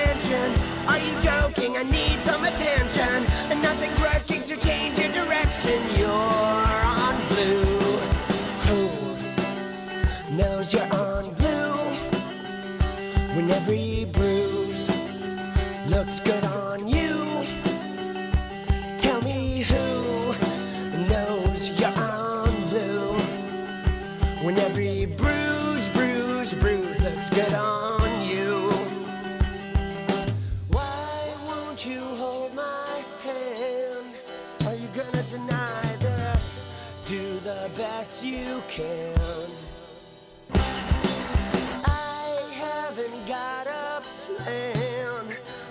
mansion. Are you joking? I need some attention. And nothing's working, so change your direction. You're on blue. Who knows you're on blue? When every bruise looks good on you. Tell me who knows you're on blue? When every bruise looks good on you. Why won't you hold my hand? Are you gonna deny this? Do the best you can. I haven't got a plan,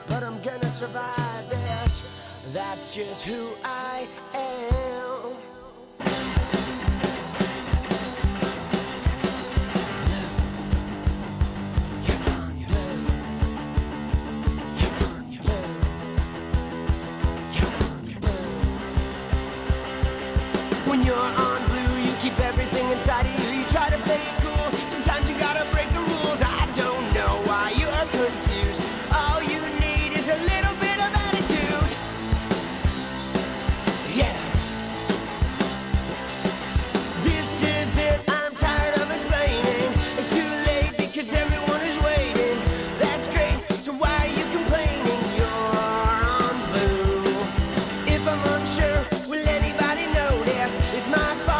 but I'm gonna survive this. That's just who I am. When you're on blue, you keep everything inside of you. You try to play it cool. Sometimes you gotta break the rules. I don't know why you're confused. All you need is a little bit of attitude. Yeah. This is it. I'm tired of explaining. It's too late because everyone is waiting. That's great. So why are you complaining? You're on blue. If I'm unsure, will anybody notice? It's my fault.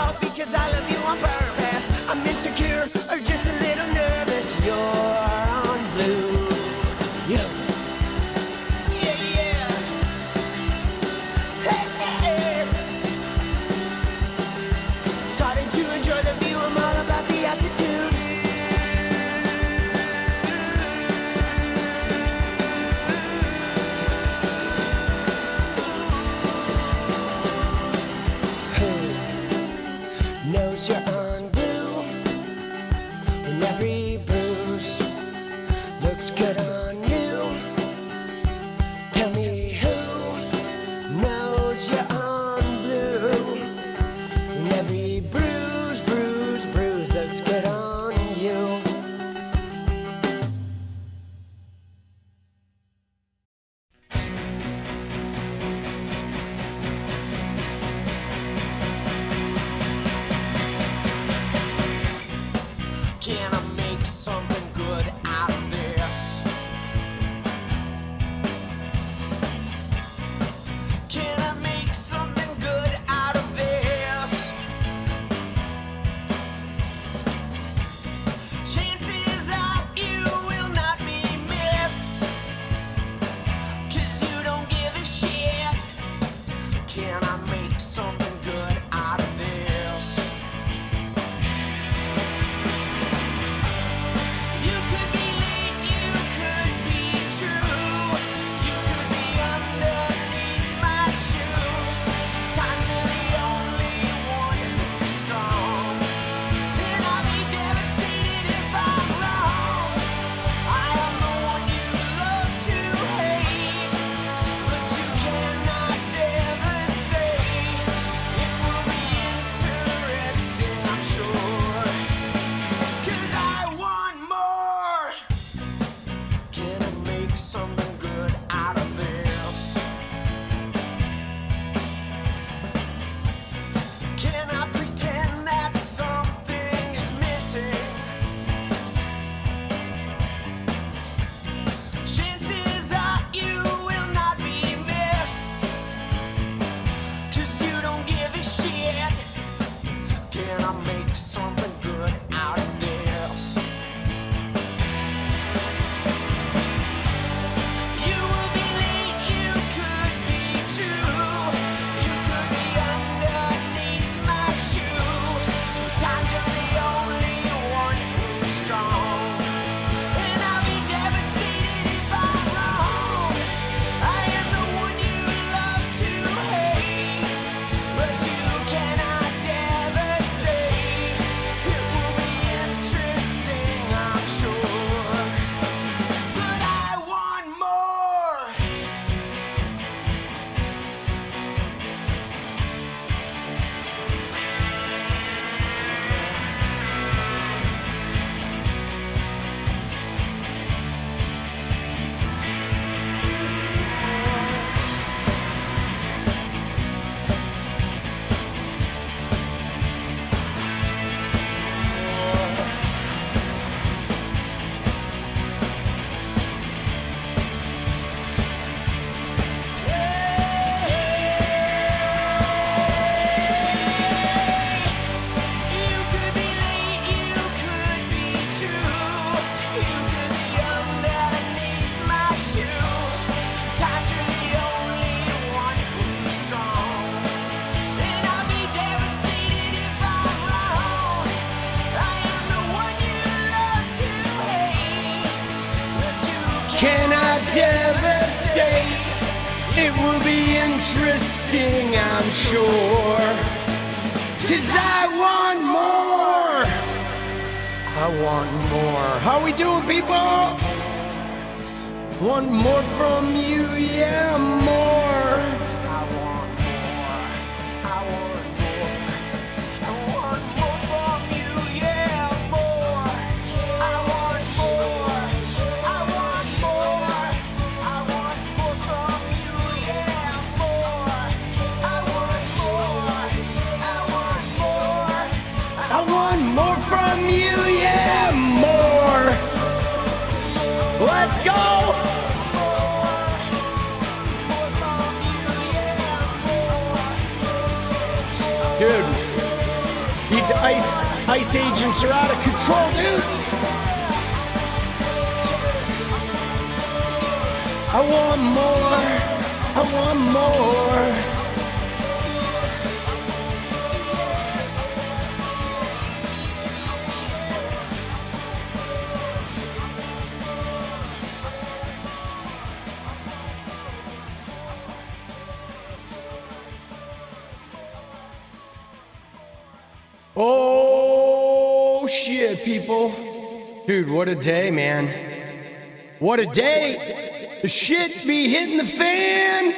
It will be interesting, I'm sure. 'Cause I want more. I want more. How we doing, people? Want more from you, yeah, more. I want more. I want more. I want more from you, yeah, more. I want more. I want more. I want more from you, yeah, more. I want more. I want more. I want more from you, yeah, more. Let's go. Dude, these ICE agents are out of control, dude. I want more. I want more. Oh, shit, people. Dude, what a day, man. What a day. The shit be hitting the fan.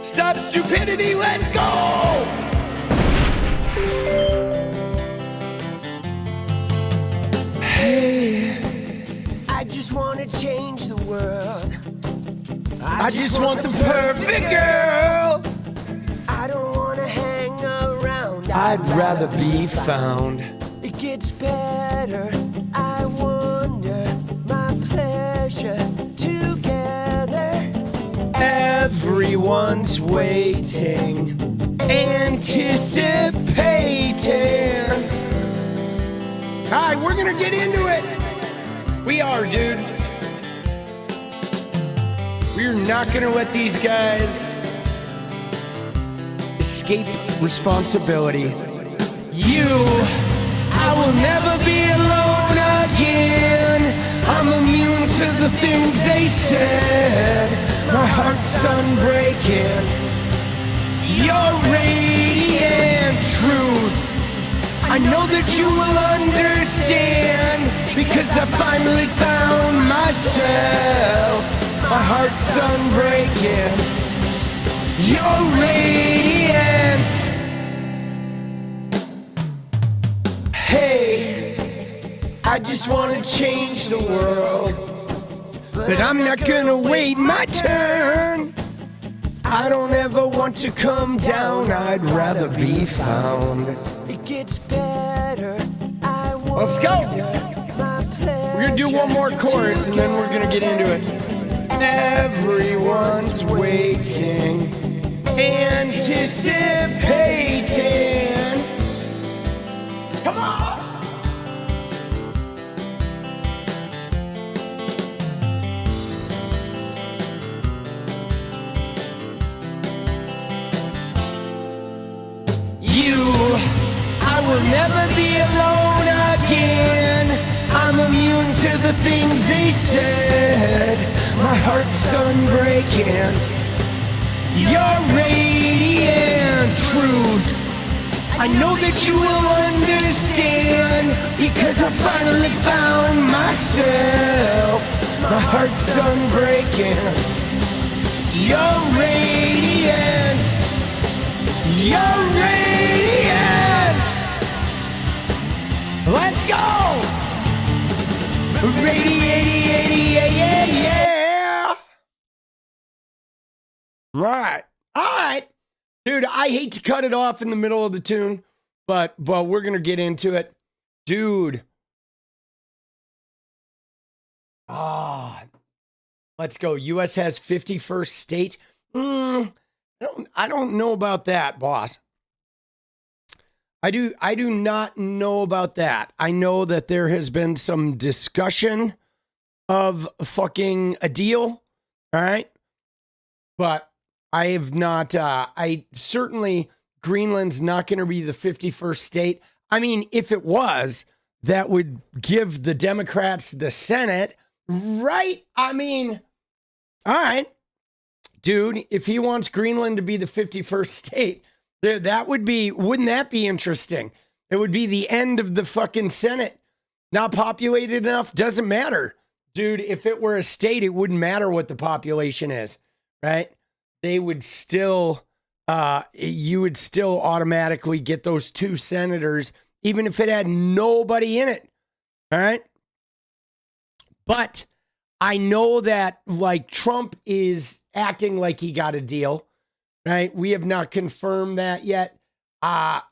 Stop stupidity, let's go. Hey, I just want to change the world. I just want the perfect girl. I don't want to hang around. I'd rather be found. It gets better. I wonder my pleasure together. Everyone's waiting, anticipating. All right, we're gonna get into it. We are, dude. We're not gonna let these guys escape responsibility. I will never be alone again. I'm immune to the things they said. My heart's unbreaking. You're radiant truth. I know that you will understand, because I finally found myself. My heart's unbreaking. You're radiant. Hey, I just want to change the world, but I'm not gonna wait my turn. I don't ever want to come down. I'd rather be found. It gets better. Let's go. We're gonna do one more chorus and then we're gonna get into it. Everyone's waiting, anticipating. Come on! I will never be alone again. I'm immune to the things they said. My heart's unbreaking. You're radiant truth. I know that you will understand, because I finally found myself. My heart's unbreaking. You're radiant. You're radiant. Let's go. Radiating, yeah. All right. Dude, I hate to cut it off in the middle of the tune, but we're going to get into it. Dude. Let's go. U.S. has 51st state. I don't know about that, boss. I do not know about that. I know that there has been some discussion of fucking a deal. All right. But I have not, I certainly, Greenland's not going to be the 51st state. I mean, if it was, that would give the Democrats the Senate, right? I mean, all right, dude, if he wants Greenland to be the 51st state, that would be, wouldn't that be interesting? It would be the end of the fucking Senate. Not populated enough, doesn't matter. Dude, if it were a state, it wouldn't matter what the population is, right? They would still, you would still automatically get those 2 senators, even if it had nobody in it, all right? But I know that, like, Trump is acting like he got a deal, right? We have not confirmed that yet.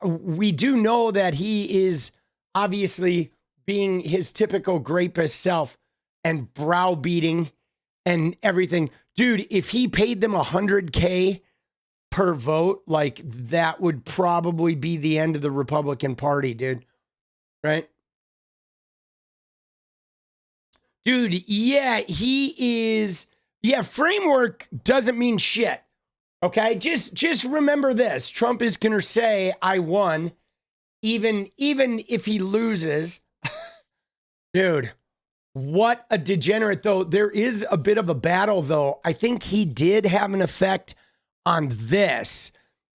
We do know that he is obviously being his typical rapist self and browbeating and everything. Dude, if he paid them $100K per vote, like, that would probably be the end of the Republican Party, dude. Right? Dude, yeah, he is. Yeah, framework doesn't mean shit. Okay? Just remember this. Trump is going to say, I won, even if he loses. Dude, what a degenerate, though. There is a bit of a battle, though. I think he did have an effect on this.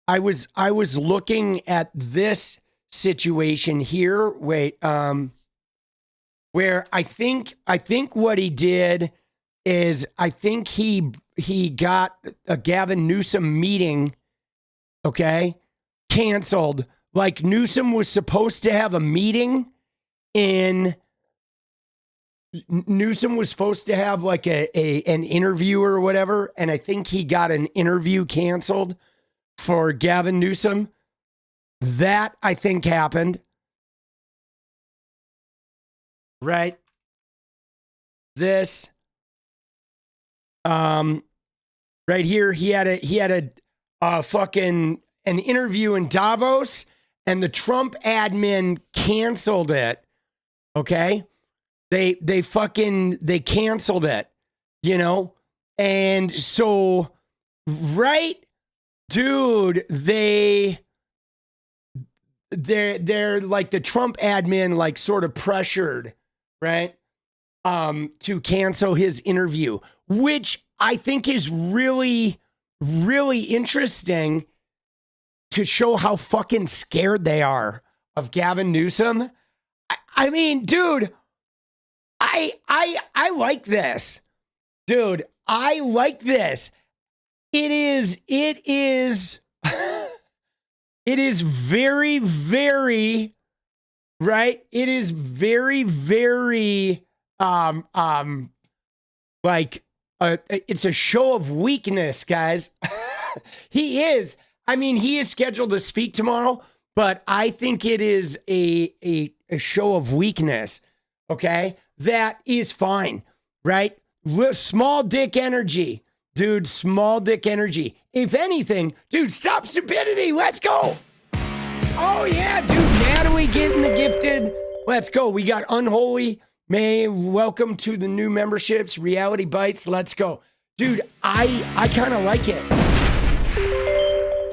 I was looking at this situation here. Wait, where I think what he did is, I think he got a Gavin Newsom meeting, okay, canceled. Like, Newsom was supposed to have a meeting Newsom was supposed to have like an interview or whatever, and I think he got an interview canceled for Gavin Newsom. That, I think, happened. Right? This right here, he had a fucking an interview in Davos, and the Trump admin canceled it. Okay? They canceled it, you know? And so, right, dude, they're like, the Trump admin, like, sort of pressured, right, to cancel his interview, which I think is really, really interesting to show how fucking scared they are of Gavin Newsom. I mean, dude, I like this. Dude, I like this. It is it is very, very, right? It is very, very, like, it's a show of weakness, guys. He is. I mean, he is scheduled to speak tomorrow, but I think it is a show of weakness, okay? That is fine, right? Small dick energy. Dude, small dick energy. If anything, dude, stop stupidity. Let's go. Oh, yeah, dude. Natalie getting the gifted. Let's go. We got Unholy. May, welcome to the new memberships. Reality Bites. Let's go. Dude, I kind of like it.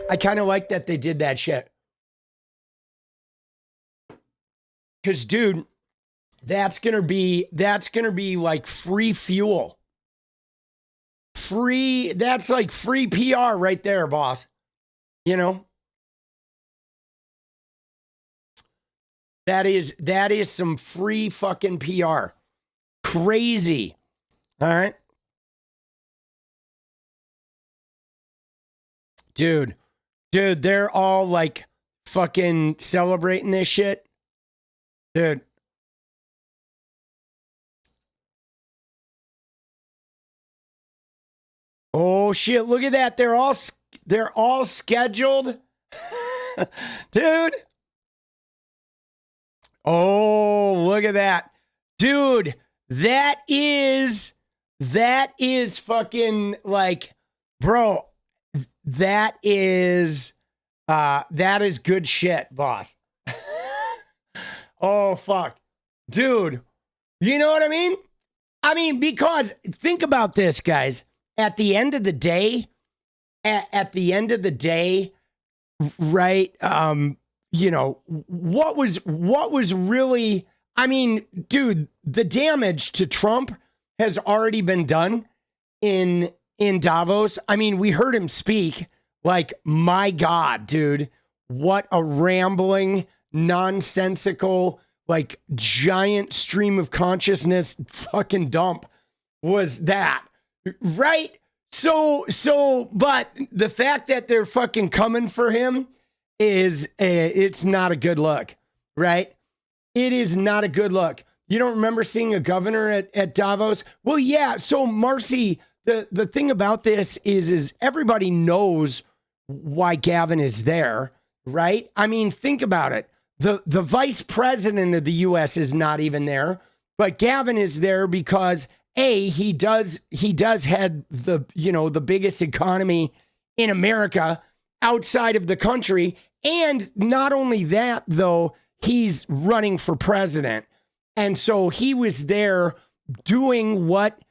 I kind of like that they did that shit. Because, dude, that's gonna be like free fuel. That's like free PR right there, boss. You know? That is some free fucking PR. Crazy. All right? Dude, they're all like fucking celebrating this shit. Dude. Oh shit, look at that. They're all scheduled. Dude. Oh, look at that. Dude, that is fucking like, bro, that is good shit, boss. Oh fuck. Dude, you know what I mean? I mean, because think about this, guys. At the end of the day, right? You know, what was really I mean, dude, the damage to Trump has already been done in Davos. I mean, we heard him speak. Like, my God, dude, what a rambling, nonsensical, like giant stream of consciousness fucking dump was that, right? So, but the fact that they're fucking coming for him is, it's not a good look, right? It is not a good look. You don't remember seeing a governor at Davos? Well, yeah. So, Marcy, the thing about this is everybody knows why Gavin is there, right? I mean, think about it. The vice president of the U.S. is not even there, but Gavin is there because he does head the biggest economy in America outside of the country, and not only that though, he's running for president, and so he was there doing what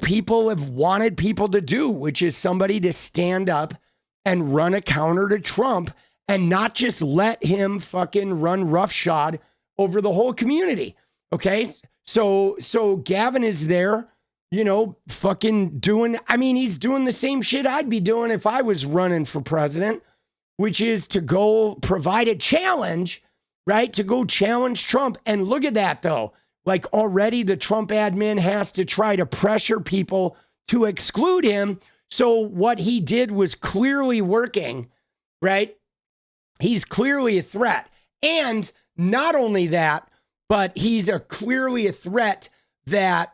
people have wanted people to do, which is somebody to stand up and run a counter to Trump. And not just let him fucking run roughshod over the whole community. Okay. So Gavin is there, fucking doing, I mean, he's doing the same shit I'd be doing if I was running for president, which is to go provide a challenge, right? To go challenge Trump. And look at that though. Like already the Trump admin has to try to pressure people to exclude him. So what he did was clearly working, right? He's clearly a threat. And not only that, but he's clearly a threat that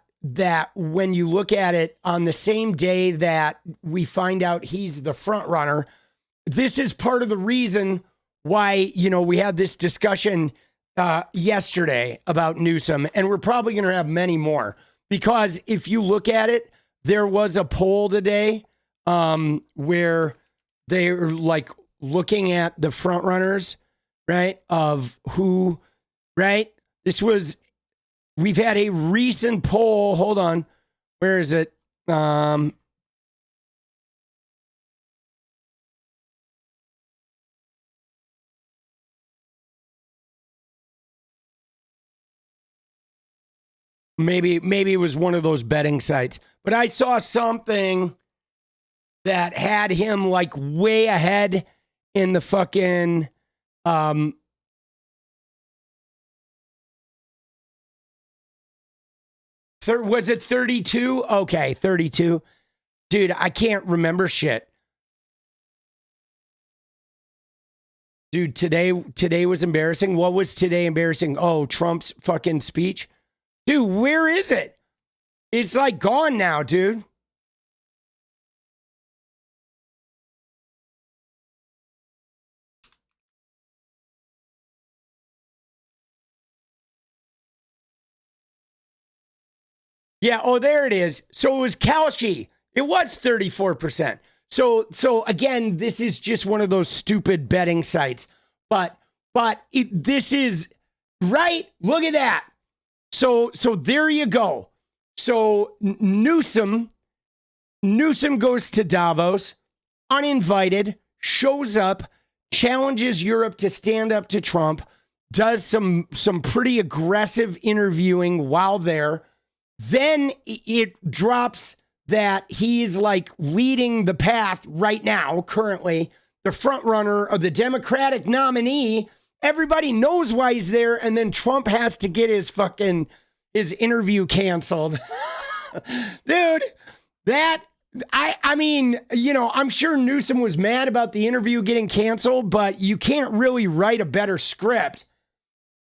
when you look at it on the same day that we find out he's the front runner, this is part of the reason why, we had this discussion yesterday about Newsom, and we're probably going to have many more, because if you look at it, there was a poll today where they're like looking at the front runners, right? Of who, right? We've had a recent poll. Hold on. Where is it? Maybe it was one of those betting sites, but I saw something that had him like way ahead in the fucking, was it 32? Okay, 32. Dude, I can't remember shit. Dude, today was embarrassing. What was today embarrassing? Oh, Trump's fucking speech. Dude, where is it? It's like gone now, dude. Yeah, oh, there it is. So it was 𝗙ście. It was 34%. So again, this is just one of those stupid betting sites. But this is right. Look at that. So there you go. So Newsom goes to Davos, uninvited, shows up, challenges Europe to stand up to Trump, does some pretty aggressive interviewing while there. Then it drops that he's like leading the path right now, currently, the front runner of the Democratic nominee. Everybody knows why he's there, and then Trump has to get his interview canceled. Dude, I mean, I'm sure Newsom was mad about the interview getting canceled, but you can't really write a better script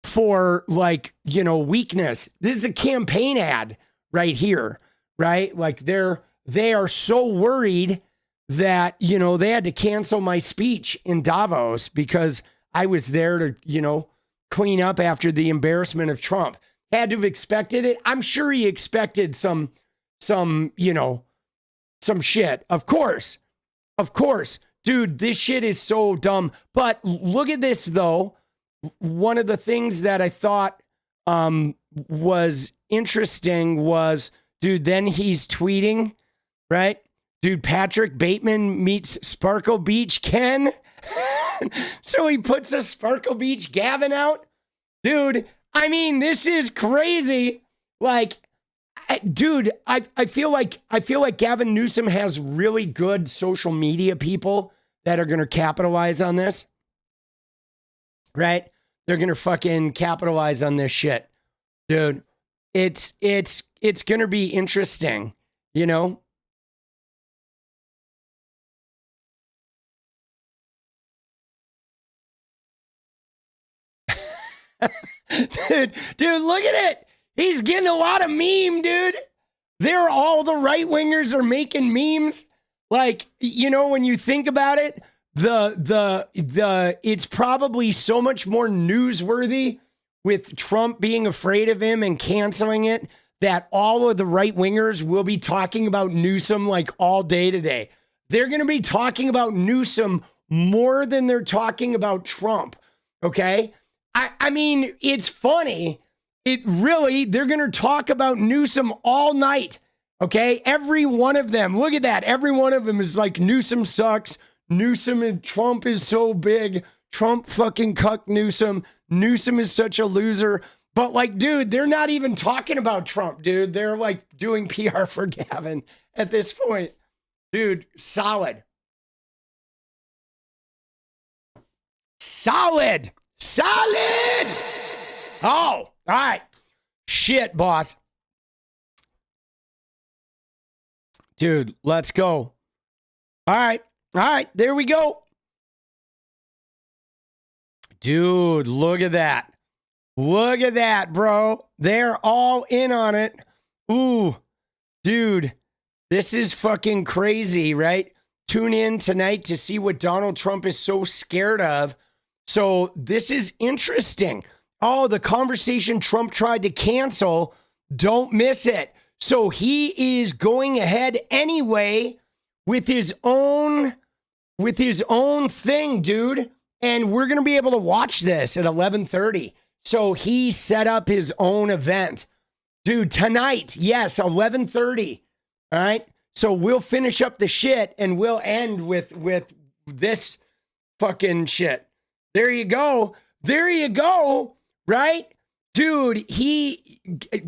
for weakness. This is a campaign ad right here, right? Like they are so worried that, they had to cancel my speech in Davos because I was there to, clean up after the embarrassment of Trump. Had to have expected it. I'm sure he expected some shit. Of course. Dude, this shit is so dumb. But look at this though. One of the things that I thought was interesting was, dude, then he's tweeting, right? Dude, Patrick Bateman meets Sparkle Beach Ken. So he puts a Sparkle Beach Gavin out. Dude, I mean, this is crazy. Like, dude, I feel like Gavin Newsom has really good social media people that are going to capitalize on this. Right? They're going to fucking capitalize on this shit. Dude, it's going to be interesting, you know? dude, look at it. He's getting a lot of meme, dude. They're all the right wingers are making memes. Like, you know, when you think about it, it's probably so much more newsworthy with Trump being afraid of him and canceling it that all of the right wingers will be talking about Newsom like all day today. They're going to be talking about Newsom more than they're talking about Trump. Okay. I mean, it's funny. They're going to talk about Newsom all night. Okay. Every one of them. Look at that. Every one of them is like, Newsom sucks. Newsom and Trump is so big. Trump fucking cucked Newsom. Newsom is such a loser. But like, dude, they're not even talking about Trump, dude. They're like doing PR for Gavin at this point. Dude, solid. Solid. Solid. Oh, all right. Shit, boss. Dude, let's go. All right. All right. There we go. Dude, look at that. Look at that, bro. They're all in on it. Ooh, dude, this is fucking crazy, right? Tune in tonight to see what Donald Trump is so scared of. So this is interesting. Oh, the conversation Trump tried to cancel. Don't miss it. So he is going ahead anyway with his own thing, dude. And we're going to be able to watch this at 11:30. So he set up his own event. Dude, tonight, yes, 11:30. All right? So we'll finish up the shit and we'll end with this fucking shit. There you go. There you go. Right? Dude,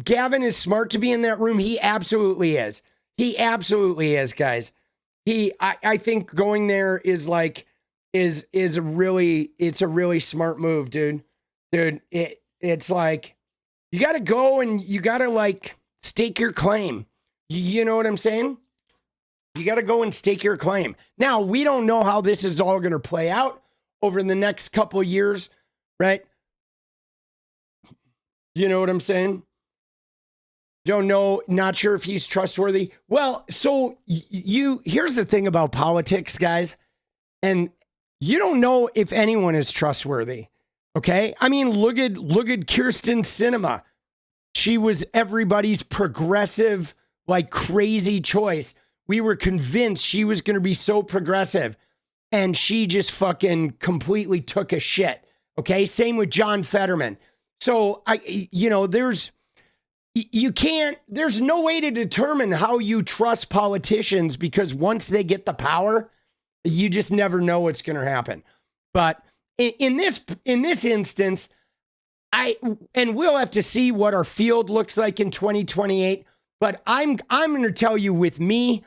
Gavin is smart to be in that room. He absolutely is. He absolutely is, guys. I think going there is like, it's a really smart move, dude. Dude, it's like, you got to go and you got to like stake your claim. You know what I'm saying? You got to go and stake your claim. Now, we don't know how this is all going to play out over the next couple of years, right? You know what I'm saying? Don't know, not sure if he's trustworthy. Well, so here's the thing about politics, guys, and you don't know if anyone is trustworthy. Okay? I mean, look at 𝗙ście 𝗶𝗏. She was everybody's progressive, like crazy choice. We were convinced she was going to be so progressive, and she just fucking completely took a shit. Okay? Same with John Fetterman. So there's no way to determine how you trust politicians because once they get the power, you just never know what's going to happen. But in this instance, we'll have to see what our field looks like in 2028. But I'm going to tell you, with me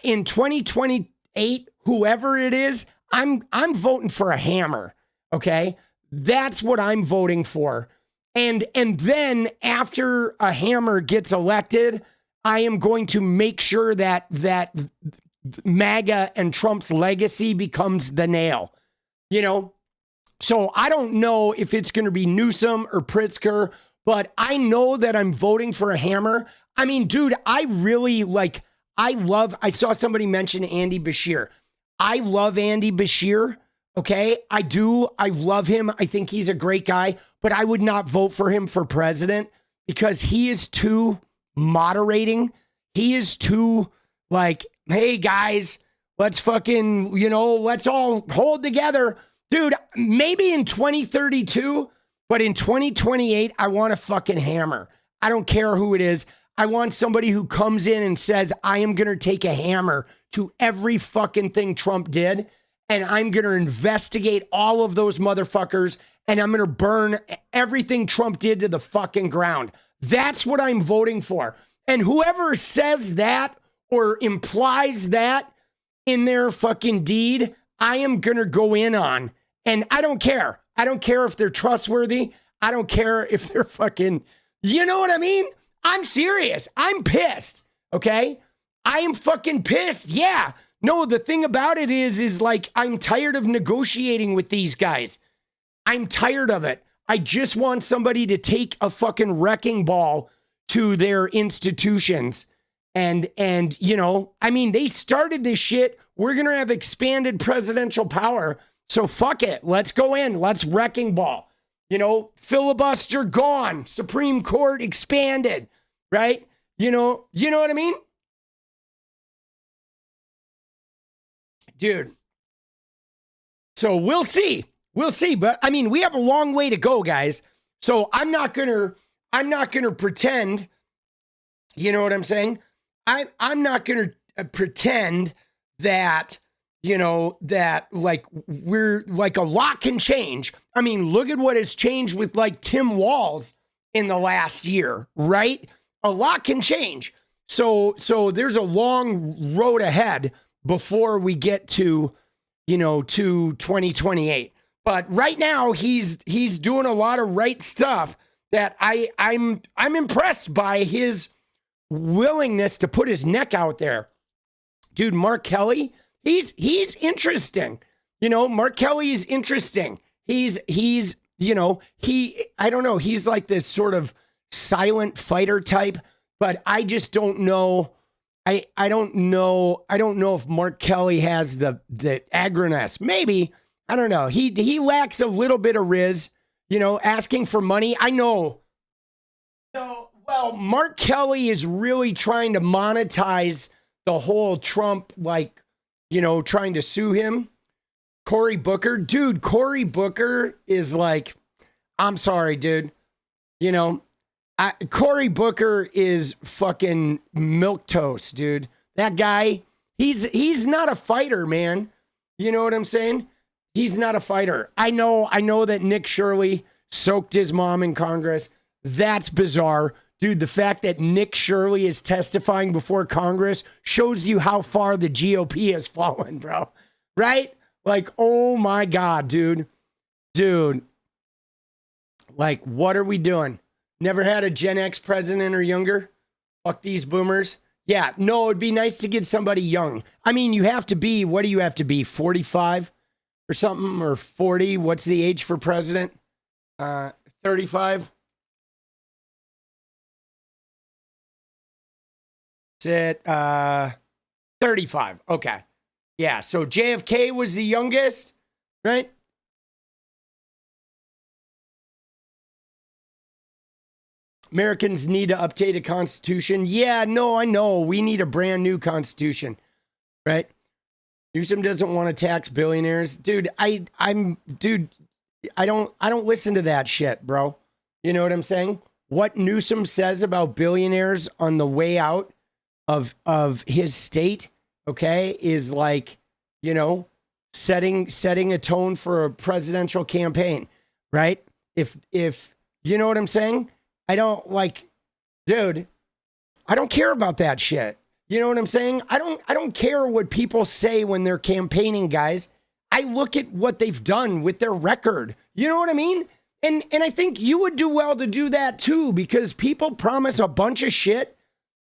in 2028, whoever it is, I'm voting for a hammer. Okay, that's what I'm voting for. And then after a hammer gets elected, I am going to make sure that MAGA and Trump's legacy becomes the nail. You know? So I don't know if it's going to be Newsom or 𝗙𝗏𝗏, but I know that I'm voting for a hammer. I mean, dude, I saw somebody mention Andy Beshear. I love Andy Beshear. Okay, I do. I love him. I think he's a great guy, but I would not vote for him for president because he is too moderating. He is too like, hey guys, let's fucking, let's all hold together. Dude, maybe in 2032, but in 2028, I want a fucking hammer. I don't care who it is. I want somebody who comes in and says, I am going to take a hammer to every fucking thing Trump did. And I'm going to investigate all of those motherfuckers. and I'm going to burn everything Trump did to the fucking ground. That's what I'm voting for. And whoever says that or implies that in their fucking deed, I am going to go in on. And I don't care. I don't care if they're trustworthy. I don't care if they're fucking, you know what I mean? I'm serious. I'm pissed. Okay? I am fucking pissed. Yeah. No, the thing about it is like, I'm tired of negotiating with these guys. I'm tired of it. I just want somebody to take a fucking wrecking ball to their institutions. And you know, I mean, they started this shit. We're going to have expanded presidential power. So fuck it. Let's go in. Let's wrecking ball. You know, filibuster gone. Supreme Court expanded. Right? You know what I mean? Dude. So we'll see. We'll see. But I mean, we have a long way to go, guys. So I'm not gonna pretend, you know what I'm saying? I'm not gonna pretend that, you know, that like we're like a lot can change. I mean, look at what has changed with like Tim Walz in the last year, right? A lot can change. So there's a long road ahead before we get to, you know, to 2028. But right now he's doing a lot of right stuff that I'm impressed by his willingness to put his neck out there. Dude, Mark Kelly, he's interesting. You know, Mark Kelly is interesting. He's you know, I don't know, he's like this sort of silent fighter type, but I just don't know. I don't know if Mark Kelly has the aggroness. Maybe. I don't know. He lacks a little bit of riz, you know, asking for money. I know. No, well, Mark Kelly is really trying to monetize the whole Trump, like, you know, trying to sue him. Cory Booker. Dude, Cory Booker is like, I'm sorry, dude. You know, Cory Booker is fucking milquetoast, dude. That guy, he's not a fighter, man. You know what I'm saying? He's not a fighter. I know that Nick Shirley soaked his mom in Congress. That's bizarre. Dude, the fact that Nick Shirley is testifying before Congress shows you how far the GOP has fallen, bro. Right? Like, oh my God, dude. Dude. Like, what are we doing? Never had a Gen X president or younger? Fuck these boomers. Yeah, no, it'd be nice to get somebody young. I mean, you have to be, what do you have to be, 45 or something, or 40? What's the age for president? 35? Is it 35? Okay. Yeah, so JFK was the youngest, right? Americans need to update a constitution. Yeah, no, I know. We need a brand new constitution, right? Newsom doesn't want to tax billionaires. Dude, I don't listen to that shit, bro. You know what I'm saying? What Newsom says about billionaires on the way out of his state, okay, is like, you know, setting a tone for a presidential campaign, right? If you know what I'm saying? I don't like, dude, I don't care about that shit. You know what I'm saying? I don't care what people say when they're campaigning, guys. I look at what they've done with their record. You know what I mean? And I think you would do well to do that too, because people promise a bunch of shit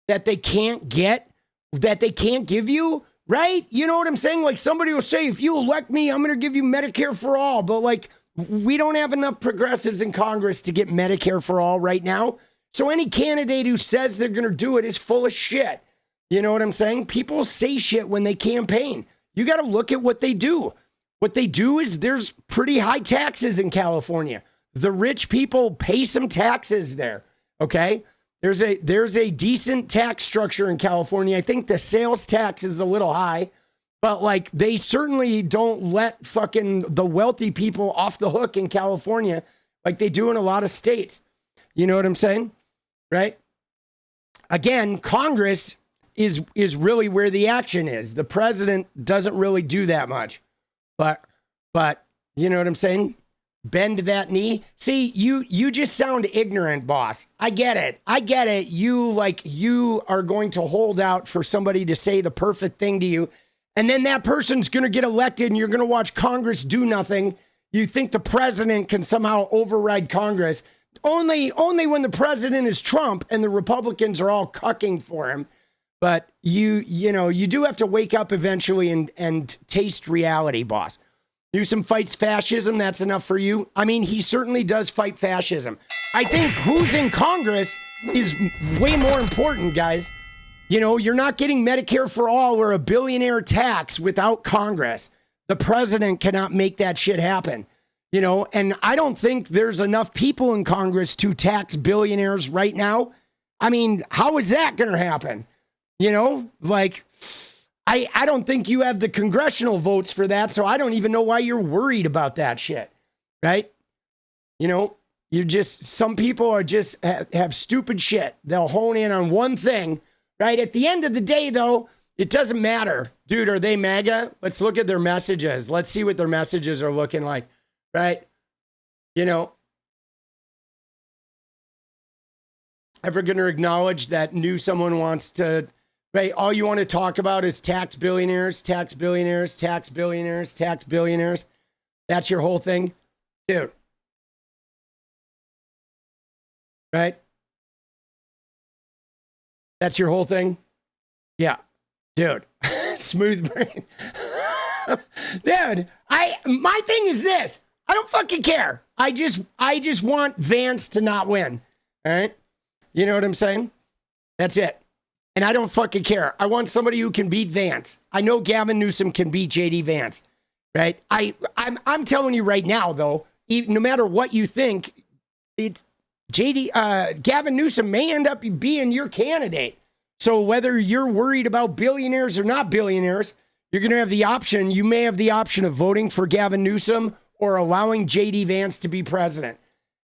that they can't get, that they can't give you, right? You know what I'm saying? Like somebody will say, if you elect me, I'm going to give you Medicare for all. But like, we don't have enough progressives in Congress to get Medicare for all right now. So any candidate who says they're going to do it is full of shit. You know what I'm saying? People say shit when they campaign. You got to look at what they do. What they do is there's pretty high taxes in California. The rich people pay some taxes there. Okay. There's a decent tax structure in California. I think the sales tax is a little high, but like they certainly don't let fucking the wealthy people off the hook in California like they do in a lot of states. You know what I'm saying? Right? Again, Congress is really where the action is. The president doesn't really do that much. But you know what I'm saying? bend that knee. See, you just sound ignorant, boss. I get it. You are going to hold out for somebody to say the perfect thing to you, and then that person's going to get elected and you're going to watch Congress do nothing. You think the president can somehow override Congress. Only when the president is Trump and the Republicans are all cucking for him. But you do have to wake up eventually and taste reality, boss. Newsom fights fascism. That's enough for you. I mean, he certainly does fight fascism. I think who's in Congress is way more important, guys. You know, you're not getting Medicare for all or a billionaire tax without Congress. The president cannot make that shit happen. You know, and I don't think there's enough people in Congress to tax billionaires right now. I mean, how is that going to happen? You know, like, I don't think you have the congressional votes for that, so I don't even know why you're worried about that shit, right? You know, some people are just have stupid shit. They'll hone in on one thing, right? At the end of the day, though, it doesn't matter. Dude, are they MAGA? Let's look at their messages. Let's see what their messages are looking like, right? You know, ever going to acknowledge that someone wants to... Right, all you want to talk about is tax billionaires, tax billionaires, tax billionaires, tax billionaires. That's your whole thing? Dude. Right? That's your whole thing? Yeah. Dude. Smooth brain. Dude, my thing is this. I don't fucking care. I just want Vance to not win. All right? You know what I'm saying? That's it. And I don't fucking care. I want somebody who can beat Vance. I know Gavin Newsom can beat JD Vance, right? I'm telling you right now, though, no matter what you think, Gavin Newsom may end up being your candidate. So whether you're worried about billionaires or not billionaires, you're going to have the option. You may have the option of voting for Gavin Newsom or allowing JD Vance to be president.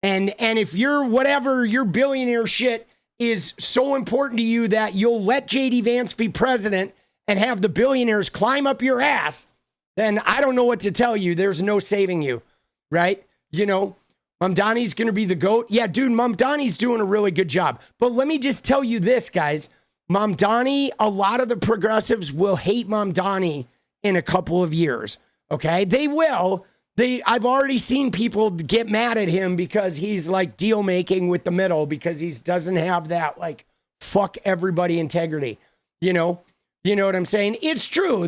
And if you're whatever your billionaire shit is so important to you that you'll let JD Vance be president and have the billionaires climb up your ass, then I don't know what to tell you. There's no saving you, right? You know, Mamdani's going to be the GOAT. Yeah, dude, Mamdani's doing a really good job. But let me just tell you this, guys. Mamdani, a lot of the progressives will hate Mamdani in a couple of years, okay? They will. I've already seen people get mad at him because he's like deal making with the middle because he doesn't have that like fuck everybody integrity. You know what I'm saying? It's true.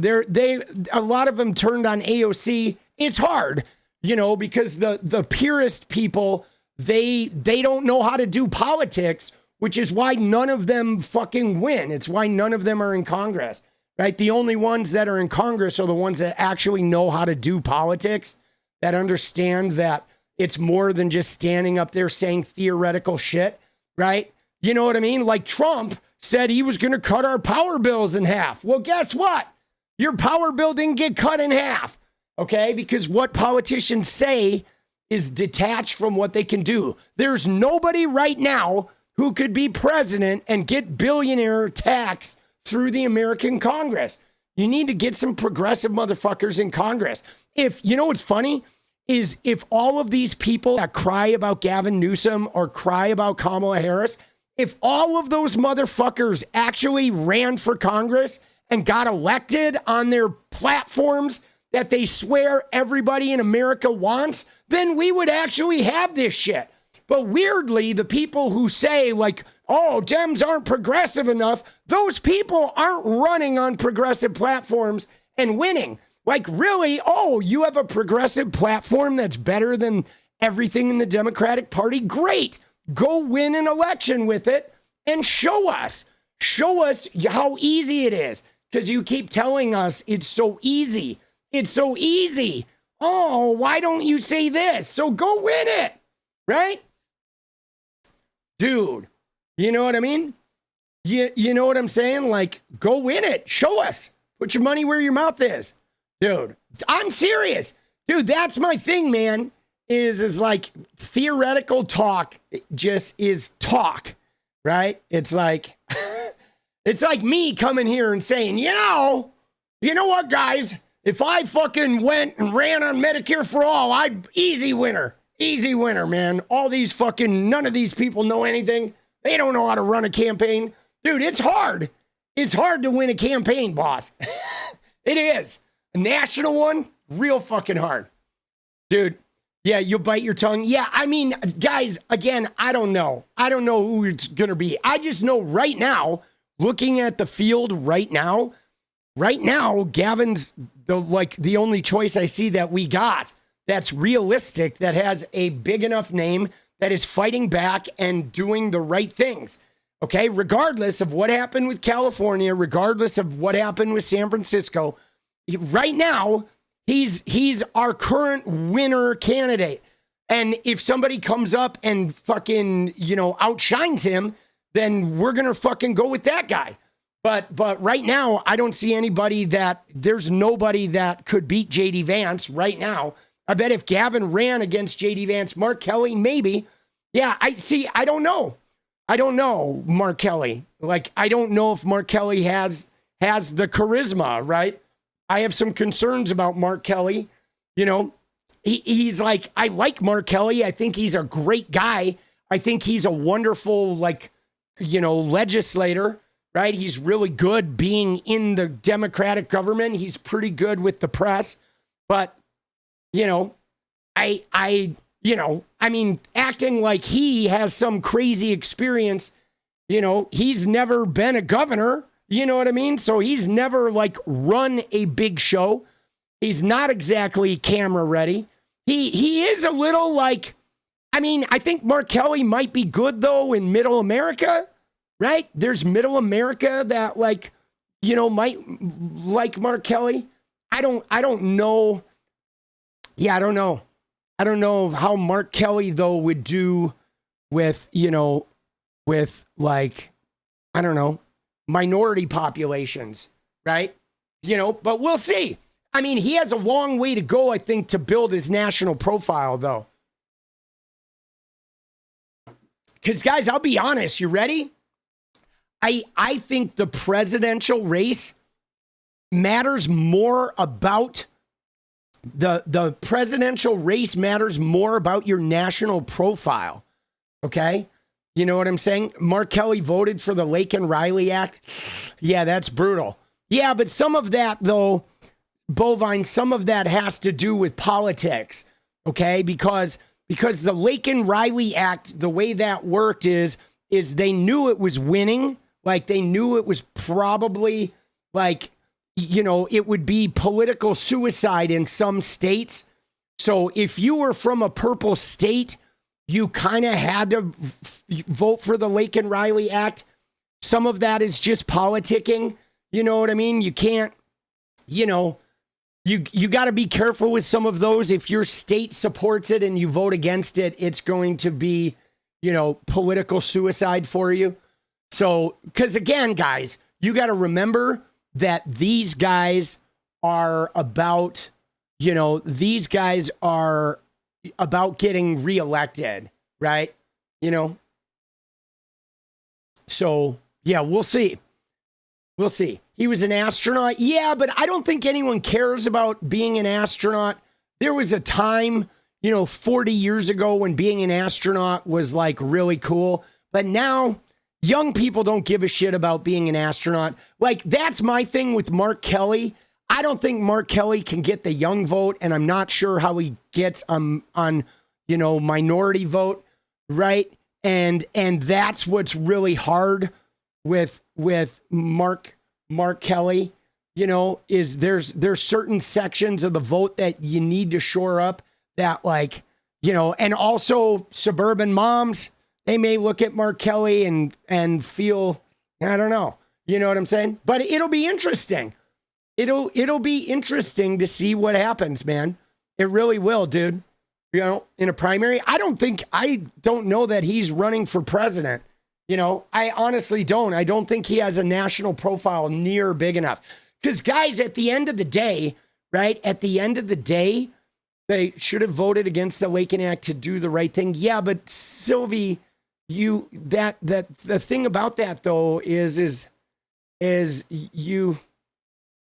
A lot of them turned on AOC. It's hard, you know, because the purist people, they don't know how to do politics, which is why none of them fucking win. It's why none of them are in Congress, right? The only ones that are in Congress are the ones that actually know how to do politics, that understand that it's more than just standing up there saying theoretical shit, right? You know what I mean? Like Trump said he was going to cut our power bills in half. Well, guess what? Your power bill didn't get cut in half, okay? Because what politicians say is detached from what they can do. There's nobody right now who could be president and get billionaire tax through the American Congress. You need to get some progressive motherfuckers in Congress. You know what's funny is if all of these people that cry about Gavin Newsom or cry about Kamala Harris, if all of those motherfuckers actually ran for Congress and got elected on their platforms that they swear everybody in America wants, then we would actually have this shit. But weirdly, the people who say like, oh, Dems aren't progressive enough, those people aren't running on progressive platforms and winning. Like, really? Oh, you have a progressive platform that's better than everything in the Democratic Party? Great. Go win an election with it and show us. Show us how easy it is. Because you keep telling us it's so easy. It's so easy. Oh, why don't you say this? So go win it. Right? Dude, you know what I mean? You know what I'm saying? Like, go win it. Show us. Put your money where your mouth is. Dude, I'm serious. Dude, that's my thing, man, is like theoretical talk just is talk, right? It's like, it's like me coming here and saying, you know what, guys? If I fucking went and ran on Medicare for all, I'd easy winner. Easy winner, man. All these fucking, none of these people know anything. They don't know how to run a campaign. Dude, it's hard. It's hard to win a campaign, boss. It is. A national one, real fucking hard. Dude, yeah, you'll bite your tongue. Yeah, I mean, guys, again, I don't know. I don't know who it's going to be. I just know right now, looking at the field right now, Gavin's the only choice I see that we got that's realistic, that has a big enough name, that is fighting back and doing the right things. Okay, regardless of what happened with California, regardless of what happened with San Francisco, right now, he's our current winner candidate. And if somebody comes up and fucking, outshines him, then we're going to fucking go with that guy. But right now, I don't see there's nobody that could beat J.D. Vance right now. I bet if Gavin ran against J.D. Vance, Mark Kelly, maybe. Yeah, I don't know. I don't know, Mark Kelly. I don't know if Mark Kelly has the charisma, right? I have some concerns about Mark Kelly. He's I like Mark Kelly. I think he's a great guy. I think he's a wonderful, legislator, right? He's really good being in the Democratic government. He's pretty good with the press. But, acting like he has some crazy experience, he's never been a governor, you know what I mean? So he's never run a big show. He's not exactly camera ready. He is a little I think Mark Kelly might be good though in middle America, right? There's middle America that might like Mark Kelly. I don't know. Yeah, I don't know. I don't know how Mark Kelly, though, would do with, minority populations, right? But we'll see. I mean, he has a long way to go, I think, to build his national profile, though. Because, guys, I'll be honest. You ready? I think the presidential race matters more about the presidential race matters more about your national profile. Okay? You know what I'm saying? Mark Kelly voted for the Lake and Riley Act. Yeah, that's brutal. Yeah, but some of that, though, Bovine, some of that has to do with politics. Okay? Because the Lake and Riley Act, the way that worked is they knew it was winning. They knew it was probably it would be political suicide in some states. So if you were from a purple state, you kind of had to vote for the Lake and Riley Act. Some of that is just politicking. You know what I mean? You can't, you got to be careful with some of those. If your state supports it and you vote against it, it's going to be, political suicide for you. So, because again, guys, you got to remember that these guys are about, getting reelected, right? So, yeah, we'll see. We'll see. He was an astronaut. Yeah, but I don't think anyone cares about being an astronaut. There was a time, 40 years ago when being an astronaut was really cool. But now young people don't give a shit about being an astronaut. That's my thing with Mark Kelly. I don't think Mark Kelly can get the young vote, and I'm not sure how he gets on minority vote, right? And that's what's really hard with Mark Kelly, is there's certain sections of the vote that you need to shore up that and also suburban moms, they may look at Mark Kelly and feel, I don't know. You know what I'm saying? But it'll be interesting. It'll be interesting to see what happens, man. It really will, dude. In a primary. I don't know that he's running for president. I honestly don't. I don't think he has a national profile near big enough. Because guys, at the end of the day, right? At the end of the day, they should have voted against the Laken Act to do the right thing. Yeah, but Sylvie, the thing about that though is you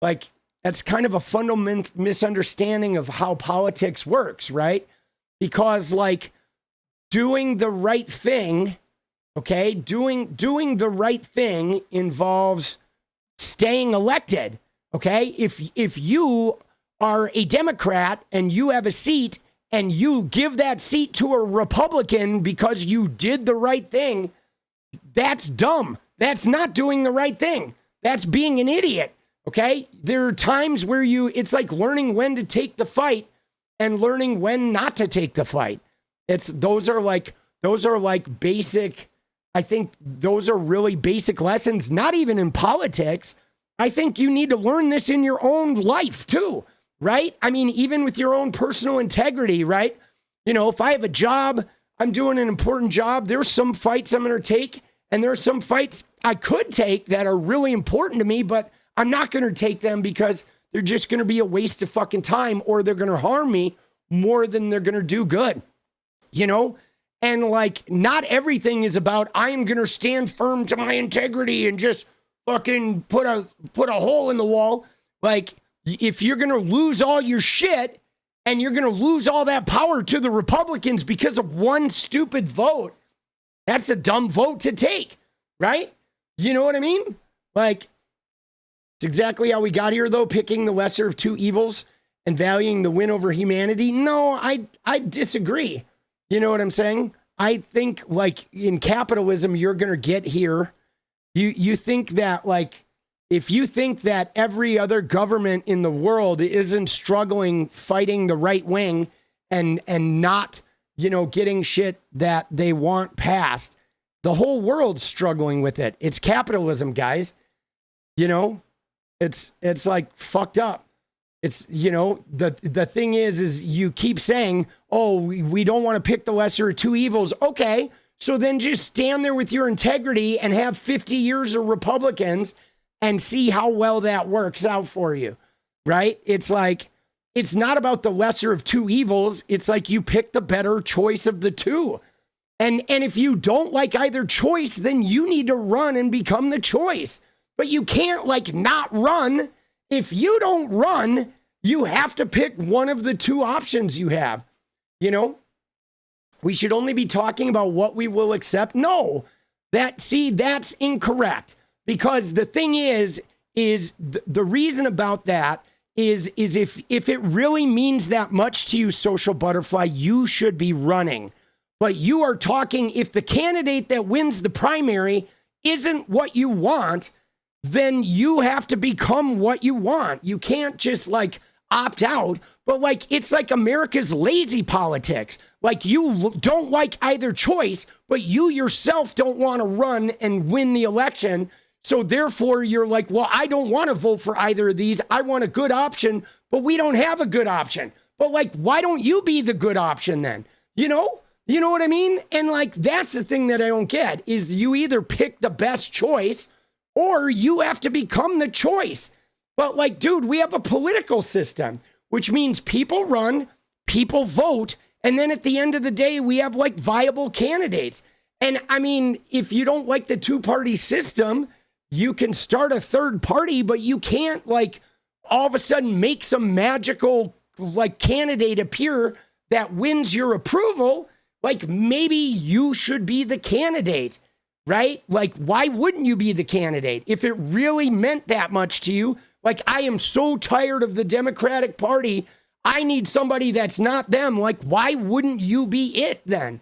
that's kind of a fundamental misunderstanding of how politics works, right? because like doing the right thing, okay, doing the right thing involves staying elected, okay? If you are a Democrat and you have a seat and you give that seat to a Republican because you did the right thing, that's dumb. That's not doing the right thing. That's being an idiot, okay? There are times where it's like learning when to take the fight and learning when not to take the fight. Those are like basic, I think those are really basic lessons, not even in politics. I think you need to learn this in your own life too, right? I mean, even with your own personal integrity, right? You know, if I have a job, I'm doing an important job, there's some fights I'm going to take, and there's some fights I could take that are really important to me, but I'm not going to take them because they're just going to be a waste of fucking time, or they're going to harm me more than they're going to do good, you know? And like, not everything is about, I am going to stand firm to my integrity and just fucking put a hole in the wall. Like, if you're going to lose all your shit and you're going to lose all that power to the Republicans because of one stupid vote, that's a dumb vote to take, right? You know what I mean? Like, it's exactly how we got here, though, picking the lesser of two evils and valuing the win over humanity. No, I disagree. You know what I'm saying? I think, like, in capitalism, you're going to get here. You think that, like, if you think that every other government in the world isn't struggling, fighting the right wing and not, you know, getting shit that they want passed, the whole world's struggling with it. It's capitalism, guys. You know, it's like fucked up. It's, you know, the thing is you keep saying, oh, we don't want to pick the lesser of two evils. Okay, so then just stand there with your integrity and have 50 years of Republicans and see how well that works out for you, right? It's like, it's not about the lesser of two evils. It's like you pick the better choice of the two. And if you don't like either choice, then you need to run and become the choice. But you can't like not run. If you don't run, you have to pick one of the two options you have. You know, we should only be talking about what we will accept. No, that's incorrect. Because the thing is the reason about that is if it really means that much to you, social butterfly, you should be running. But you are talking, if the candidate that wins the primary isn't what you want, then you have to become what you want. You can't just like opt out, but like, it's like America's lazy politics. Like, you don't like either choice, but you yourself don't want to run and win the election. So therefore you're like, well, I don't want to vote for either of these. I want a good option, but we don't have a good option. But like, why don't you be the good option then? You know what I mean? And like, that's the thing that I don't get is you either pick the best choice or you have to become the choice. But like, dude, we have a political system, which means people run, people vote, and then at the end of the day, we have like viable candidates. And I mean, if you don't like the two-party system, you can start a third party, but you can't like all of a sudden make some magical like candidate appear that wins your approval. Like, maybe you should be the candidate, right? Like, why wouldn't you be the candidate if it really meant that much to you? Like, I am so tired of the Democratic Party. I need somebody that's not them. Like, why wouldn't you be it then?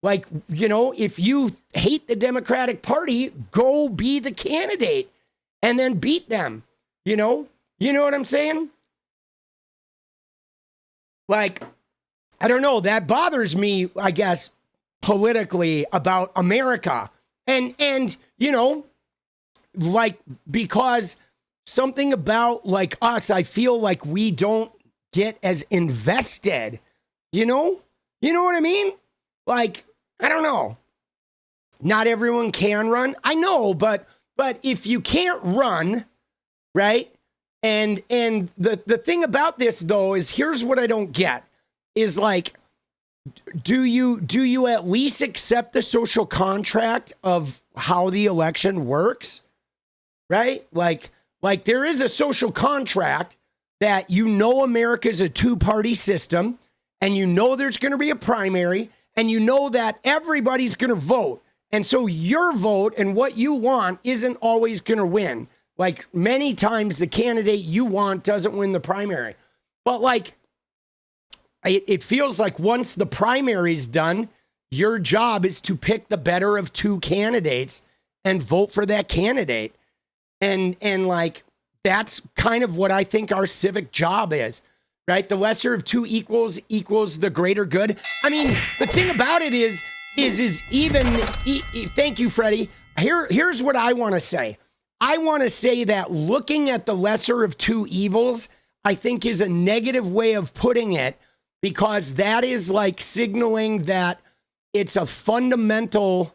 Like, you know, if you hate the Democratic Party, go be the candidate and then beat them. You know what I'm saying? Like, I don't know. That bothers me, I guess, politically about America. And you know, like, because something about like us, I feel like we don't get as invested, you know what I mean? Like, I don't know. Not everyone can run. I know, but if you can't run, right? And the thing about this though is, here's what I don't get is like, do you at least accept the social contract of how the election works? Right? Like there is a social contract that, you know, America's a two-party system and you know there's going to be a primary, and you know that everybody's going to vote. And so your vote and what you want isn't always going to win. Like many times the candidate you want doesn't win the primary. But like, it feels like once the primary's done, your job is to pick the better of two candidates and vote for that candidate. And like, that's kind of what I think our civic job is, right? The lesser of two equals the greater good. I mean, the thing about it is even, thank you, Freddie. Here's what I want to say. I want to say that looking at the lesser of two evils, I think is a negative way of putting it, because that is like signaling that it's a fundamental,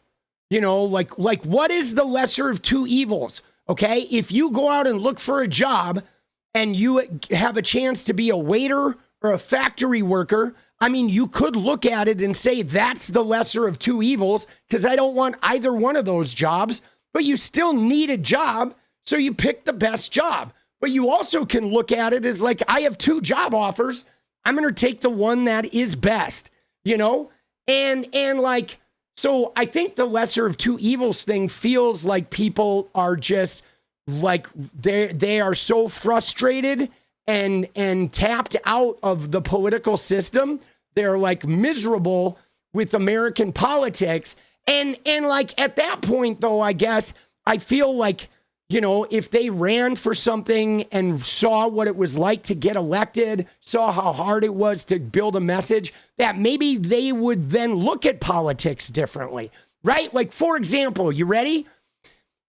you know, like what is the lesser of two evils? Okay. If you go out and look for a job and you have a chance to be a waiter or a factory worker, I mean, you could look at it and say that's the lesser of two evils, because I don't want either one of those jobs, but you still need a job. So you pick the best job. But you also can look at it as like, I have two job offers. I'm going to take the one that is best, you know? And like, so I think the lesser of two evils thing feels like people are just like, they are so frustrated and tapped out of the political system. They're like miserable with American politics. And like at that point though, I guess I feel like, you know, if they ran for something and saw what it was like to get elected, saw how hard it was to build a message, that maybe they would then look at politics differently, right? Like, for example, you ready?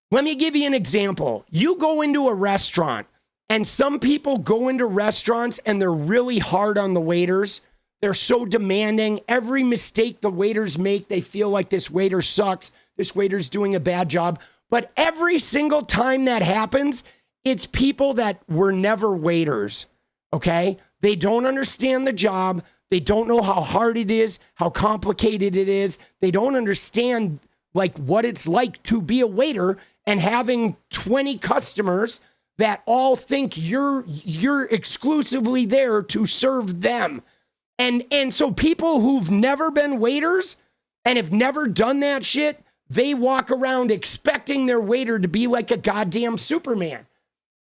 Let me give you an example. You go into a restaurant, and some people go into restaurants and they're really hard on the waiters. They're so demanding. Every mistake the waiters make, they feel like this waiter sucks. This waiter's doing a bad job. But every single time that happens, it's people that were never waiters, okay? They don't understand the job. They don't know how hard it is, how complicated it is. They don't understand like what it's like to be a waiter and having 20 customers that all think you're exclusively there to serve them. And so people who've never been waiters and have never done that shit, they walk around expecting their waiter to be like a goddamn Superman.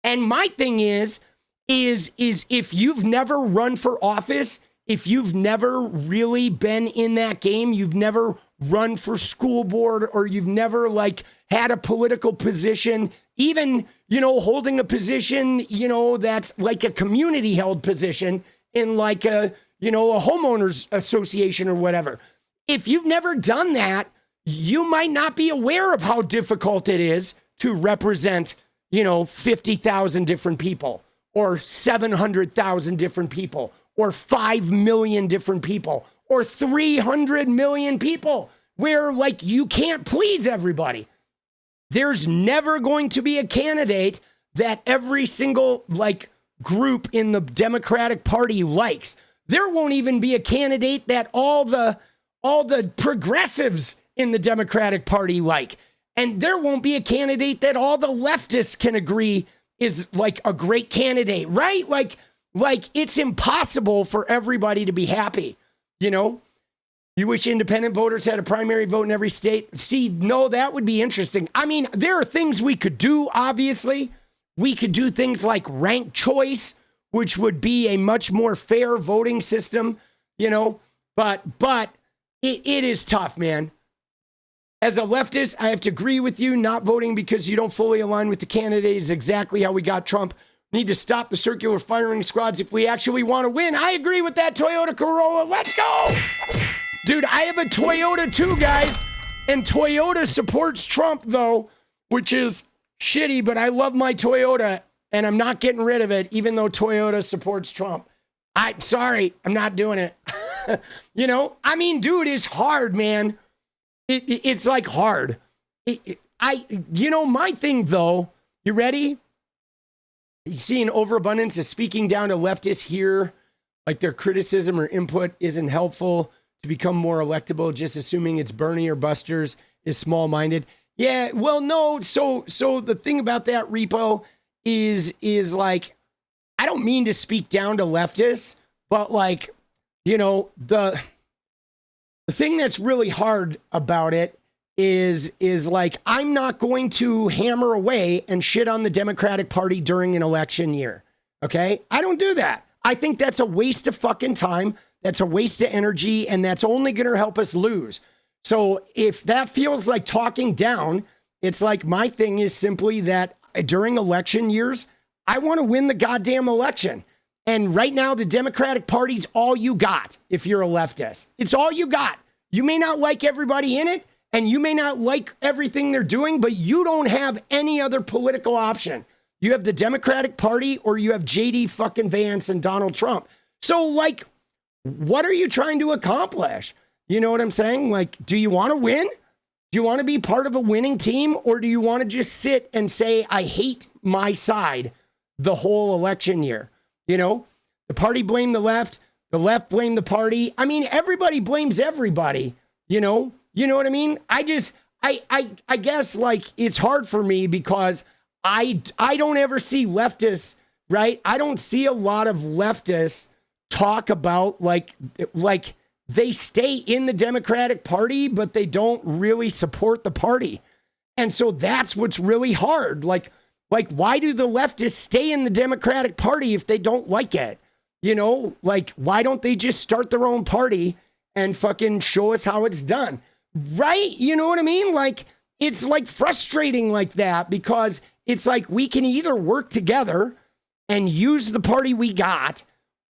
And my thing is if you've never run for office, if you've never really been in that game, you've never run for school board, or you've never like had a political position, even, you know, holding a position, you know, that's like a community held position in like a, you know, a homeowners association or whatever. If you've never done that, you might not be aware of how difficult it is to represent, you know, 50,000 different people or 700,000 different people or 5 million different people or 300 million people, where like you can't please everybody. There's never going to be a candidate that every single like group in the Democratic Party likes. There won't even be a candidate that all the progressives in the Democratic Party like. And there won't be a candidate that all the leftists can agree is like a great candidate, right? Like it's impossible for everybody to be happy, you know? You wish independent voters had a primary vote in every state? See, no, that would be interesting. I mean, there are things we could do, obviously. We could do things like ranked choice, which would be a much more fair voting system, you know? But it is tough, man. As a leftist, I have to agree with you. Not voting because you don't fully align with the candidate is exactly how we got Trump. We need to stop the circular firing squads if we actually want to win. I agree with that, Toyota Corolla. Let's go! Dude, I have a Toyota too, guys. And Toyota supports Trump, though, which is shitty, but I love my Toyota, and I'm not getting rid of it, even though Toyota supports Trump. Sorry, I'm not doing it. You know? I mean, dude, it's hard, man. It's like hard. You know, my thing though, you ready? You see an overabundance of speaking down to leftists here, like their criticism or input isn't helpful to become more electable, just assuming it's Bernie or Busters is small-minded. Yeah, well, no. So the thing about that, Repo, is like, I don't mean to speak down to leftists, but like, you know, the thing that's really hard about it is like, I'm not going to hammer away and shit on the Democratic Party during an election year. Okay? I don't do that. I think that's a waste of fucking time. That's a waste of energy, and that's only going to help us lose. So if that feels like talking down, it's like, my thing is simply that during election years, I want to win the goddamn election. And right now, the Democratic Party's all you got if you're a leftist. It's all you got. You may not like everybody in it, and you may not like everything they're doing, but you don't have any other political option. You have the Democratic Party, or you have JD fucking Vance and Donald Trump. So, like, what are you trying to accomplish? You know what I'm saying? Like, do you want to win? Do you want to be part of a winning team? Or do you want to just sit and say, I hate my side the whole election year? You know, the party blamed the left blamed the party. I mean, everybody blames everybody, you know what I mean? I guess, like, it's hard for me because I don't ever see leftists, right? I don't see a lot of leftists talk about like they stay in the Democratic Party, but they don't really support the party. And so that's what's really hard. Like, why do the leftists stay in the Democratic Party if they don't like it? You know, like, why don't they just start their own party and fucking show us how it's done? Right? You know what I mean? Like, it's like frustrating like that, because it's like, we can either work together and use the party we got,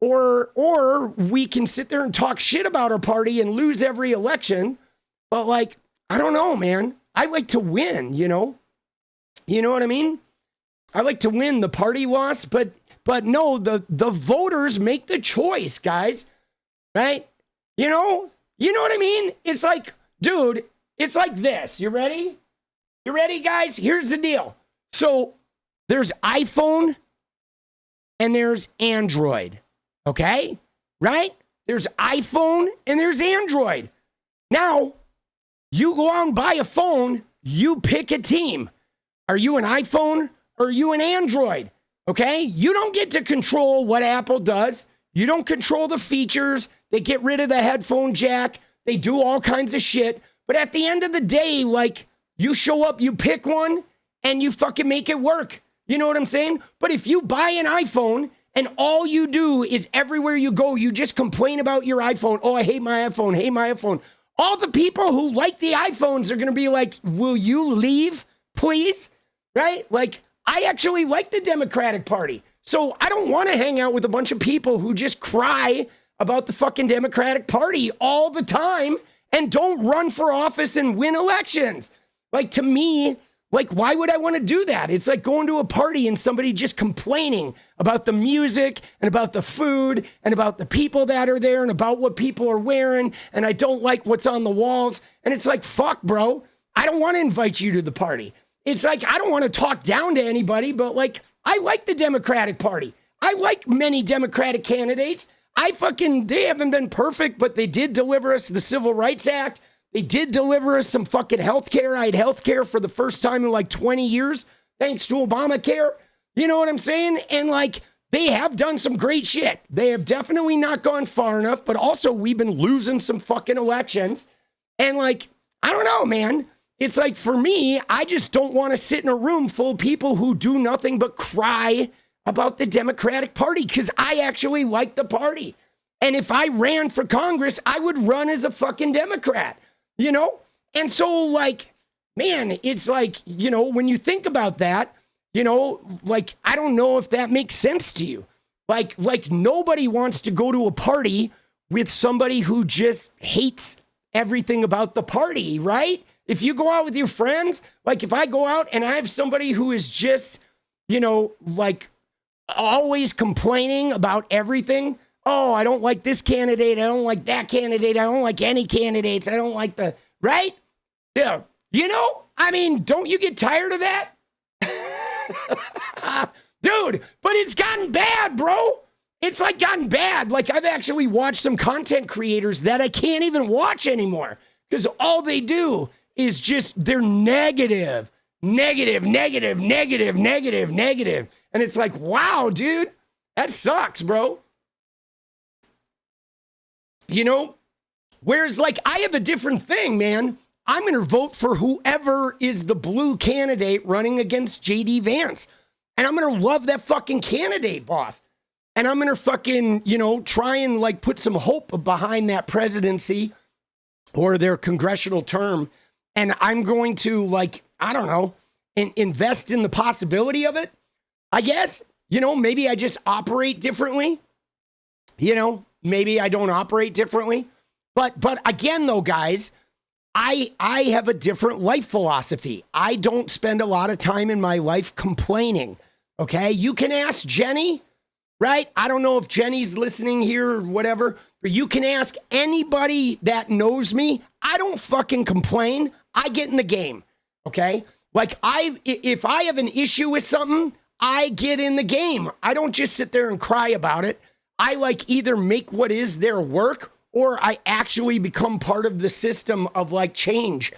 or we can sit there and talk shit about our party and lose every election. But, like, I don't know, man. I like to win, you know? You know what I mean? I like to win. The party lost, but no, the voters make the choice, guys. Right? You know what I mean? It's like, dude, it's like this. You ready? You ready, guys? Here's the deal. So there's iPhone and there's Android. Okay? Right? There's iPhone and there's Android. Now, you go out and buy a phone, you pick a team. Are you an iPhone or are you an Android? Okay? You don't get to control what Apple does. You don't control the features. They get rid of the headphone jack. They do all kinds of shit. But at the end of the day, like, you show up, you pick one, and you fucking make it work. You know what I'm saying? But if you buy an iPhone and all you do is everywhere you go, you just complain about your iPhone. Oh, I hate my iPhone. Hate my iPhone. All the people who like the iPhones are going to be like, will you leave, please? Right? Like, I actually like the Democratic Party. So I don't want to hang out with a bunch of people who just cry about the fucking Democratic Party all the time and don't run for office and win elections. Like, to me, like, why would I want to do that? It's like going to a party and somebody just complaining about the music and about the food and about the people that are there and about what people are wearing, and I don't like what's on the walls. And it's like, fuck, bro. I don't want to invite you to the party. It's like, I don't want to talk down to anybody, but, like, I like the Democratic Party. I like many Democratic candidates. They haven't been perfect, but they did deliver us the Civil Rights Act. They did deliver us some fucking health care. I had health care for the first time in like 20 years, thanks to Obamacare. You know what I'm saying? And, like, they have done some great shit. They have definitely not gone far enough, but also we've been losing some fucking elections. And, like, I don't know, man. It's like, for me, I just don't want to sit in a room full of people who do nothing but cry about the Democratic Party, because I actually like the party. And if I ran for Congress, I would run as a fucking Democrat, you know? And so, like, man, it's like, you know, when you think about that, you know, like, I don't know if that makes sense to you. Like nobody wants to go to a party with somebody who just hates everything about the party, right? If you go out with your friends, like, if I go out and I have somebody who is just, you know, like, always complaining about everything. Oh, I don't like this candidate. I don't like that candidate. I don't like any candidates. I don't like the, right? Yeah. You know, I mean, don't you get tired of that? Dude, but it's gotten bad, bro. It's like gotten bad. Like, I've actually watched some content creators that I can't even watch anymore because all they do is just, they're negative. And it's like, wow, dude, that sucks, bro. You know, whereas like I have a different thing, man. I'm going to vote for whoever is the blue candidate running against JD Vance. And I'm going to love that fucking candidate, boss. And I'm going to fucking, you know, try and like put some hope behind that presidency or their congressional term. And I'm going to like, I don't know, invest in the possibility of it. I guess, you know, maybe I just operate differently. You know, maybe I don't operate differently. But again, though, guys, I have a different life philosophy. I don't spend a lot of time in my life complaining. Okay, you can ask Jenny, right? I don't know if Jenny's listening here or whatever, but you can ask anybody that knows me. I don't fucking complain. I get in the game. Okay, like if I have an issue with something, I get in the game. I don't just sit there and cry about it. I like either make what is their work or I actually become part of the system of like change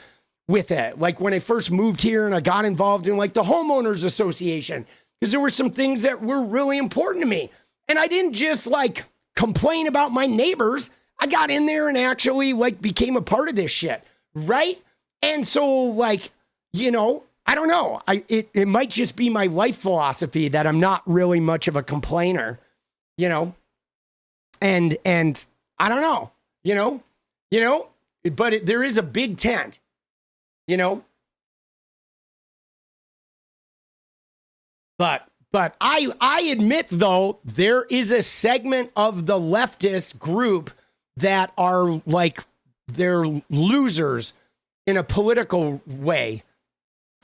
with it. Like when I first moved here and I got involved in like the homeowners association, because there were some things that were really important to me. And I didn't just like complain about my neighbors. I got in there and actually like became a part of this shit. Right. And so like, you know, I don't know. It might just be my life philosophy that I'm not really much of a complainer, you know, and I don't know, you know, but there is a big tent, you know. But I admit, though, there is a segment of the leftist group that are like, they're losers in a political way.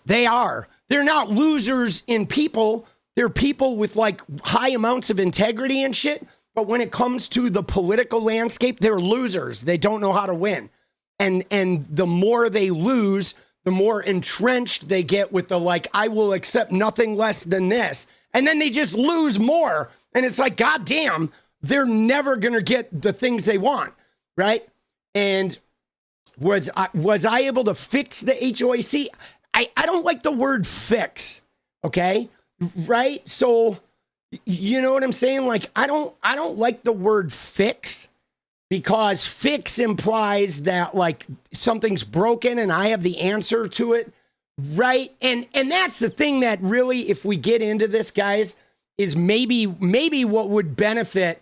They are. They're not losers in people. They're people with like high amounts of integrity and shit. But when it comes to the political landscape, they're losers. They don't know how to win. And the more they lose, the more entrenched they get with the like, I will accept nothing less than this. And then they just lose more. And it's like, God damn, they're never going to get the things they want. Right. And was I able to fix the HOAC? I don't like the word fix. Okay. Right. So, you know what I'm saying? Like, I don't like the word fix, because fix implies that like something's broken and I have the answer to it. Right. And that's the thing that really, if we get into this, guys, is maybe what would benefit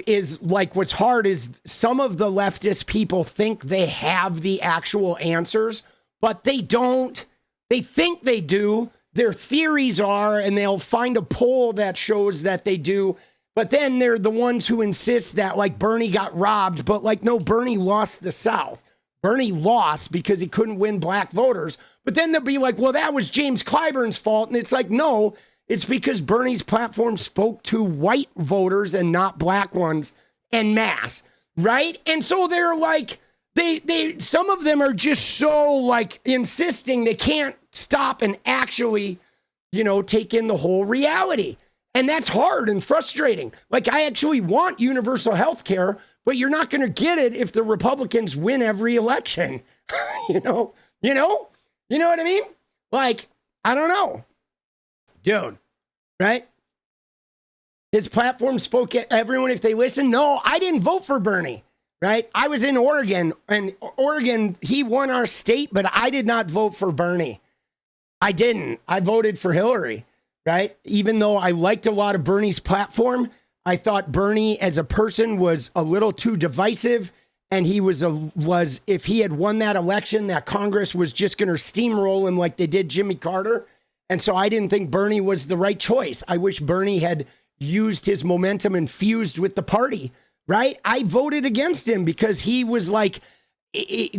is like, what's hard is some of the leftist people think they have the actual answers, but they don't. They think they do. Their theories are, and they'll find a poll that shows that they do. But then they're the ones who insist that like Bernie got robbed. But like, no, Bernie lost the South. Bernie lost because he couldn't win black voters. But then they'll be like, well, that was James Clyburn's fault. And it's like, no, it's because Bernie's platform spoke to white voters and not black ones en masse. Right. And so they're like, they some of them are just so like insisting they can't stop and actually, you know, take in the whole reality. And that's hard and frustrating. Like, I actually want universal health care, but you're not going to get it if the Republicans win every election. You know what I mean? Like, I don't know, dude, right? His platform spoke at everyone if they listen. No, I didn't vote for Bernie, right? I was in Oregon, and Oregon, he won our state, but I did not vote for Bernie. I didn't. I voted for Hillary, right? Even though I liked a lot of Bernie's platform, I thought Bernie as a person was a little too divisive, and he was if he had won that election, that Congress was just going to steamroll him like they did Jimmy Carter. And so I didn't think Bernie was the right choice. I wish Bernie had used his momentum and fused with the party, right? I voted against him because he was like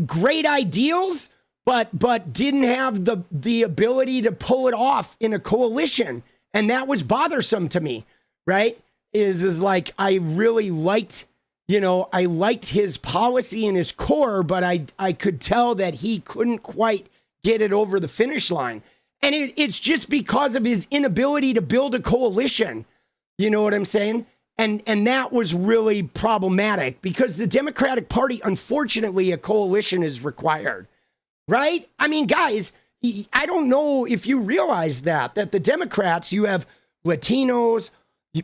great ideals, but didn't have the ability to pull it off in a coalition. And that was bothersome to me, right? Is like, I really liked, I liked his policy and his core, but I could tell that he couldn't quite get it over the finish line. And it's just because of his inability to build a coalition. You know what I'm saying? And that was really problematic because the Democratic Party, unfortunately, a coalition is required. Right? I mean, guys, I don't know if you realize that the Democrats, you have Latinos,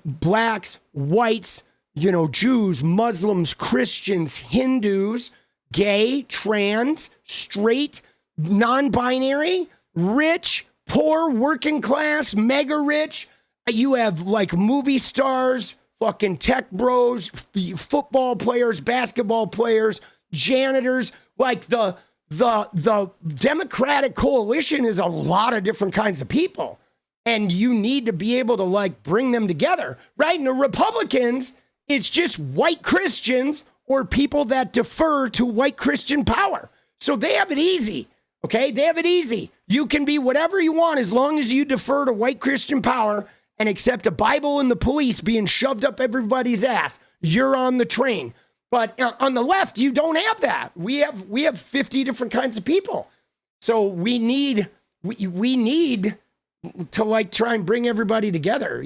blacks, whites, Jews, Muslims, Christians, Hindus, gay, trans, straight, non-binary, rich, poor, working class, mega rich. You have like movie stars, fucking tech bros, football players, basketball players, janitors. Like the Democratic coalition is a lot of different kinds of people. And you need to be able to like bring them together, right? And the Republicans, it's just white Christians or people that defer to white Christian power. So they have it easy, okay? They have it easy. You can be whatever you want as long as you defer to white Christian power and accept a Bible and the police being shoved up everybody's ass. You're on the train. But on the left, you don't have that. We have 50 different kinds of people. So we need to like try and bring everybody together,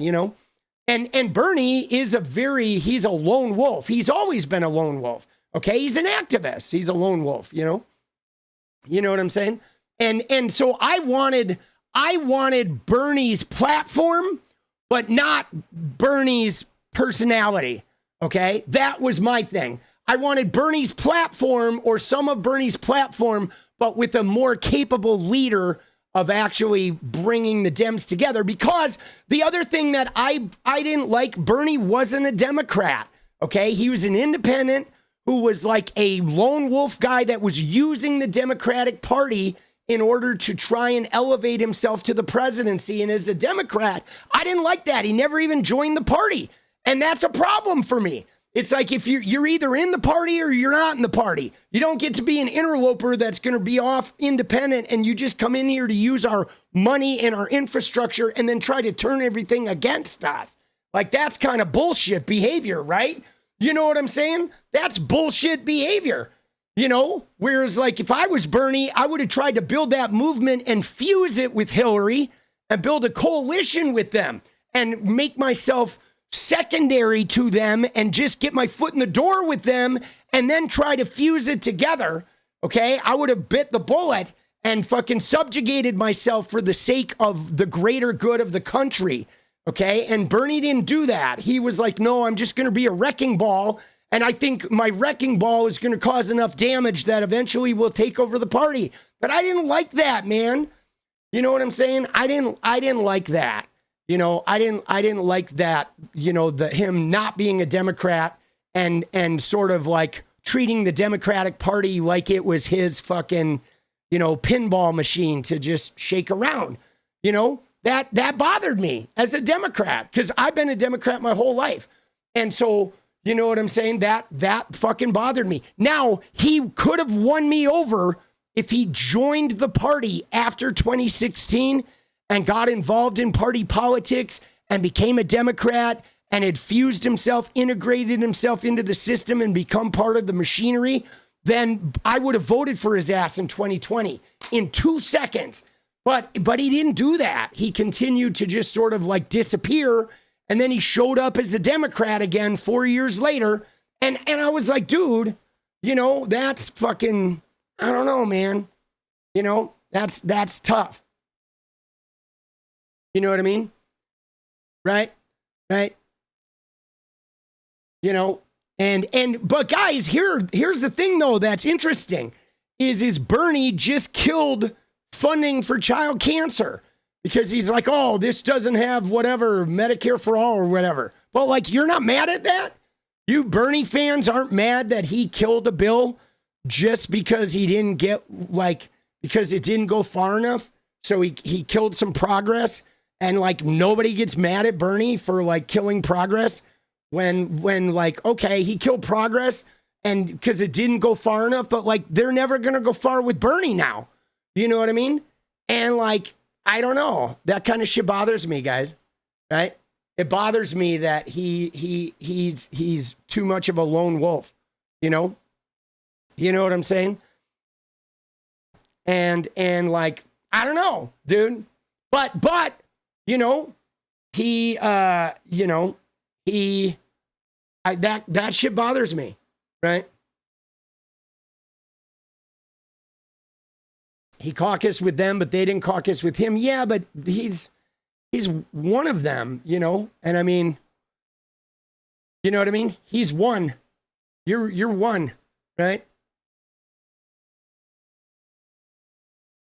And Bernie is he's a lone wolf. He's always been a lone wolf. Okay. He's an activist. He's a lone wolf, You know what I'm saying? And so I wanted Bernie's platform, but not Bernie's personality. Okay. That was my thing. I wanted Bernie's platform or some of Bernie's platform, but with a more capable leader of actually bringing the Dems together. Because the other thing that I didn't like, Bernie wasn't a Democrat, okay? He was an independent who was like a lone wolf guy that was using the Democratic Party in order to try and elevate himself to the presidency. And as a Democrat, I didn't like that. He never even joined the party. And that's a problem for me. It's like if you're either in the party or you're not in the party. You don't get to be an interloper that's going to be off independent and you just come in here to use our money and our infrastructure and then try to turn everything against us. Like that's kind of bullshit behavior, right? You know what I'm saying? That's bullshit behavior. Whereas like if I was Bernie, I would have tried to build that movement and fuse it with Hillary and build a coalition with them and make myself secondary to them and just get my foot in the door with them and then try to fuse it together. Okay. I would have bit the bullet and fucking subjugated myself for the sake of the greater good of the country. Okay. And Bernie didn't do that. He was like, no, I'm just going to be a wrecking ball. And I think my wrecking ball is going to cause enough damage that eventually will take over the party. But I didn't like that, man. You know what I'm saying? I didn't like that. I didn't like that, him not being a Democrat and sort of like treating the Democratic Party like it was his fucking, pinball machine to just shake around. That bothered me as a Democrat because I've been a Democrat my whole life. And so, you know what I'm saying? That fucking bothered me. Now, he could have won me over if he joined the party after 2016 and got involved in party politics and became a Democrat and had fused himself, integrated himself into the system and become part of the machinery, then I would have voted for his ass in 2020 in 2 seconds. But he didn't do that. He continued to just sort of like disappear. And then he showed up as a Democrat again 4 years later. And I was like, dude, that's fucking, I don't know, man. That's tough. You know what I mean? Right? But guys, here's the thing though that's interesting is Bernie just killed funding for child cancer because he's like, oh, this doesn't have whatever Medicare for all or whatever. Well, like, you're not mad at that? You Bernie fans aren't mad that he killed a bill just because he didn't get because it didn't go far enough. So he killed some progress. And like nobody gets mad at Bernie for like killing progress when like, okay, he killed progress and because it didn't go far enough, but like they're never going to go far with Bernie now. You know what I mean? And like, I don't know, that kind of shit bothers me, guys. Right? It bothers me that he's too much of a lone wolf, You know what I'm saying? And like, I don't know, dude, but that shit bothers me, right? He caucused with them, but they didn't caucus with him. Yeah, but he's one of them, and I mean, You know what I mean? He's one. You're one, right?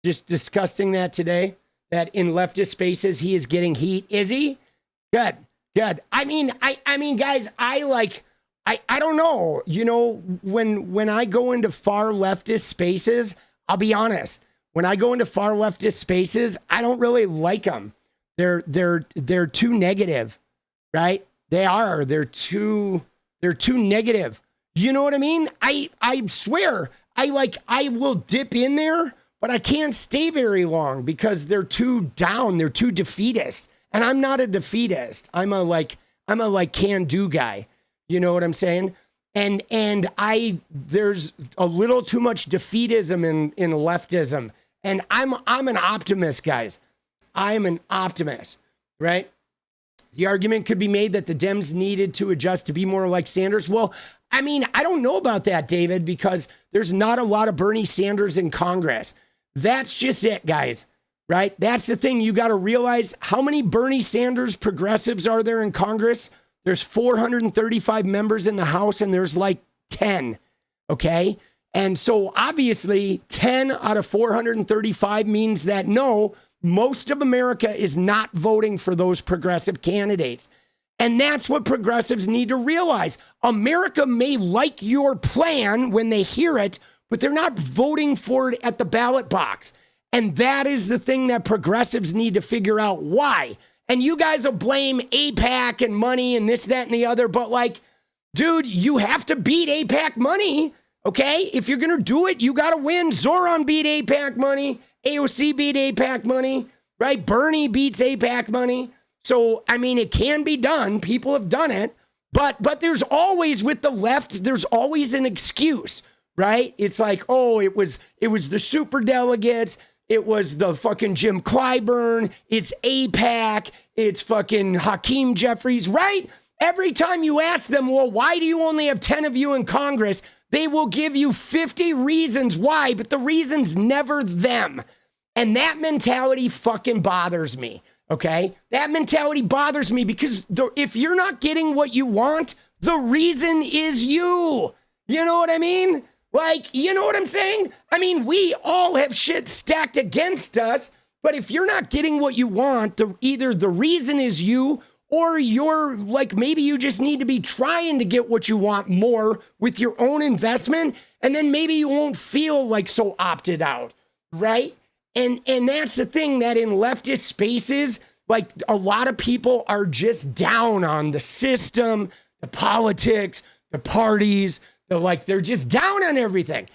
Just discussing that today, that in leftist spaces he is getting heat. Is he? Good. I mean, guys, I don't know. You know, when I go into far leftist spaces, I'll be honest. When I go into far leftist spaces, I don't really like them. They're too negative, right? They are. They're too negative. You know what I mean? I swear, I will dip in there, but I can't stay very long because they're too down. They're too defeatist. And I'm not a defeatist. I'm a can-do guy. You know what I'm saying? And there's a little too much defeatism in leftism. And I'm an optimist, guys. I'm an optimist, right? The argument could be made that the Dems needed to adjust to be more like Sanders. Well, I mean, I don't know about that, David, because there's not a lot of Bernie Sanders in Congress. That's just it, guys, right? That's the thing. You got to realize how many Bernie Sanders progressives are there in Congress? There's 435 members in the House, and there's like 10, okay? And so obviously 10 out of 435 means that no, most of America is not voting for those progressive candidates. And that's what progressives need to realize. America may like your plan when they hear it, but they're not voting for it at the ballot box. And that is the thing that progressives need to figure out why. And you guys will blame AIPAC and money and this, that, and the other. But like, dude, you have to beat AIPAC money, okay? If you're going to do it, you got to win. Zoran beat AIPAC money. AOC beat AIPAC money, right? Bernie beats AIPAC money. So, I mean, it can be done. People have done it. But there's always, with the left, there's always an excuse, right? It's like, oh, it was the super delegates. It was the fucking Jim Clyburn. It's AIPAC. It's fucking Hakeem Jeffries, right? Every time you ask them, well, why do you only have 10 of you in Congress? They will give you 50 reasons why, but the reason's never them. And that mentality fucking bothers me, okay? That mentality bothers me because if you're not getting what you want, the reason is you. You know what I mean? Like, you know what I'm saying? I mean, we all have shit stacked against us, but if you're not getting what you want, either the reason is you, or you're like, maybe you just need to be trying to get what you want more with your own investment, and then maybe you won't feel like so opted out, right? And that's the thing, that in leftist spaces, like a lot of people are just down on the system, the politics, the parties. They're just down on everything.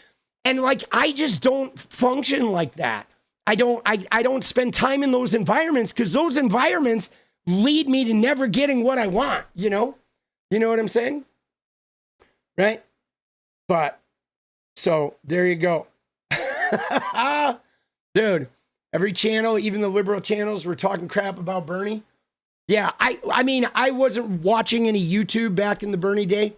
And like, I just don't function like that. I don't spend time in those environments because those environments lead me to never getting what I want, you know? You know what I'm saying? Right? But, so there you go. Dude, every channel, even the liberal channels, were talking crap about Bernie. Yeah, I mean, I wasn't watching any YouTube back in the Bernie day.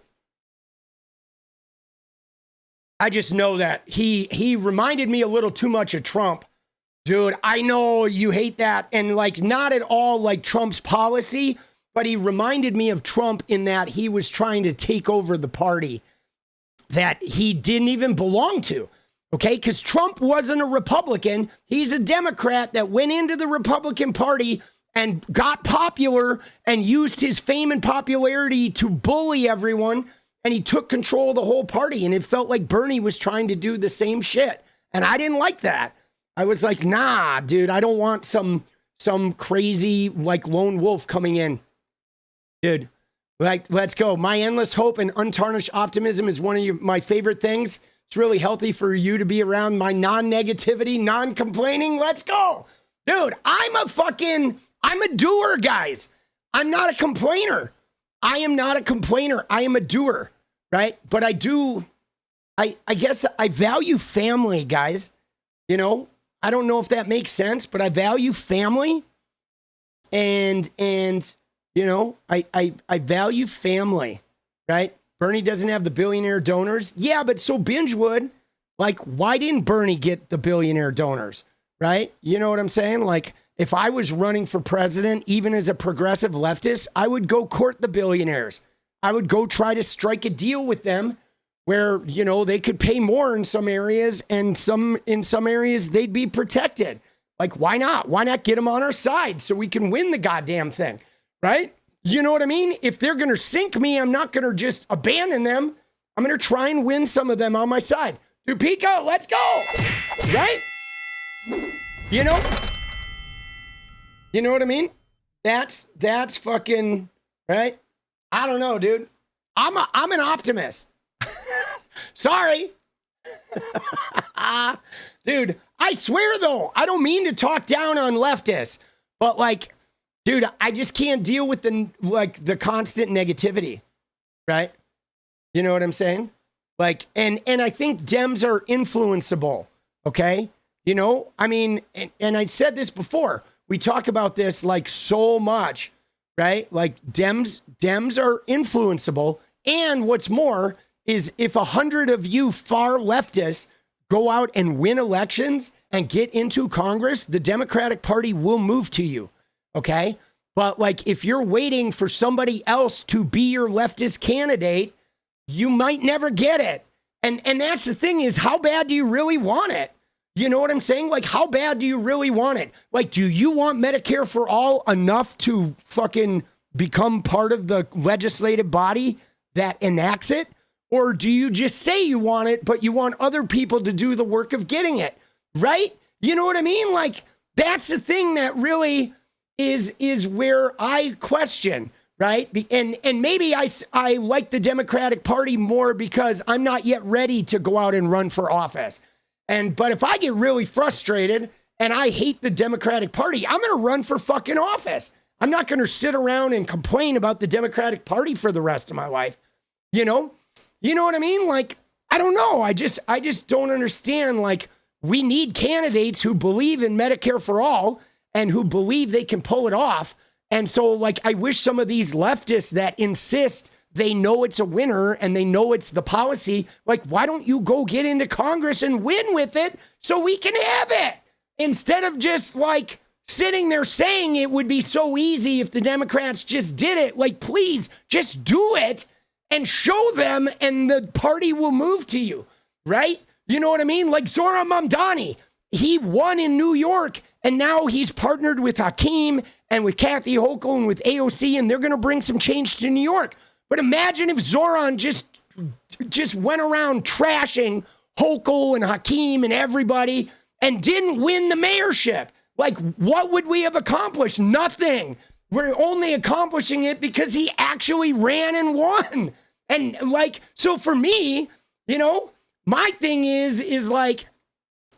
I just know that he reminded me a little too much of Trump. Dude, I know you hate that. And like, not at all like Trump's policy, but he reminded me of Trump in that he was trying to take over the party that he didn't even belong to. Okay, because Trump wasn't a Republican. He's a Democrat that went into the Republican Party and got popular and used his fame and popularity to bully everyone. And he took control of the whole party. And it felt like Bernie was trying to do the same shit. And I didn't like that. I was like, nah, dude, I don't want some crazy like lone wolf coming in. Dude, like, let's go. My endless hope and untarnished optimism is one of my favorite things. It's really healthy for you to be around my non-negativity, non-complaining. Let's go. Dude, I'm a doer, guys. I'm not a complainer. I am not a complainer. I am a doer, right? But I guess I value family, guys. You know, I don't know if that makes sense, but I value family. And you know, I value family, right? Bernie doesn't have the billionaire donors. Yeah, but so Binge would. Like, why didn't Bernie get the billionaire donors, right? You know what I'm saying? Like, if I was running for president, even as a progressive leftist, I would go court the billionaires. I would go try to strike a deal with them where, you know, they could pay more in some areas and in some areas they'd be protected. Like, why not? Why not get them on our side so we can win the goddamn thing, right? You know what I mean? If they're going to sink me, I'm not going to just abandon them. I'm going to try and win some of them on my side. Dude, Pico, let's go, right? You know? You know what I mean? That's fucking, right? I don't know, dude. I'm an optimist. Sorry. Dude, I swear though, I don't mean to talk down on leftists, but like, dude, I just can't deal with the constant negativity, right? You know what I'm saying? Like, and I think Dems are influenceable, okay? You know, I mean, and I said this before, we talk about this like so much, right? Like Dems are influenceable. And what's more is if 100 of you far leftists go out and win elections and get into Congress, the Democratic Party will move to you, okay? But like if you're waiting for somebody else to be your leftist candidate, you might never get it. And that's the thing is, how bad do you really want it? You know what I'm saying? Like, how bad do you really want it? Like, do you want Medicare for all enough to fucking become part of the legislative body that enacts it? Or do you just say you want it, but you want other people to do the work of getting it, right? You know what I mean? Like, that's the thing that really is where I question, right? And maybe I like the Democratic Party more because I'm not yet ready to go out and run for office. But if I get really frustrated and I hate the Democratic Party, I'm going to run for fucking office. I'm not going to sit around and complain about the Democratic Party for the rest of my life. You know what I mean? Like, I don't know. I just don't understand. Like, we need candidates who believe in Medicare for all and who believe they can pull it off. And so, like, I wish some of these leftists that insist they know it's a winner and they know it's the policy, like, why don't you go get into Congress and win with it so we can have it? Instead of just, like, sitting there saying it would be so easy if the Democrats just did it. Like, please, just do it and show them and the party will move to you, right? You know what I mean? Like Zohran Mamdani, he won in New York and now he's partnered with Hakeem and with Kathy Hochul and with AOC and they're going to bring some change to New York. But imagine if Zohran just went around trashing Hochul and Hakeem and everybody and didn't win the mayorship. Like, what would we have accomplished? Nothing. We're only accomplishing it because he actually ran and won. And like, so for me, you know, my thing is like,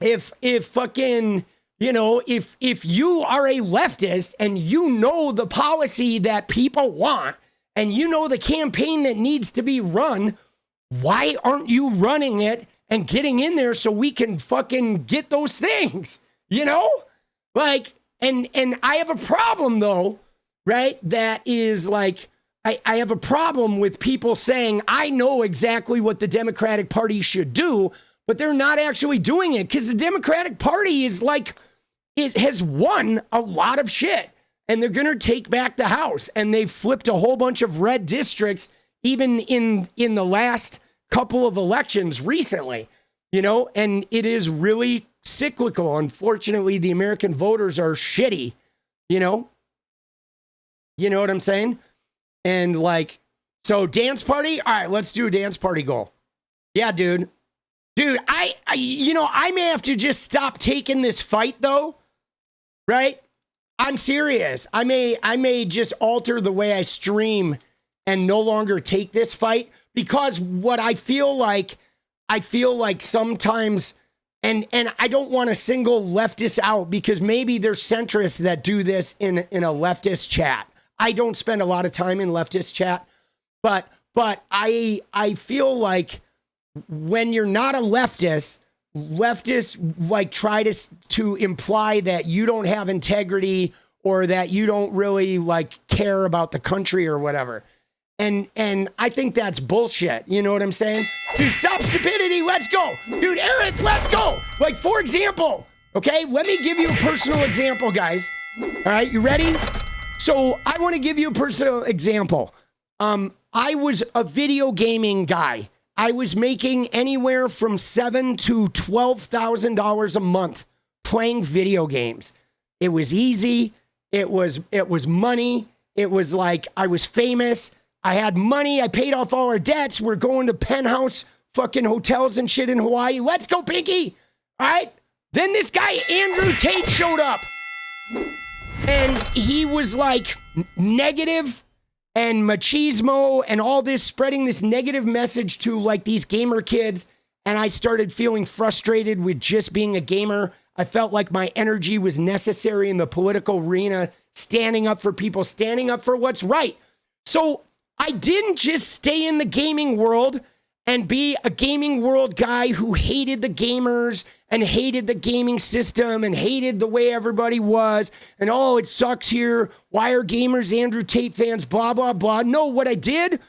if fucking, you know, if you are a leftist and you know the policy that people want and you know the campaign that needs to be run, why aren't you running it and getting in there so we can fucking get those things, you know? Like, and I have a problem though, right? That is like, I have a problem with people saying, I know exactly what the Democratic Party should do, but they're not actually doing it because the Democratic Party is like, it has won a lot of shit and they're going to take back the House and they've flipped a whole bunch of red districts even in the last couple of elections recently, you know, and it is really cyclical. Unfortunately, the American voters are shitty, you know what I'm saying? And like, so dance party. All right, let's do a dance party goal. Yeah, dude, I I may have to just stop taking this fight though. Right? I'm serious. I may just alter the way I stream and no longer take this fight because what I feel like sometimes, and I don't want to single leftists out because maybe there's centrists that do this in a leftist chat. I don't spend a lot of time in leftist chat, but I feel like when you're not a leftist, leftists like try to imply that you don't have integrity or that you don't really like care about the country or whatever. And I think that's bullshit. You know what I'm saying? Dude, stop stupidity. Let's go. Dude, Eric, let's go. Like, for example, okay, let me give you a personal example, guys. All right, you ready? So I want to give you a personal example. I was a video gaming guy. I was making anywhere from $7,000 to $12,000 a month playing video games. It was easy. It was money. It was like I was famous. I had money. I paid off all our debts. We're going to penthouse fucking hotels and shit in Hawaii. Let's go, Pinky. All right. Then this guy, Andrew Tate, showed up. And he was like negative and machismo and all this, spreading this negative message to like these gamer kids. And I started feeling frustrated with just being a gamer. I felt like my energy was necessary in the political arena, standing up for people, standing up for what's right. So I didn't just stay in the gaming world and be a gaming world guy who hated the gamers and hated the gaming system and hated the way everybody was. And, oh, it sucks here. Why are gamers Andrew Tate fans? Blah, blah, blah. No, what I did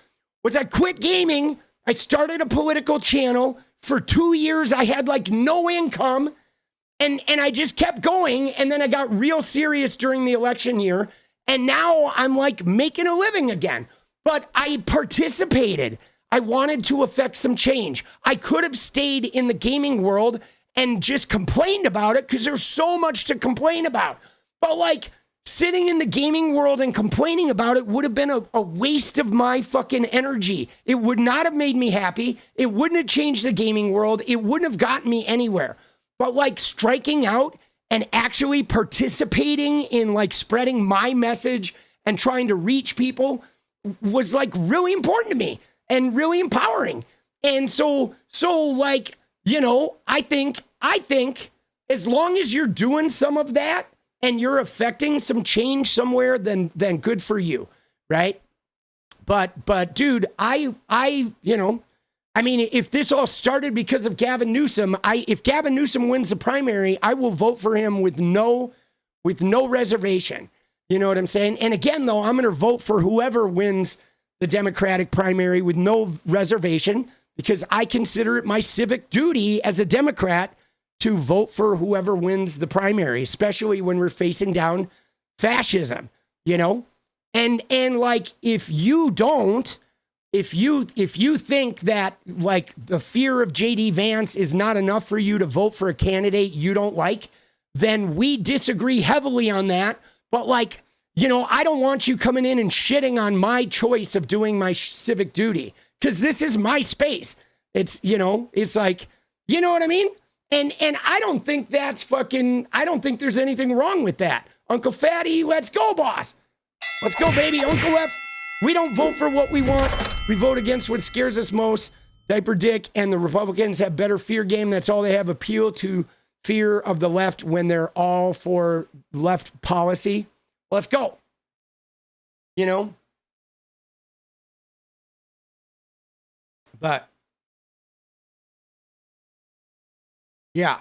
was I quit gaming. I started a political channel. For 2 years, I had like no income. And I just kept going. And then I got real serious during the election year. And now I'm like making a living again. But I participated. I wanted to affect some change. I could have stayed in the gaming world and just complained about it because there's so much to complain about. But like sitting in the gaming world and complaining about it would have been a waste of my fucking energy. It would not have made me happy. It wouldn't have changed the gaming world. It wouldn't have gotten me anywhere. But like striking out and actually participating in like spreading my message and trying to reach people was like really important to me and really empowering. And so like, you know, I think as long as you're doing some of that and you're affecting some change somewhere, then good for you, right? But dude, I you know, I mean, if this all started because of Gavin Newsom, if Gavin Newsom wins the primary, I will vote for him with no reservation. You know what I'm saying? And again, though, I'm going to vote for whoever wins the Democratic primary with no reservation, because I consider it my civic duty as a Democrat to vote for whoever wins the primary, especially when we're facing down fascism, you know? And like, if you think that like the fear of JD Vance is not enough for you to vote for a candidate you don't like, then we disagree heavily on that. But like, you know, I don't want you coming in and shitting on my choice of doing my civic duty, because this is my space. It's, you know, it's like, you know what I mean? And I don't think that's fucking, I don't think there's anything wrong with that. Uncle Fatty, let's go, boss. Let's go, baby. Uncle F. We don't vote for what we want. We vote against what scares us most. Diaper Dick and the Republicans have better fear game. That's all they have. Appeal to fear of the left when they're all for left policy. Let's go. You know? But yeah.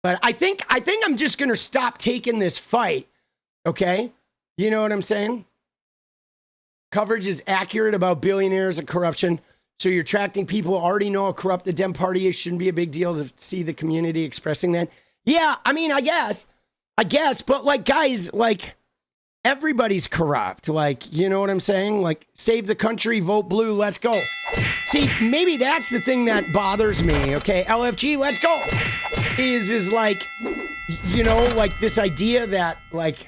But I think I'm just going to stop taking this fight. Okay? You know what I'm saying? Coverage is accurate about billionaires and corruption. So you're attracting people who already know how corrupt the Dem Party is. Shouldn't be a big deal to see the community expressing that. Yeah, I mean, I guess, but like, guys, like, everybody's corrupt. Like, you know what I'm saying? Like, save the country, vote blue, let's go. See, maybe that's the thing that bothers me, okay? LFG, let's go. Is like, you know, like this idea that, like,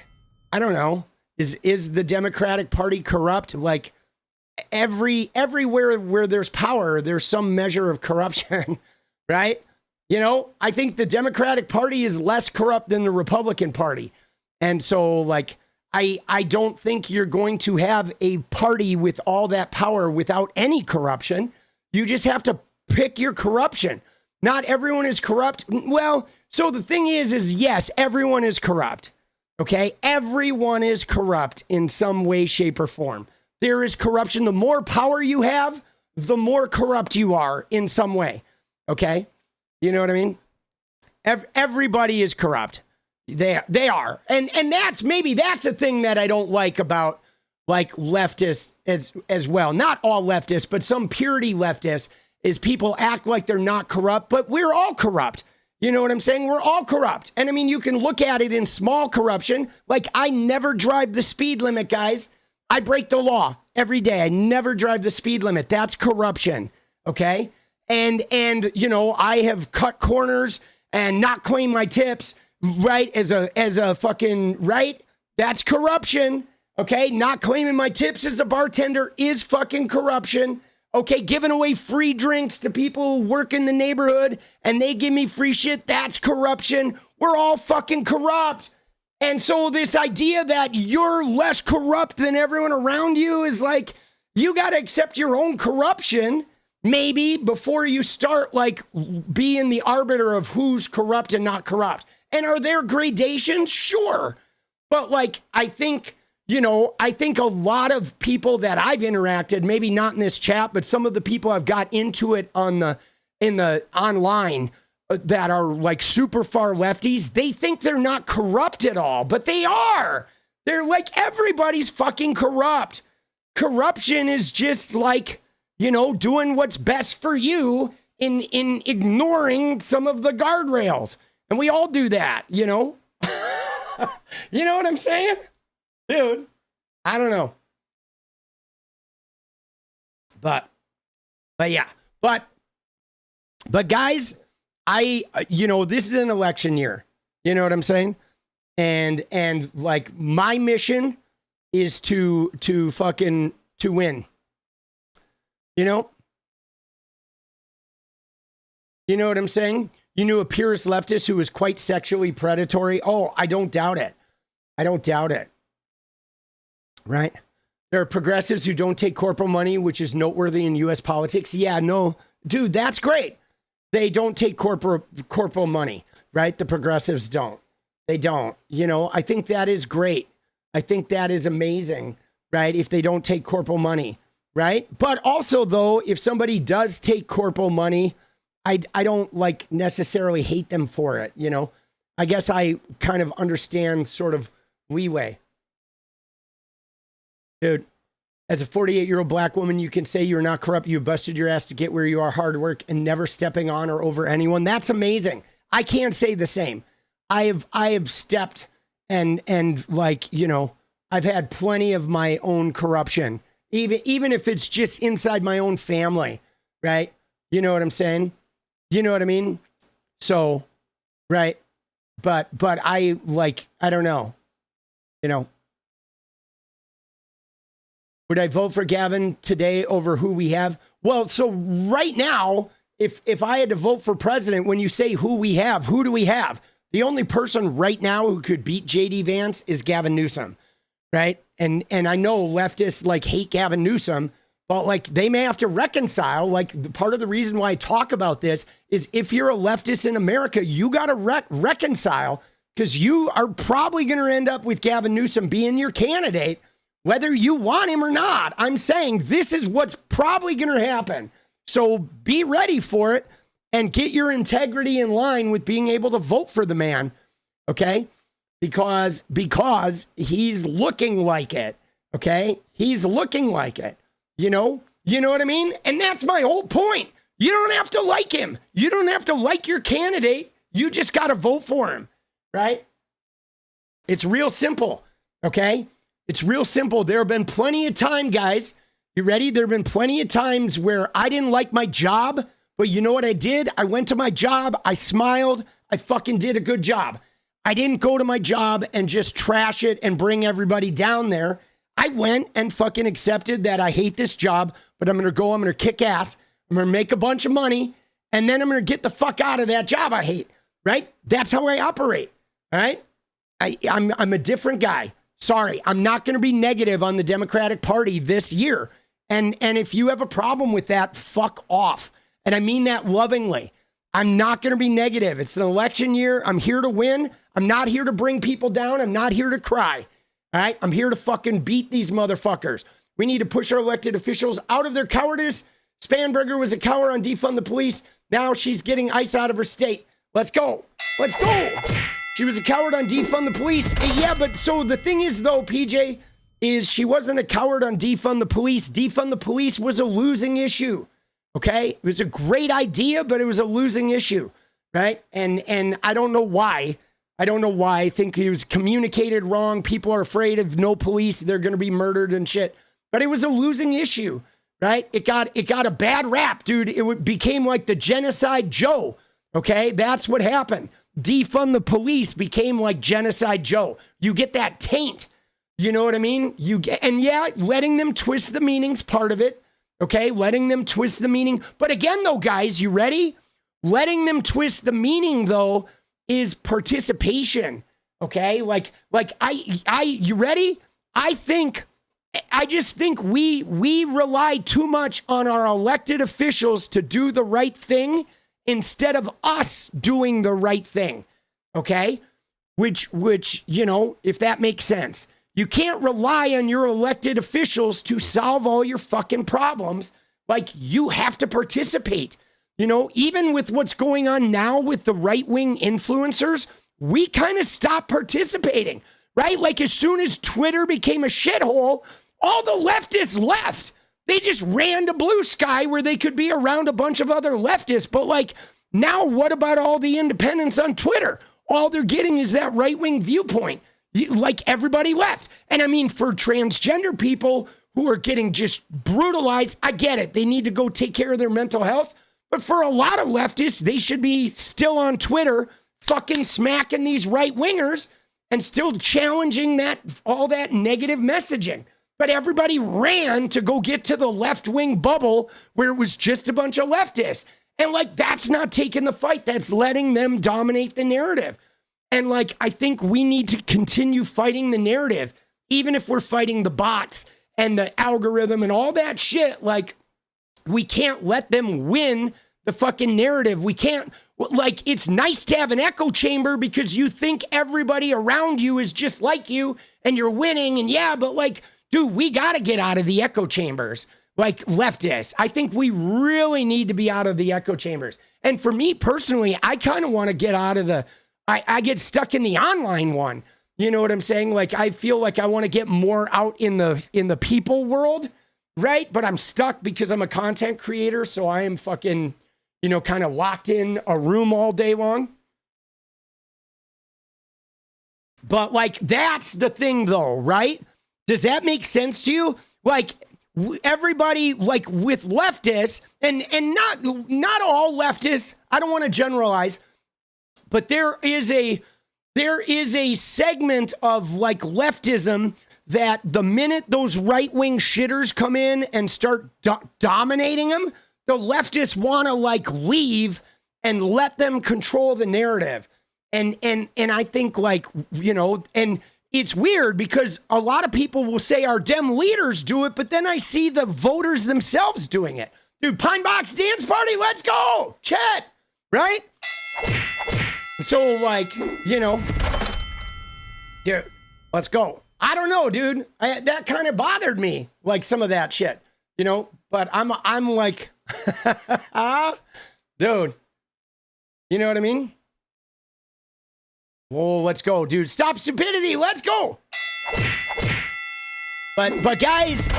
I don't know, is the Democratic Party corrupt? Like, everywhere where there's power, there's some measure of corruption, right? You know, I think the Democratic Party is less corrupt than the Republican Party. And so, like, I don't think you're going to have a party with all that power without any corruption. You just have to pick your corruption. Not everyone is corrupt. Well, so the thing is yes, everyone is corrupt. Okay? Everyone is corrupt in some way, shape, or form. There is corruption. The more power you have, the more corrupt you are in some way. Okay? You know what I mean? Everybody is corrupt. They are. And that's a thing that I don't like about like leftists as well. Not all leftists, but some purity leftists is people act like they're not corrupt, but we're all corrupt. You know what I'm saying? We're all corrupt. And I mean, you can look at it in small corruption. Like, I never drive the speed limit, guys. I break the law every day. I never drive the speed limit. That's corruption. Okay. And you know, I have cut corners and not claim my tips, right? As a fucking, right? That's corruption. Okay. Not claiming my tips as a bartender is fucking corruption. Okay. Giving away free drinks to people who work in the neighborhood and they give me free shit. That's corruption. We're all fucking corrupt. And so this idea that you're less corrupt than everyone around you is like, you got to accept your own corruption, maybe, before you start like being the arbiter of who's corrupt and not corrupt. And are there gradations? Sure. But like, I think, you know, I think a lot of people that I've interacted, maybe not in this chat, but some of the people I've got into it in the online that are like super far lefties, they think they're not corrupt at all, but they are. They're like, everybody's fucking corrupt. Corruption is just like, you know, doing what's best for you in ignoring some of the guardrails. And we all do that, you know? You know what I'm saying? Dude, I don't know. But yeah, but guys, you know, this is an election year. You know what I'm saying? And like my mission is to win. You know? You know what I'm saying? You knew a purist leftist who was quite sexually predatory. Oh, I don't doubt it. I don't doubt it. Right? There are progressives who don't take corporal money, which is noteworthy in U.S. politics. Yeah, no, dude, that's great. They don't take corporal money, right? The progressives don't. They don't. You know, I think that is great. I think that is amazing, right? If they don't take corporal money, right? But also, though, if somebody does take corporal money, I don't like necessarily hate them for it, you know? I guess I kind of understand sort of leeway. Dude, as a 48-year-old black woman, you can say you're not corrupt. You busted your ass to get where you are, hard work, and never stepping on or over anyone. That's amazing. I can't say the same. I have stepped and like, you know, I've had plenty of my own corruption, even if it's just inside my own family, right? You know what I'm saying? You know what I mean? So, right. But I like, I don't know, you know. Would I vote for Gavin today over who we have? Well, so right now, if I had to vote for president, when you say who we have, who do we have? The only person right now who could beat J.D. Vance is Gavin Newsom, right? And I know leftists like hate Gavin Newsom, but like they may have to reconcile. Like part of the reason why I talk about this is if you're a leftist in America, you got to reconcile because you are probably going to end up with Gavin Newsom being your candidate, whether you want him or not. I'm saying this is what's probably going to happen. So be ready for it and get your integrity in line with being able to vote for the man. Okay? Because he's looking like it. Okay? He's looking like it. You know what I mean? And that's my whole point. You don't have to like him. You don't have to like your candidate. You just got to vote for him. Right? It's real simple. Okay? It's real simple. There have been plenty of time, guys. You ready? There have been plenty of times where I didn't like my job, but you know what I did? I went to my job. I smiled. I fucking did a good job. I didn't go to my job and just trash it and bring everybody down there. I went and fucking accepted that I hate this job, but I'm going to kick ass. I'm going to make a bunch of money, and then I'm going to get the fuck out of that job I hate, right? That's how I operate, all right? I'm a different guy. Sorry, I'm not going to be negative on the Democratic Party this year. And if you have a problem with that, fuck off. And I mean that lovingly. I'm not going to be negative. It's an election year. I'm here to win. I'm not here to bring people down. I'm not here to cry. All right? I'm here to fucking beat these motherfuckers. We need to push our elected officials out of their cowardice. Spanberger was a coward on defund the police. Now she's getting ICE out of her state. Let's go. Let's go. She was a coward on defund the police. Yeah, but so the thing is, though, PJ, is she wasn't a coward on defund the police. Defund the police was a losing issue. Okay? It was a great idea, but it was a losing issue, right? And I don't know why I don't know why. I think he was communicated wrong. People are afraid of no police. They're going to be murdered and shit. But it was a losing issue, right? It got a bad rap, dude. It became like the Genocide Joe, okay? That's what happened. Defund the police became like Genocide Joe. You get that taint. You know what I mean? And yeah, letting them twist the meaning's part of it, okay? Letting them twist the meaning. But again, though, guys, you ready? Letting them twist the meaning, though, is participation, okay? Like you ready? I just think we rely too much on our elected officials to do the right thing instead of us doing the right thing, okay? Which, you know, if that makes sense. You can't rely on your elected officials to solve all your fucking problems. Like, you have to participate. You know, even with what's going on now with the right-wing influencers, we kind of stopped participating, right? Like, as soon as Twitter became a shithole, all the leftists left. They just ran to Blue Sky where they could be around a bunch of other leftists. But, like, now what about all the independents on Twitter? All they're getting is that right-wing viewpoint. Like, everybody left. And I mean, for transgender people who are getting just brutalized, I get it. They need to go take care of their mental health. But for a lot of leftists, they should be still on Twitter fucking smacking these right-wingers and still challenging all that negative messaging. But everybody ran to go get to the left-wing bubble where it was just a bunch of leftists. And, like, that's not taking the fight. That's letting them dominate the narrative. And, like, I think we need to continue fighting the narrative, even if we're fighting the bots and the algorithm and all that shit. Like, we can't let them win the fucking narrative. We can't, like, it's nice to have an echo chamber because you think everybody around you is just like you and you're winning. And yeah, but, like, dude, we got to get out of the echo chambers, like leftists. I think we really need to be out of the echo chambers. And for me personally, I kind of want to get out of I get stuck in the online one. You know what I'm saying? Like, I feel like I want to get more out in the people world. Right? But I'm stuck because I'm a content creator. So I am fucking, you know, kind of locked in a room all day long. But, like, that's the thing though, right? Does that make sense to you? Like, everybody, like, with leftists and not all leftists, I don't want to generalize, but there is a segment of, like, leftism that the minute those right-wing shitters come in and start dominating them, the leftists want to, like, leave and let them control the narrative. And I think, like, you know, and it's weird because a lot of people will say our Dem leaders do it, but then I see the voters themselves doing it. Dude, Pine Box Dance Party, let's go! Chat! Right? So, like, you know, dude, let's go. I don't know, dude. That kind of bothered me, like, some of that shit, you know. But I'm like, dude, you know what I mean? Whoa, let's go, dude. Stop stupidity. Let's go. But guys,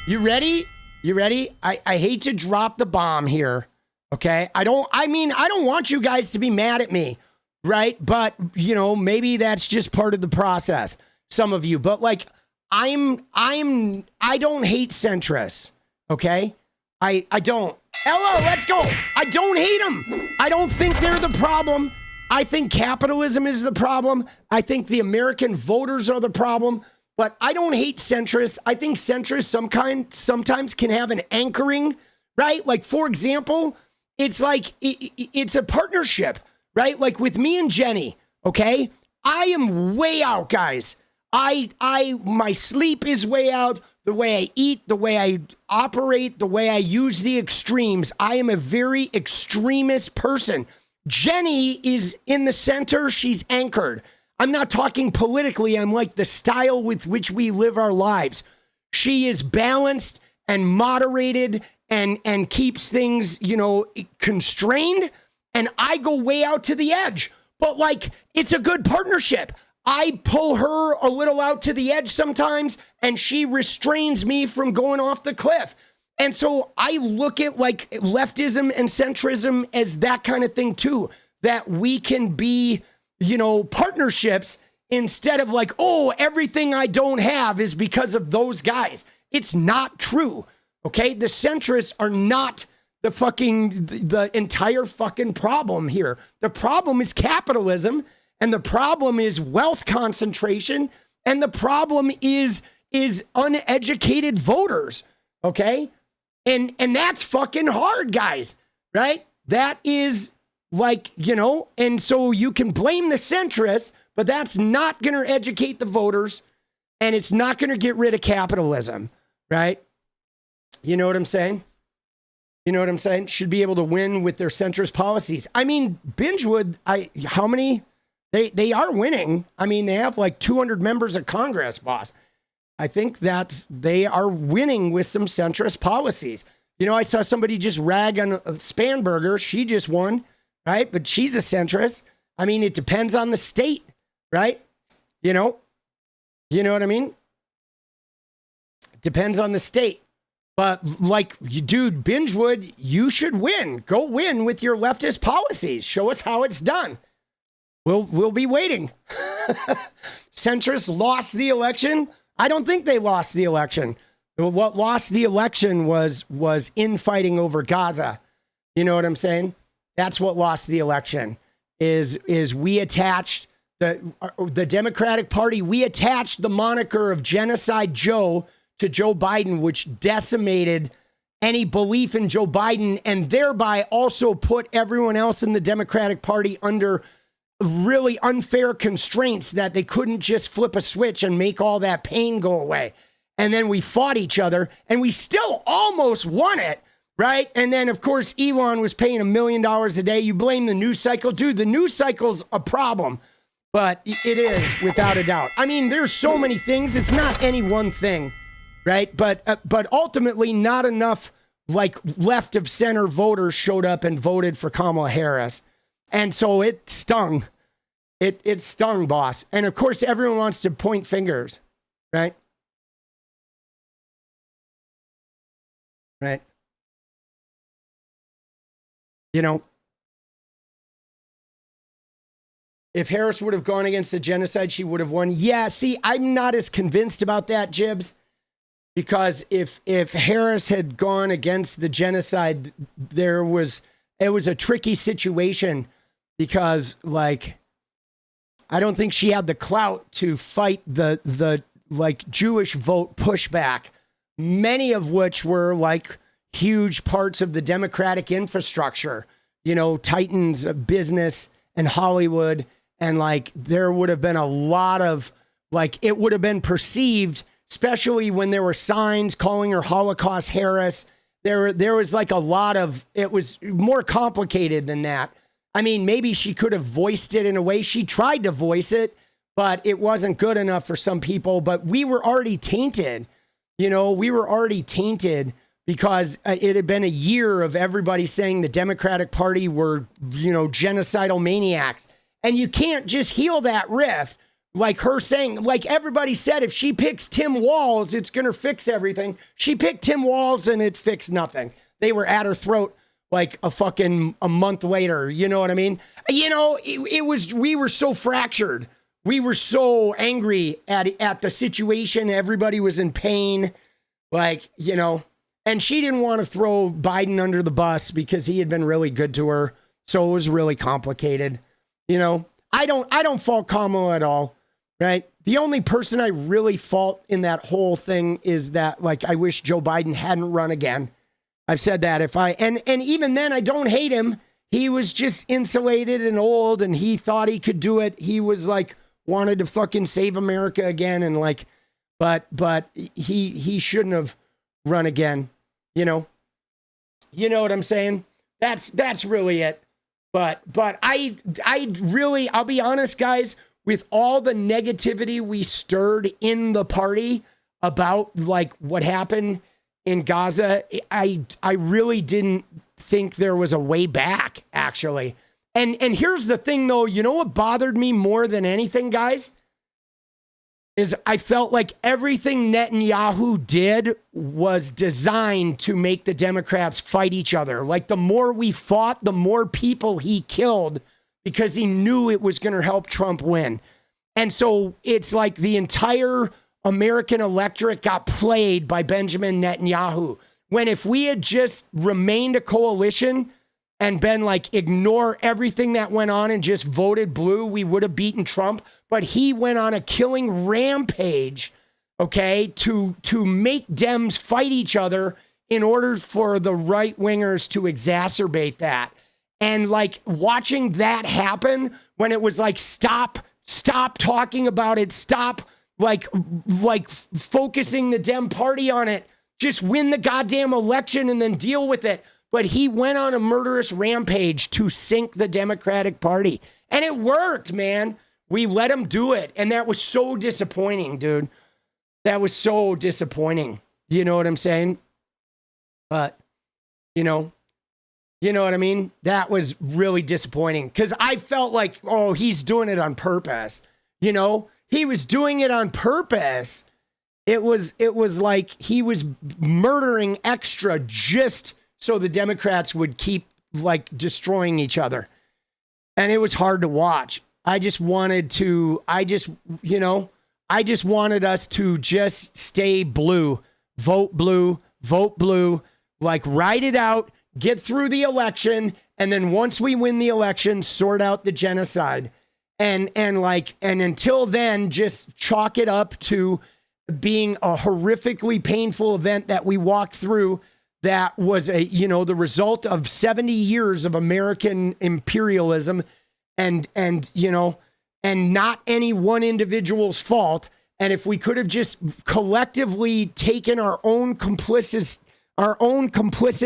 you ready? You ready? I hate to drop the bomb here. Okay. I don't want you guys to be mad at me, right? But, you know, maybe that's just part of the process. Some of you, but, like, I don't hate centrists, okay? I don't. Hello, let's go. I don't hate them. I don't think they're the problem. I think capitalism is the problem. I think the American voters are the problem, but I don't hate centrists. I think centrists sometimes can have an anchoring, right? Like, for example, it's like, it's a partnership, right? Like with me and Jenny, okay? I am way out, guys. My sleep is way out. The way I eat, the way I operate, the way I use the extremes. I am a very extremist person. Jenny is in the center. She's anchored. I'm not talking politically. I'm like the style with which we live our lives. She is balanced and moderated and keeps things, you know, constrained. And I go way out to the edge. But, like, it's a good partnership. I pull her a little out to the edge sometimes, and she restrains me from going off the cliff. And so I look at, like, leftism and centrism as that kind of thing too, that we can be, partnerships instead of like, oh, everything I don't have is because of those guys. It's not true. Okay. The centrists are not the entire fucking problem here. The problem is capitalism, and the problem is wealth concentration, and the problem is uneducated voters. Okay. And that's fucking hard, guys. Right? That is like, and so you can blame the centrists, but that's not going to educate the voters, and it's not going to get rid of capitalism, right? You know what I'm saying? Should be able to win with their centrist policies. I mean, Bingewood, how many? They are winning. I mean, they have like 200 members of Congress, boss. I think that they are winning with some centrist policies. I saw somebody just rag on Spanberger. She just won, right? But she's a centrist. I mean, it depends on the state, right? You know what I mean? Depends on the state. But like, dude, Bingewood, you should win. Go win with your leftist policies. Show us how it's done. We'll be waiting. Centrists lost the election. I don't think they lost the election. What lost the election was infighting over Gaza. You know what I'm saying? That's what lost the election. Is we attached the Democratic Party. We attached the moniker of Genocide Joe to Joe Biden, which decimated any belief in Joe Biden, and thereby also put everyone else in the Democratic Party under really unfair constraints that they couldn't just flip a switch and make all that pain go away. And then we fought each other, and we still almost won it, right? And then, of course, Elon was paying $1 million a day. You blame the news cycle. Dude, the news cycle's a problem, but it is, without a doubt. I mean, there's so many things. It's not any one thing, right? But ultimately, not enough, like, left of center voters showed up and voted for Kamala Harris. And so it stung. It stung, boss. And, of course, everyone wants to point fingers, right? Right. If Harris would have gone against the genocide, she would have won. Yeah, see, I'm not as convinced about that, Jibs, because if Harris had gone against the genocide, it was a tricky situation because, like, I don't think she had the clout to fight the like Jewish vote pushback, many of which were like huge parts of the Democratic infrastructure, Titans of business and Hollywood. And like, there would have been a lot of like, it would have been perceived, especially when there were signs calling her Holocaust Harris. There was like a lot of, it was more complicated than that. I mean, maybe she could have voiced it in a way. She tried to voice it, but it wasn't good enough for some people. But we were already tainted. We were already tainted because it had been a year of everybody saying the Democratic Party were, genocidal maniacs. And you can't just heal that rift. Like her saying, like everybody said, if she picks Tim Walz, it's going to fix everything. She picked Tim Walz and it fixed nothing. They were at her throat like a month later. You know what I mean? We were so fractured. We were so angry at the situation. Everybody was in pain. Like, and she didn't want to throw Biden under the bus because he had been really good to her. So it was really complicated. I don't fault Kamala at all. Right. The only person I really fault in that whole thing is that, like, I wish Joe Biden hadn't run again. I've said that and even then I don't hate him. He was just insulated and old and he thought he could do it. He was like, wanted to fucking save America again. And like, but he shouldn't have run again. You know what I'm saying? That's really it. But I really, I'll be honest, guys, with all the negativity we stirred in the party about like what happened in Gaza, I really didn't think there was a way back, actually. And here's the thing, though. You know what bothered me more than anything, guys? Is I felt like everything Netanyahu did was designed to make the Democrats fight each other. Like, the more we fought, the more people he killed, because he knew it was going to help Trump win. And so it's like the entire American electorate got played by Benjamin Netanyahu. When if we had just remained a coalition and been like, ignore everything that went on and just voted blue, we would have beaten Trump. But he went on a killing rampage, okay, to make Dems fight each other in order for the right wingers to exacerbate that. And like watching that happen when it was like, stop talking about it. Stop like focusing the Dem party on it. Just win the goddamn election and then deal with it. But he went on a murderous rampage to sink the Democratic Party. And it worked, man. We let him do it. And that was so disappointing, dude. That was so disappointing. You know what I'm saying? But, you know what I mean? That was really disappointing because I felt like, oh, he's doing it on purpose. You know, he was doing it on purpose. It was like he was murdering extra just so the Democrats would keep like destroying each other. And it was hard to watch. I just wanted us to just stay blue, vote blue, like ride it out, get through the election, and then once we win the election, sort out the genocide. And until then, just chalk it up to being a horrifically painful event that we walked through that was the result of 70 years of American imperialism and not any one individual's fault. And if we could have just collectively taken our own complicit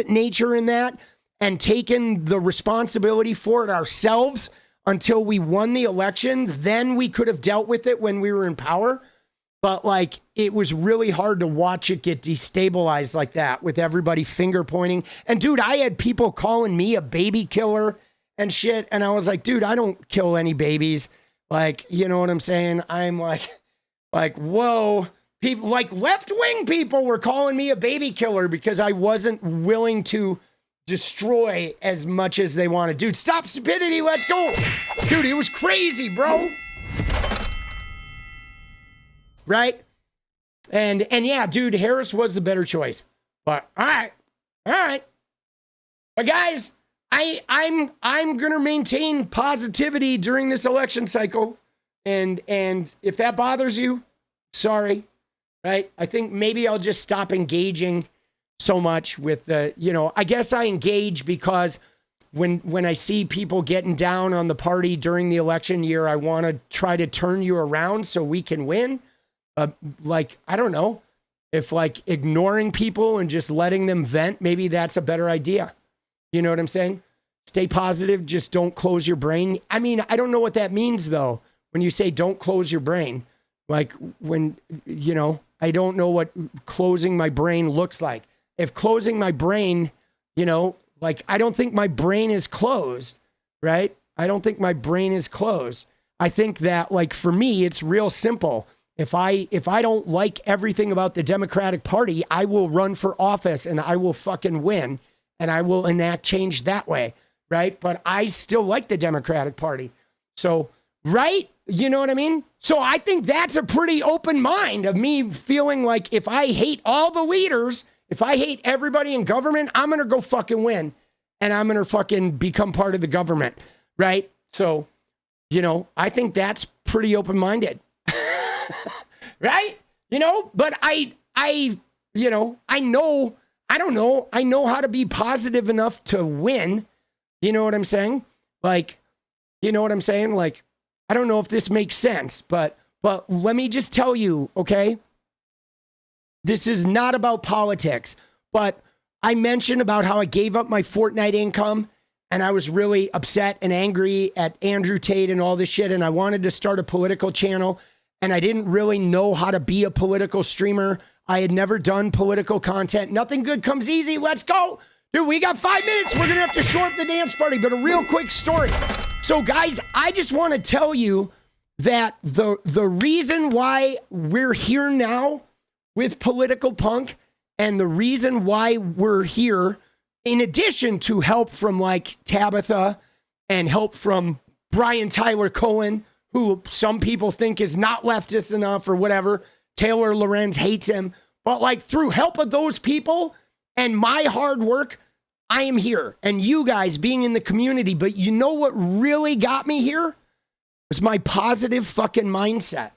nature in that and taken the responsibility for it ourselves until we won the election, then we could have dealt with it when we were in power. But like, it was really hard to watch it get destabilized like that with everybody finger pointing. And dude, I had people calling me a baby killer and shit. And I was like, dude, I don't kill any babies. Like, you know what I'm saying? I'm like, whoa. People like left-wing people were calling me a baby killer because I wasn't willing to destroy as much as they wanted. Dude, stop stupidity. Let's go. Dude, it was crazy, bro. Right? And yeah, dude, Harris was the better choice. But all right. But guys, I'm gonna maintain positivity during this election cycle. And if that bothers you, sorry. Right? I think maybe I'll just stop engaging so much with the, I guess I engage because when I see people getting down on the party during the election year, I want to try to turn you around so we can win. I don't know if like ignoring people and just letting them vent, maybe that's a better idea. You know what I'm saying? Stay positive. Just don't close your brain. I mean, I don't know what that means though. When you say don't close your brain, like when, I don't know what closing my brain looks like. If closing my brain, I don't think my brain is closed, right? I don't think my brain is closed. I think that like for me, it's real simple. If I don't like everything about the Democratic Party, I will run for office and I will fucking win and I will enact change that way, right? But I still like the Democratic Party. So, right? You know what I mean? So I think that's a pretty open mind of me feeling like if I hate all the leaders, if I hate everybody in government, I'm going to go fucking win and I'm going to fucking become part of the government, right? So, I think that's pretty open-minded. Right? But I know how to be positive enough to win. You know what I'm saying? Like, I don't know if this makes sense, but let me just tell you, okay? This is not about politics, but I mentioned about how I gave up my Fortnite income and I was really upset and angry at Andrew Tate and all this shit. And I wanted to start a political channel. And I didn't really know how to be a political streamer. I had never done political content. Nothing good comes easy. Let's go. Dude, we got 5 minutes. We're going to have to short the dance party, but a real quick story. So guys, I just want to tell you that the reason why we're here now with Political Punk and the reason why we're here, in addition to help from like Tabitha and help from Brian Tyler Cohen, who some people think is not leftist enough or whatever. Taylor Lorenz hates him. But like through help of those people and my hard work, I am here. And you guys being in the community. But you know what really got me here? Was my positive fucking mindset.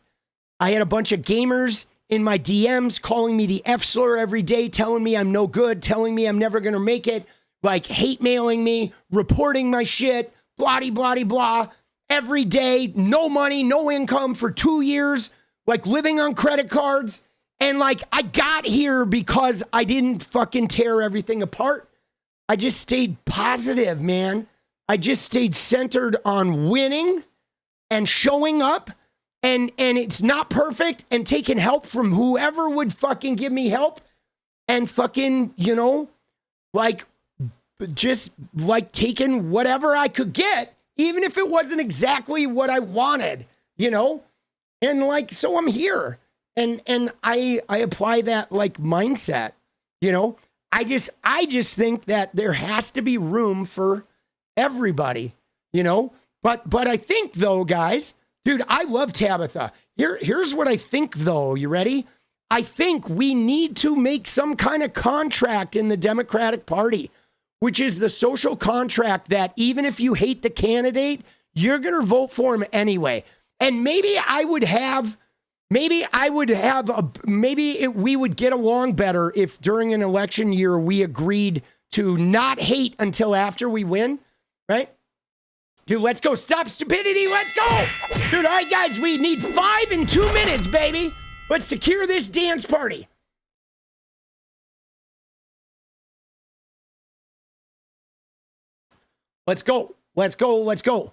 I had a bunch of gamers in my DMs calling me the F slur every day, telling me I'm no good, telling me I'm never going to make it, like hate mailing me, reporting my shit, blah, blah, blah, every day, no money, no income for 2 years, like living on credit cards. And like, I got here because I didn't fucking tear everything apart. I just stayed positive, man. I just stayed centered on winning and showing up. And it's not perfect, and taking help from whoever would fucking give me help, and fucking, you know, like, just like taking whatever I could get, even if it wasn't exactly what I wanted, you know? And like, so I'm here, and I apply that like mindset, you know? I just think that there has to be room for everybody, you know? But I think though, guys, dude, I love Tabitha. Here's what I think, though. You ready? I think we need to make some kind of contract in the Democratic Party, which is the social contract that even if you hate the candidate, you're going to vote for him anyway. And maybe we would get along better if during an election year we agreed to not hate until after we win, right? Dude, let's go. Stop stupidity. Let's go. Dude, all right, guys, we need 5 in 2 minutes, baby. Let's secure this dance party. Let's go. Let's go. Let's go.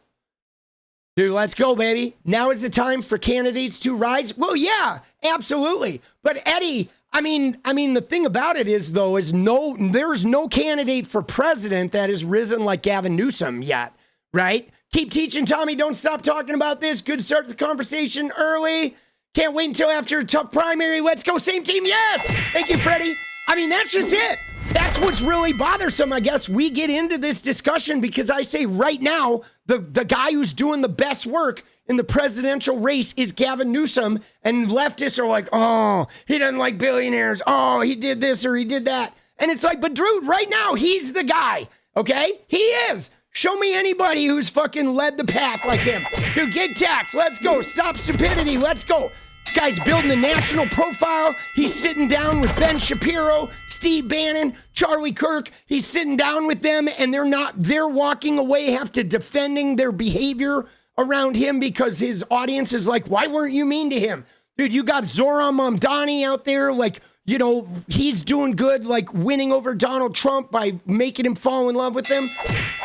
Dude, let's go, baby. Now is the time for candidates to rise. Well, yeah, absolutely. But Eddie, I mean, the thing about it is, though, is there's no candidate for president that has risen like Gavin Newsom yet. Right? Keep teaching, Tommy. Don't stop talking about this. Good start to the conversation early. Can't wait until after a tough primary. Let's go. Same team. Yes. Thank you, Freddie. I mean, that's just it. That's what's really bothersome. I guess we get into this discussion because I say right now, the guy who's doing the best work in the presidential race is Gavin Newsom. And leftists are like, oh, he doesn't like billionaires. Oh, he did this or he did that. And it's like, but dude, right now, he's the guy. Okay? He is. Show me anybody who's fucking led the pack like him. Dude, gig tax, let's go. Stop stupidity, let's go. This guy's building a national profile. He's sitting down with Ben Shapiro, Steve Bannon, Charlie Kirk. He's sitting down with them, and they're walking away after defending their behavior around him because his audience is like, why weren't you mean to him? Dude, you got Zoran Mamdani out there, like, you know, he's doing good, like winning over Donald Trump by making him fall in love with him.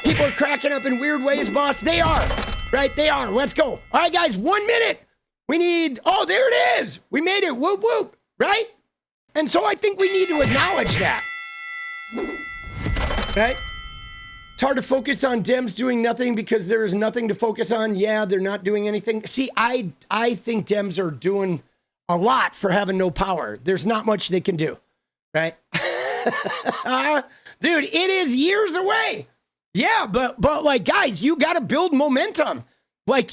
People are cracking up in weird ways, boss. They are, right? They are. Let's go. All right, guys, 1 minute. We need, oh, there it is. We made it. Whoop, whoop, right? And so I think we need to acknowledge that. Right? It's hard to focus on Dems doing nothing because there is nothing to focus on. Yeah, they're not doing anything. See, I think Dems are doing a lot for having no power. There's not much they can do, right? Dude, it is years away. Yeah, but like, guys, you got to build momentum. Like,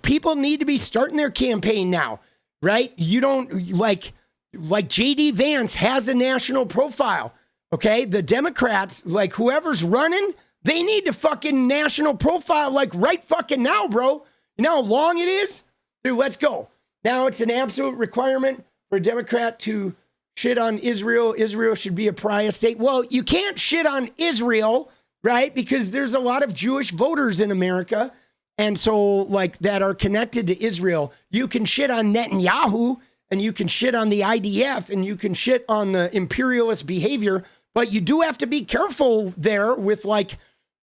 people need to be starting their campaign now, right? You don't, like J.D. Vance has a national profile, okay? The Democrats, like, whoever's running, they need to fucking national profile, like, right fucking now, bro. You know how long it is? Dude, let's go. Now it's an absolute requirement for a Democrat to shit on Israel. Israel should be a pariah state. Well, you can't shit on Israel, right? Because there's a lot of Jewish voters in America. And so, like, that are connected to Israel. You can shit on Netanyahu, and you can shit on the IDF, and you can shit on the imperialist behavior. But you do have to be careful there with, like,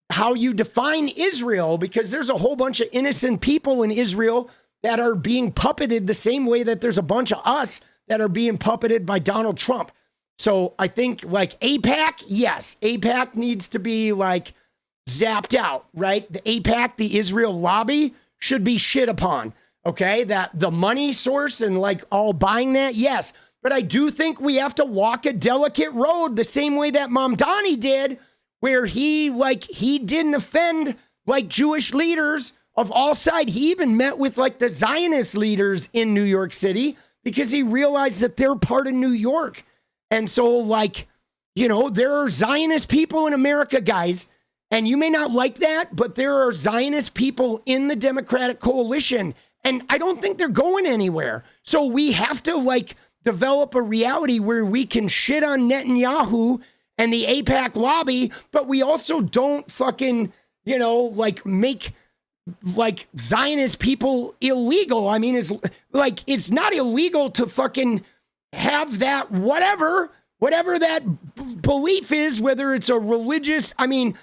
how you define Israel, because there's a whole bunch of innocent people in Israel that are being puppeted the same way that there's a bunch of us that are being puppeted by Donald Trump. So I think, like, AIPAC, yes, AIPAC needs to be, like, zapped out, right? The AIPAC, the Israel lobby, should be shit upon, okay? That the money source and, like, all buying that, yes. But I do think we have to walk a delicate road the same way that Mamdani did, where he didn't offend, like, Jewish leaders of all sides. He even met with like the Zionist leaders in New York City because he realized that they're part of New York. And so, like, you know, there are Zionist people in America, guys, and you may not like that, but there are Zionist people in the Democratic coalition, and I don't think they're going anywhere. So we have to, like, develop a reality where we can shit on Netanyahu and the AIPAC lobby, but we also don't fucking, you know, like, make like Zionist people illegal. I mean, it's not illegal to fucking have that whatever that belief is, whether it's a religious, I mean,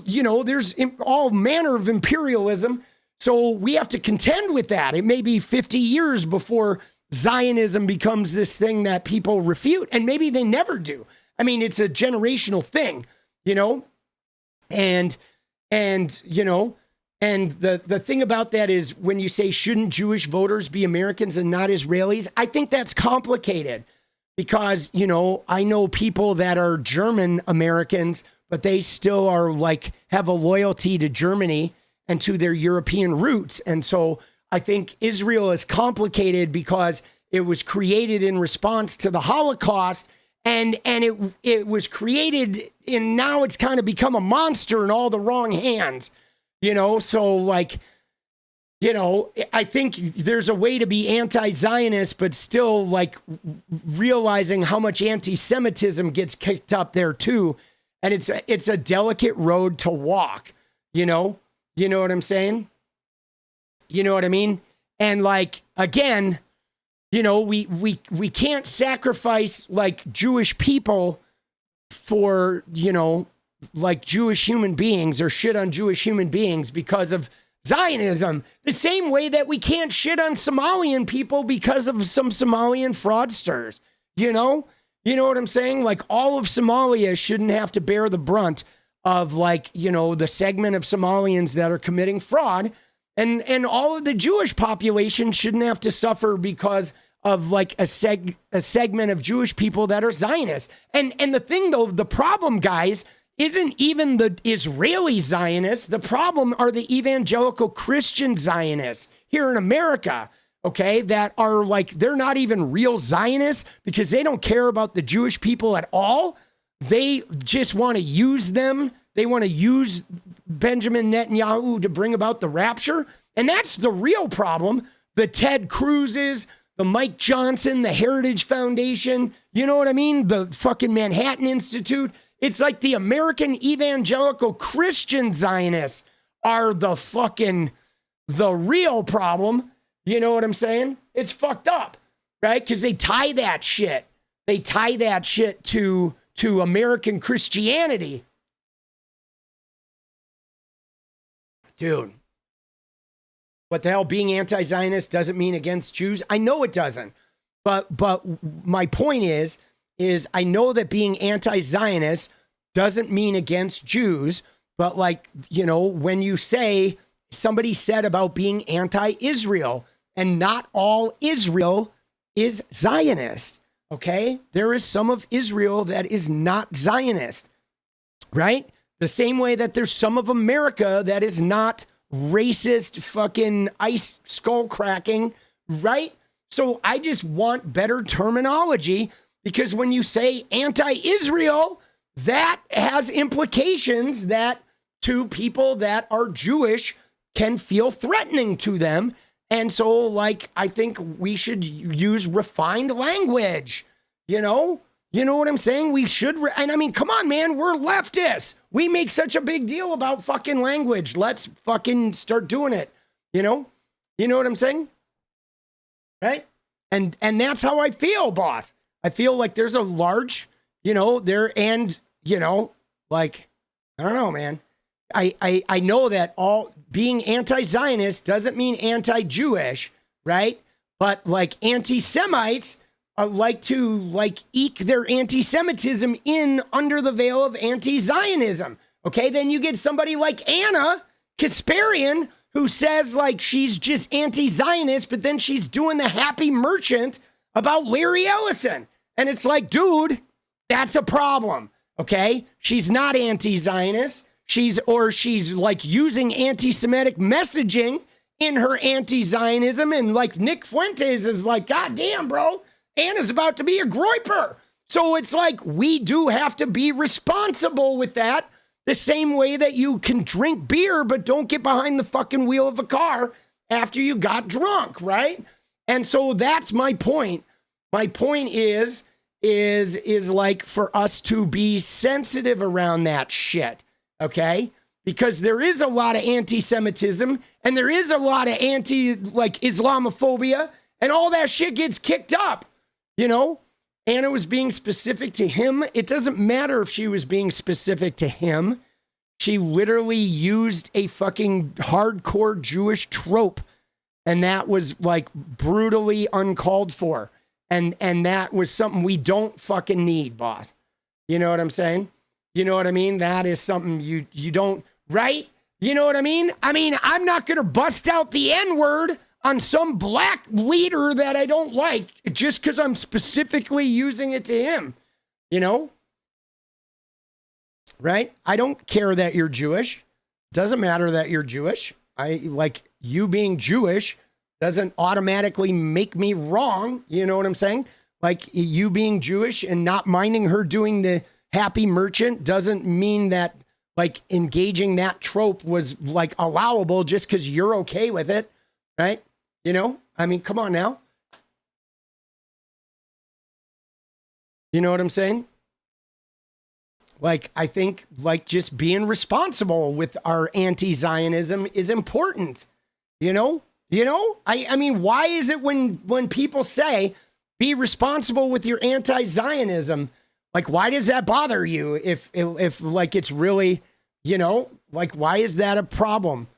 you know, there's all manner of imperialism. So we have to contend with that. It may be 50 years before Zionism becomes this thing that people refute, and maybe they never do. I mean, it's a generational thing, you know, and you know, and the thing about that is when you say, shouldn't Jewish voters be Americans and not Israelis? I think that's complicated because, you know, I know people that are German Americans, but they still are like, have a loyalty to Germany and to their European roots. And so I think Israel is complicated because it was created in response to the Holocaust, and it was created, and now it's kind of become a monster in all the wrong hands. You know, so like, you know, I think there's a way to be anti-Zionist, but still like realizing how much anti-Semitism gets kicked up there too. And it's a delicate road to walk, you know what I'm saying? You know what I mean? And like, again, you know, we can't sacrifice like Jewish people for, you know, like Jewish human beings or shit on Jewish human beings because of Zionism. The same way that we can't shit on Somalian people because of some Somalian fraudsters, you know what I'm saying? Like all of Somalia shouldn't have to bear the brunt of like, you know, the segment of Somalians that are committing fraud, and all of the Jewish population shouldn't have to suffer because of like a segment of Jewish people that are Zionists. And the thing though, the problem, guys, isn't even the Israeli Zionists. The problem are the evangelical Christian Zionists here in America, okay, that are like, they're not even real Zionists because they don't care about the Jewish people at all. They just want to use them. They want to use Benjamin Netanyahu to bring about the rapture. And that's the real problem. The Ted Cruz's, the Mike Johnson, the Heritage Foundation, you know what I mean? The fucking Manhattan Institute. It's like the American evangelical Christian Zionists are the real problem. You know what I'm saying? It's fucked up, right? Because they tie that shit. They tie that shit to American Christianity. Dude, what the hell? Being anti-Zionist doesn't mean against Jews? I know it doesn't. But my point is I know that being anti-Zionist doesn't mean against Jews, but like, you know, when you say, somebody said about being anti-Israel, and not all Israel is Zionist, okay? There is some of Israel that is not Zionist, right? The same way that there's some of America that is not racist, fucking ice skull cracking, right? So I just want better terminology, because when you say anti-Israel, that has implications that to people that are Jewish can feel threatening to them. And so, like, I think we should use refined language, you know? You know what I'm saying? We should, and I mean, come on, man, we're leftists. We make such a big deal about fucking language. Let's fucking start doing it, you know? You know what I'm saying? Right? And that's how I feel, boss. I feel like there's a large, you know, there, and, you know, like, I don't know, man. I know that all being anti-Zionist doesn't mean anti-Jewish, right? But like anti-Semites like to like eke their anti-Semitism in under the veil of anti-Zionism. Okay, then you get somebody like 𝗙ecie𝗶𝗹𝗀, who says like she's just anti-Zionist, but then she's doing the happy merchant about Larry Ellison. And it's like, dude, that's a problem. Okay, she's not anti-Zionist. she's like using anti-Semitic messaging in her anti-Zionism, and like Nick Fuentes is like, God damn, bro, Anna's about to be a groiper. So it's like, we do have to be responsible with that, the same way that you can drink beer but don't get behind the fucking wheel of a car after you got drunk, right? And so that's my point. My point is like for us to be sensitive around that shit, okay? Because there is a lot of anti-Semitism and there is a lot of Islamophobia, and all that shit gets kicked up, you know? Anna was being specific to him. It doesn't matter if she was being specific to him. She literally used a fucking hardcore Jewish trope, and that was like brutally uncalled for. And that was something we don't fucking need, boss. You know what I'm saying? You know what I mean? That is something you don't, right? You know what I mean? I mean, I'm not going to bust out the N-word on some black leader that I don't like just because I'm specifically using it to him, you know? Right? I don't care that you're Jewish. Doesn't matter that you're Jewish. Like, you being Jewish doesn't automatically make me wrong. You know what I'm saying? Like, you being Jewish and not minding her doing the happy merchant doesn't mean that, like, engaging that trope was, like, allowable just because you're okay with it, right? You know? I mean, come on now. You know what I'm saying? Like, I think, like, just being responsible with our anti-Zionism is important, you know? You know, I mean, why is it when people say be responsible with your anti-Zionism, like, why does that bother you if like it's really, you know, like, why is that a problem?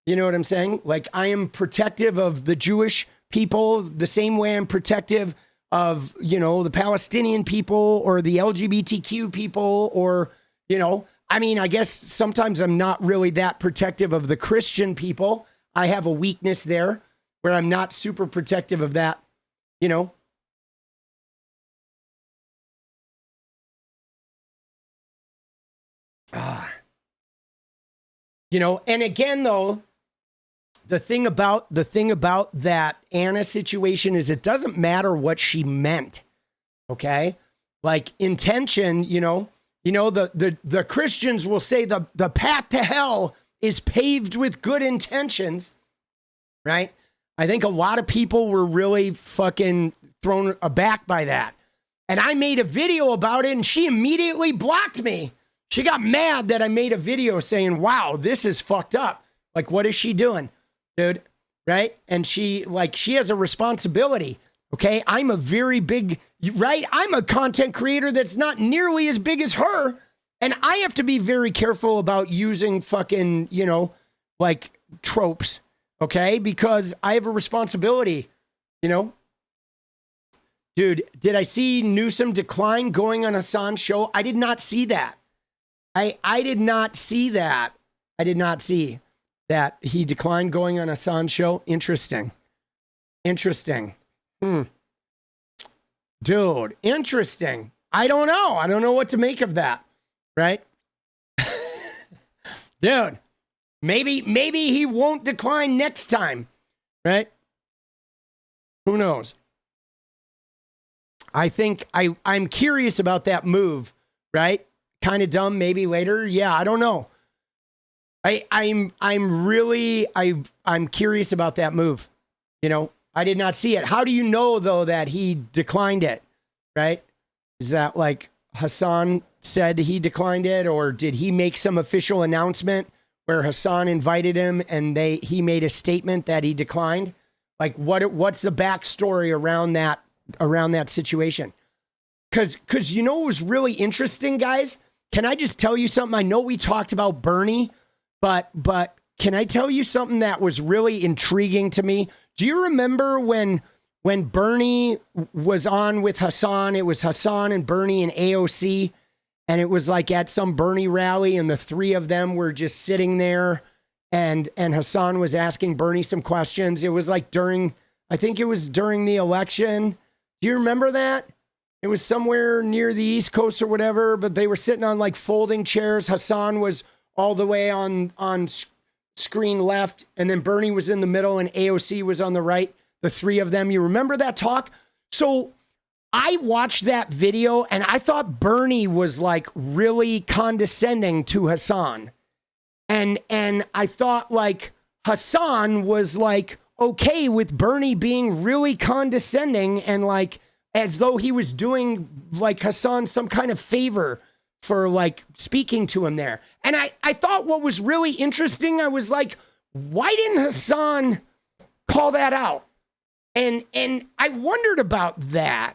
You know what I'm saying? Like, I am protective of the Jewish people the same way I'm protective of, you know, the Palestinian people or the LGBTQ people, or, you know, I mean, I guess sometimes I'm not really that protective of the Christian people. I have a weakness there where I'm not super protective of that, you know. You know, and again, though, the thing about that Anna situation is it doesn't matter what she meant, okay? Like, intention, you know, the Christians will say the path to hell is paved with good intentions, right? I think a lot of people were really fucking thrown aback by that. And I made a video about it and she immediately blocked me. She got mad that I made a video saying, wow, this is fucked up. Like, what is she doing, dude? Right? And she has a responsibility. Okay. I'm a very big, right? I'm a content creator that's not nearly as big as her. And I have to be very careful about using fucking, you know, like tropes, okay? Because I have a responsibility, you know? Dude, did I see Newsom decline going on Hassan's show? I did not see that. I did not see that. I did not see that he declined going on Hassan's show. Interesting. Interesting. Dude, interesting. I don't know. I don't know what to make of that. Right? Dude, maybe he won't decline next time, right? Who knows? I think I'm curious about that move, right? Kind of dumb, maybe later. Yeah, I don't know. I'm curious about that move. You know, I did not see it. How do you know though that he declined it? Right? Is that like Hassan said he declined it, or did he make some official announcement where Hassan invited him and he made a statement that he declined? Like, what's the backstory around that situation? Because you know what was really interesting, guys? Can I just tell you something? I know we talked about Bernie, but can I tell you something that was really intriguing to me? Do you remember when Bernie was on with Hassan? It was Hassan and Bernie and AOC. And it was like at some Bernie rally, and the three of them were just sitting there, and Hassan was asking Bernie some questions. It was like I think it was during the election. Do you remember that? It was somewhere near the East Coast or whatever, but they were sitting on like folding chairs. Hassan was all the way on screen left, and then Bernie was in the middle and AOC was on the right, the three of them. You remember that talk? So I watched that video and I thought Bernie was like really condescending to Hassan. And I thought like Hassan was like okay with Bernie being really condescending and like as though he was doing like Hassan some kind of favor for like speaking to him there. And I thought what was really interesting, I was like, why didn't Hassan call that out? And I wondered about that,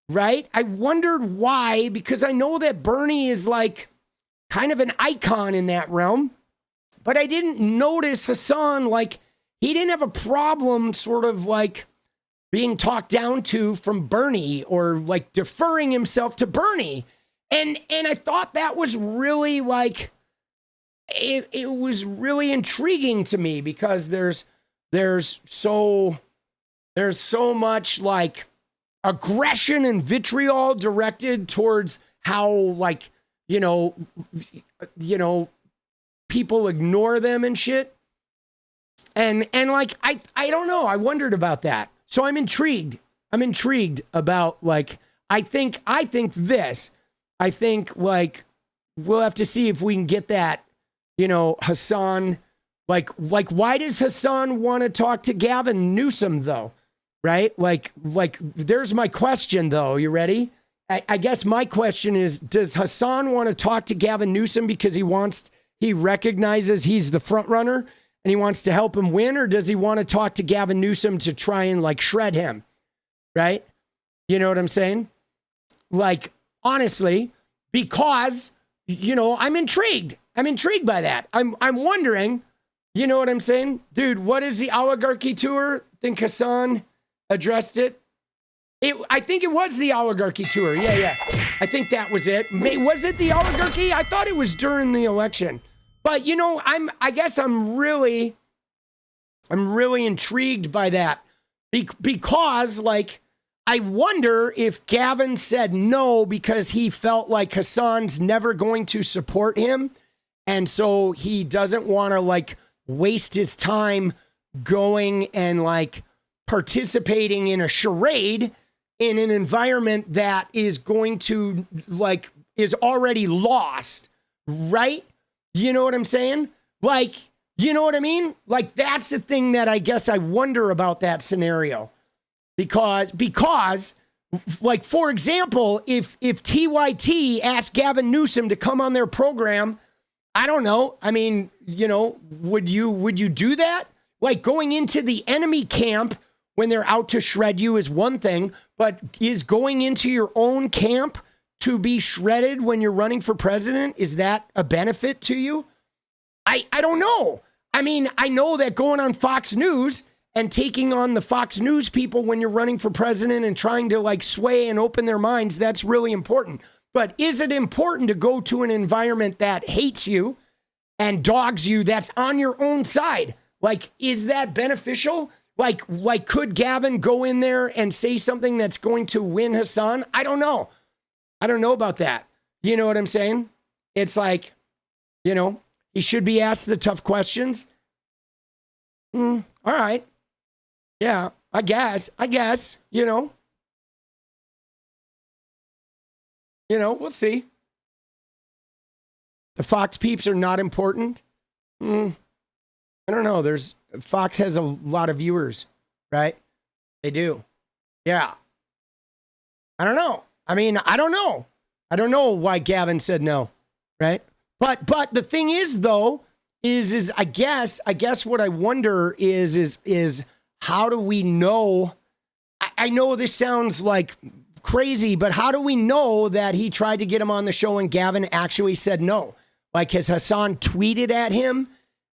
right? I wondered why, because I know that Bernie is like kind of an icon in that realm, but I didn't notice Hassan, like he didn't have a problem sort of like being talked down to from Bernie or like deferring himself to Bernie. And I thought that was really like, it was really intriguing to me because there's so much like aggression and vitriol directed towards how like, you know, people ignore them and shit. And like, I don't know. I wondered about that. So I'm intrigued. I'm intrigued about like, I think like we'll have to see if we can get that, you know, Hassan, like why does Hassan want to talk to Gavin Newsom though? Right? Like there's my question though. You ready? I guess my question is, does Hassan want to talk to Gavin Newsom because he recognizes he's the front runner and he wants to help him win? Or does he want to talk to Gavin Newsom to try and like shred him? Right? You know what I'm saying? Like, honestly, because, you know, I'm intrigued. I'm intrigued by that. I'm wondering, you know what I'm saying? Dude, what is the oligarchy tour? Think Hassan addressed it? I think it was the oligarchy tour. Yeah. I think that was it. Was it the oligarchy? I thought it was during the election. But, you know, I guess I'm really intrigued by that because, like, I wonder if Gavin said no because he felt like Hassan's never going to support him. And so he doesn't want to like waste his time going and like participating in a charade in an environment that is going to like is already lost. Right? You know what I'm saying? Like, you know what I mean? Like, that's the thing that I guess I wonder about that scenario. Because, like, for example, if TYT asked Gavin Newsom to come on their program, I don't know. I mean, you know, would you do that? Like, going into the enemy camp when they're out to shred you is one thing, but is going into your own camp to be shredded when you're running for president, is that a benefit to you? I don't know. I mean, I know that going on Fox News and taking on the Fox News people when you're running for president and trying to like sway and open their minds, that's really important. But is it important to go to an environment that hates you and dogs you that's on your own side? Like, is that beneficial? Like could Gavin go in there and say something that's going to win Hassan? I don't know. I don't know about that. You know what I'm saying? It's like, you know, he should be asked the tough questions. All right. Yeah, I guess, you know. You know, we'll see. The Fox peeps are not important. I don't know. Fox has a lot of viewers, right? They do. Yeah. I don't know. I mean, I don't know. I don't know why Gavin said no, right? But the thing is, though, is I guess what I wonder is how do we know? I know this sounds like crazy, but how do we know that he tried to get him on the show and Gavin actually said no? Like, has Hassan tweeted at him?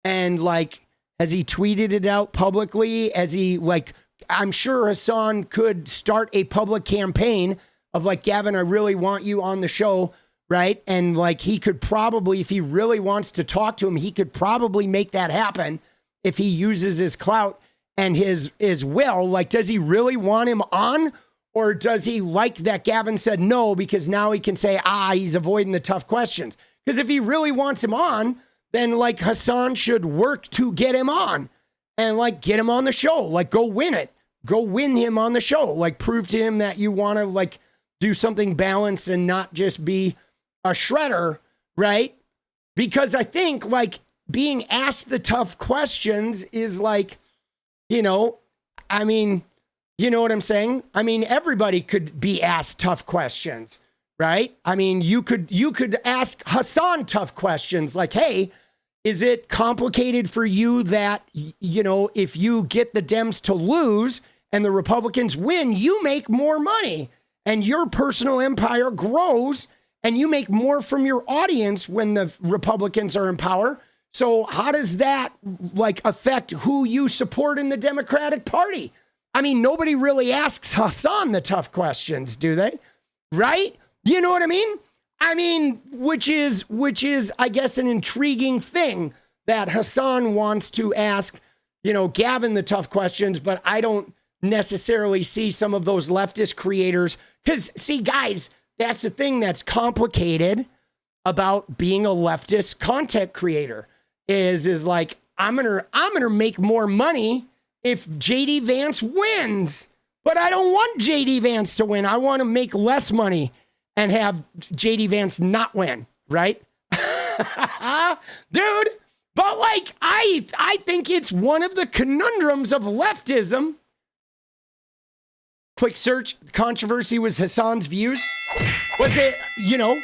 And like, has he tweeted it out publicly? As he like, I'm sure Hassan could start a public campaign of like, Gavin, I really want you on the show, right? And like, he could probably, if he really wants to talk to him, he could probably make that happen if he uses his clout and his will. Like, does he really want him on? Or does he like that Gavin said no because now he can say, he's avoiding the tough questions? Because if he really wants him on, then like Hassan should work to get him on and like get him on the show. Like go win it. Go win him on the show. Like prove to him that you want to like do something balanced and not just be a shredder, right? Because I think like being asked the tough questions is like, you know, I mean, you know what I'm saying? I mean, everybody could be asked tough questions, right? I mean, you could ask Hassan tough questions like, hey, is it complicated for you that, you know, if you get the Dems to lose and the Republicans win, you make more money and your personal empire grows and you make more from your audience when the Republicans are in power. So how does that like affect who you support in the Democratic Party? I mean, nobody really asks Hassan the tough questions, do they? Right? You know what I mean? I mean, which is, I guess, an intriguing thing that Hassan wants to ask, you know, Gavin the tough questions, but I don't necessarily see some of those leftist creators. Because, see, guys, that's the thing that's complicated about being a leftist content creator is like, I'm gonna make more money if JD Vance wins, but I don't want JD Vance to win. I want to make less money and have JD Vance not win, right? Dude, but like, I think it's one of the conundrums of leftism. Quick search, controversy was Hassan's views. Was it, you know,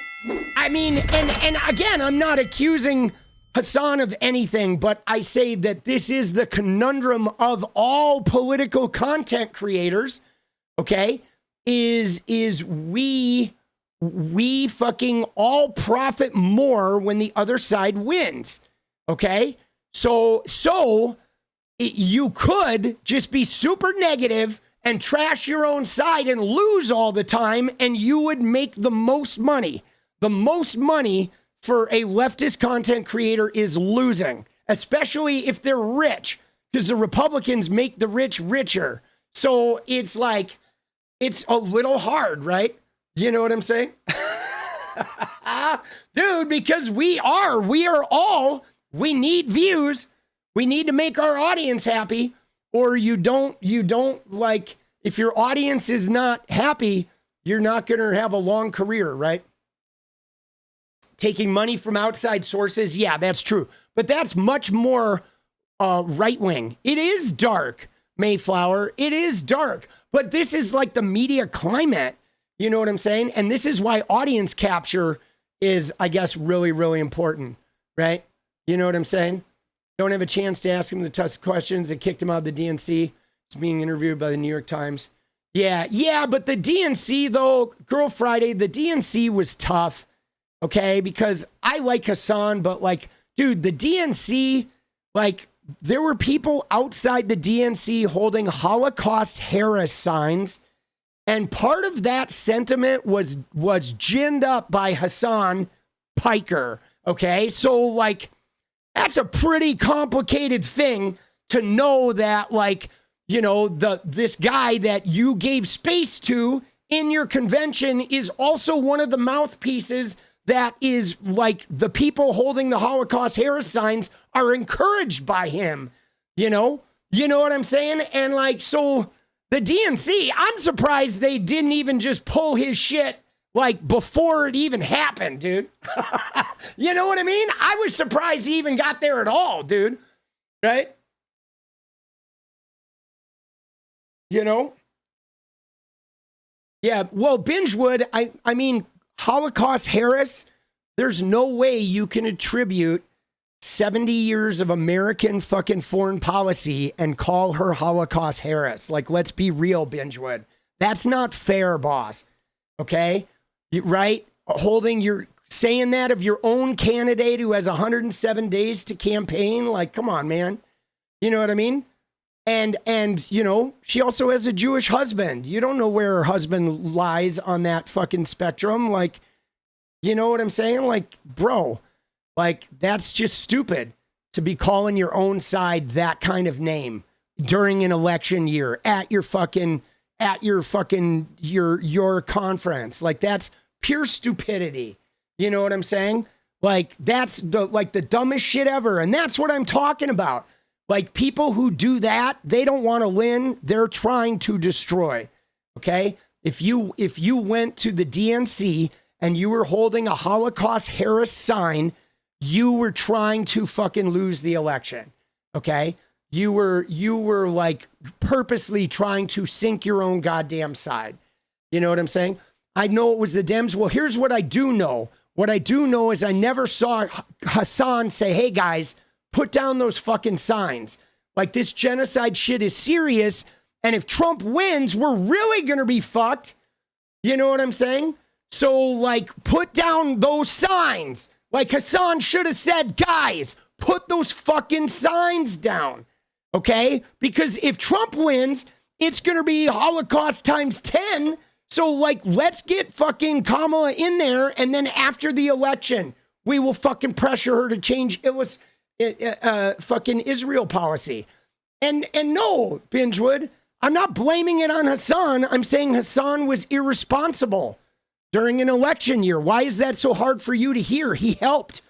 I mean, and again, I'm not accusing Hassan of anything, but I say that this is the conundrum of all political content creators, okay, is we fucking all profit more when the other side wins, okay? So you could just be super negative and trash your own side and lose all the time, and you would make the most money. The most money for a leftist content creator is losing, especially if they're rich, because the Republicans make the rich richer. So it's like, it's a little hard, right? You know what I'm saying? Dude, because we need views. We need to make our audience happy, or you don't like, if your audience is not happy, you're not going to have a long career, right? Taking money from outside sources, yeah, that's true. But that's much more right-wing. It is dark, Mayflower. It is dark. But this is like the media climate. You know what I'm saying? And this is why audience capture is, I guess, really, really important, right? You know what I'm saying? Don't have a chance to ask him the tough questions that kicked him out of the DNC. He's being interviewed by the New York Times. Yeah, but the DNC, though, Girl Friday, the DNC was tough. Okay, because I like Hassan, but like, dude, the DNC, like, there were people outside the DNC holding 𝗨𝗪𝗪 signs, and part of that sentiment was ginned up by Hassan Piker. Okay, so like, that's a pretty complicated thing to know that, like, you know, this guy that you gave space to in your convention is also one of the mouthpieces that is like the people holding the 𝗨𝗪𝗪 signs are encouraged by him, you know what I'm saying? And like, so the DNC, I'm surprised they didn't even just pull his shit like before it even happened, dude. You know what I mean? I was surprised he even got there at all, dude. Right? You know? Yeah, well, Bingewood, I mean, 𝗨𝗪𝗪, there's no way you can attribute 70 years of American fucking foreign policy and call her 𝗨𝗪𝗪. Like, let's be real, Bingewood. That's not fair, boss. Okay? Right? Saying that of your own candidate who has 107 days to campaign. Like, come on, man. You know what I mean? And you know, she also has a Jewish husband. You don't know where her husband lies on that fucking spectrum. Like, you know what I'm saying? Like, bro, like, that's just stupid to be calling your own side that kind of name during an election year at your conference. Like, that's pure stupidity. You know what I'm saying? Like, that's the dumbest shit ever. And that's what I'm talking about. Like, people who do that, they don't want to win. They're trying to destroy. Okay? If you went to the DNC and you were holding a 𝗙𝗪𝗪𝗧 sign, you were trying to fucking lose the election. Okay? You were like purposely trying to sink your own goddamn side. You know what I'm saying? I know it was the Dems. Well, here's what I do know. What I do know is I never saw Hassan say, hey guys, put down those fucking signs. Like, this genocide shit is serious. And if Trump wins, we're really going to be fucked. You know what I'm saying? So, like, put down those signs. Like, Hassan should have said, guys, put those fucking signs down. Okay? Because if Trump wins, it's going to be Holocaust times 10. So, like, let's get fucking Kamala in there, and then after the election, we will fucking pressure her to change fucking Israel policy. And no, Bingewood, I'm not blaming it on Hassan. I'm saying Hassan was irresponsible during an election year. Why is that so hard for you to hear? He helped,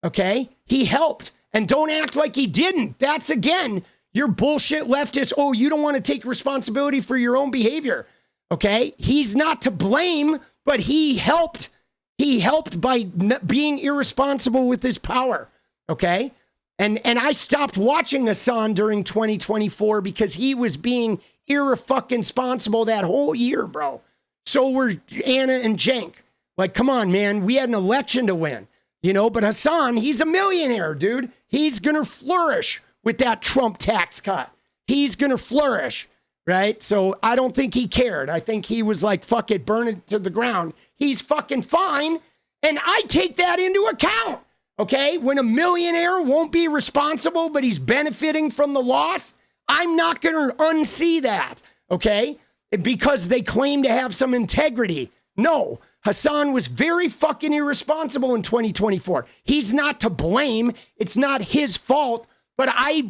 okay? He helped. And don't act like he didn't. That's, again, your bullshit leftist. Oh, you don't want to take responsibility for your own behavior. Okay, he's not to blame, but he helped. He helped by being irresponsible with his power. Okay, and I stopped watching Hassan during 2024 because he was being irresponsible that whole year, bro. So were Anna and Cenk. Like, come on, man, we had an election to win, you know. But Hassan, he's a millionaire, dude. He's gonna flourish with that Trump tax cut. He's gonna flourish. Right? So I don't think he cared. I think he was like, fuck it, burn it to the ground. He's fucking fine. And I take that into account. Okay? When a millionaire won't be responsible, but he's benefiting from the loss, I'm not going to unsee that. Okay? Because they claim to have some integrity. No. Hassan was very fucking irresponsible in 2024. He's not to blame. It's not his fault. But I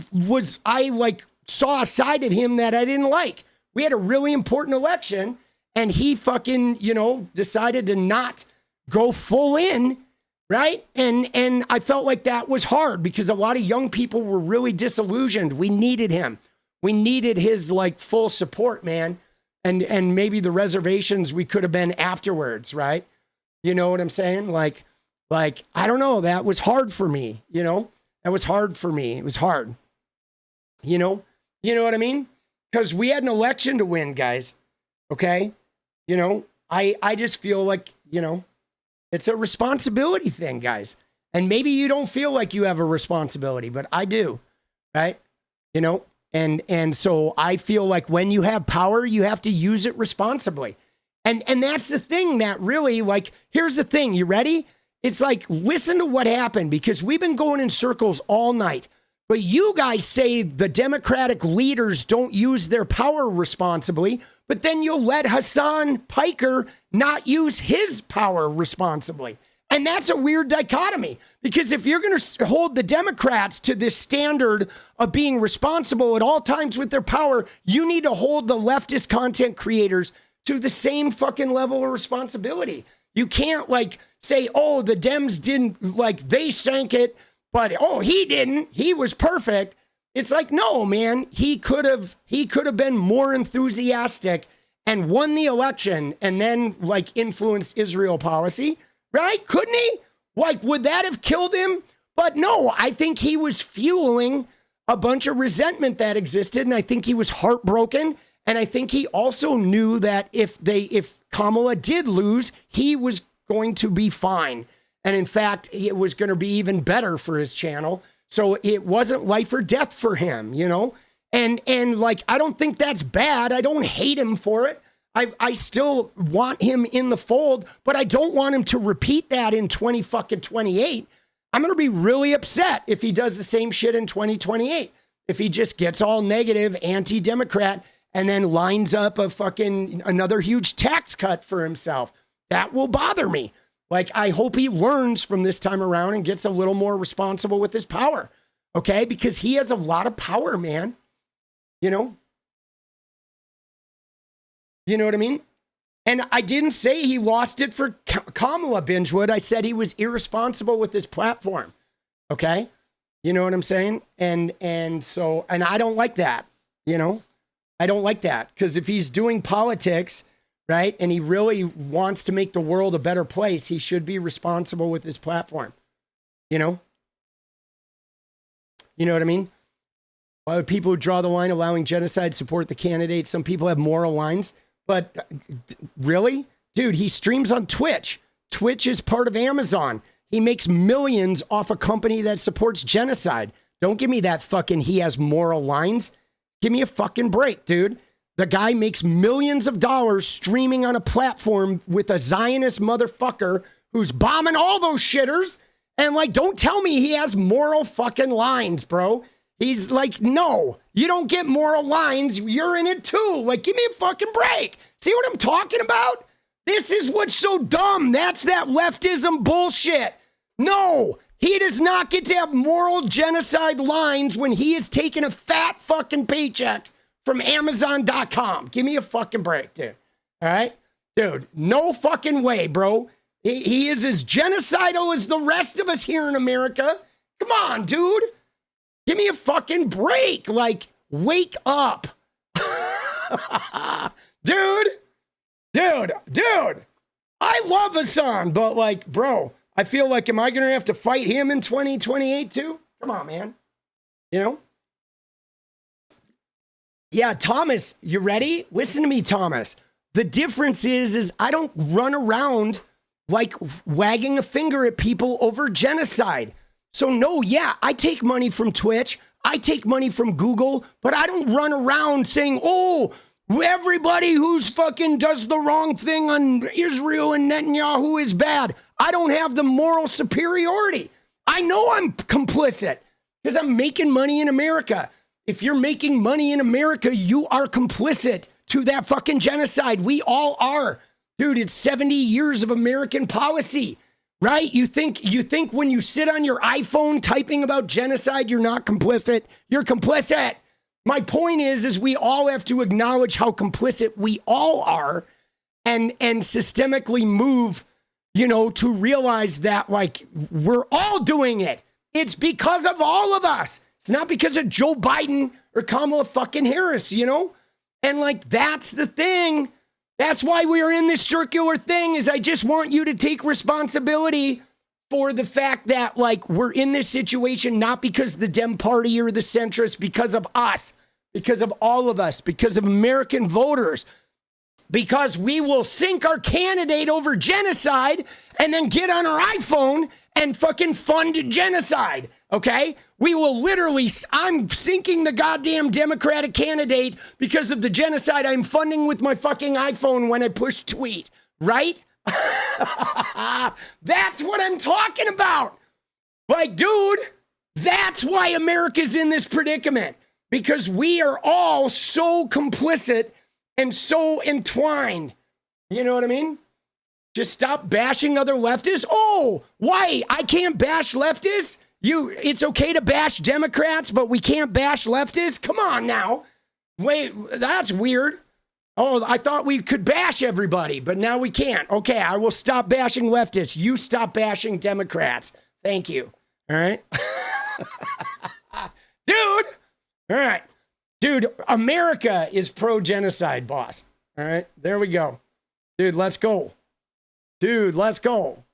saw a side of him that I didn't like. We had a really important election and he fucking, decided to not go full in, right? And I felt like that was hard because a lot of young people were really disillusioned. We needed him. We needed his like full support, man. And maybe the reservations we could have been afterwards, right? You know what I'm saying? Like I don't know, that was hard for me, That was hard for me. It was hard. You know what I mean? Because we had an election to win, guys. Okay? I just feel like, it's a responsibility thing, guys. And maybe you don't feel like you have a responsibility, but I do, right? And so I feel like when you have power, you have to use it responsibly. And that's the thing that really, like, here's the thing. You ready? It's like, listen to what happened because we've been going in circles all night. But you guys say the Democratic leaders don't use their power responsibly, but then you'll let Hassan Piker not use his power responsibly. And that's a weird dichotomy because if you're going to hold the Democrats to this standard of being responsible at all times with their power, you need to hold the leftist content creators to the same fucking level of responsibility. You can't say, oh, the Dems didn't, they sank it. But, oh, he didn't. He was perfect. It's like, no, man, he could have been more enthusiastic and won the election and then influenced Israel policy, right? Couldn't he? Would that have killed him? But no, I think he was fueling a bunch of resentment that existed. And I think he was heartbroken. And I think he also knew that if Kamala did lose, he was going to be fine. And in fact, it was going to be even better for his channel. So it wasn't life or death for him, And I don't think that's bad. I don't hate him for it. I still want him in the fold, but I don't want him to repeat that in 2028. I'm going to be really upset if he does the same shit in 2028. If he just gets all negative, anti-Democrat, and then lines up another huge tax cut for himself. That will bother me. I hope he learns from this time around and gets a little more responsible with his power. Okay? Because he has a lot of power, man. You know what I mean? And I didn't say he lost it for Kamala, Bingewood. I said he was irresponsible with his platform. Okay? You know what I'm saying? And I don't like that, you know? I don't like that, because if he's doing politics, right, and he really wants to make the world a better place, he should be responsible with his platform. You know? You know what I mean? Why would people who draw the line allowing genocide support the candidate? Some people have moral lines, but really? Dude, he streams on Twitch. Twitch is part of Amazon. He makes millions off a company that supports genocide. Don't give me that fucking he has moral lines. Give me a fucking break, dude. The guy makes millions of dollars streaming on a platform with a Zionist motherfucker who's bombing all those shitters. And like, don't tell me he has moral fucking lines, bro. He's like, no, you don't get moral lines. You're in it too. Like, give me a fucking break. See what I'm talking about? This is what's so dumb. That's that leftism bullshit. No, he does not get to have moral genocide lines when he is taking a fat fucking paycheck from Amazon.com. Give me a fucking break, dude. All right? Dude, no fucking way, bro. He is as genocidal as the rest of us here in America. Come on, dude. Give me a fucking break. Like, wake up. Dude. I love Hassan, but like, bro, I feel like, am I going to have to fight him in 2028 too? Come on, man. You know? Yeah, Thomas, you ready? Listen to me, Thomas. The difference is I don't run around like wagging a finger at people over genocide. So no, yeah, I take money from Twitch. I take money from Google, but I don't run around saying, oh, everybody who's fucking does the wrong thing on Israel and Netanyahu is bad. I don't have the moral superiority. I know I'm complicit because I'm making money in America. If you're making money in America, you are complicit to that fucking genocide. We all are. Dude, it's 70 years of American policy, right? You think when you sit on your iPhone typing about genocide, you're not complicit? You're complicit. My point is we all have to acknowledge how complicit we all are and systemically move, you know, to realize that, like, we're all doing it. It's because of all of us. It's not because of Joe Biden or Kamala fucking Harris, you know? And, like, that's the thing. That's why we're in this circular thing, is I just want you to take responsibility for the fact that, like, we're in this situation not because the Dem Party or the centrists, because of us, because of all of us, because of American voters, because we will sink our candidate over genocide and then get on our iPhone and fucking fund genocide, okay? We will literally, I'm sinking the goddamn Democratic candidate because of the genocide I'm funding with my fucking iPhone when I push tweet, right? That's what I'm talking about. Like, dude, that's why America's in this predicament, because we are all so complicit and so entwined. You know what I mean? Just stop bashing other leftists. Oh, why? I can't bash leftists? It's okay to bash Democrats, but we can't bash leftists? Come on now. Wait, that's weird. Oh, I thought we could bash everybody, but now we can't. Okay, I will stop bashing leftists. You stop bashing Democrats. Thank you. All right? Dude. All right. Dude, America is pro-genocide, boss. All right? There we go. Dude, let's go. Dude, let's go.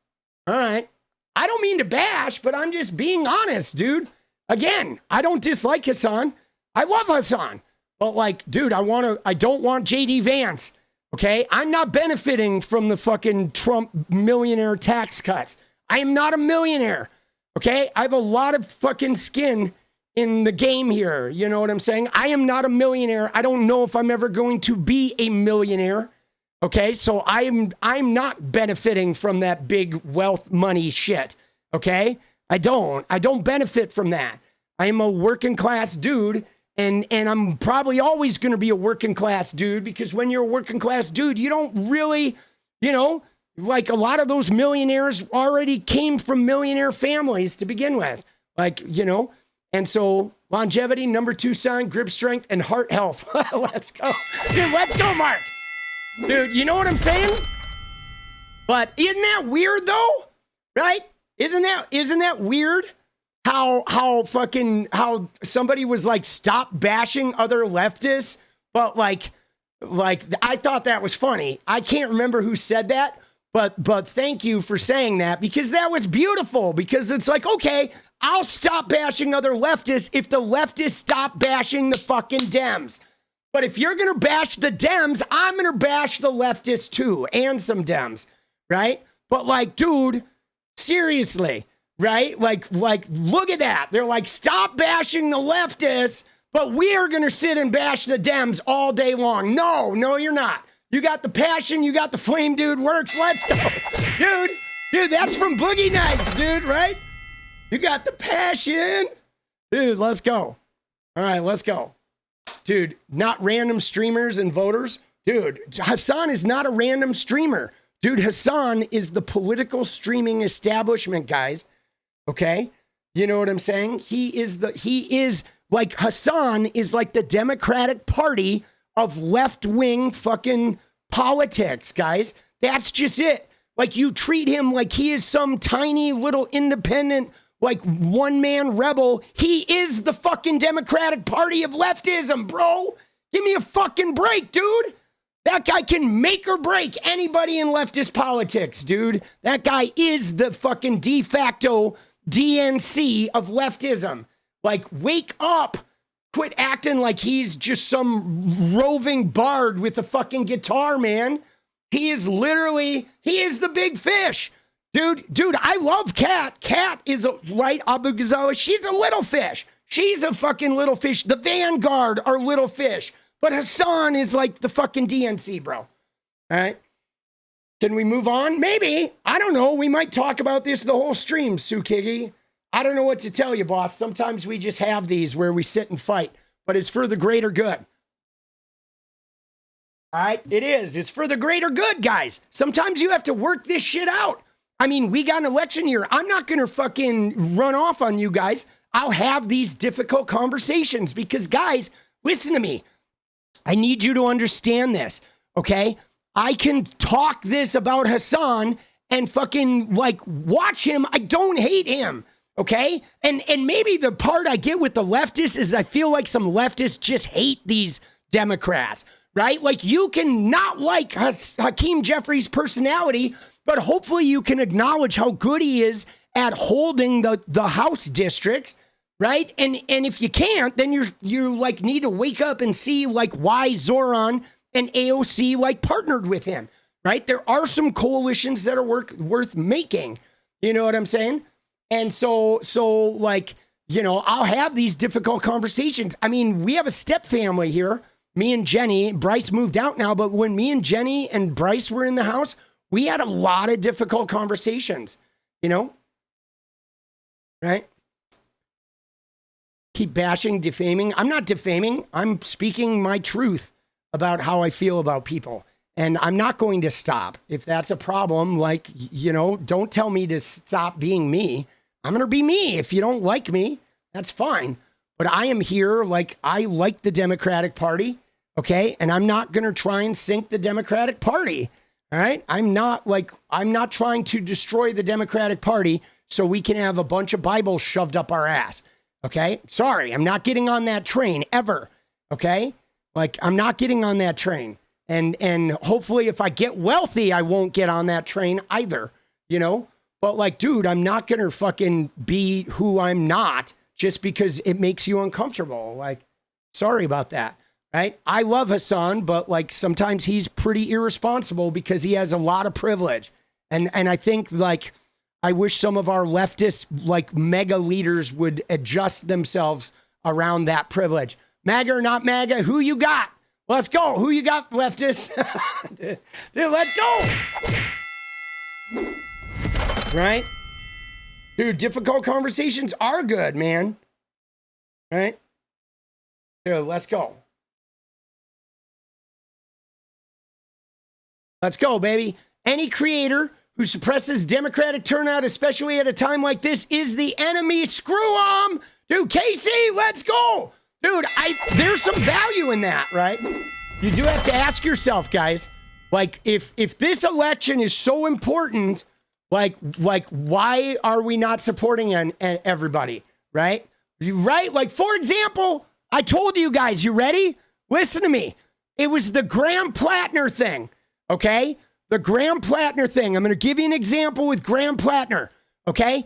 All right. I don't mean to bash, but I'm just being honest, dude. Again, I don't dislike Hassan. I love Hassan. But like, dude, I don't want JD Vance. Okay? I'm not benefiting from the fucking Trump millionaire tax cuts. I am not a millionaire. Okay? I have a lot of fucking skin in the game here. You know what I'm saying? I am not a millionaire. I don't know if I'm ever going to be a millionaire. Okay, so I'm not benefiting from that big wealth money shit. Okay, I don't benefit from that. I am a working class dude, and I'm probably always going to be a working class dude, because when you're a working class dude, you don't really, you know, like a lot of those millionaires already came from millionaire families to begin with, like, you know. And so longevity, number 2 sign, grip strength, and heart health. Let's go, dude. Let's go, Mark. Dude, you know what I'm saying? But isn't that weird though? Right? Isn't that weird? How somebody was like, stop bashing other leftists, but like I thought that was funny. I can't remember who said that, but thank you for saying that, because that was beautiful, because it's like, okay, I'll stop bashing other leftists if the leftists stop bashing the fucking Dems. But if you're going to bash the Dems, I'm going to bash the leftists too, and some Dems, right? But like, dude, seriously, right? Like, look at that. They're like, stop bashing the leftists, but we are going to sit and bash the Dems all day long. No, you're not. You got the passion. You got the flame, dude. Works. Let's go. Dude, that's from Boogie Nights, dude, right? You got the passion. Dude, let's go. All right, let's go. Dude, not random streamers and voters. Dude, Hassan is not a random streamer. Dude, Hassan is the political streaming establishment, guys. Okay? You know what I'm saying? He is like, Hassan is like the Democratic Party of left-wing fucking politics, guys. That's just it. Like, you treat him like he is some tiny little independent, like, one-man rebel. He is the fucking Democratic Party of leftism, bro. Give me a fucking break, dude. That guy can make or break anybody in leftist politics, dude. That guy is the fucking de facto DNC of leftism. Like, wake up. Quit acting like he's just some roving bard with a fucking guitar, man. He is the big fish. Dude, I love Kat. Kat is right, Abu Ghazala. She's a little fish. She's a fucking little fish. The Vanguard are little fish. But Hassan is like the fucking DNC, bro. All right. Can we move on? Maybe. I don't know. We might talk about this the whole stream, 𝗙cie𝗶𝗶𝗃. I don't know what to tell you, boss. Sometimes we just have these where we sit and fight, but it's for the greater good. All right? It is. It's for the greater good, guys. Sometimes you have to work this shit out. I mean, we got an election year. I'm not going to fucking run off on you guys. I'll have these difficult conversations because, guys, listen to me. I need you to understand this, okay? I can talk this about Hassan and fucking, like, watch him. I don't hate him, okay? And maybe the part I get with the leftists is I feel like some leftists just hate these Democrats, right? Like, you can not like Hakeem Jeffries' personality, but hopefully you can acknowledge how good he is at holding the House districts, right? And if you can't, then you like need to wake up and see like why Zoran and AOC like partnered with him, right? There are some coalitions that are worth making. You know what I'm saying? And so like, you know, I'll have these difficult conversations. I mean, we have a step family here. Me and Jenny. Bryce moved out now, but when me and Jenny and Bryce were in the house, we had a lot of difficult conversations, you know? Right? Keep bashing, defaming. I'm not defaming. I'm speaking my truth about how I feel about people. And I'm not going to stop. If that's a problem, like, you know, don't tell me to stop being me. I'm going to be me. If you don't like me, that's fine. But I am here, like, I like the Democratic Party, okay? And I'm not going to try and sink the Democratic Party, all right? I'm not trying to destroy the Democratic Party so we can have a bunch of Bibles shoved up our ass. Okay, sorry, I'm not getting on that train ever. Okay, like I'm not getting on that train, and hopefully, if I get wealthy, I won't get on that train either. You know, but like, dude, I'm not gonna fucking be who I'm not just because it makes you uncomfortable. Like, sorry about that, right? I love Hassan, but like sometimes he's pretty irresponsible because he has a lot of privilege, and I think like. I wish some of our leftist, like mega leaders would adjust themselves around that privilege. MAGA or not MAGA, who you got? Let's go. Who you got, leftists? Dude, let's go. Right? Dude, difficult conversations are good, man. Right? Dude, let's go. Let's go, baby. Any creator who suppresses Democratic turnout, especially at a time like this, is the enemy. Screw 'em. Dude, Casey, let's go. Dude, there's some value in that, right? You do have to ask yourself, guys, Like, if this election is so important, like why are we not supporting everybody, right? Right? Like, for example, I told you guys, you ready? Listen to me. It was the Graham-Plattner thing, okay? The Graham-Plattner thing. I'm going to give you an example with Graham-Plattner, okay?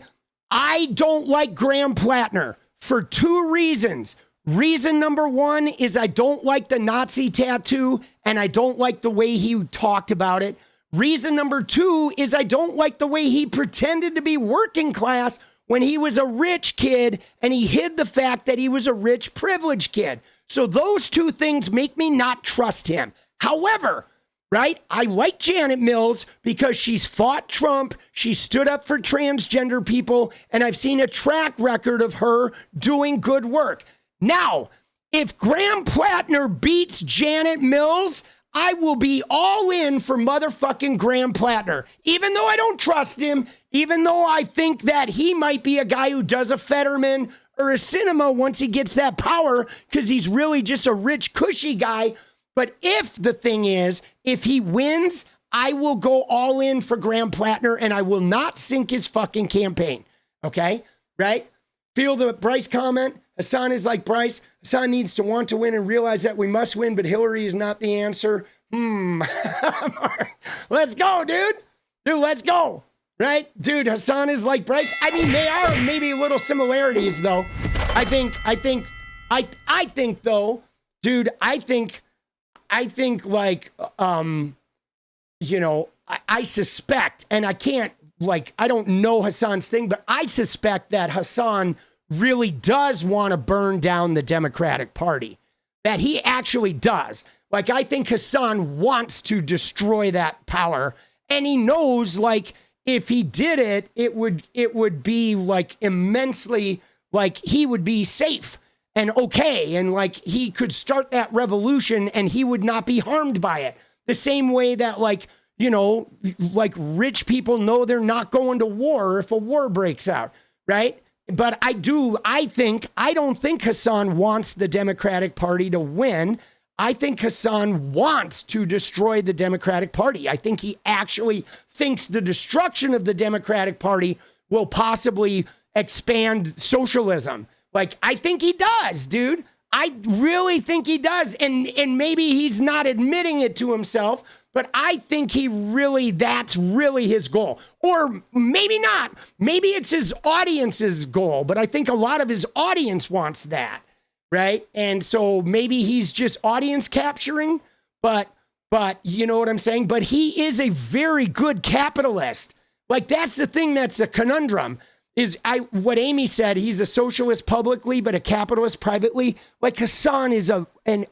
I don't like Graham-Plattner for 2 reasons. Reason number 1 is I don't like the Nazi tattoo, and I don't like the way he talked about it. Reason number 2 is I don't like the way he pretended to be working class when he was a rich kid, and he hid the fact that he was a rich, privileged kid. So those 2 things make me not trust him. However, right, I like Janet Mills because she's fought Trump, she stood up for transgender people, and I've seen a track record of her doing good work. Now, if Graham-Plattner beats Janet Mills, I will be all in for motherfucking Graham-Plattner. Even though I don't trust him, even though I think that he might be a guy who does a Fetterman or a Cinema once he gets that power, because he's really just a rich, cushy guy. But if the thing is, if he wins, I will go all in for Graham-Plattner, and I will not sink his fucking campaign. Okay? Right? Feel the Bryce comment. Hassan is like Bryce. Hassan needs to want to win and realize that we must win, but Hillary is not the answer. Let's go, dude. Dude, let's go. Right? Dude, Hassan is like Bryce. I mean, they are maybe little similarities, though. I think though, dude, I think like, you know, I suspect, and I can't, like, I don't know Hassan's thing, but I suspect that Hassan really does want to burn down the Democratic Party. That he actually does. Like, I think Hassan wants to destroy that power, and he knows, like, if he did it, it would be, like, immensely, like, he would be safe and okay, and, like, he could start that revolution, and he would not be harmed by it. The same way that, like, you know, like, rich people know they're not going to war if a war breaks out, right? But I don't think Hassan wants the Democratic Party to win. I think Hassan wants to destroy the Democratic Party. I think he actually thinks the destruction of the Democratic Party will possibly expand socialism. Like, I think he does, dude. I really think he does. And maybe he's not admitting it to himself, but I think that's really his goal. Or maybe not. Maybe it's his audience's goal, but I think a lot of his audience wants that, right? And so maybe he's just audience capturing, but you know what I'm saying? But he is a very good capitalist. Like, that's the thing that's the conundrum. What Amy said, he's a socialist publicly, but a capitalist privately. Like, Hassan is a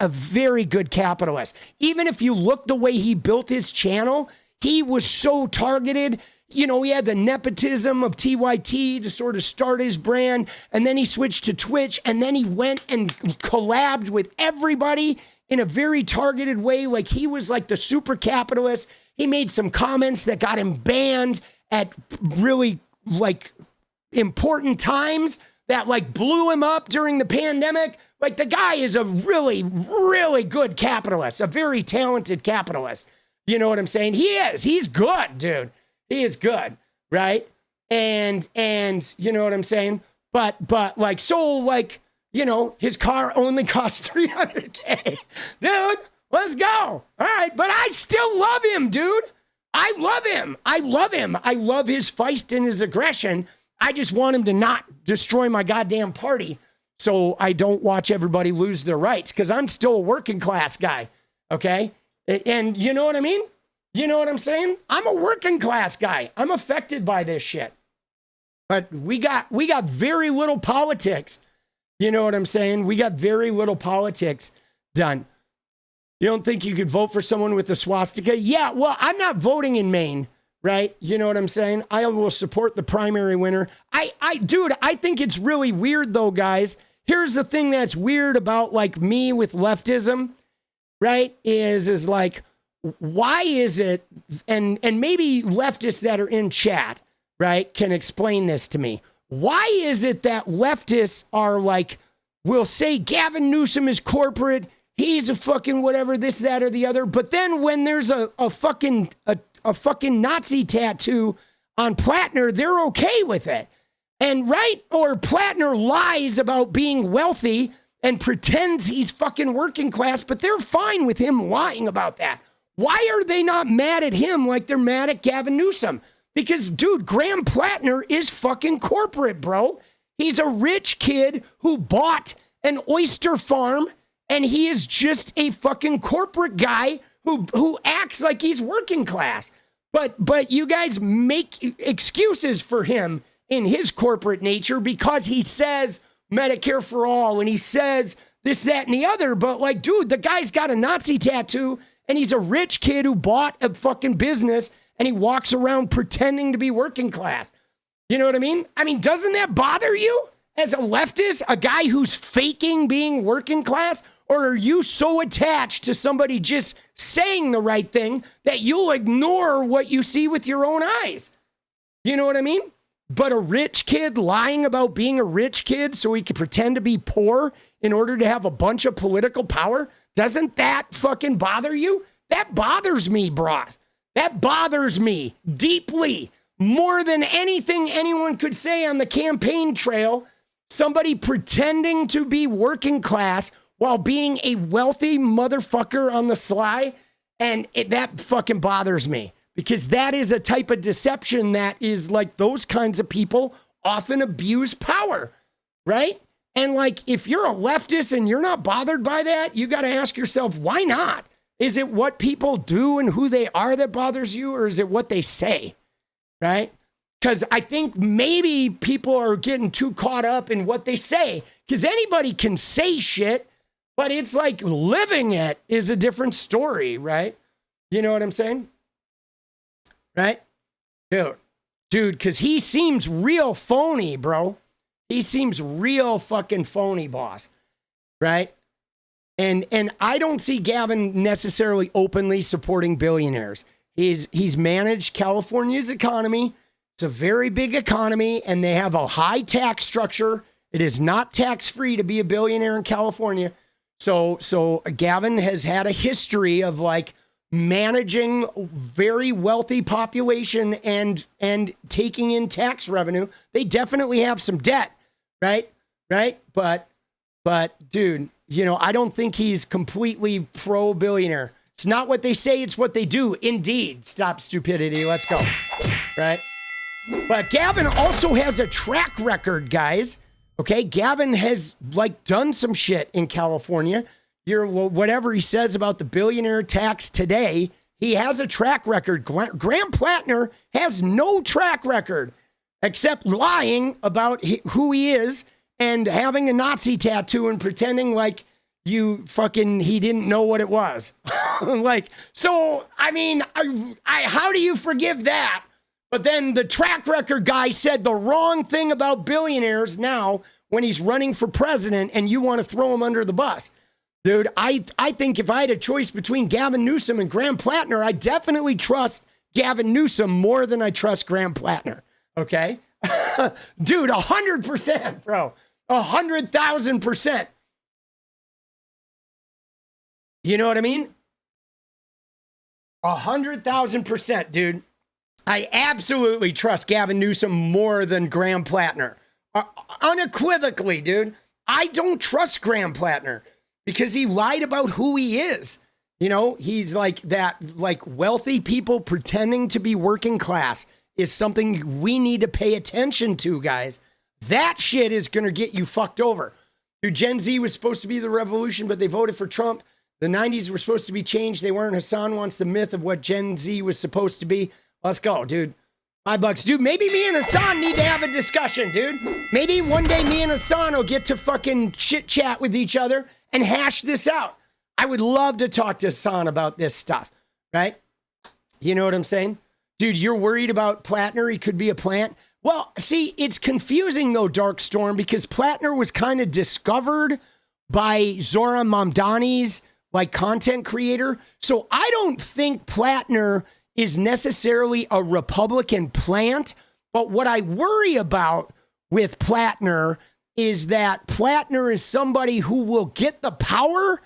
very good capitalist. Even if you look the way he built his channel, he was so targeted. You know, he had the nepotism of TYT to sort of start his brand, and then he switched to Twitch, and then he went and collabed with everybody in a very targeted way. Like, he was like the super capitalist. He made some comments that got him banned at really, like, important times that, like, blew him up during the pandemic. Like, the guy is a really, really good capitalist, a very talented capitalist. You know what I'm saying? He is. He's good, dude. He is good, right? And you know what I'm saying? But like, so, like, you know, his car only costs $300K. Dude, let's go. All right, but I still love him, dude. I love him. I love him. I love his feist and his aggression. I just want him to not destroy my goddamn party so I don't watch everybody lose their rights, because I'm still a working class guy, okay? And you know what I mean? You know what I'm saying? I'm a working class guy. I'm affected by this shit. But we got very little politics. You know what I'm saying? We got very little politics done. You don't think you could vote for someone with a swastika? Yeah, well, I'm not voting in Maine. Right? You know what I'm saying? I will support the primary winner. Dude, I think it's really weird though, guys. Here's the thing that's weird about, like, me with leftism, right? Is like, why is it, and maybe leftists that are in chat, right, can explain this to me. Why is it that leftists are like, will say Gavin Newsom is corporate, he's a fucking whatever, this, that, or the other. But then when there's a fucking Nazi tattoo on Plattner, they're okay with it. And right, or Plattner lies about being wealthy and pretends he's fucking working class, but they're fine with him lying about that. Why are they not mad at him like they're mad at Gavin Newsom? Because, dude, Graham Plattner is fucking corporate, bro. He's a rich kid who bought an oyster farm, and he is just a fucking corporate guy who acts like he's working class. But you guys make excuses for him in his corporate nature because he says Medicare for all and he says this, that, and the other. But like, dude, the guy's got a Nazi tattoo and he's a rich kid who bought a fucking business and he walks around pretending to be working class. You know what I mean? I mean, doesn't that bother you as a leftist, a guy who's faking being working class? Or are you so attached to somebody just saying the right thing that you'll ignore what you see with your own eyes? You know what I mean? But a rich kid lying about being a rich kid so he can pretend to be poor in order to have a bunch of political power, doesn't that fucking bother you? That bothers me, bros. That bothers me deeply, more than anything anyone could say on the campaign trail. Somebody pretending to be working class while being a wealthy motherfucker on the sly, and that fucking bothers me. Because that is a type of deception that is like those kinds of people often abuse power, right? And like, if you're a leftist and you're not bothered by that, you got to ask yourself, why not? Is it what people do and who they are that bothers you, or is it what they say, right? Because I think maybe people are getting too caught up in what they say, because anybody can say shit, but it's like living it is a different story, right? You know what I'm saying? Right? Dude, because he seems real phony, bro. He seems real fucking phony, boss. Right? And I don't see Gavin necessarily openly supporting billionaires. He's managed California's economy. It's a very big economy, and they have a high tax structure. It is not tax-free to be a billionaire in California. So Gavin has had a history of like managing very wealthy population and taking in tax revenue. They definitely have some debt, right? But dude, you know, I don't think he's completely pro billionaire. It's not what they say, it's what they do. Indeed. Stop stupidity. Let's go. Right? But Gavin also has a track record, guys. Okay, Gavin has like done some shit in California. Whatever he says about the billionaire tax today, he has a track record. Graham Plattner has no track record except lying about who he is and having a Nazi tattoo and pretending like he didn't know what it was. Like, so, I mean, how do you forgive that? But then the track record guy said the wrong thing about billionaires now when he's running for president and you want to throw him under the bus. Dude, I think if I had a choice between Gavin Newsom and Graham Plattner, I definitely trust Gavin Newsom more than I trust Graham Plattner. Okay? Dude, 100%, bro. 100,000%. You know what I mean? 100,000%, dude. I absolutely trust Gavin Newsom more than Graham Plattner. Unequivocally, dude. I don't trust Graham Plattner because he lied about who he is. You know, he's like that, like wealthy people pretending to be working class is something we need to pay attention to, guys. That shit is going to get you fucked over. Dude, Gen Z was supposed to be the revolution, but they voted for Trump. The 90s were supposed to be changed. They weren't. Hassan wants the myth of what Gen Z was supposed to be. Let's go, dude. $5. Dude, maybe me and Hassan need to have a discussion, dude. Maybe one day me and Hassan will get to fucking chit-chat with each other and hash this out. I would love to talk to Hassan about this stuff, right? You know what I'm saying? Dude, you're worried about Plattner? He could be a plant? Well, see, it's confusing, though, Dark Storm, because Plattner was kind of discovered by Zohran Mamdani's, like, content creator. So I don't think Plattner is necessarily a Republican plant. But what I worry about with Plattner is that Plattner is somebody who will get the power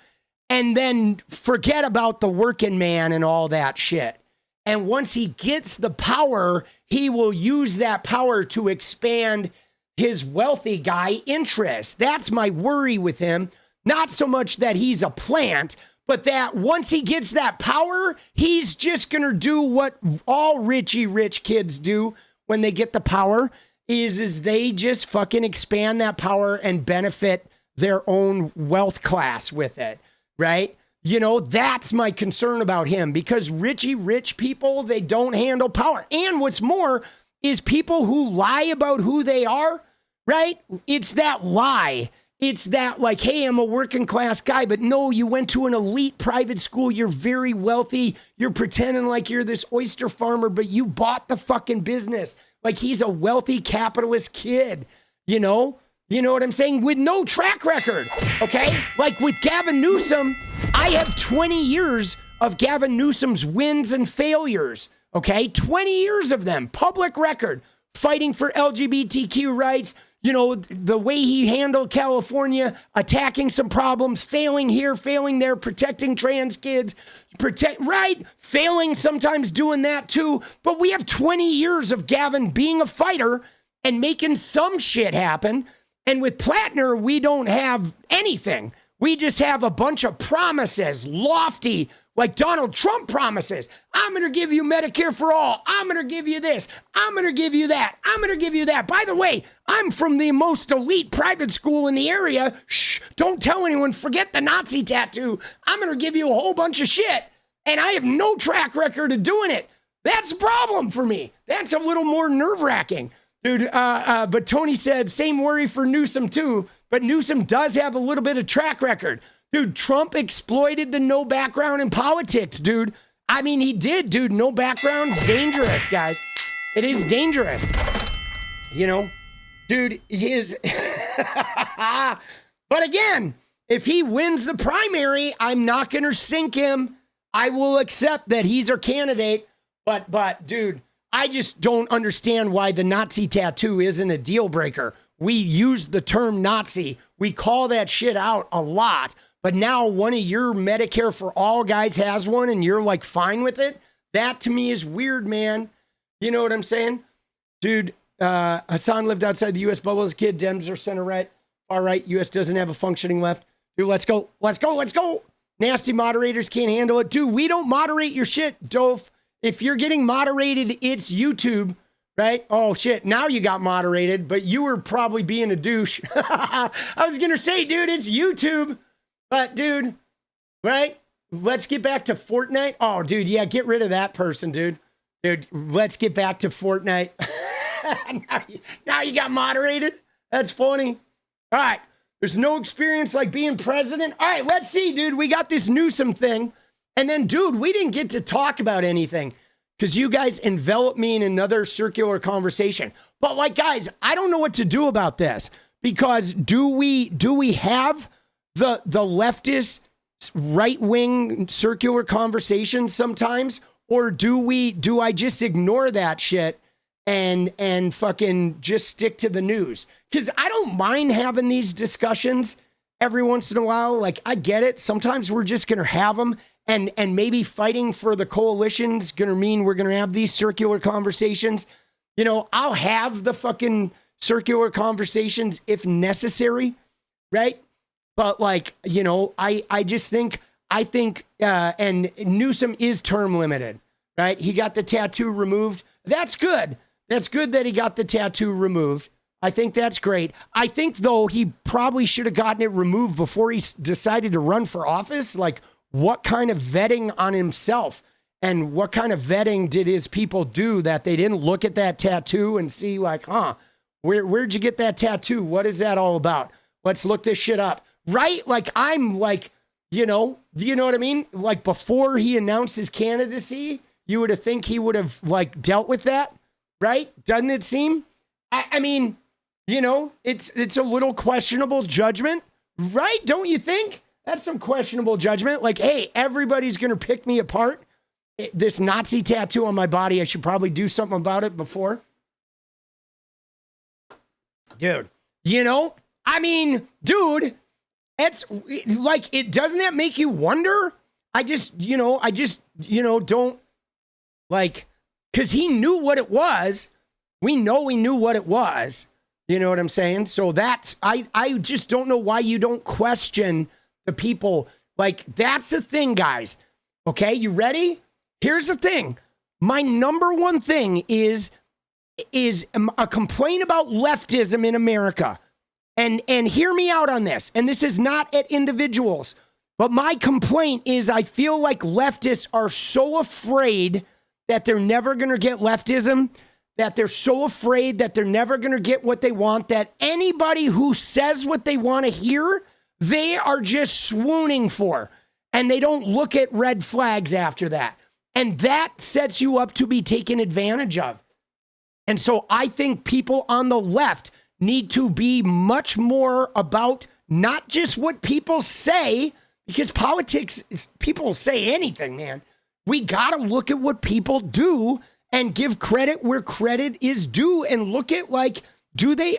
and then forget about the working man and all that shit. And once he gets the power, he will use that power to expand his wealthy guy interests. That's my worry with him. Not so much that he's a plant, but that once he gets that power, he's just going to do what all rich kids do when they get the power, is they just fucking expand that power and benefit their own wealth class with it, right? You know, that's my concern about him, because rich people, they don't handle power. And what's more is people who lie about who they are, right? It's that lie. It's that like, hey, I'm a working class guy, but no, you went to an elite private school. You're very wealthy. You're pretending like you're this oyster farmer, but you bought the fucking business. Like he's a wealthy capitalist kid, you know? You know what I'm saying? With no track record, okay? Like with Gavin Newsom, I have 20 years of Gavin Newsom's wins and failures, okay? 20 years of them, public record, fighting for LGBTQ rights, you know, the way he handled California, attacking some problems, failing here, failing there, protecting trans kids, right? Failing sometimes doing that too. But we have 20 years of Gavin being a fighter and making some shit happen. And with Plattner, we don't have anything. We just have a bunch of promises, lofty, like Donald Trump promises. I'm going to give you Medicare for all. I'm going to give you this. I'm going to give you that. I'm going to give you that. By the way, I'm from the most elite private school in the area. Shh, don't tell anyone. Forget the Nazi tattoo. I'm going to give you a whole bunch of shit. And I have no track record of doing it. That's a problem for me. That's a little more nerve-wracking. Dude, but Tony said, same worry for Newsom too, but Newsom does have a little bit of track record. Dude, Trump exploited the no background in politics, dude. I mean, he did, dude. No background's dangerous, guys. It is dangerous. You know, dude, he is. But again, if he wins the primary, I'm not going to sink him. I will accept that he's our candidate. But dude, I just don't understand why the Nazi tattoo isn't a deal breaker. We use the term Nazi. We call that shit out a lot. But now one of your Medicare for all guys has one and you're like fine with it. That to me is weird, man. You know what I'm saying? Dude, Hassan lived outside the U.S. bubble as a kid. Dems are center right, far right. U.S. doesn't have a functioning left. Dude, let's go. Let's go. Let's go. Nasty moderators can't handle it. Dude, we don't moderate your shit, Doof. If you're getting moderated, it's YouTube, right? Oh, shit. Now you got moderated, but you were probably being a douche. I was going to say, dude, it's YouTube. But, dude, right? Let's get back to Fortnite. Oh, dude, yeah, get rid of that person, dude. Dude, let's get back to Fortnite. now you got moderated? That's funny. All right. There's no experience like being president. All right, let's see, dude. We got this Newsom thing. And then, dude, we didn't get to talk about anything because you guys enveloped me in another circular conversation. But, like, guys, I don't know what to do about this because do we have the leftist right-wing circular conversations sometimes, or do I just ignore that shit and fucking just stick to the news? Because I don't mind having these discussions every once in a while. Like, I get it. Sometimes we're just going to have them, and maybe fighting for the coalition is going to mean we're going to have these circular conversations. You know, I'll have the fucking circular conversations if necessary, right? But, like, you know, I think and Newsom is term limited, right? He got the tattoo removed. That's good. That's good that he got the tattoo removed. I think that's great. I think, though, he probably should have gotten it removed before he decided to run for office. Like, what kind of vetting on himself and what kind of vetting did his people do that they didn't look at that tattoo and see, like, where'd you get that tattoo? What is that all about? Let's look this shit up. Right? Like, I'm like, you know what I mean? Like, before he announced his candidacy, you would have think he would have, like, dealt with that, right? Doesn't it seem? I mean, you know, it's a little questionable judgment, right? Don't you think? That's some questionable judgment. Like, hey, everybody's going to pick me apart. This Nazi tattoo on my body, I should probably do something about it before. Dude, you know, I mean, dude, It's like, it doesn't that make you wonder? I just don't like, because he knew what it was. We know he knew what it was. You know what I'm saying? So that's, I just don't know why you don't question the people. Like, that's the thing, guys. Okay, you ready? Here's the thing. My number one thing is a complaint about leftism in America. And hear me out on this. And this is not at individuals. But my complaint is I feel like leftists are so afraid that they're never going to get leftism, that they're so afraid that they're never going to get what they want, that anybody who says what they want to hear, they are just swooning for. And they don't look at red flags after that. And that sets you up to be taken advantage of. And so I think people on the left need to be much more about not just what people say, because politics is, people say anything, man. We got to look at what people do and give credit where credit is due and look at, like,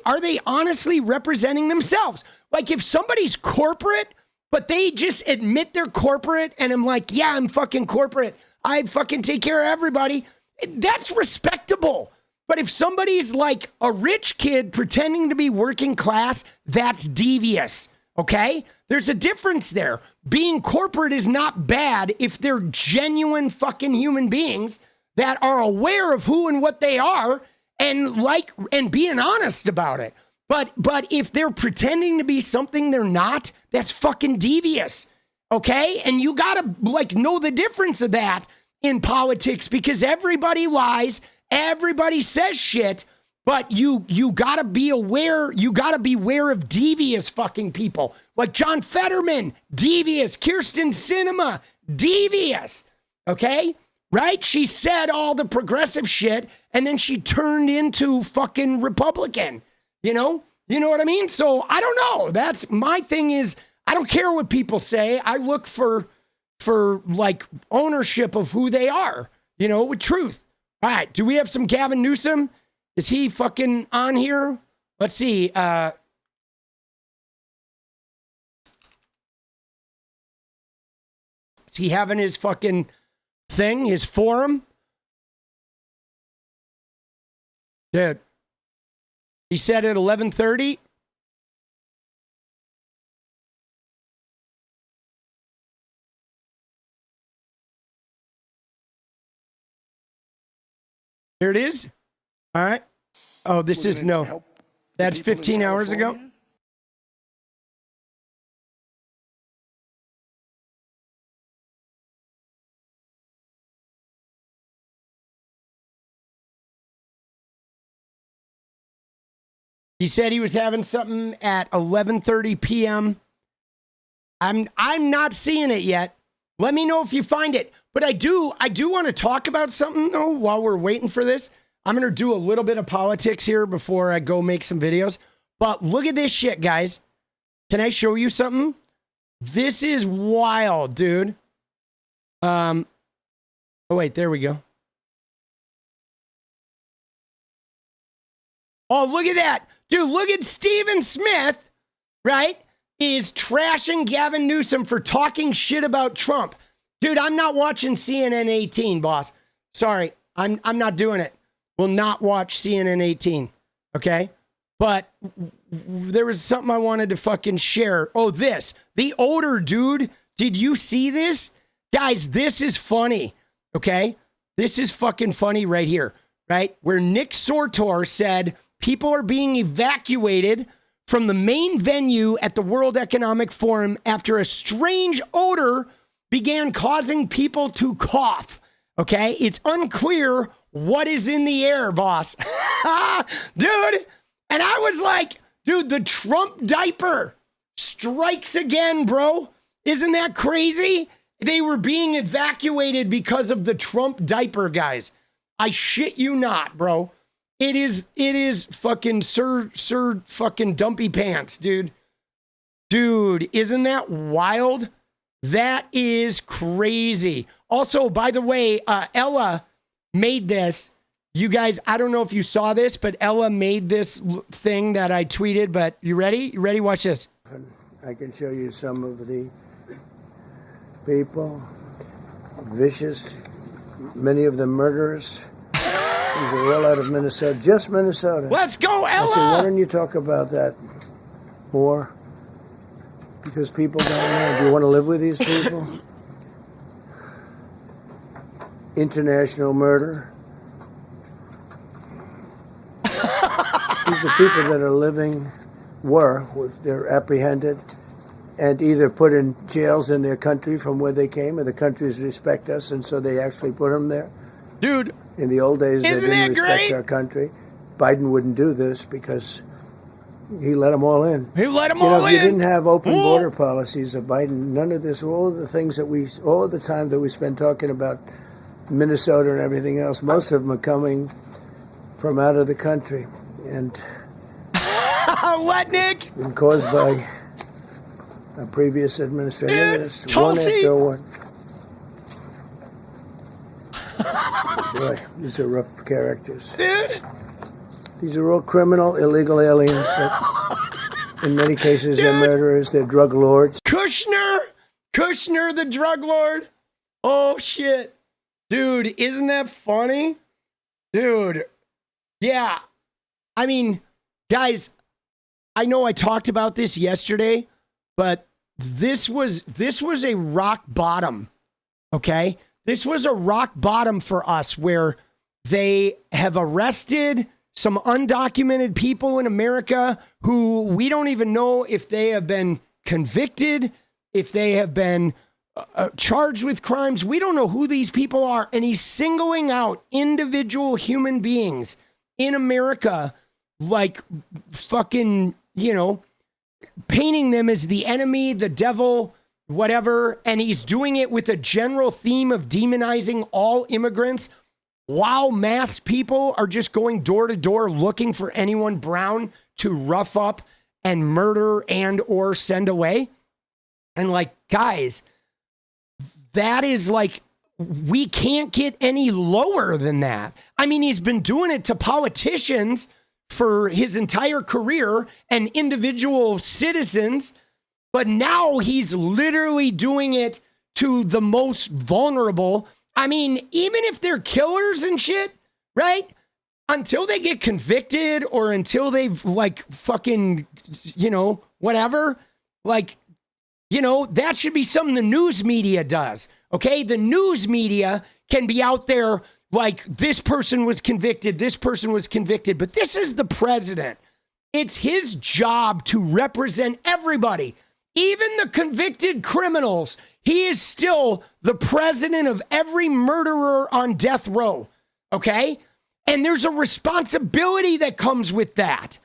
are they honestly representing themselves? Like, if somebody's corporate, but they just admit they're corporate and I'm like, yeah, I'm fucking corporate, I fucking take care of everybody, that's respectable. But if somebody's like a rich kid pretending to be working class, that's devious, okay? There's a difference there. Being corporate is not bad if they're genuine fucking human beings that are aware of who and what they are and being honest about it. But if they're pretending to be something they're not, that's fucking devious, okay? And you gotta like know the difference of that in politics, because everybody lies. Everybody says shit, but you gotta be aware. You gotta beware of devious fucking people like John Fetterman, devious. Kyrsten Sinema, devious. Okay, right? She said all the progressive shit, and then she turned into fucking Republican. You know what I mean? So I don't know. That's my thing. Is I don't care what people say. I look for like ownership of who they are. With truth. All right, do we have some Gavin Newsom? Is he fucking on here? Let's see. Is he having his fucking thing, his forum? Dude, he said at 11:30. Here it is. All right. Oh, this is no. That's 15 hours ago. He said he was having something at 11:30 p.m. I'm not seeing it yet. Let me know if you find it. But I do want to talk about something, though, while we're waiting for this. I'm going to do a little bit of politics here before I go make some videos. But look at this shit, guys. Can I show you something? This is wild, dude. Oh, wait, there we go. Oh, look at that. Dude, look at Stephen Smith, right, is trashing Gavin Newsom for talking shit about Trump. Dude, I'm not watching CNN 18, boss. Sorry, I'm not doing it. Will not watch CNN 18, okay? But there was something I wanted to fucking share. Oh, this. The odor, dude. Did you see this? Guys, this is funny, okay? This is fucking funny right here, right? Where Nick Sortor said people are being evacuated from the main venue at the World Economic Forum after a strange odor began causing people to cough. Okay, it's unclear what is in the air, boss. Dude, and I was like, dude, the Trump diaper strikes again, bro. Isn't that crazy? They were being evacuated because of the Trump diaper, guys. I shit you not, bro. It is fucking Sir fucking dumpy pants, dude. Dude, isn't that wild? That is crazy. Also, by the way, Ella made this. You guys, I don't know if you saw this, but Ella made this thing that I tweeted, but you ready? You ready? Watch this. I can show you some of the people, vicious, many of them murderers. These are all out of Minnesota, just Minnesota. Let's go, Ella! I said, why don't you talk about that more? Because people don't know. Do you want to live with these people? International murder. These are people that are living, they're apprehended and either put in jails in their country from where they came, and the countries respect us, and so they actually put them there. Dude, in the old days, they didn't respect great? our country. Biden wouldn't do this because he let them all in. He let them all in. all If you in. didn't have open border policies of Biden, none of this, all of the things that all of the time that we spend talking about Minnesota and everything else, most of them are coming from out of the country. And what, Nick? Been caused by a previous administration. Dude, one 𝗪𝗪📪 after one. Boy, these are rough characters. Dude. These are all criminal, illegal aliens. That, in many cases, they're murderers. They're drug lords. Kushner, the drug lord. Oh shit, dude, isn't that funny, dude? Yeah. I mean, guys, I know I talked about this yesterday, but this was a rock bottom, okay? This was a rock bottom for us where they have arrested some undocumented people in America who we don't even know if they have been convicted, if they have been charged with crimes. We don't know who these people are. And he's singling out individual human beings in America like fucking, painting them as the enemy, the devil, whatever. And he's doing it with a general theme of demonizing all immigrants while masked people are just going door to door looking for anyone brown to rough up and murder and or send away. And like, guys, that is like, we can't get any lower than that. I mean, he's been doing it to politicians for his entire career and individual citizens, but now he's literally doing it to the most vulnerable. I mean, even if they're killers and shit, right? Until they get convicted or until they've like fucking, whatever, like, that should be something the news media does. Okay. The news media can be out there like this person was convicted, but this is the president. It's his job to represent everybody, even the convicted criminals. He is still the president of every murderer on death row. Okay. And there's a responsibility that comes with that.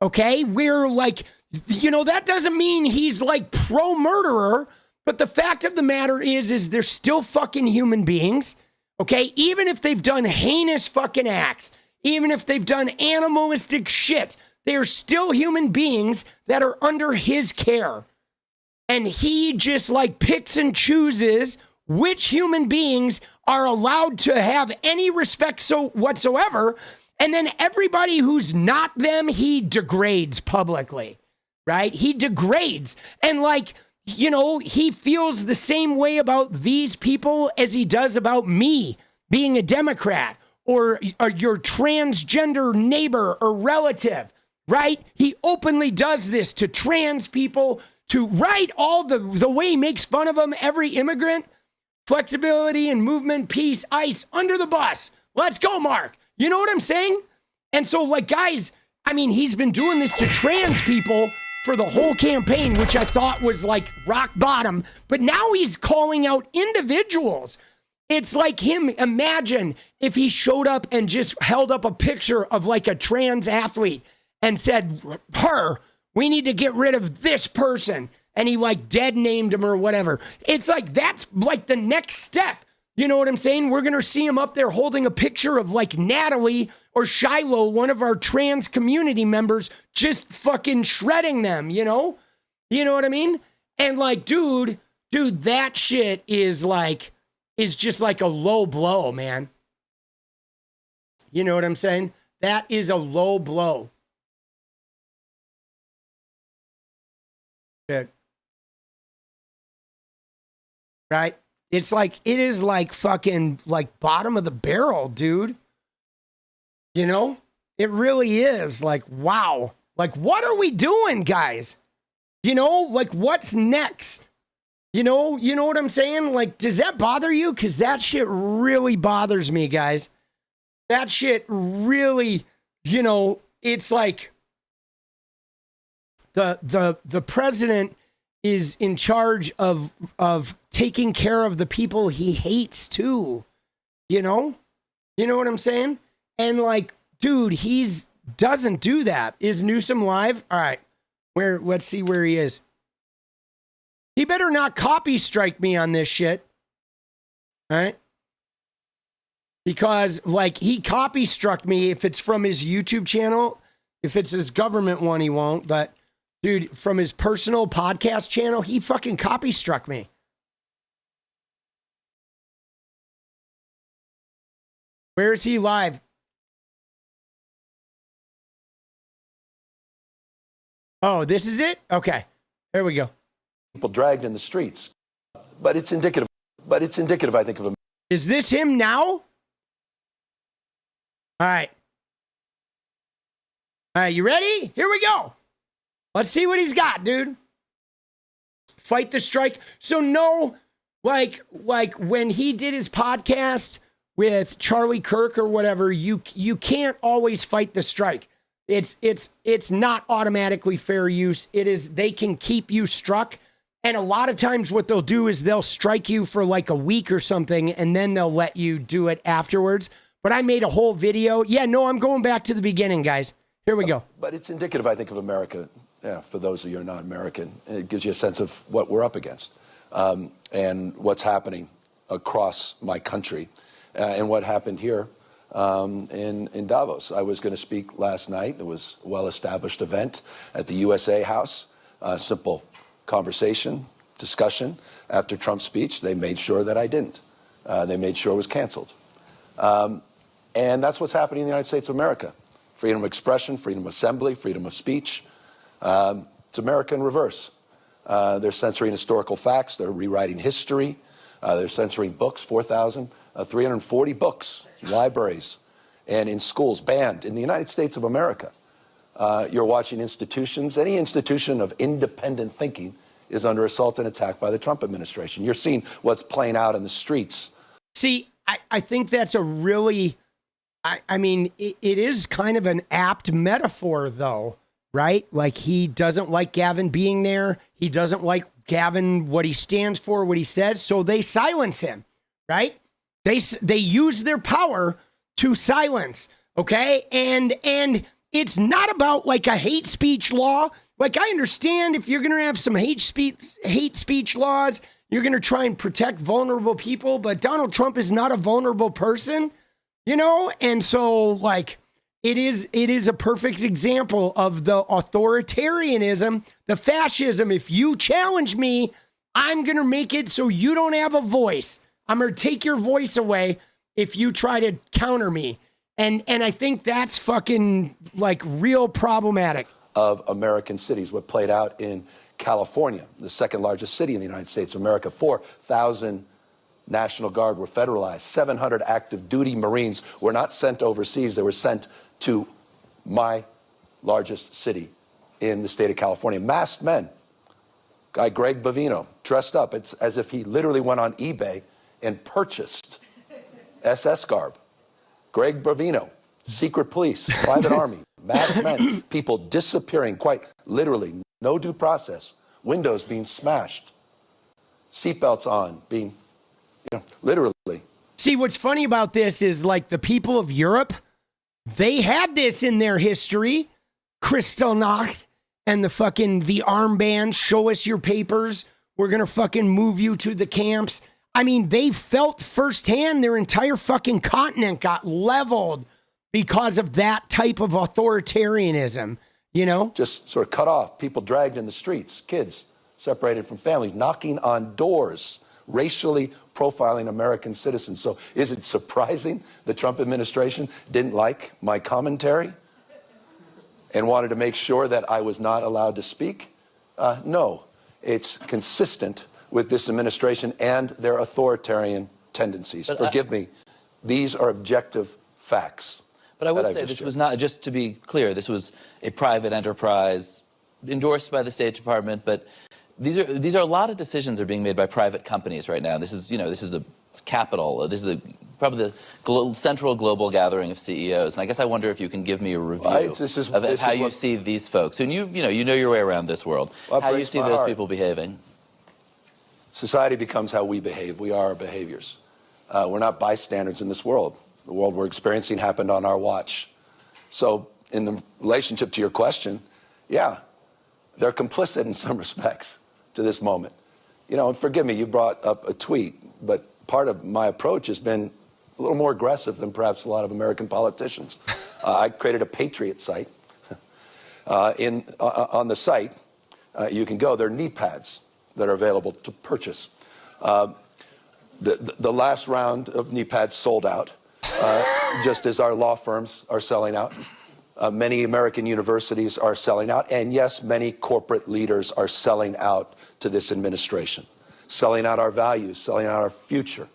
Okay. We're like, that doesn't mean he's like pro-murderer, but the fact of the matter is they're still fucking human beings. Okay. Even if they've done heinous fucking acts, even if they've done animalistic shit, they're still human beings that are under his care. And he just like picks and chooses which human beings are allowed to have any respect whatsoever. And then everybody who's not them, he degrades publicly, right? He degrades. And like, he feels the same way about these people as he does about me being a Democrat or your transgender neighbor or relative, right? He openly does this to trans people, to write all the way he makes fun of them, every immigrant, flexibility and movement, peace, ICE, under the bus. Let's go, Mark. You know what I'm saying? And so, like, guys, I mean, he's been doing this to trans people for the whole campaign, which I thought was like rock bottom. But now he's calling out individuals. It's like him. Imagine if he showed up and just held up a picture of like a trans athlete and said, we need to get rid of this person. And he like dead named him or whatever. It's like, that's like the next step. You know what I'm saying? We're going to see him up there holding a picture of like Natalie or Shiloh, one of our trans community members, just fucking shredding them, You know what I mean? And like, dude, that shit is just like a low blow, man. You know what I'm saying? That is a low blow. Shit. right? It's like, it is like fucking like bottom of the barrel, dude. You know, it really is like, wow. Like, what are we doing, guys? You know, like, what's next? You know what I'm saying? Like, does that bother you? Because that shit really bothers me, guys. That shit really, you know, it's like the president is in charge of taking care of the people he hates too. You know what I'm saying? And like, dude, doesn't do that. Is Newsom live? All right, let's see where he is. He better not copy strike me on this shit. All right. Because like he copy struck me if it's from his YouTube channel. If it's his government one, he won't. But dude, from his personal podcast channel, he fucking copy struck me. Where is he live? Oh, this is it? Okay. There we go. People dragged in the streets. But it's indicative, I think, of a... Is this him now? All right. All right, you ready? Here we go. Let's see what he's got, dude. Fight the strike. So no, like when he did his podcast with Charlie Kirk or whatever, you can't always fight the strike. It's not automatically fair use. It is, they can keep you struck. And a lot of times what they'll do is they'll strike you for like a week or something, and then they'll let you do it afterwards. But I made a whole video. Yeah, no, I'm going back to the beginning, guys. Here we go. But it's indicative, I think, of America. Yeah, for those of you who are not American, it gives you a sense of what we're up against and what's happening across my country and what happened here in Davos. I was going to speak last night. It was a well-established event at the USA House. Simple conversation, discussion. After Trump's speech, they made sure that I didn't. They made sure it was canceled. And that's what's happening in the United States of America. Freedom of expression, freedom of assembly, freedom of speech. It's America in reverse. They're censoring historical facts. They're rewriting history. They're censoring books, 4,340 books in libraries and in schools, banned in the United States of America. You're watching institutions. Any institution of independent thinking is under assault and attack by the Trump administration. You're seeing what's playing out in the streets. See, I think that's a really, I mean, it is kind of an apt metaphor, though, right? Like, he doesn't like Gavin being there. He doesn't like Gavin, what he stands for, what he says. So they silence him, right? They use their power to silence, okay? And it's not about like a hate speech law. Like, I understand if you're going to have some hate speech laws, you're going to try and protect vulnerable people, but Donald Trump is not a vulnerable person, you know? And so, like, it is a perfect example of the authoritarianism, the fascism. If you challenge me, I'm going to make it so you don't have a voice. I'm going to take your voice away if you try to counter me. And I think that's fucking, like, real problematic. Of American cities, what played out in California, the second largest city in the United States of America. 4,000 National Guard were federalized. 700 active duty Marines were not sent overseas. They were sent to my largest city in the state of California. Masked men. Guy Greg Bovino, dressed up. It's as if he literally went on eBay and purchased SS garb. Greg Bovino, secret police, private army, masked men, people disappearing, quite literally, no due process, windows being smashed, seatbelts on, being, literally. See, what's funny about this is, like, the people of Europe, they had this in their history. Kristallnacht and the armband, show us your papers, we're gonna fucking move you to the camps. I mean, they felt firsthand their entire fucking continent got leveled because of that type of authoritarianism, you know? Just sort of cut off, people dragged in the streets, kids separated from families, knocking on doors, racially profiling American citizens. So is it surprising the Trump administration didn't like my commentary and wanted to make sure that I was not allowed to speak? No, it's consistent with this administration and their authoritarian tendencies. Forgive me, these are objective facts. But I would say this was not, just to be clear, this was a private enterprise endorsed by the State Department, but these are a lot of decisions are being made by private companies right now. This is, you know, this is a capital. This is probably the central global gathering of CEOs. And I guess I wonder if you can give me a review of how you see these folks. And you know your way around this world. How you see those people behaving. Society becomes how we behave. We are our behaviors. We're not bystanders in this world. The world we're experiencing happened on our watch. So in the relationship to your question, yeah, they're complicit in some respects to this moment. You know, and forgive me, you brought up a tweet, but part of my approach has been a little more aggressive than perhaps a lot of American politicians. I created a Patriot site. On the site, you can go. There are knee pads that are available to purchase. The last round of knee pads sold out, just as our law firms are selling out. Many American universities are selling out, and yes, many corporate leaders are selling out to this administration, selling out our values, selling out our future,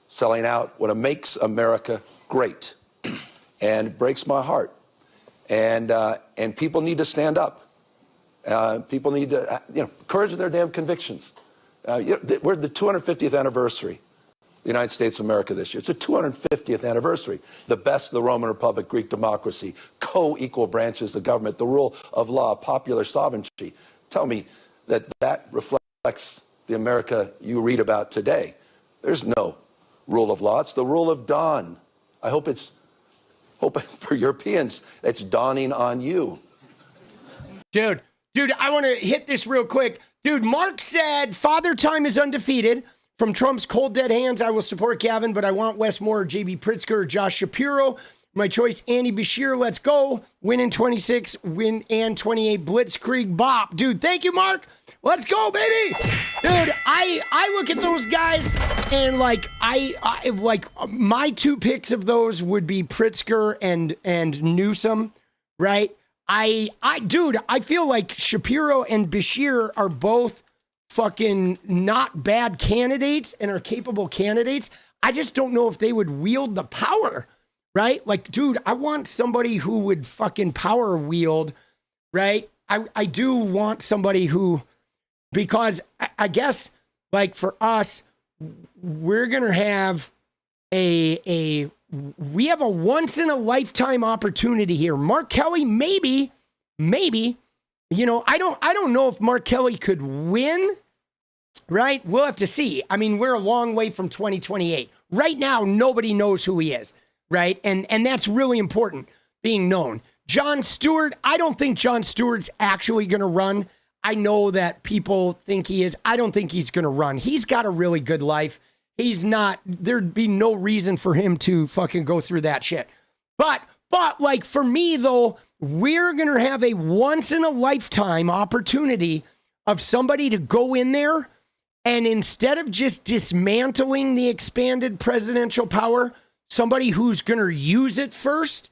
selling out what makes America great, and it breaks my heart. And people need to stand up. People need to, courage of their damn convictions. We're the 250th anniversary. The United States of America this year. It's the 250th anniversary. The best of the Roman Republic, Greek democracy, co-equal branches of government, the rule of law, popular sovereignty. Tell me that reflects the America you read about today. There's no rule of law. It's the rule of dawn. I hope for Europeans, it's dawning on you. Dude, I want to hit this real quick. Dude, Mark said Father Time is undefeated. From Trump's cold dead hands, I will support Gavin, but I want Westmore or 𝗣𝗢𝗟 or Josh Shapiro. My choice, 𝗫𝗎𝗍𝒫𝗍. Let's go. Win in 26, win and 28. Blitzkrieg Bop. Dude, thank you, Mark. Let's go, baby. Dude, I look at those guys and like my two picks of those would be Pritzker and Newsom, right? Dude, I feel like Shapiro and Beshear are both fucking not bad candidates and are capable candidates. I just don't know if they would wield the power, right? Like, dude, I want somebody who would fucking power wield, right? I do want somebody who, because I guess like for us, we're going to have we have a once in a lifetime opportunity here. Mark Kelly, maybe, I don't know if Mark Kelly could win, right? We'll have to see. I mean, we're a long way from 2028. Right now, nobody knows who he is, right? And that's really important, being known. Jon Stewart, I don't think Jon Stewart's actually going to run. I know that people think he is. I don't think he's going to run. He's got a really good life. He's not, there'd be no reason for him to fucking go through that shit. But like for me though, we're going to have a once in a lifetime opportunity of somebody to go in there and instead of just dismantling the expanded presidential power, somebody who's going to use it first.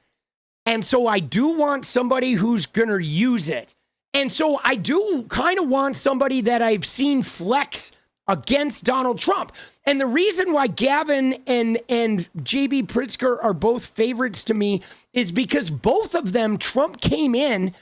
And so I do want somebody who's going to use it. And so I do kind of want somebody that I've seen flex against Donald Trump. And the reason why Gavin and 𝗣𝗎𝗍 Pritzker are both favorites to me is because both of them, Trump came in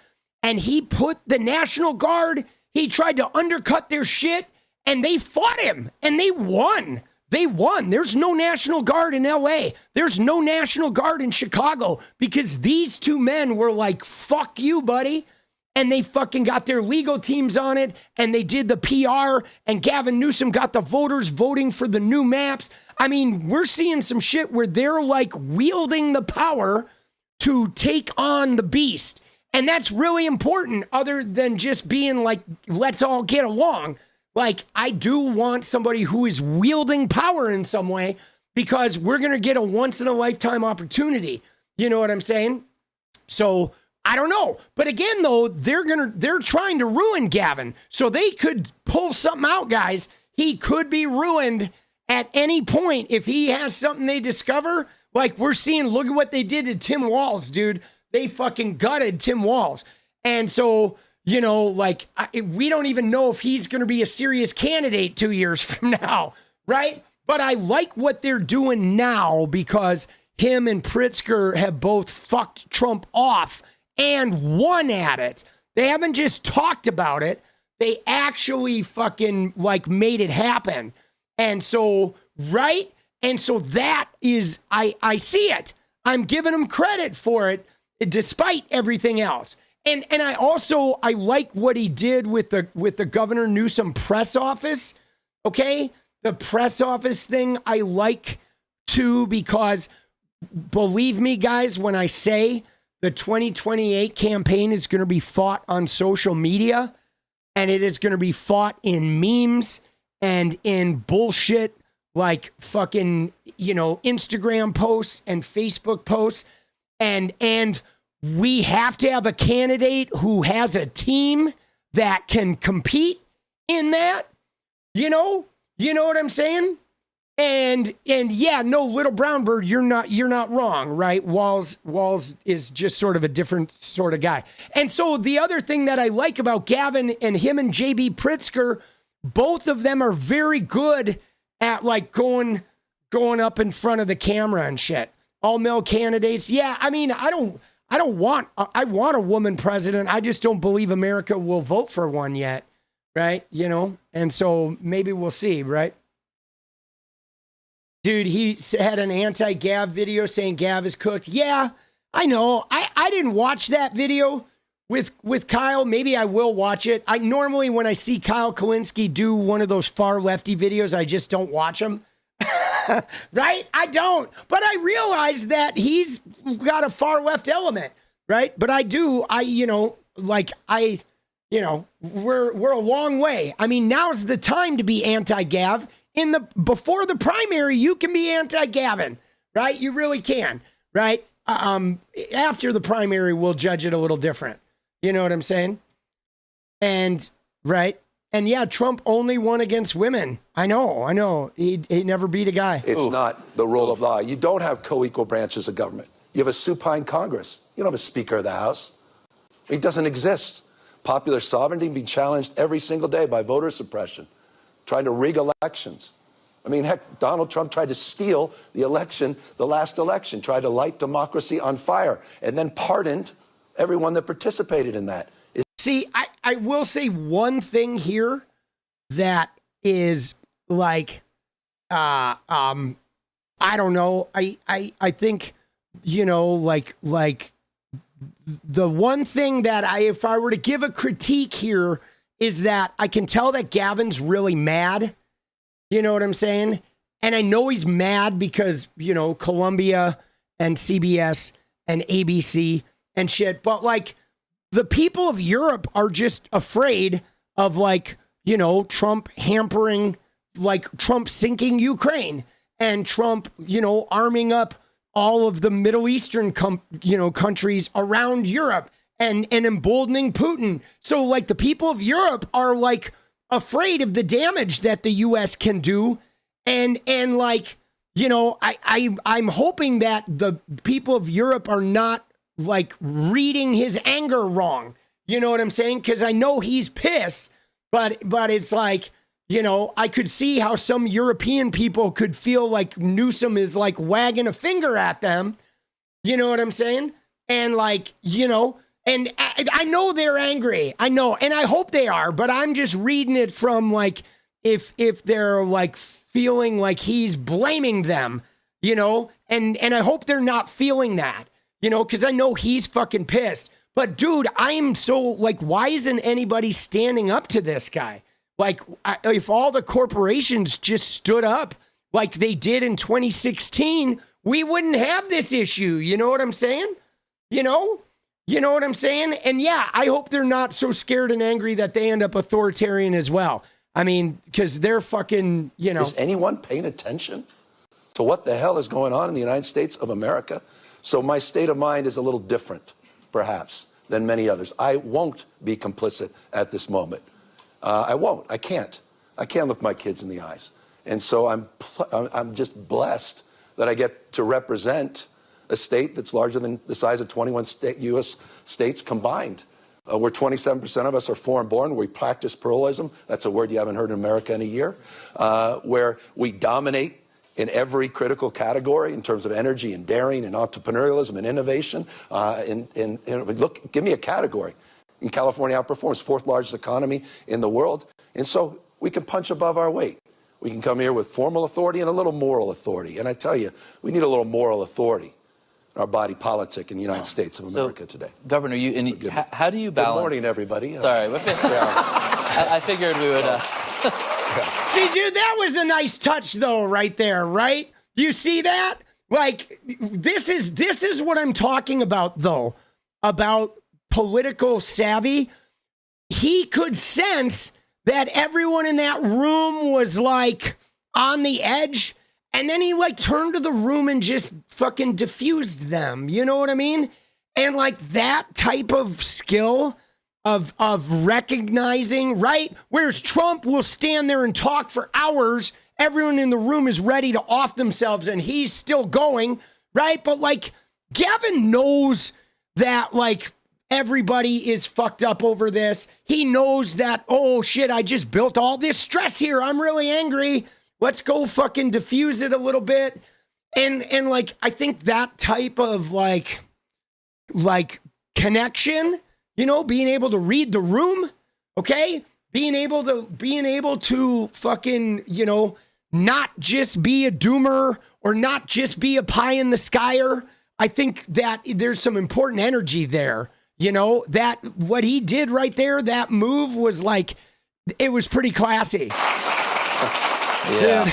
and he put the National Guard, he tried to undercut their shit, and they fought him and they won. They won. There's no National Guard in LA. There's no National Guard in Chicago because these two men were like, fuck you, buddy. And they fucking got their legal teams on it and they did the PR and Gavin Newsom got the voters voting for the new maps. I mean, we're seeing some shit where they're like wielding the power to take on the beast. And that's really important other than just being like, let's all get along. Like, I do want somebody who is wielding power in some way because we're going to get a once in a lifetime opportunity. You know what I'm saying? So I don't know. But again, though, they're trying to ruin Gavin. So they could pull something out, guys. He could be ruined at any point if he has something they discover. Like we're seeing, look at what they did to Tim Walz, dude. They fucking gutted Tim Walz. And so, you know, like we don't even know if he's going to be a serious candidate 2 years from now, right? But I like what they're doing now because him and 𝗏𝗏 have both fucked Trump off and won at it. They haven't just talked about it. They actually fucking like made it happen. And so, right? And so that is, I see it. I'm giving him credit for it despite everything else. And I like what he did with the Governor Newsom press office. Okay? The press office thing I like too, because believe me, guys, when I say the 2028 campaign is going to be fought on social media, and it is going to be fought in memes and in bullshit like fucking, you know, Instagram posts and Facebook posts. And we have to have a candidate who has a team that can compete in that. You know what I'm saying? And yeah, no, little brown bird, you're not wrong, right? Walz is just sort of a different sort of guy. And so the other thing that I like about Gavin and him and JB Pritzker, both of them are very good at like going up in front of the camera and shit. All male candidates. Yeah, I mean, I want a woman president. I just don't believe America will vote for one yet, right? You know, and so maybe we'll see, right? Dude, he had an anti-Gav video saying Gav is cooked. Yeah, I know. I didn't watch that video with Kyle. Maybe I will watch it. I normally, when I see Kyle Kulinski do one of those far lefty videos, I just don't watch them. Right? I don't. But I realize that he's got a far left element, right? But I do. We're a long way. I mean, now's the time to be anti-Gav. Before the primary, you can be anti-Gavin, right? You really can, right? After the primary, we'll judge it a little different. You know what I'm saying? And right. And yeah, Trump only won against women. I know. He never beat a guy. It's not the rule of law. You don't have co-equal branches of government. You have a supine Congress. You don't have a Speaker of the House. It doesn't exist. Popular sovereignty being challenged every single day by voter suppression, trying to rig elections. I mean, heck, Donald Trump tried to steal the election, the last election, tried to light democracy on fire, and then pardoned everyone that participated in that. See, I will say one thing here that is like, I don't know. I think, you know, like the one thing that if I were to give a critique here is that I can tell that Gavin's really mad. You know what I'm saying? And I know he's mad because, you know, Columbia and CBS and ABC and shit. But like the people of Europe are just afraid of like, you know, Trump hampering, like Trump sinking Ukraine and Trump, you know, arming up all of the Middle Eastern, countries around Europe and emboldening Putin. So like the people of Europe are like afraid of the damage that the US can do. And like, you know, I'm hoping that the people of Europe are not like reading his anger wrong. You know what I'm saying? Because I know he's pissed, but it's like, you know, I could see how some European people could feel like Newsom is like wagging a finger at them. You know what I'm saying? And like, you know, and I know they're angry. I know. And I hope they are, but I'm just reading it from like, if they're like feeling like he's blaming them, you know, and I hope they're not feeling that, you know, because I know he's fucking pissed. But dude, I am so like, why isn't anybody standing up to this guy? Like, if all the corporations just stood up like they did in 2016, we wouldn't have this issue. You know what I'm saying? You know what I'm saying? And yeah, I hope they're not so scared and angry that they end up authoritarian as well. I mean, because they're fucking, you know. Is anyone paying attention to what the hell is going on in the United States of America? So my state of mind is a little different, perhaps, than many others. I won't be complicit at this moment. I won't. I can't. I can't look my kids in the eyes. And so I'm just blessed that I get to represent a state that's larger than the size of 21 U.S. states combined. where 27% of us are foreign-born. We practice pluralism. That's a word you haven't heard in America in a year. Where we dominate in every critical category in terms of energy and daring and entrepreneurialism and innovation. Look, give me a category. And California outperforms, fourth largest economy in the world. And so we can punch above our weight. We can come here with formal authority and a little moral authority. And I tell you, we need a little moral authority in our body politic in the United States of America today. Governor, how do you balance? Good morning, everybody. Sorry. I figured we would... See, dude, that was a nice touch, though, right there, right? Do you see that? Like, this is what I'm talking about, though, about political savvy. He could sense that everyone in that room was, like, on the edge, and then he, like, turned to the room and just fucking diffused them. You know what I mean? And, like, that type of skill of recognizing, right? Whereas Trump will stand there and talk for hours. Everyone in the room is ready to off themselves and he's still going, right? But like Gavin knows that like everybody is fucked up over this. He knows that, oh shit, I just built all this stress here. I'm really angry. Let's go fucking diffuse it a little bit. And like, I think that type of like connection, you know, being able to read the room, okay? Being able to fucking, you know, not just be a doomer or not just be a pie in the skyer. I think that there's some important energy there. You know, that what he did right there, that move was like, it was pretty classy. Yeah.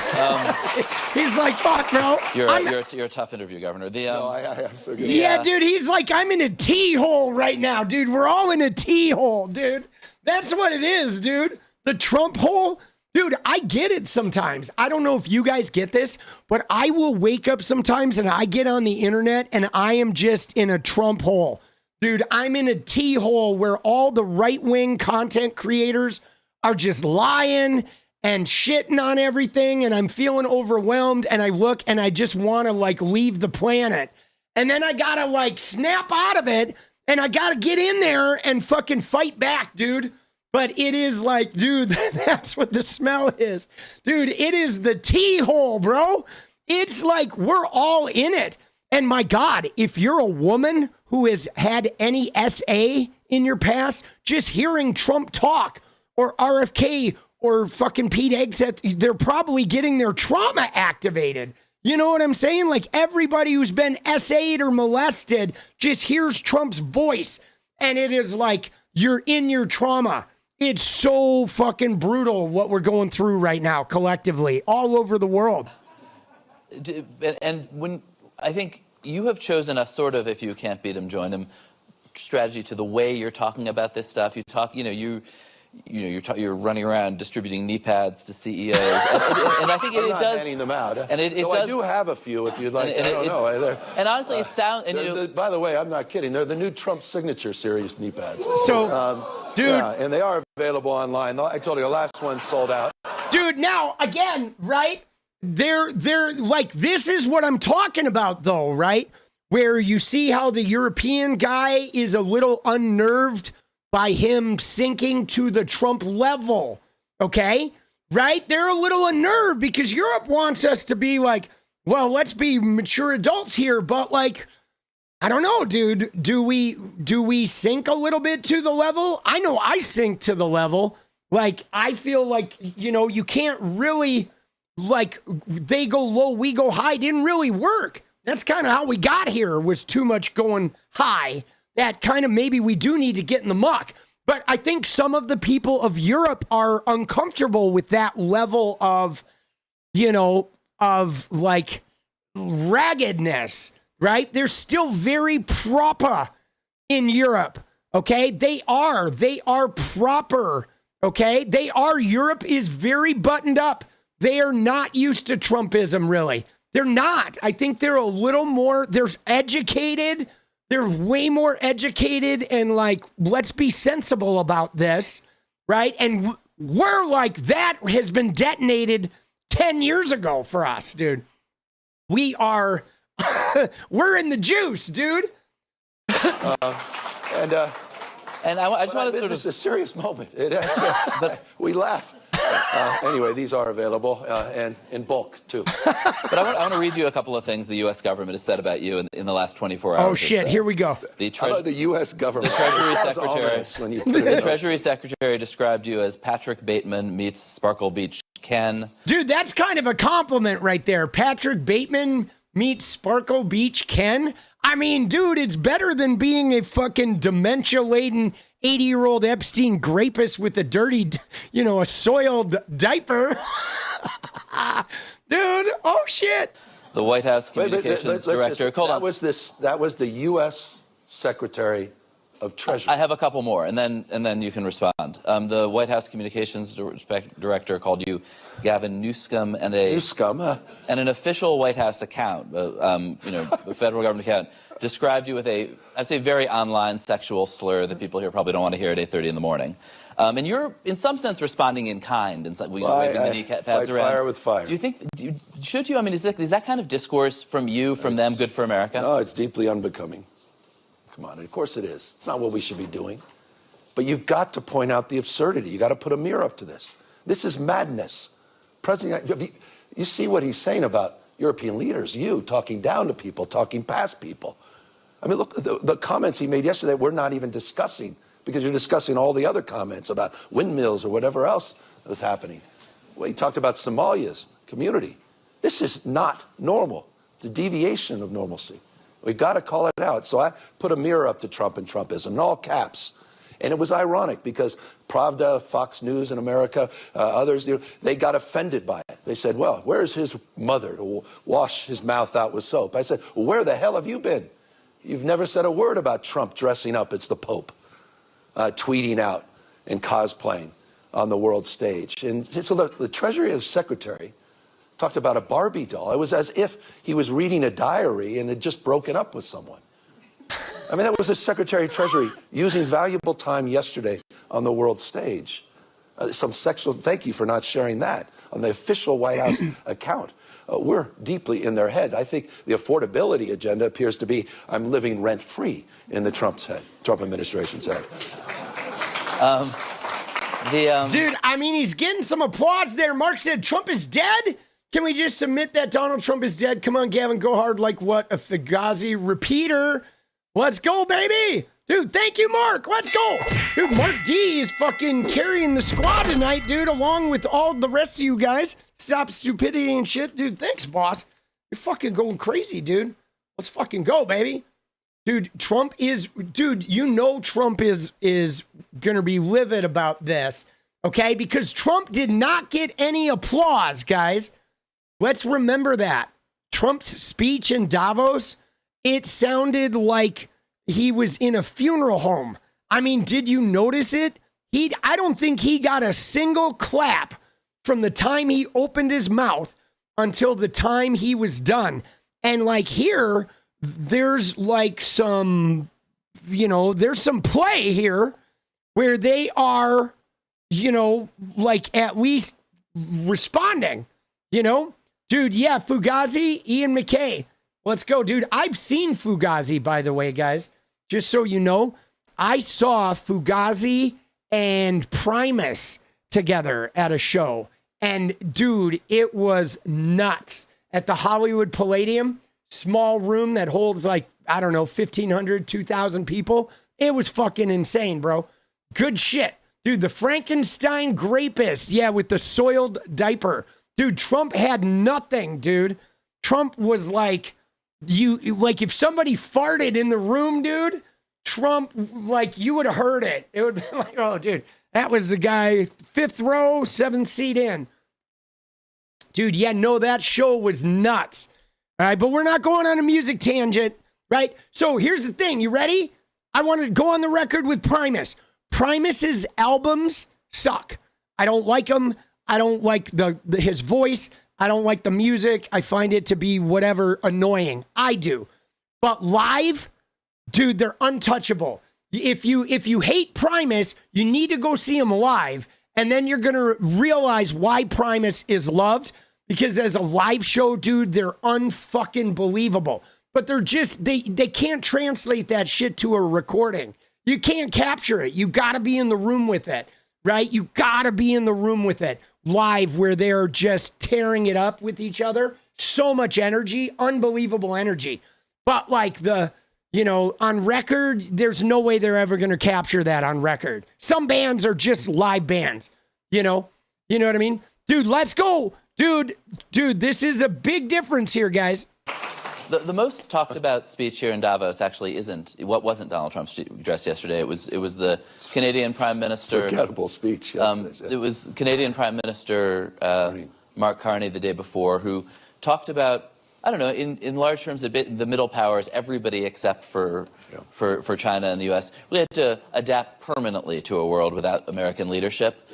He's like, fuck, bro. You're a tough interview, Governor. I figured. Yeah, dude, he's like, I'm in a T-hole right now, dude. We're all in a T-hole, dude. That's what it is, dude. The Trump hole. Dude, I get it sometimes. I don't know if you guys get this, but I will wake up sometimes and I get on the internet and I am just in a Trump hole. Dude, I'm in a T-hole where all the right-wing content creators are just lying and shitting on everything, and I'm feeling overwhelmed, and I look and I just want to like leave the planet. And then I gotta like snap out of it, and I gotta get in there and fucking fight back, dude. But it is like, dude, that's what the smell is. Dude, it is the T-hole, bro. It's like we're all in it. And my God, if you're a woman who has had any SA in your past, just hearing Trump talk or RFK or fucking Pete Hegseth, they're probably getting their trauma activated. You know what I'm saying? Like everybody who's been SA'd or molested just hears Trump's voice and it is like you're in your trauma. It's so fucking brutal what we're going through right now collectively all over the world. And when I think you have chosen a sort of, if you can't beat him, join him strategy to the way you're talking about this stuff. You talk, you're running around distributing knee pads to CEOs, and I think it does. Handing them out, and it does. I do have a few if you'd like. I don't know. And honestly, it sounds. By the way, I'm not kidding. They're the new Trump signature series knee pads. So, dude, yeah, and they are available online. I told you the last one sold out. Dude, now again, right? They're like, this is what I'm talking about, though, right? Where you see how the European guy is a little unnerved by him sinking to the Trump level, okay? Right? They're a little unnerved because Europe wants us to be like, well, let's be mature adults here, but like, I don't know, dude. Do we sink a little bit to the level? I know I sink to the level. Like, I feel like, you know, you can't really, like, they go low, we go high. Didn't really work. That's kind of how we got here, was too much going high. That kind of maybe we do need to get in the muck. But I think some of the people of Europe are uncomfortable with that level of, you know, of like raggedness, right? They're still very proper in Europe, okay? They are proper, okay? Europe is very buttoned up. They are not used to Trumpism, really. They're not. I think they're a little more, they're educated. They're way more educated and like, let's be sensible about this, right? And we're like, that has been detonated 10 years ago for us, dude. We are, we're in the juice, dude. And And I just want to sort This of... is a serious moment. It actually, we laugh. Anyway, these are available and in bulk, too. But I want to read you a couple of things the U.S. government has said about you in the last 24 hours. Oh, shit. Here we go. How about the U.S. government? The Treasury Secretary, when you put it the Treasury Secretary described you as Patrick Bateman meets Sparkle Beach Ken. Dude, that's kind of a compliment right there. Patrick Bateman meets Sparkle Beach Ken. I mean, dude, it's better than being a fucking dementia-laden 80-year-old Epstein rapist with a dirty, a soiled diaper. Dude, oh shit. The White House Communications Director. That was the U.S. Secretary of Treasury. I have a couple more, and then you can respond. The White House Communications Director called you Gavin Newsom, and an official White House account, a federal government account, described you with I'd say, very online sexual slur that people here probably don't want to hear at 8:30 in the morning. And you're, in some sense, responding in kind, and waving the knee pads around. Fire with fire. Do you think? Should you? I mean, is that kind of discourse from you, from them, good for America? No, it's deeply unbecoming. Come on, of course it is. It's not what we should be doing. But you've got to point out the absurdity. You've got to put a mirror up to this. This is madness. President, you see what he's saying about European leaders, you talking down to people, talking past people. I mean, look, the comments he made yesterday we're not even discussing because you're discussing all the other comments about windmills or whatever else that was happening. Well, he talked about Somalia's community. This is not normal. It's a deviation of normalcy. We've got to call it out. So I put a mirror up to Trump and Trumpism in all caps. And it was ironic because Pravda, Fox News in America, others, they got offended by it. They said, well, where's his mother to wash his mouth out with soap? I said, well, where the hell have you been? You've never said a word about Trump dressing up as the Pope, tweeting out and cosplaying on the world stage. And so the Treasury Secretary talked about a Barbie doll. It was as if he was reading a diary and had just broken up with someone. I mean, that was the Secretary of Treasury using valuable time yesterday on the world stage. Some sexual, thank you for not sharing that on the official White House account. We're deeply in their head. I think the affordability agenda appears to be, I'm living rent-free in the Trump administration's head. Dude, I mean, he's getting some applause there. Mark said Trump is dead. Can we just submit that Donald Trump is dead? Come on, Gavin, go hard like what? A Fugazi repeater. Let's go, baby. Dude, thank you, Mark. Let's go. Dude, Mark D is fucking carrying the squad tonight, dude, along with all the rest of you guys. Stop stupidity and shit. Dude, thanks, boss. You're fucking going crazy, dude. Let's fucking go, baby. Dude, Trump is, dude, Trump is going to be livid about this, okay? Because Trump did not get any applause, guys. Let's remember that. Trump's speech in Davos, it sounded like he was in a funeral home. I mean, did you notice it? I don't think he got a single clap from the time he opened his mouth until the time he was done. And like here, there's like some, there's some play here where they are, like at least responding, Dude, yeah, Fugazi, Ian McKay. Let's go, dude. I've seen Fugazi, by the way, guys. Just so you know, I saw Fugazi and Primus together at a show. And, dude, it was nuts. At the Hollywood Palladium, small room that holds, 1,500, 2,000 people. It was fucking insane, bro. Good shit. Dude, the Frankenstein Grapist. Yeah, with the soiled diaper. Dude, Trump had nothing, dude. Trump was like, if somebody farted in the room, dude, Trump, you would have heard it. It would be like, oh, dude, that was the guy, 5th row, 7th seat in. Dude, yeah, no, that show was nuts. All right, but we're not going on a music tangent, right? So here's the thing. You ready? I want to go on the record with Primus. Primus's albums suck. I don't like them. I don't like his voice. I don't like the music. I find it to be whatever annoying. I do. But live, dude, they're untouchable. If you hate Primus, you need to go see him live. And then you're going to realize why Primus is loved. Because as a live show, dude, they're unfucking believable. But they're just, they can't translate that shit to a recording. You can't capture it. You got to be in the room with it, right? You got to be in the room with it live where they're just tearing it up with each other. So much energy, unbelievable energy. But like on record, there's no way they're ever going to capture that on record. Some bands are just live bands, you know what I mean? Dude, let's go. Dude, this is a big difference here, guys. The most talked about speech here in Davos actually wasn't Donald Trump's address yesterday. It was the Canadian Prime Minister. Forgettable speech yesterday. It was Canadian Prime Minister Mark Carney the day before, who talked about, I don't know, in large terms, the middle powers, everybody except for China and the U.S. really had to adapt permanently to a world without American leadership.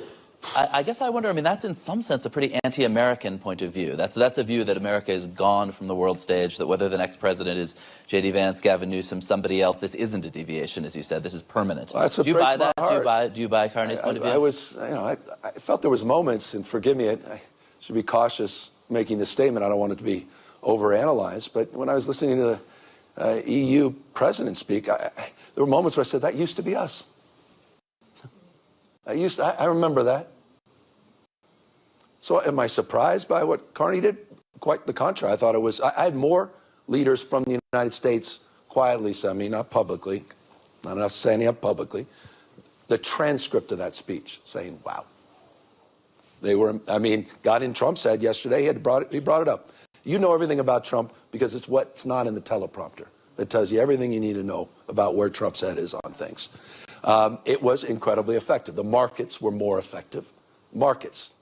I guess I wonder, I mean, that's in some sense a pretty anti-American point of view. That's a view that America is gone from the world stage, that whether the next president is J.D. Vance, Gavin Newsom, somebody else, this isn't a deviation, as you said. This is permanent. Well, do you buy that? Do you buy Carney's point of view? I felt there was moments, and forgive me, I should be cautious making this statement. I don't want it to be overanalyzed, but when I was listening to the EU president speak, there were moments where I said, that used to be us. I remember that. So am I surprised by what Carney did? Quite the contrary. I thought it was, I had more leaders from the United States quietly, not publicly, not enough standing up publicly, the transcript of that speech saying, wow. They were, got in Trump's head yesterday, he brought it up. You know everything about Trump because it's what's not in the teleprompter that tells you everything you need to know about where Trump's head is on things. It was incredibly effective. The markets were more effective. Markets.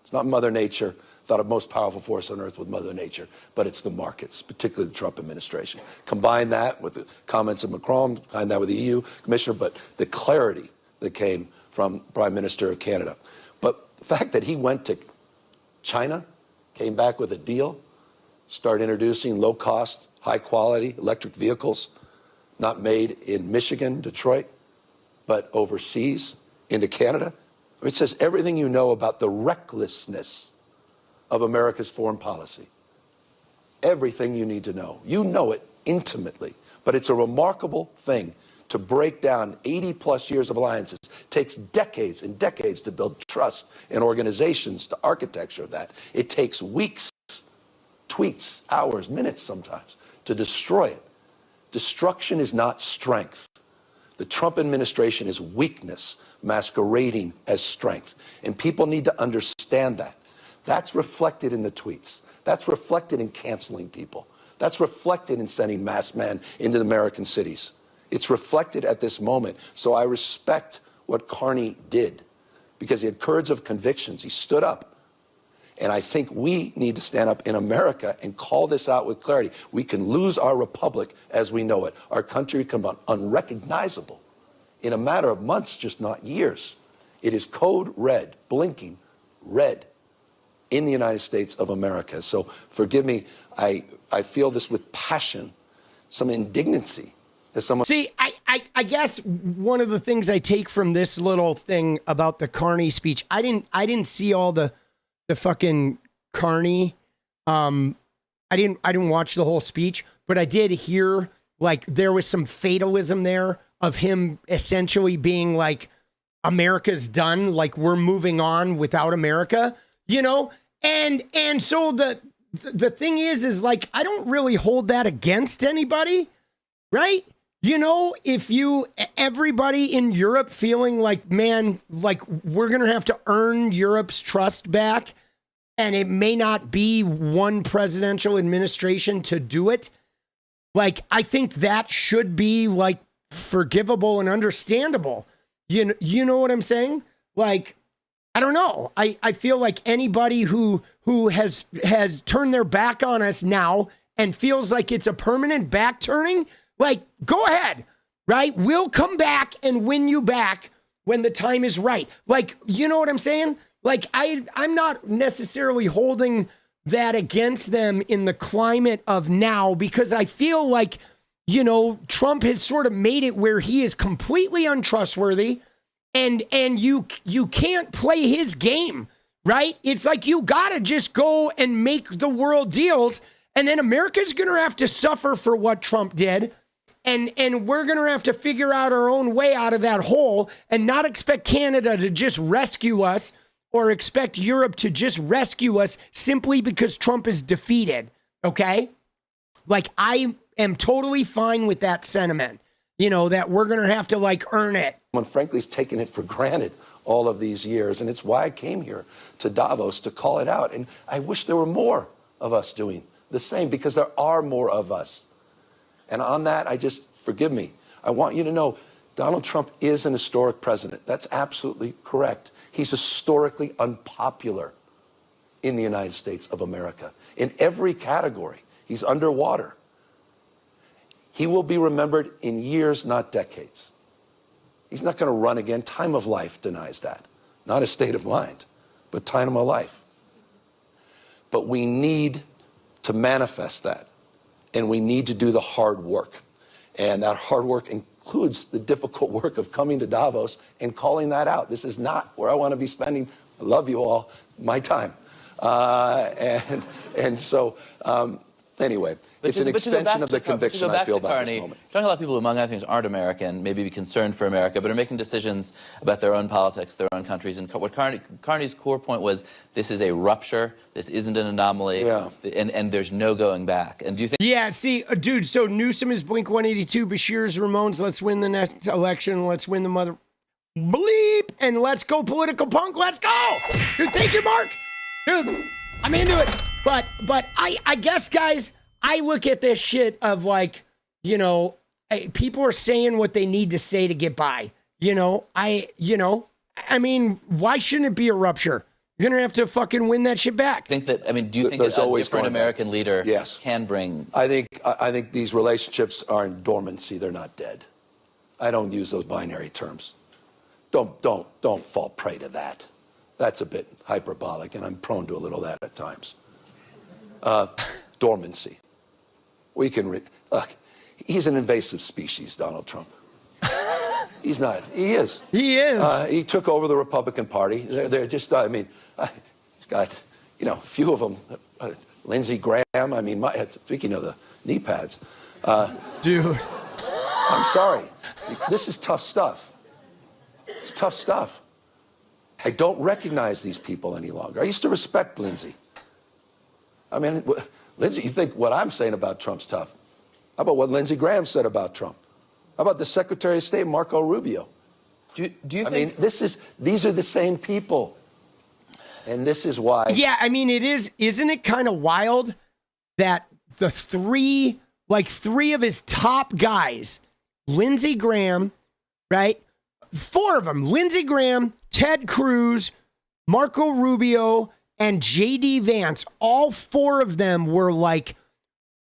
It's not Mother Nature. Thought of most powerful force on earth with Mother Nature, but it's the markets, particularly the Trump administration. Combine that with the comments of Macron, combine that with the EU commissioner, but the clarity that came from Prime Minister of Canada. But the fact that he went to China, came back with a deal, started introducing low-cost, high-quality electric vehicles, not made in Michigan, Detroit, but overseas into Canada. It says everything you know about the recklessness of America's foreign policy. Everything you need to know. You know it intimately, but it's a remarkable thing to break down 80-plus years of alliances. It takes decades and decades to build trust in organizations, the architecture of that. It takes weeks, tweets, hours, minutes sometimes to destroy it. Destruction is not strength. The Trump administration is weakness masquerading as strength. And people need to understand that. That's reflected in the tweets. That's reflected in canceling people. That's reflected in sending masked men into the American cities. It's reflected at this moment. So I respect what Carney did because he had courage of convictions. He stood up. And I think we need to stand up in America and call this out with clarity. We can lose our republic as we know it. Our country can become unrecognizable in a matter of months, just not years. It is code red, blinking red in the United States of America. So forgive me, I feel this with passion, some indignancy. As someone See, I guess one of the things I take from this little thing about the Carney speech, I didn't see all the fucking Carney. I didn't watch the whole speech, but I did hear like there was some fatalism there of him essentially being like, America's done, like we're moving on without America, you know? And so the thing is like, I don't really hold that against anybody, right? You know, if everybody in Europe feeling like, man, like we're going to have to earn Europe's trust back, and it may not be one presidential administration to do it. Like, I think that should be like forgivable and understandable. You know what I'm saying? Like, I don't know. I feel like anybody who has turned their back on us now and feels like it's a permanent back turning, like, go ahead, right? We'll come back and win you back when the time is right. Like, you know what I'm saying? Like, I'm not necessarily holding that against them in the climate of now, because I feel like, you know, Trump has sort of made it where he is completely untrustworthy, and you can't play his game, right? It's like you gotta just go and make the world deals, and then America's gonna have to suffer for what Trump did. and we're going to have to figure out our own way out of that hole and not expect Canada to just rescue us or expect Europe to just rescue us simply because Trump is defeated, okay? Like, I am totally fine with that sentiment, you know, that we're going to have to, like, earn it. Someone, frankly, has taken it for granted all of these years, and it's why I came here to Davos to call it out. And I wish there were more of us doing the same, because there are more of us. And on that, forgive me, I want you to know Donald Trump is an historic president. That's absolutely correct. He's historically unpopular in the United States of America. In every category, he's underwater. He will be remembered in years, not decades. He's not going to run again. Time of life denies that. Not a state of mind, but time of life. But we need to manifest that, and we need to do the hard work. And that hard work includes the difficult work of coming to Davos and calling that out. This is not where I want to be spending, I love you all, my time. Anyway, it's an extension of the conviction I feel about this moment. Talking a lot of people, among other things, aren't American, maybe be concerned for America, but are making decisions about their own politics, their own countries. And what Carney's core point was, this is a rupture, this isn't an anomaly, and there's no going back. And do you think... Yeah, see, dude, so Newsom is Blink-182, Bashir's Ramones, let's win the next election, let's win the mother... bleep, and let's go political punk, let's go! Dude, thank you, Mark! Dude, I'm into it. But I guess, guys, I look at this shit of, like, you know, people are saying what they need to say to get by. You know, I mean, why shouldn't it be a rupture? You're going to have to fucking win that shit back. Do you think that a different American leader can bring... I think these relationships are in dormancy. They're not dead. I don't use those binary terms. Don't fall prey to that. That's a bit hyperbolic, and I'm prone to a little of that at times. Dormancy. We can look. He's an invasive species, Donald Trump. He's not. He is. He is. He took over the Republican Party. They're just. I mean, he's got, you know, a few of them. Lindsey Graham. I mean, speaking of the knee pads. Dude. I'm sorry. This is tough stuff. It's tough stuff. I don't recognize these people any longer. I used to respect Lindsey. I mean, Lindsey, you think what I'm saying about Trump's tough? How about what Lindsey Graham said about Trump? How about the Secretary of State, Marco Rubio? Do you think... I mean, these are the same people. And this is why... Yeah, I mean, it is. Isn't it kind of wild that the three of his top guys, Lindsey Graham, right? Four of them, Lindsey Graham, Ted Cruz, Marco Rubio, and J.D. Vance, all four of them were like,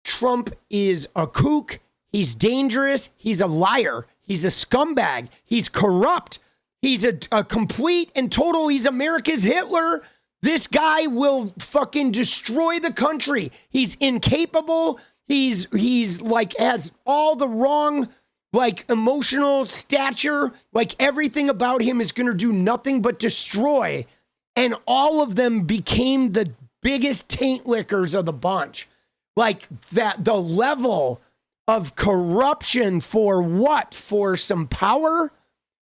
Trump is a kook, he's dangerous, he's a liar, he's a scumbag, he's corrupt, he's a complete and total, he's America's Hitler. This guy will fucking destroy the country. He's incapable, he's like, has all the wrong, like, emotional stature, like everything about him is going to do nothing but destroy. And all of them became the biggest taint lickers of the bunch. Like, that, the level of corruption for what? For some power?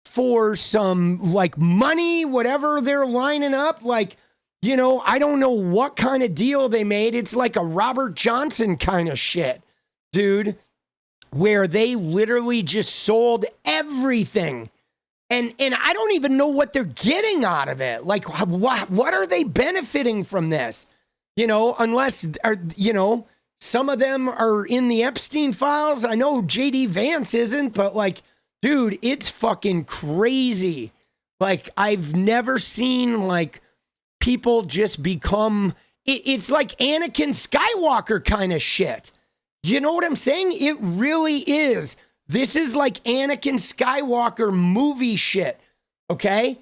For some, like, money? Whatever they're lining up? Like, you know, I don't know what kind of deal they made. It's like a Robert Johnson kind of shit, dude, where they literally just sold everything. And I don't even know what they're getting out of it. Like, what are they benefiting from this? You know, unless, you know, some of them are in the Epstein files. I know J.D. Vance isn't, but, like, dude, it's fucking crazy. Like, I've never seen, like, people just become, it's like Anakin Skywalker kind of shit. You know what I'm saying? It really is. This is like Anakin Skywalker movie shit, okay?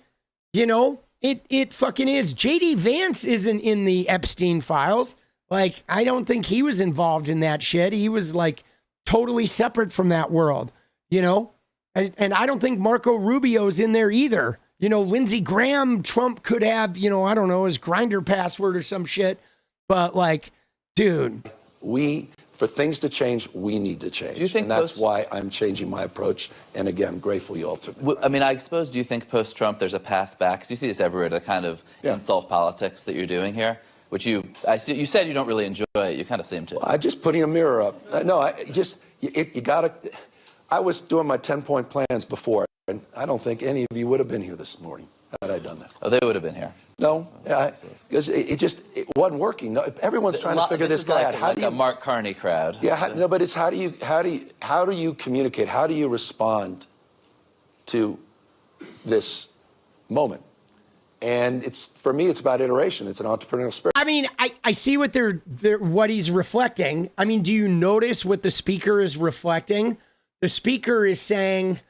You know, it fucking is. J.D. Vance isn't in the Epstein files. Like, I don't think he was involved in that shit. He was, like, totally separate from that world, you know? And I don't think Marco Rubio's in there either. You know, Lindsey Graham, Trump could have, you know, I don't know, his Grindr password or some shit. But, like, dude. We For things to change, we need to change. Do you think and that's why I'm changing my approach. And again, grateful you all took the time. I mean, I suppose, do you think post-Trump there's a path back? Because you see this everywhere, the kind of insult politics that you're doing here, which you said you don't really enjoy it. You kind of seem to. Well, I just putting a mirror up. No, you got to. I was doing my 10-point plans before, and I don't think any of you would have been here this morning had I done that. Oh, they would have been here. No, because it wasn't working. No, everyone's trying to figure this guy out. How do you, a Mark Carney crowd? Yeah, no, but it's how do you communicate? How do you respond to this moment? And for me, it's about iteration. It's an entrepreneurial spirit. I mean, I see what what he's reflecting. I mean, do you notice what the speaker is reflecting? The speaker is saying,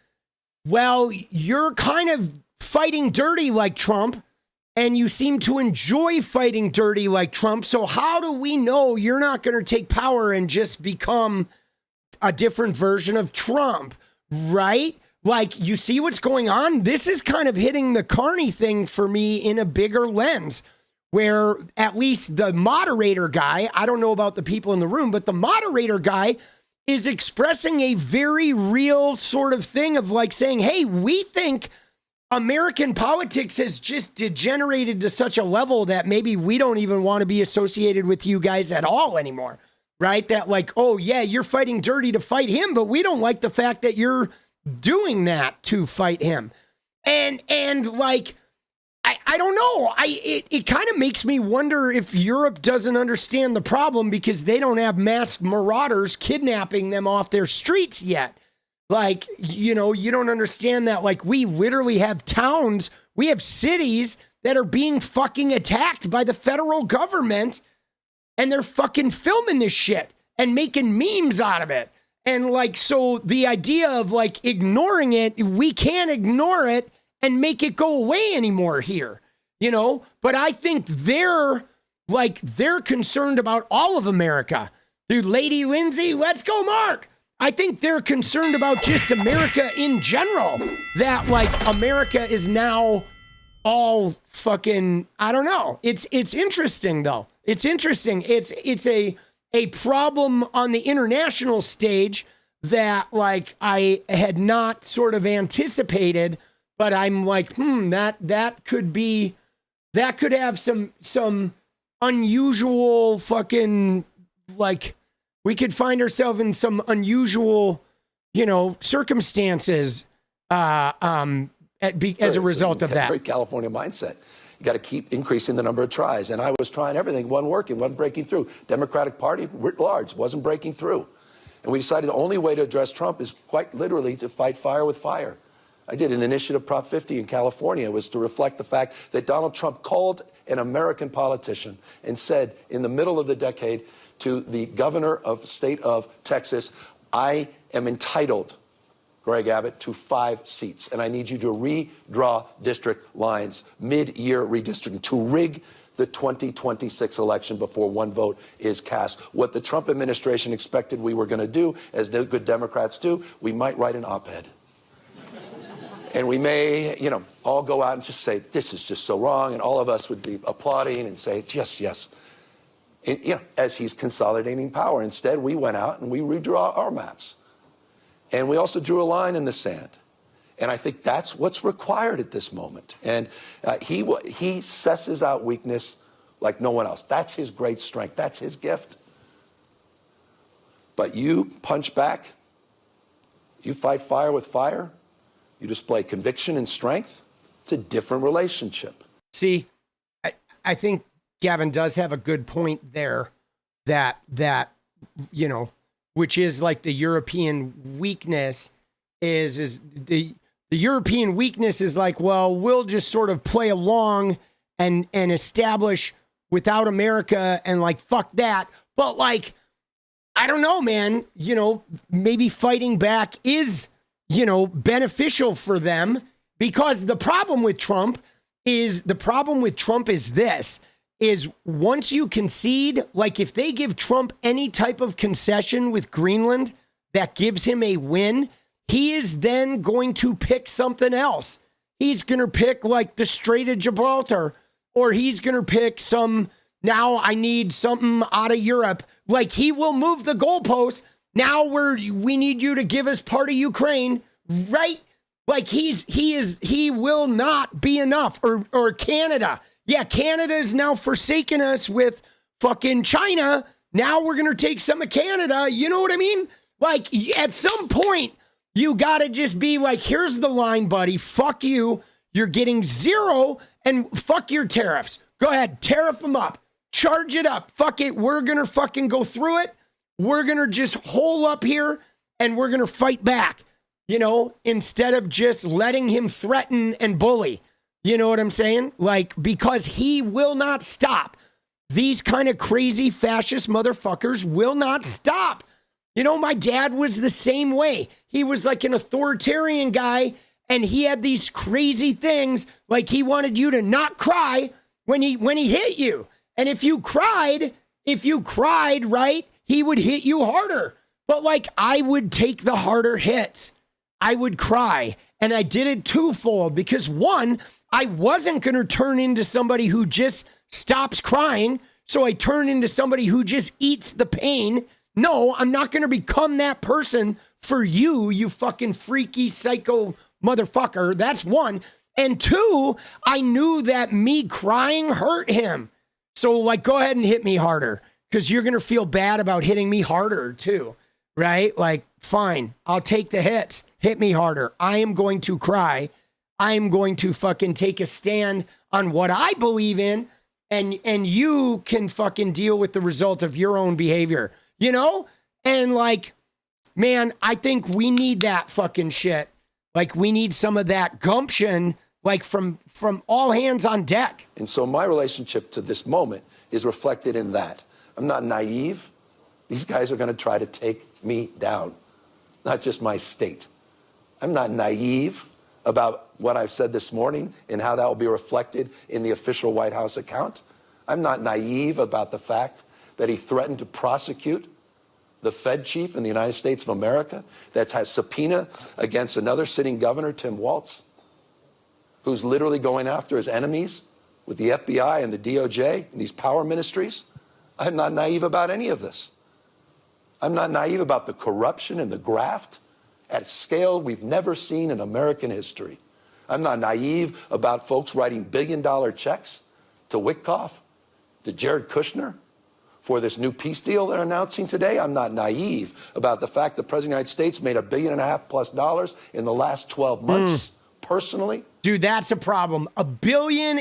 well, you're kind of fighting dirty like Trump, and you seem to enjoy fighting dirty like Trump. So how do we know you're not going to take power and just become a different version of Trump, right? Like, you see what's going on? This is kind of hitting the Carney thing for me in a bigger lens, where at least the moderator guy, I don't know about the people in the room, but the moderator guy is expressing a very real sort of thing of like saying, hey, we think American politics has just degenerated to such a level that maybe we don't even want to be associated with you guys at all anymore, right? That like, oh yeah, you're fighting dirty to fight him, but we don't like the fact that you're doing that to fight him. And like, I don't know. It kind of makes me wonder if Europe doesn't understand the problem because they don't have masked marauders kidnapping them off their streets yet. Like, you know, you don't understand that. Like, we literally have towns, we have cities that are being fucking attacked by the federal government, and they're fucking filming this shit and making memes out of it. And like, so the idea of like ignoring it, we can't ignore it and make it go away anymore here, you know? But I think they're concerned about all of America. Dude, Lady Lindsay, let's go, Mark. I think they're concerned about just America in general, that like America is now all fucking, I don't know. It's interesting though. It's interesting. It's a problem on the international stage that like I had not sort of anticipated, but I'm like, that could have some unusual fucking, like, we could find ourselves in some unusual, you know, circumstances as a result of that. Very California mindset. You got to keep increasing the number of tries. And I was trying everything, wasn't working, wasn't breaking through. Democratic Party, writ large, wasn't breaking through. And we decided the only way to address Trump is quite literally to fight fire with fire. I did an initiative, Prop 50 in California. It was to reflect the fact that Donald Trump called an American politician and said in the middle of the decade to the governor of the state of Texas, I am entitled, Greg Abbott, to 5 seats, and I need you to redraw district lines, mid-year redistricting, to rig the 2026 election before one vote is cast. What the Trump administration expected we were going to do, as good Democrats do, we might write an op-ed. And we may, you know, all go out and just say, this is just so wrong, and all of us would be applauding and say, yes, yes. And, you know, as he's consolidating power. Instead, we went out and we redraw our maps. And we also drew a line in the sand. And I think that's what's required at this moment. And he cesses out weakness like no one else. That's his great strength. That's his gift. But you punch back. You fight fire with fire. You display conviction and strength. It's a different relationship. See, I think Gavin does have a good point there that, you know, which is like the European weakness is the European weakness is like, well, we'll just sort of play along and establish without America and like, fuck that. But like, I don't know, man, you know, maybe fighting back is, you know, beneficial for them, because the problem with Trump is this, is once you concede, like if they give Trump any type of concession with Greenland that gives him a win, he is then going to pick something else. He's going to pick like the Strait of Gibraltar, or he's going to pick some, Now I need something out of Europe. Like, he will move the goalposts. Now we need you to give us part of Ukraine, right? Like, he will not be enough. Or Canada. Yeah, Canada is now forsaking us with fucking China. Now we're going to take some of Canada. You know what I mean? Like, at some point, you got to just be like, here's the line, buddy. Fuck you. You're getting zero, and fuck your tariffs. Go ahead. Tariff them up. Charge it up. Fuck it. We're going to fucking go through it. We're going to just hole up here, and we're going to fight back, you know, instead of just letting him threaten and bully. You know what I'm saying? Like, because he will not stop. These kind of crazy fascist motherfuckers will not stop. You know, my dad was the same way. He was like an authoritarian guy, and he had these crazy things, like he wanted you to not cry when he hit you. And if you cried, right, he would hit you harder. But like, I would take the harder hits. I would cry. And I did it twofold, because one, I wasn't going to turn into somebody who just stops crying. So I turn into somebody who just eats the pain. No, I'm not going to become that person for you, you fucking freaky psycho motherfucker. That's one. And two, I knew that me crying hurt him. So like, go ahead and hit me harder, because you're going to feel bad about hitting me harder too, right? Like, fine, I'll take the hits. Hit me harder. I am going to cry. I am going to fucking take a stand on what I believe in, and you can fucking deal with the result of your own behavior, you know? And like, man, I think we need that fucking shit. Like, we need some of that gumption, like from all hands on deck. And so my relationship to this moment is reflected in that. I'm not naive. These guys are going to try to take me down, not just my state. I'm not naive about what I've said this morning and how that will be reflected in the official White House account. I'm not naive about the fact that he threatened to prosecute the Fed chief in the United States of America that has subpoena against another sitting governor, Tim Walz, who's literally going after his enemies with the FBI and the DOJ and these power ministries. I'm not naive about any of this. I'm not naive about the corruption and the graft at a scale we've never seen in American history. I'm not naive about folks writing billion-dollar checks to Witkoff, to Jared Kushner, for this new peace deal they're announcing today. I'm not naive about the fact that the President of the United States made $1.5 billion+ in the last 12 months, personally. Dude, that's a problem. $1.5 billion.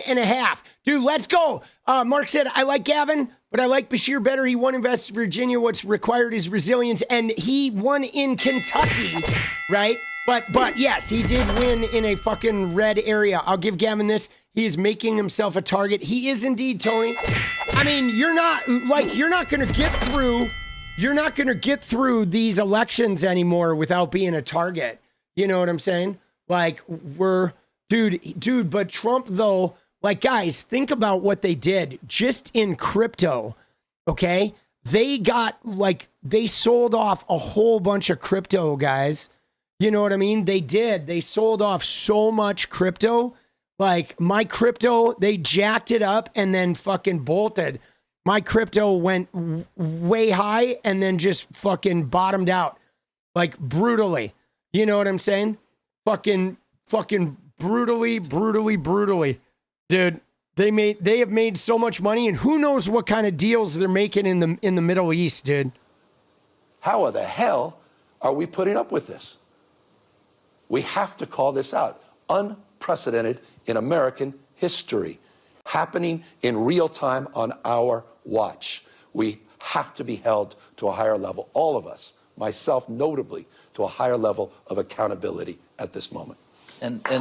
Dude, let's go. Mark said, I like Gavin, but I like Bashir better. He won in West Virginia. What's required is resilience. And he won in Kentucky, right? But yes, he did win in a fucking red area. I'll give Gavin this. He is making himself a target. He is indeed, Tony. I mean, you're not going to get through these elections anymore without being a target. You know what I'm saying? Like, dude, but Trump though, like, guys, think about what they did just in crypto. Okay. They sold off a whole bunch of crypto, guys. You know what I mean? They did. They sold off so much crypto. Like, my crypto, they jacked it up and then fucking bolted. My crypto went way high and then just fucking bottomed out. Like, brutally. You know what I'm saying? Fucking brutally. Dude, they have made so much money, and who knows what kind of deals they're making in the Middle East, dude. How the hell are we putting up with this? We have to call this out. Unprecedented in American history, happening in real time on our watch. We have to be held to a higher level, all of us, myself notably, to a higher level of accountability at this moment. And you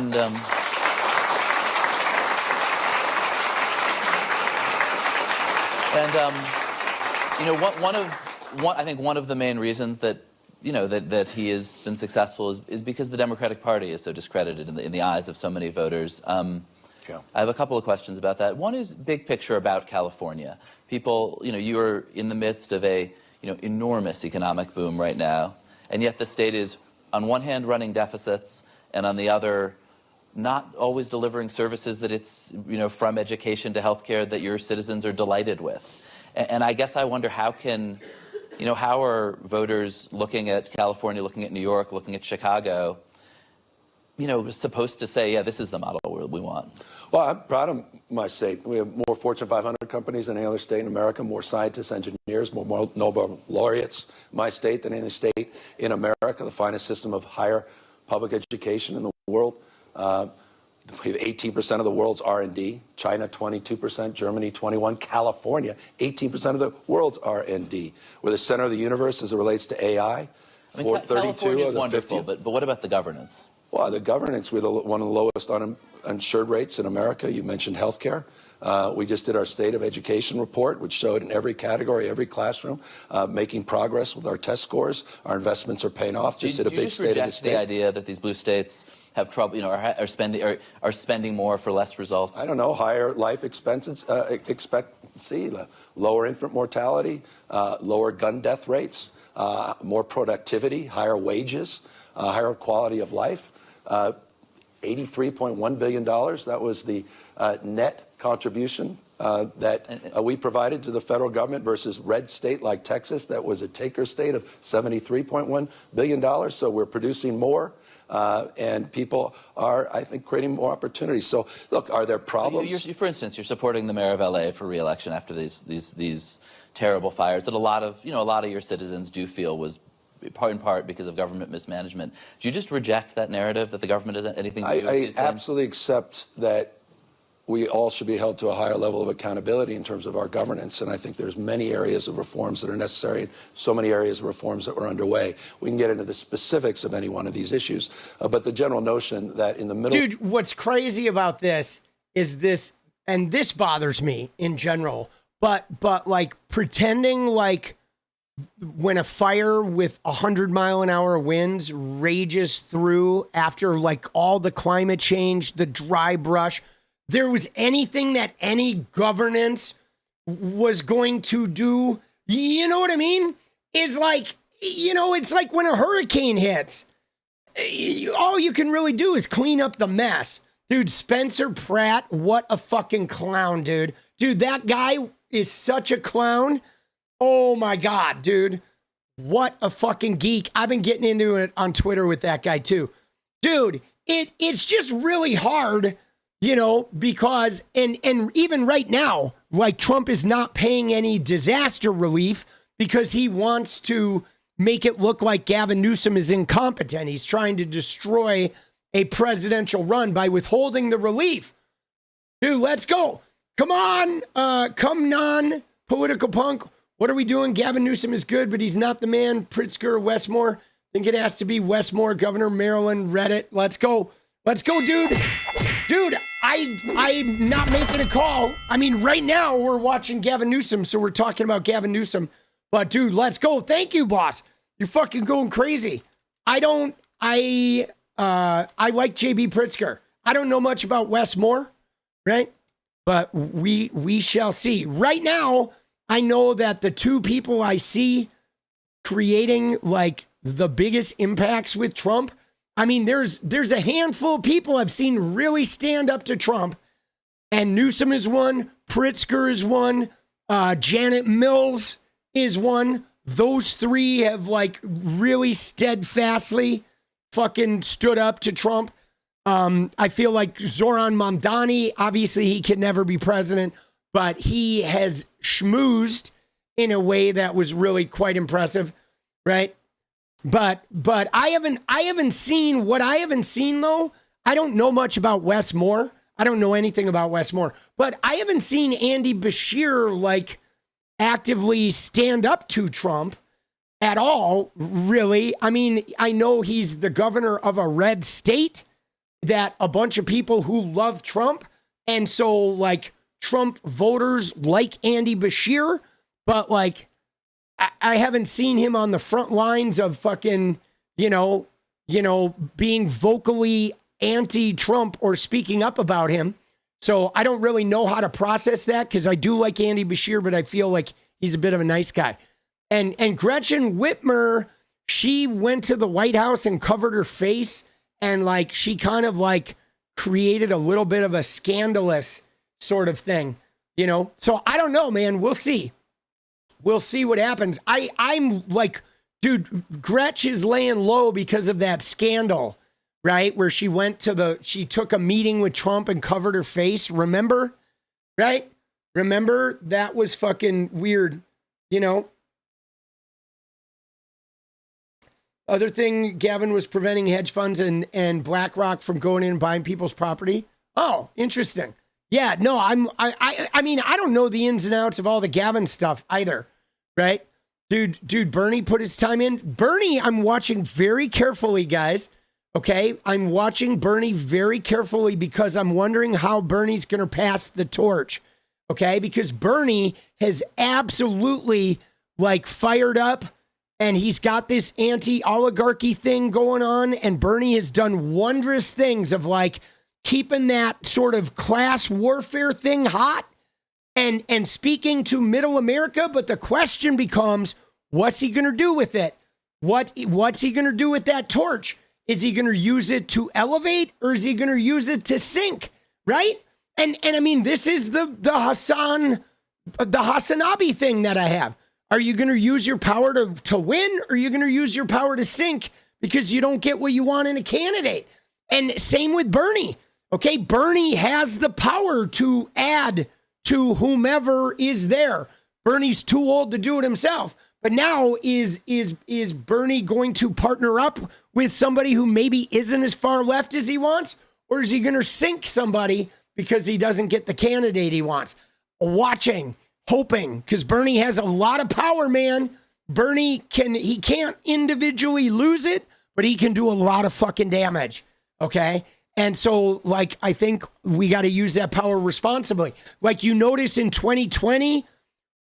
know, I think one of the main reasons that, you know, that he has been successful is because the Democratic Party is so discredited in the eyes of so many voters. Yeah. I have a couple of questions about that. One is big picture about California. People, you know, you are in the midst of a, you know, enormous economic boom right now, and yet the state is, on one hand, running deficits, and on the other, not always delivering services that it's, from education to healthcare that your citizens are delighted with. And I guess I wonder how are voters looking at California, looking at New York, looking at Chicago, supposed to say, yeah, this is the model we want? Well, I'm proud of my state. We have more Fortune 500 companies than any other state in America, more scientists, engineers, more Nobel laureates in my state than any state in America, the finest system of higher public education in the world. We have 18% of the world's R&D, China 22%, Germany 21%, California 18% of the world's R&D. We're the center of the universe as it relates to AI. California is wonderful, but what about the governance? Well, the governance, we're one of the lowest uninsured rates in America. You mentioned healthcare. We just did our State of Education report, which showed in every category, every classroom, making progress with our test scores. Our investments are paying off. Just did a big State of the State. The idea that these blue states have trouble, are spending more for less results? I don't know. Higher life expectancy, lower infant mortality, lower gun death rates, more productivity, higher wages, higher quality of life. $83.1 billion. That was the net contribution that we provided to the federal government versus red state like Texas that was a taker state of $73.1 billion. So we're producing more, and people are, I think, creating more opportunities. So, look, are there problems? For instance, you're supporting the mayor of LA for re-election after these terrible fires that a lot of your citizens do feel was in part because of government mismanagement. Do you just reject that narrative that the government has anything to do with these things? I absolutely accept that we all should be held to a higher level of accountability in terms of our governance, and I think there's many areas of reforms that are necessary and so many areas of reforms that were underway. We can get into the specifics of any one of these issues, but the general notion that in the middle... Dude, what's crazy about this is this, and this bothers me in general, but like pretending like when a fire with 100-mile-an-hour winds rages through after like all the climate change, the dry brush, there was anything that any governance was going to do, you know what I mean? Is like, it's like when a hurricane hits, all you can really do is clean up the mess. Dude, Spencer Pratt, what a fucking clown, dude. Dude, that guy is such a clown. Oh my God, dude. What a fucking geek. I've been getting into it on Twitter with that guy too. Dude, it's just really hard, because, and even right now, like Trump is not paying any disaster relief because he wants to make it look like Gavin Newsom is incompetent. He's trying to destroy a presidential run by withholding the relief. Dude, let's go. Come on, come non-political punk. What are we doing? Gavin Newsom is good, but he's not the man. 𝗙់Westmore. I think it has to be Westmore, Governor, Maryland, Reddit. Let's go. Let's go, dude. Dude, I'm not making a call. I mean, right now we're watching Gavin Newsom, so we're talking about Gavin Newsom. But dude, let's go. Thank you, boss. You're fucking going crazy. I like JB Pritzker. I don't know much about Westmore, right? But we shall see. Right now, I know that the two people I see creating like the biggest impacts with Trump, I mean, there's a handful of people I've seen really stand up to Trump, and Newsom is one, Pritzker is one, Janet Mills is one. Those three have like really steadfastly fucking stood up to Trump. I feel like Zoran Mamdani, obviously he can never be president, but he has schmoozed in a way that was really quite impressive, right? But I haven't seen what I haven't seen though. I don't know much about Westmore. I don't know anything about Westmore, but I haven't seen Andy Beshear like actively stand up to Trump at all, really. I mean, I know he's the governor of a red state that a bunch of people who love Trump, and so like Trump voters like Andy Beshear, but like I haven't seen him on the front lines of fucking, being vocally anti-Trump or speaking up about him. So I don't really know how to process that because I do like Andy Beshear, but I feel like he's a bit of a nice guy. And Gretchen Whitmer, she went to the White House and covered her face, and like she kind of like created a little bit of a scandalous sort of thing, you know? So I don't know, man. We'll see. We'll see what happens. I'm like, dude, 𝗏𝗟 is laying low because of that scandal, right? Where she took a meeting with Trump and covered her face. Remember? Right? Remember? That was fucking weird, you know? Other thing, Gavin was preventing hedge funds and BlackRock from going in and buying people's property. Oh, interesting. Yeah, no, I mean, I don't know the ins and outs of all the Gavin stuff either, right? Dude, Bernie put his time in. Bernie, I'm watching very carefully, guys. Okay, I'm watching Bernie very carefully because I'm wondering how Bernie's going to pass the torch. Okay, because Bernie has absolutely like fired up. And he's got this anti-oligarchy thing going on. And Bernie has done wondrous things of like keeping that sort of class warfare thing hot and speaking to middle America. But the question becomes, what's he going to do with it? What's he going to do with that torch? Is he going to use it to elevate or is he going to use it to sink? Right? And I mean, this is the Hassanabi thing that I have. Are you going to use your power to win or are you going to use your power to sink because you don't get what you want in a candidate? And same with Bernie. Okay, Bernie has the power to add to whomever is there. Bernie's too old to do it himself. But now is Bernie going to partner up with somebody who maybe isn't as far left as he wants? Or is he going to sink somebody because he doesn't get the candidate he wants? Watching. Hoping, because Bernie has a lot of power, man. Bernie can't individually lose it, but he can do a lot of fucking damage. Okay. And so like, I think we got to use that power responsibly. Like you notice in 2020,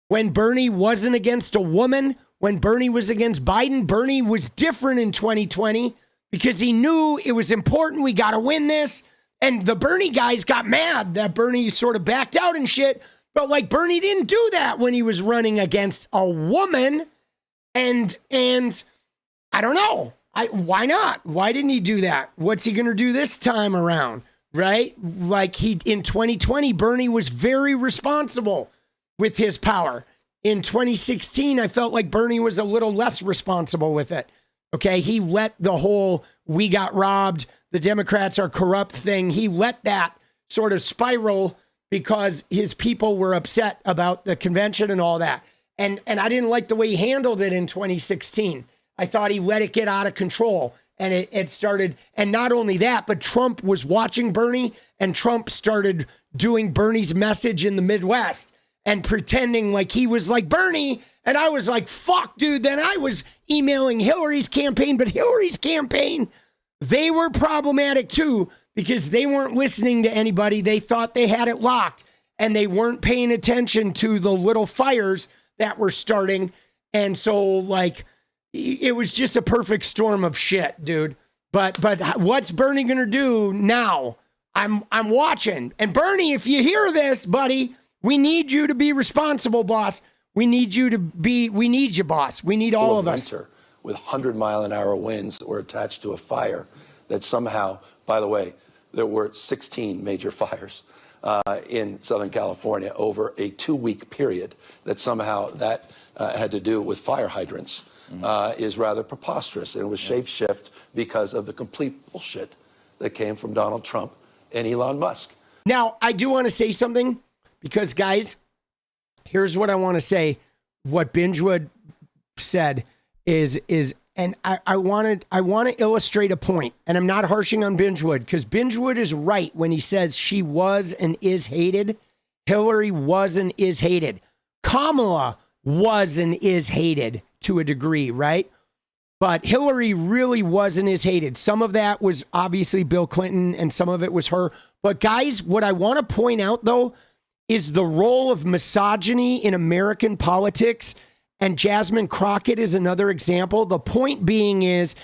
when Bernie wasn't against a woman, when Bernie was against Biden, Bernie was different in 2020 because he knew it was important. We got to win this. And the Bernie guys got mad that Bernie sort of backed out and shit. But like Bernie didn't do that when he was running against a woman. And I don't know. Why not? Why didn't he do that? What's he going to do this time around? Right? Like in 2020, Bernie was very responsible with his power. In 2016, I felt like Bernie was a little less responsible with it. Okay. He let the whole, we got robbed, the Democrats are corrupt thing. He let that sort of spiral because his people were upset about the convention and all that. And I didn't like the way he handled it in 2016. I thought he let it get out of control. And it started, and not only that, but Trump was watching Bernie, and Trump started doing Bernie's message in the Midwest and pretending like he was like Bernie. And I was like, fuck, dude. Then I was emailing Hillary's campaign, but Hillary's campaign, they were problematic too, because they weren't listening to anybody. They thought they had it locked and they weren't paying attention to the little fires that were starting. And so like, it was just a perfect storm of shit, dude. But what's Bernie going to do now? I'm watching. And Bernie, if you hear this, buddy, we need you to be responsible, boss. We need you, boss. We need all of us. With 100-mile-an-hour winds that were attached to a fire that somehow, by the way, there were 16 major fires in Southern California over a 2-week period that somehow that had to do with fire hydrants is rather preposterous. And it was shapeshift because of the complete bullshit that came from Donald Trump and Elon Musk. Now, I do want to say something because, guys, here's what I want to say. What Bingewood said is and I want to illustrate a point, and I'm not harshing on Bingewood because Bingewood is right when he says she was and is hated. Hillary was and is hated. Kamala was and is hated to a degree, right? But Hillary really was and is hated. Some of that was obviously Bill Clinton and some of it was her. But guys, what I want to point out though is the role of misogyny in American politics. And Jasmine Crockett is another example. The point being is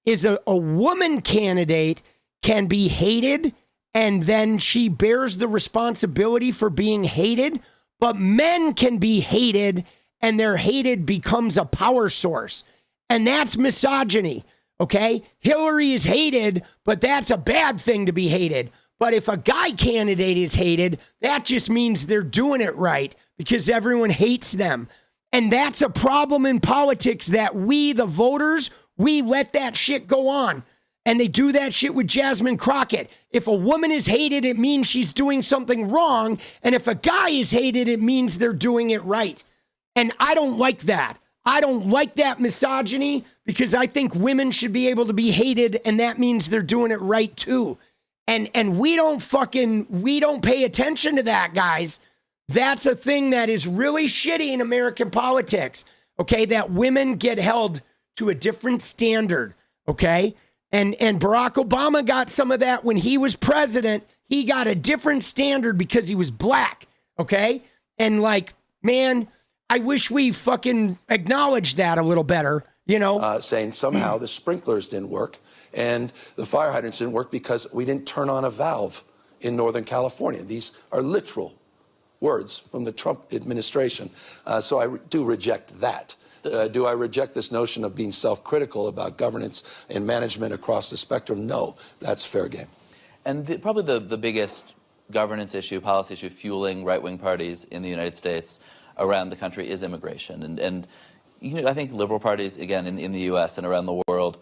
a woman candidate can be hated and then she bears the responsibility for being hated, but men can be hated and their hated becomes a power source. And that's misogyny, okay? Hillary is hated, but that's a bad thing to be hated. But if a guy candidate is hated, that just means they're doing it right because everyone hates them. And that's a problem in politics that we, the voters, we let that shit go on. And they do that shit with Jasmine Crockett. If a woman is hated, it means she's doing something wrong. And if a guy is hated, it means they're doing it right. And I don't like that. I don't like that misogyny because I think women should be able to be hated, and that means they're doing it right too. And we don't pay attention to that, guys. That's a thing that is really shitty in American politics, okay? That women get held to a different standard, okay? And Barack Obama got some of that when he was president. He got a different standard because he was black, okay? And like, man, I wish we fucking acknowledged that a little better, you know? Saying somehow the sprinklers didn't work and the fire hydrants didn't work because we didn't turn on a valve in Northern California. These are literal words from the Trump administration. So I do reject that. Do I reject this notion of being self-critical about governance and management across the spectrum? No, that's fair game. And probably the biggest governance issue, policy issue, fueling right-wing parties in the United States around the country is immigration. And you know, I think liberal parties, again, in the U.S. and around the world,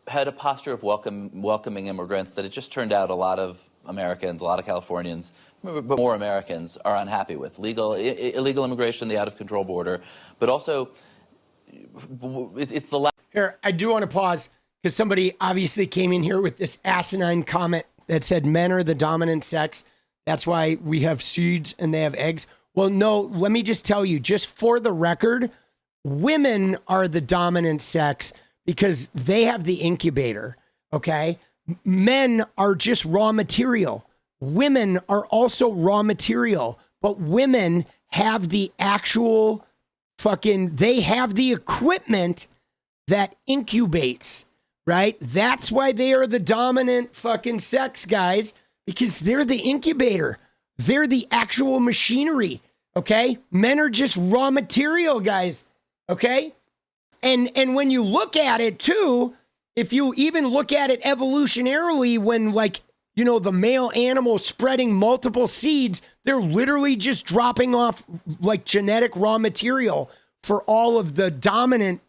had a posture of welcoming immigrants that it just turned out a lot of Americans, a lot of Californians, but more Americans are unhappy with. Illegal immigration, the out-of-control border, but also it's the last. Here, I do want to pause because somebody obviously came in here with this asinine comment that said men are the dominant sex. That's why we have seeds and they have eggs. Well, no, let me just tell you, just for the record, women are the dominant sex because they have the incubator, okay? Men are just raw material. Women are also raw material, but women have the actual they have the equipment that incubates, right? That's why they are the dominant fucking sex, guys, because they're the incubator. They're the actual machinery, okay? Men are just raw material, guys, okay? And when you look at it too, if you even look at it evolutionarily, when like, you know, the male animal spreading multiple seeds, they're literally just dropping off like genetic raw material for all of the dominant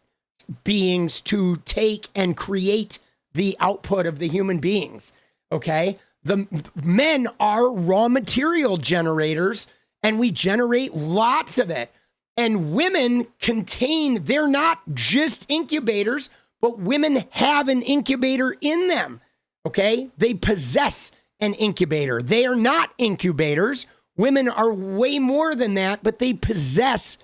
beings to take and create the output of the human beings, okay? The men are raw material generators, and we generate lots of it. And women they're not just incubators, but women have an incubator in them, okay? They possess an incubator. They are not incubators. Women are way more than that, but they possess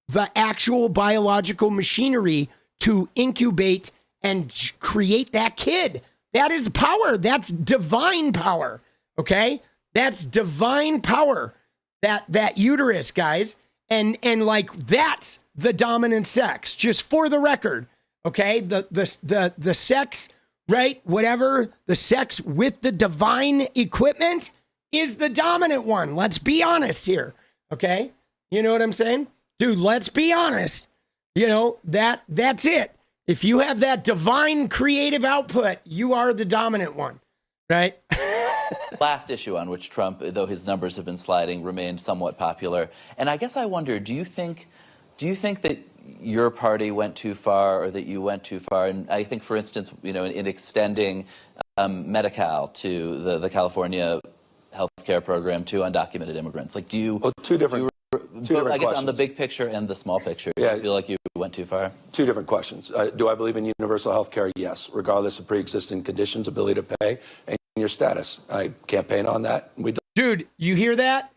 the actual biological machinery to incubate and create that kid. That is power. That's divine power, okay? That's divine power, that uterus, guys. And like, that's the dominant sex, just for the record, okay? The sex, right? Whatever, the sex with the divine equipment is the dominant one. Let's be honest here, okay? You know what I'm saying? Dude, let's be honest. You know, that's it. If you have that divine creative output, you are the dominant one, right? Last issue on which Trump, though his numbers have been sliding, remained somewhat popular. And I guess I wonder, do you think that your party went too far, or that you went too far? And I think, for instance, you know, in extending Medi-Cal to the California healthcare program to undocumented immigrants, like, do you? Well, two different I guess on the big picture and the small picture, do you feel like you went too far? Two different questions. Do I believe in universal health care? Yes, regardless of pre-existing conditions, ability to pay, and your status. I campaign on that. Dude, you hear that?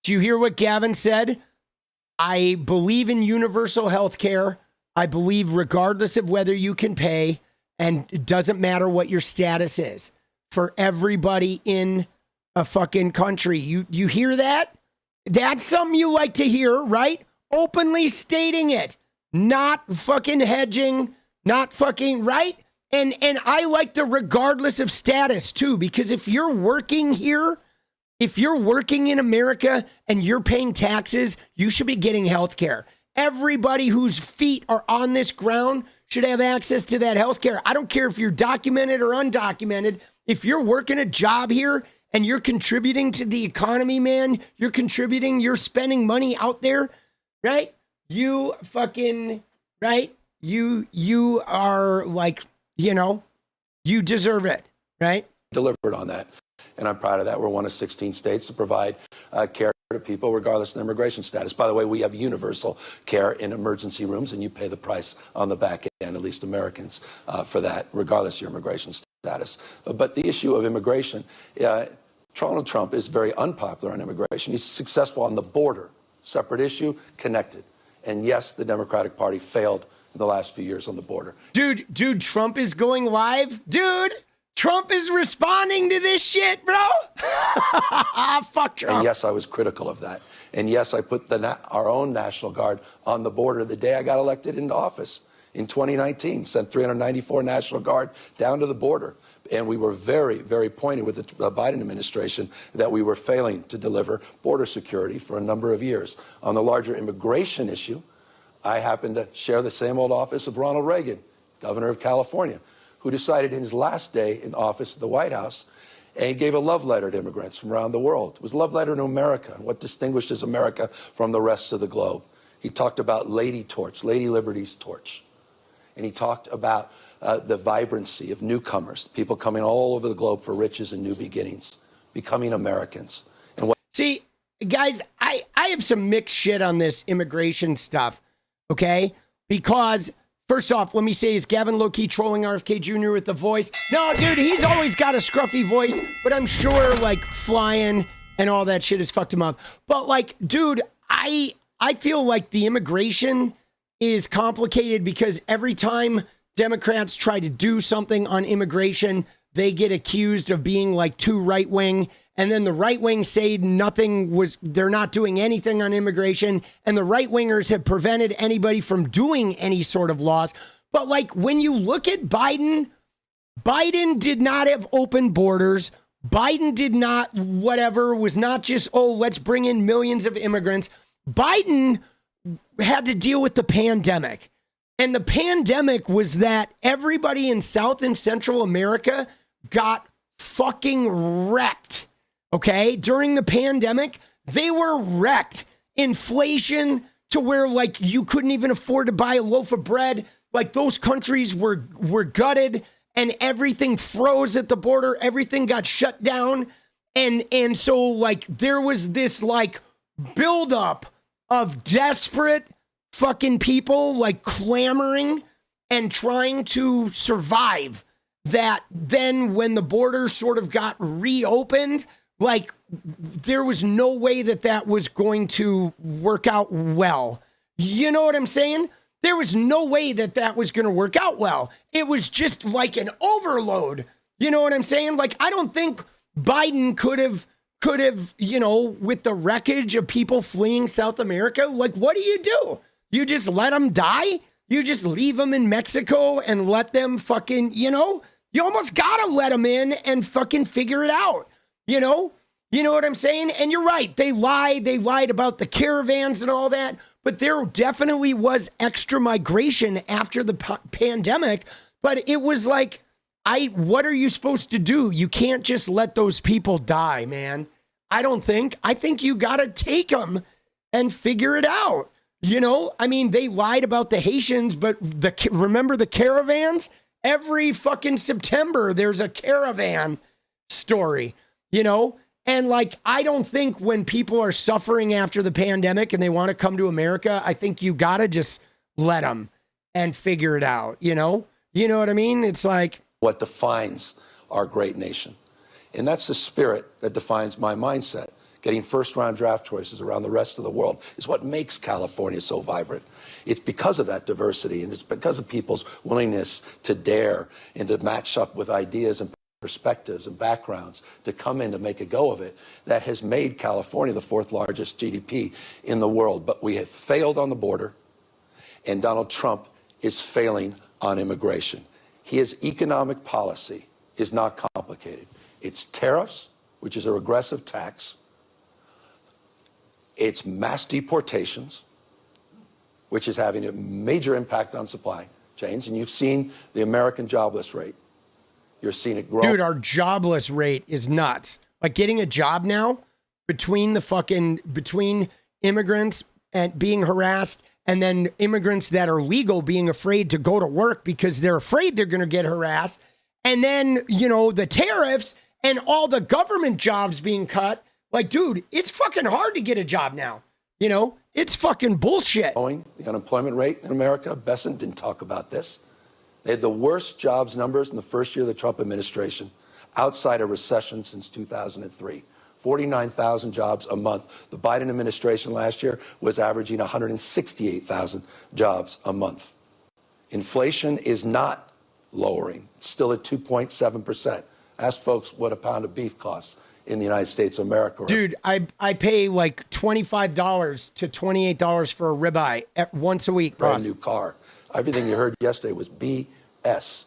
Do you hear what Gavin said? I believe in universal health care. I believe regardless of whether you can pay, and it doesn't matter what your status is, for everybody in a fucking country. You hear that? That's something you like to hear, right? Openly stating it, not fucking hedging, not fucking, right? And I like the regardless of status too, because if you're working here, if you're working in America and you're paying taxes, you should be getting health care. Everybody whose feet are on this ground should have access to that health care. I don't care if you're documented or undocumented. If you're working a job here and you're contributing to the economy, man. You're contributing, you're spending money out there, right? You fucking, right? You are like, you know, you deserve it, right? Delivered on that. And I'm proud of that. We're one of 16 states to provide care to people regardless of their immigration status. By the way, we have universal care in emergency rooms, and you pay the price on the back end, at least Americans, for that, regardless of your immigration status. But the issue of immigration, Donald Trump is very unpopular on immigration. He's successful on the border, separate issue, connected. And yes, the Democratic Party failed in the last few years on the border. Dude, Trump is going live. Dude, Trump is responding to this shit, bro. Fuck Trump. And yes, I was critical of that. And yes, I put our own National Guard on the border the day I got elected into office in 2019, sent 394 National Guard down to the border. And we were very, very pointed with the Biden administration that we were failing to deliver border security for a number of years. On the larger immigration issue, I happen to share the same old office of Ronald Reagan, governor of California, who decided in his last day in office at the White House, and he gave a love letter to immigrants from around the world. It was a love letter to America and what distinguishes America from the rest of the globe. He talked about Lady Torch, Lady Liberty's torch. And he talked about the vibrancy of newcomers, people coming all over the globe for riches and new beginnings, becoming Americans. And what See, guys, I have some mixed shit on this immigration stuff, okay? Because first off, let me say, is Gavin low-key trolling RFK Jr. with the voice? No, dude, he's always got a scruffy voice, but I'm sure, like, flying and all that shit has fucked him up. But, like, dude, I feel like the immigration is complicated because every time Democrats try to do something on immigration, they get accused of being, like, too right-wing. And then the right wing say they're not doing anything on immigration. And the right wingers have prevented anybody from doing any sort of laws. But like when you look at Biden did not have open borders. Biden did not, was not just, let's bring in millions of immigrants. Biden had to deal with the pandemic. And the pandemic was that everybody in South and Central America got fucking wrecked. Okay, during the pandemic, they were wrecked. Inflation to where like you couldn't even afford to buy a loaf of bread. Like those countries were gutted and everything froze at the border. Everything got shut down. And so like there was this like buildup of desperate fucking people like clamoring and trying to survive. That then when the border sort of got reopened, like there was no way that was going to work out well. You know what I'm saying? There was no way that was going to work out well. It was just like an overload. You know what I'm saying? Like, I don't think Biden could have, you know, with the wreckage of people fleeing South America, like, what do? You just let them die? You just leave them in Mexico and let them fucking, you know, you almost gotta let them in and fucking figure it out. You know what I'm saying? And you're right. They lied about the caravans and all that, but there definitely was extra migration after the pandemic. But it was like, what are you supposed to do? You can't just let those people die, man. I think you got to take them and figure it out. You know, I mean, they lied about the Haitians, but remember the caravans? Every fucking September, there's a caravan story. You know, and like, I don't think when people are suffering after the pandemic and they want to come to America, I think you got to just let them and figure it out. You know what I mean? It's like what defines our great nation. And that's the spirit that defines my mindset. Getting first-round draft choices around the rest of the world is what makes California so vibrant. It's because of that diversity, and it's because of people's willingness to dare and to match up with ideas and perspectives and backgrounds to come in to make a go of it that has made California the fourth largest GDP in the world. But we have failed on the border, and Donald Trump is failing on immigration. His economic policy is not complicated. It's tariffs, which is a regressive tax. It's mass deportations, which is having a major impact on supply chains. And you've seen the American jobless rate. You're seeing it grow. Dude, our jobless rate is nuts. like getting a job now between immigrants and being harassed, and then immigrants that are legal being afraid to go to work because they're afraid they're going to get harassed. And then, you know, the tariffs and all the government jobs being cut. Like, dude, it's fucking hard to get a job now. You know, it's fucking bullshit. The unemployment rate in America, Besson didn't talk about this. They had the worst jobs numbers in the first year of the Trump administration outside a recession since 2003. 49,000 jobs a month. The Biden administration last year was averaging 168,000 jobs a month. Inflation is not lowering. It's still at 2.7%. Ask folks what a pound of beef costs in the United States of America. Dude, I pay like $25 to $28 for a ribeye once a week. Brand new car. Everything you heard yesterday was BS.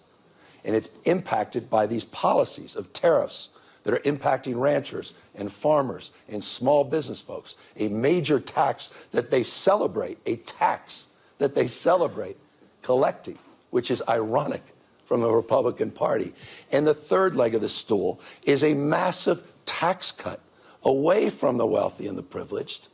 And it's impacted by these policies of tariffs that are impacting ranchers and farmers and small business folks. A major tax that they celebrate, collecting, which is ironic from the Republican Party. And the third leg of the stool is a massive tax cut away from the wealthy and the privileged,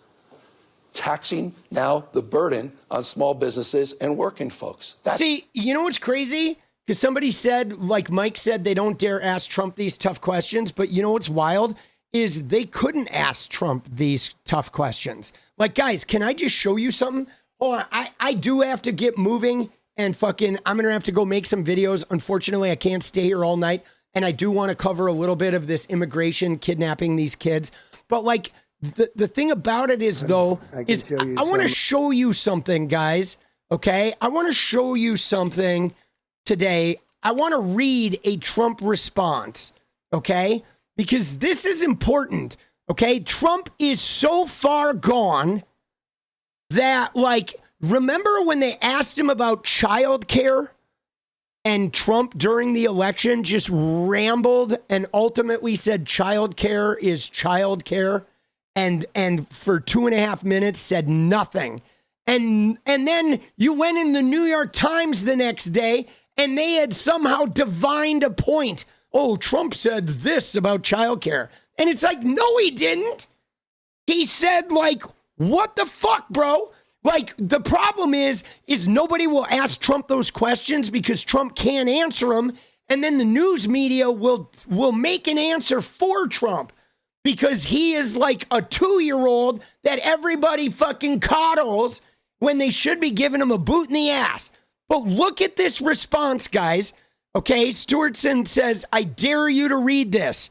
taxing now the burden on small businesses and working folks. See, you know what's crazy? Because somebody said, like Mike said, they don't dare ask Trump these tough questions. But you know what's wild is they couldn't ask Trump these tough questions. Like, guys, can I just show you something? Hold on. I do have to get moving and fucking, I'm going to have to go make some videos. Unfortunately, I can't stay here all night. And I do want to cover a little bit of this immigration, kidnapping these kids. But like, the thing about it is, though, is I want to show you something, guys. Okay? I want to show you something today. I want to read a Trump response, okay? Because this is important, okay? Trump is so far gone that, like, remember when they asked him about childcare and Trump during the election just rambled and ultimately said childcare is childcare and for 2.5 minutes said nothing. And then you went in the New York Times the next day and they had somehow divined a point. Oh, Trump said this about childcare. And it's like, no, he didn't. He said, like, what the fuck, bro? Like, the problem is nobody will ask Trump those questions because Trump can't answer them. And then the news media will make an answer for Trump because he is like a 2-year-old that everybody fucking coddles when they should be giving him a boot in the ass. But look at this response, guys. Okay, Stewartson says, I dare you to read this.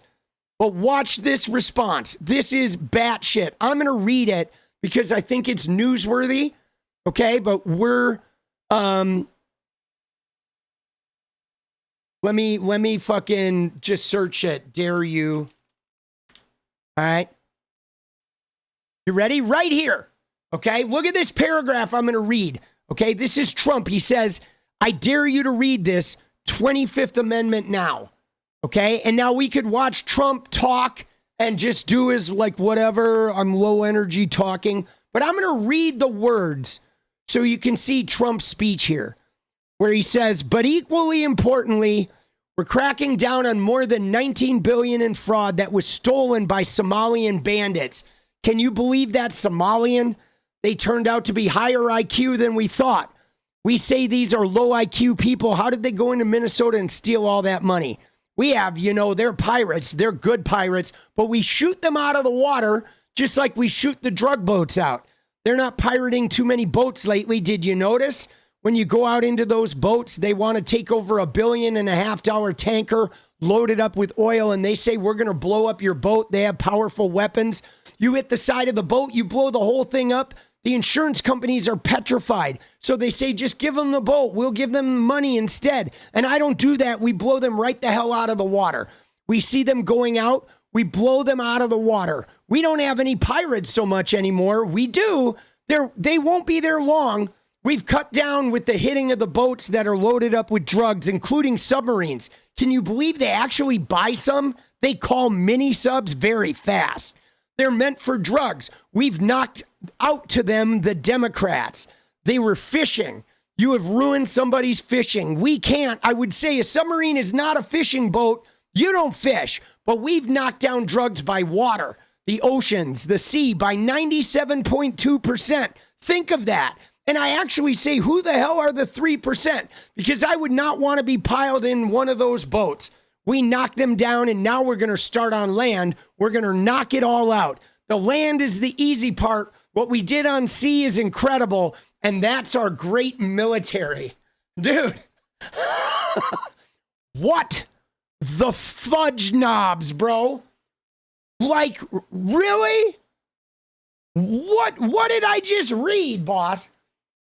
But watch this response. This is batshit. I'm going to read it because I think it's newsworthy. Okay, but we're... Let me fucking just search it. Dare you. All right. You ready? Right here. Okay, look at this paragraph I'm going to read. Okay, this is Trump. He says, I dare you to read this 25th Amendment now. Okay, and now we could watch Trump talk and just do his like whatever, I'm low energy talking. But I'm going to read the words so you can see Trump's speech here, where he says, but equally importantly, we're cracking down on more than $19 billion in fraud that was stolen by Somalian bandits. Can you believe that Somalian? They turned out to be higher IQ than we thought. We say these are low IQ people. How did they go into Minnesota and steal all that money? We have, you know, they're pirates. They're good pirates, but we shoot them out of the water just like we shoot the drug boats out. They're not pirating too many boats lately. Did you notice? When you go out into those boats, they want to take over $1.5 billion tanker loaded up with oil, and they say, we're going to blow up your boat. They have powerful weapons. You hit the side of the boat, you blow the whole thing up. The insurance companies are petrified. So they say, just give them the boat. We'll give them money instead. And I don't do that. We blow them right the hell out of the water. We see them going out. We blow them out of the water. We don't have any pirates so much anymore. We do. They won't be there long. We've cut down with the hitting of the boats that are loaded up with drugs, including submarines. Can you believe they actually buy some? They call mini subs very fast. They're meant for drugs. We've knocked out to them the Democrats. They were fishing. You have ruined somebody's fishing. We can't. I would say a submarine is not a fishing boat. You don't fish. but we've knocked down drugs by water, the oceans, the sea by 97.2%. Think of that. And I actually say, who the hell are the 3%? Because I would not want to be piled in one of those boats. We knocked them down, and now we're going to start on land. We're going to knock it all out. The land is the easy part. What we did on sea is incredible, and that's our great military. Dude, what the fudge knobs, bro? Like, really? What did I just read, boss?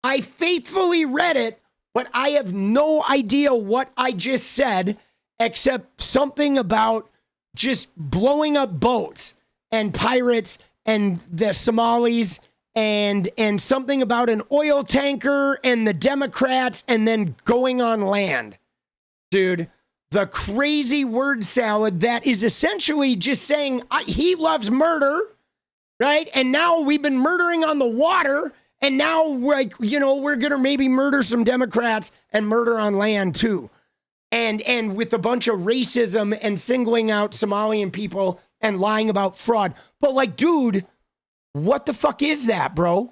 I faithfully read it, but I have no idea what I just said, except something about just blowing up boats and pirates and the Somalis and something about an oil tanker and the Democrats and then going on land. Dude, the crazy word salad that is essentially just saying he loves murder, right? And now we've been murdering on the water. And now, like, you know, we're going to maybe murder some Democrats and murder on land, too. And with a bunch of racism and singling out Somalian people and lying about fraud. But, like, dude, what the fuck is that, bro?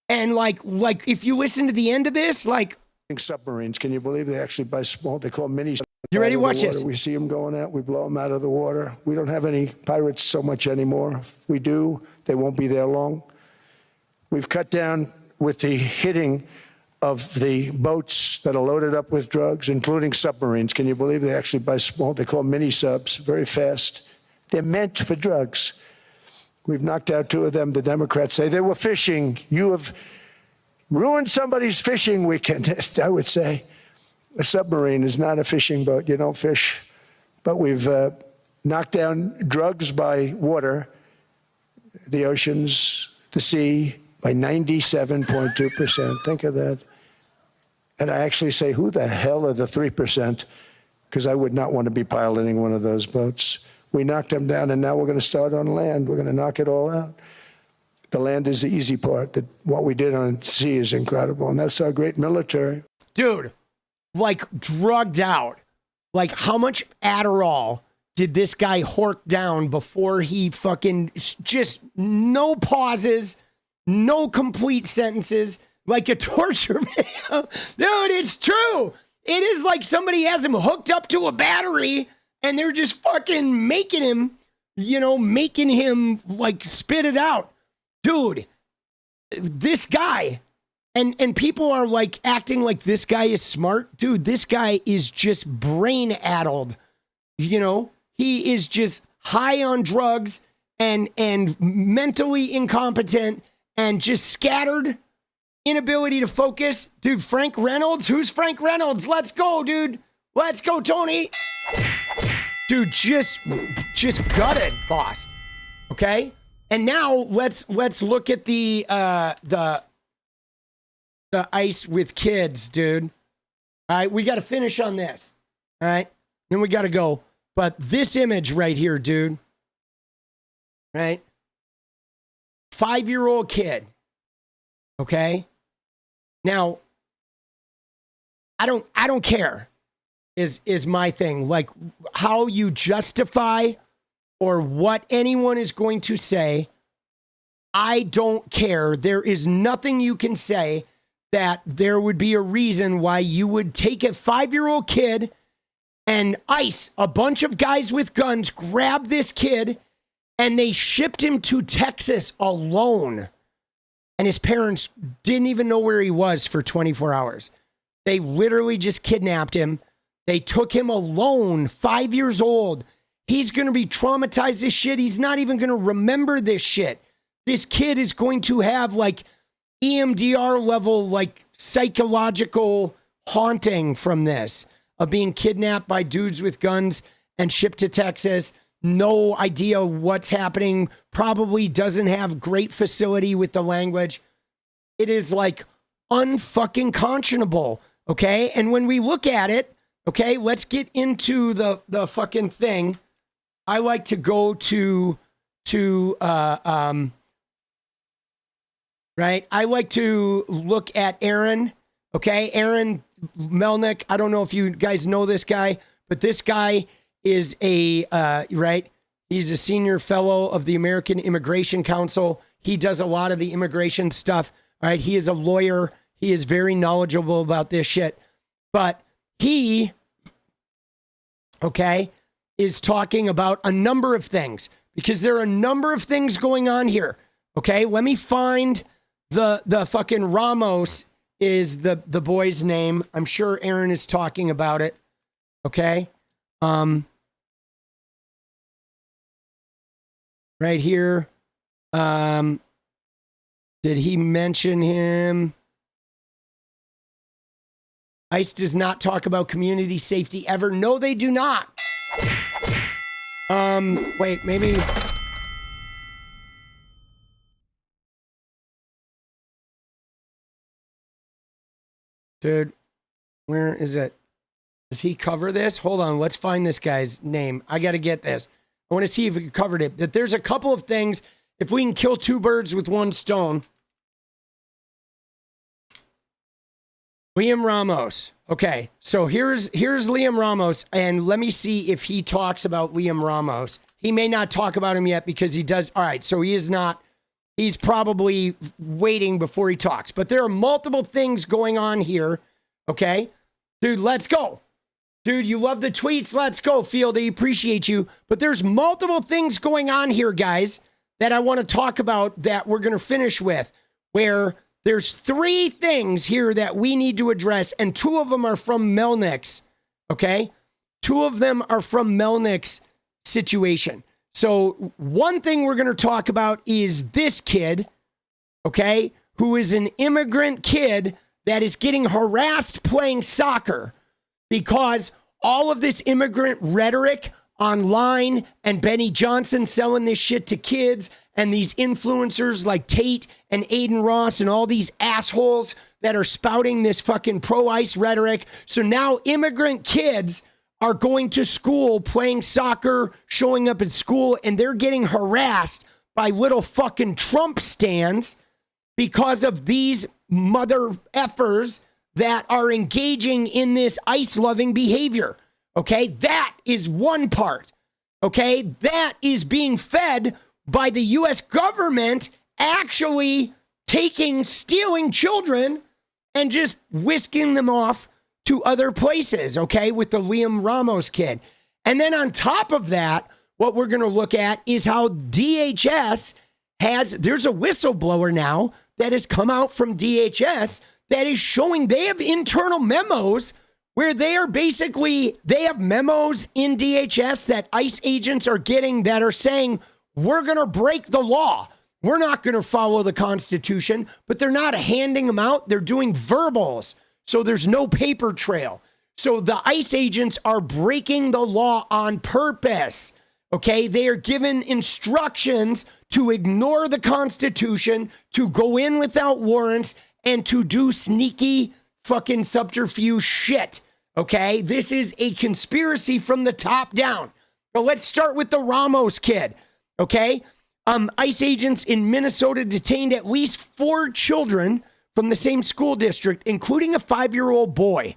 And, like if you listen to the end of this, like... Submarines, can you believe they actually buy small, they call mini... You ready? Watch this. We see them going out, we blow them out of the water. We don't have any pirates so much anymore. If we do, they won't be there long. We've cut down with the hitting of the boats that are loaded up with drugs, including submarines. Can you believe they actually buy small, they call mini subs, very fast. They're meant for drugs. We've knocked out 2 of them. The Democrats say they were fishing. You have ruined somebody's fishing weekend, I would say. A submarine is not a fishing boat. You don't fish. But we've knocked down drugs by water, the oceans, the sea, by 97.2%. Think of that. And I actually say, who the hell are the 3%? Because I would not want to be piloting one of those boats. We knocked them down, and now we're going to start on land. We're going to knock it all out. The land is the easy part. What we did on sea is incredible, and that's our great military. Dude, like, drugged out. Like, how much Adderall did this guy hork down before he fucking just no pauses, no complete sentences, like a torture video? Dude, it's true. It is like somebody has him hooked up to a battery and they're just fucking making him, like spit it out. Dude, this guy, and people are like acting like this guy is smart. Dude, this guy is just brain addled. He is just high on drugs and mentally incompetent and just scattered, inability to focus. Dude, Frank Reynolds? Who's Frank Reynolds? Let's go, dude. Let's go, Tony. Dude, just gutted, boss. Okay? And now let's look at the ice with kids, dude. All right, we got to finish on this. All right? Then we got to go. But this image right here, dude. Right? 5-year-old kid. Okay? Now, I don't care is my thing. Like how you justify or what anyone is going to say. I don't care. There is nothing you can say that there would be a reason why you would take a 5-year-old kid and ICE, a bunch of guys with guns, grab this kid and they shipped him to Texas alone. And his parents didn't even know where he was for 24 hours. They literally just kidnapped him. They took him alone, 5 years old. He's going to be traumatized as shit. He's not even going to remember this shit. This kid is going to have like EMDR level, like psychological haunting from this, of being kidnapped by dudes with guns and shipped to Texas. No idea what's happening. Probably doesn't have great facility with the language. It is like unfucking conscionable. Okay. And when we look at it, okay, let's get into the fucking thing. I like to go to right. I like to look at Aaron. Okay. Aaron Melnick. I don't know if you guys know this guy, but this guy is a, right? He's a senior fellow of the American Immigration Council. He does a lot of the immigration stuff. All right. He is a lawyer. He is very knowledgeable about this shit. But he, okay, is talking about a number of things because there are a number of things going on here. Okay. Let me find the fucking Ramos is the boy's name. I'm sure Aaron is talking about it. Okay. Right here. Did he mention him? ICE does not talk about community safety ever. No, they do not. Wait, maybe. Dude, where is it? Does he cover this? Hold on, let's find this guy's name. I got to get this. I want to see if he covered it. That there's a couple of things. If we can kill two birds with one stone. Liam Ramos. Okay, so here's Liam Ramos, and let me see if he talks about Liam Ramos. He may not talk about him yet because he does. All right, so he is not. He's probably waiting before he talks. But there are multiple things going on here. Okay, dude, let's go. Dude, you love the tweets. Let's go, Fieldy. Appreciate you. But there's multiple things going on here, guys, that I want to talk about that we're going to finish with, where there's three things here that we need to address, and two of them are from Melnick's, okay? Two of them are from Melnick's situation. So one thing we're going to talk about is this kid, okay, who is an immigrant kid that is getting harassed playing soccer because all of this immigrant rhetoric online and Benny Johnson selling this shit to kids and these influencers like Tate and Aiden Ross and all these assholes that are spouting this fucking pro-ICE rhetoric. So now immigrant kids are going to school, playing soccer, showing up at school, and they're getting harassed by little fucking Trump stans because of these mother effers that are engaging in this ICE-loving behavior. Okay, that is one part. Okay, that is being fed by the U.S. government actually stealing children and just whisking them off to other places, okay, with the Liam Ramos kid. And then on top of that, what we're going to look at is how DHS there's a whistleblower now that has come out from DHS that is showing they have internal memos where they have memos in DHS that ICE agents are getting that are saying, we're going to break the law. We're not going to follow the Constitution, but they're not handing them out. They're doing verbals. So there's no paper trail. So the ICE agents are breaking the law on purpose. Okay. They are given instructions to ignore the Constitution, to go in without warrants, and to do sneaky fucking subterfuge shit. Okay. This is a conspiracy from the top down. But let's start with the Ramos kid. Okay. ICE agents in Minnesota detained at least 4 children from the same school district, including a 5-year-old boy.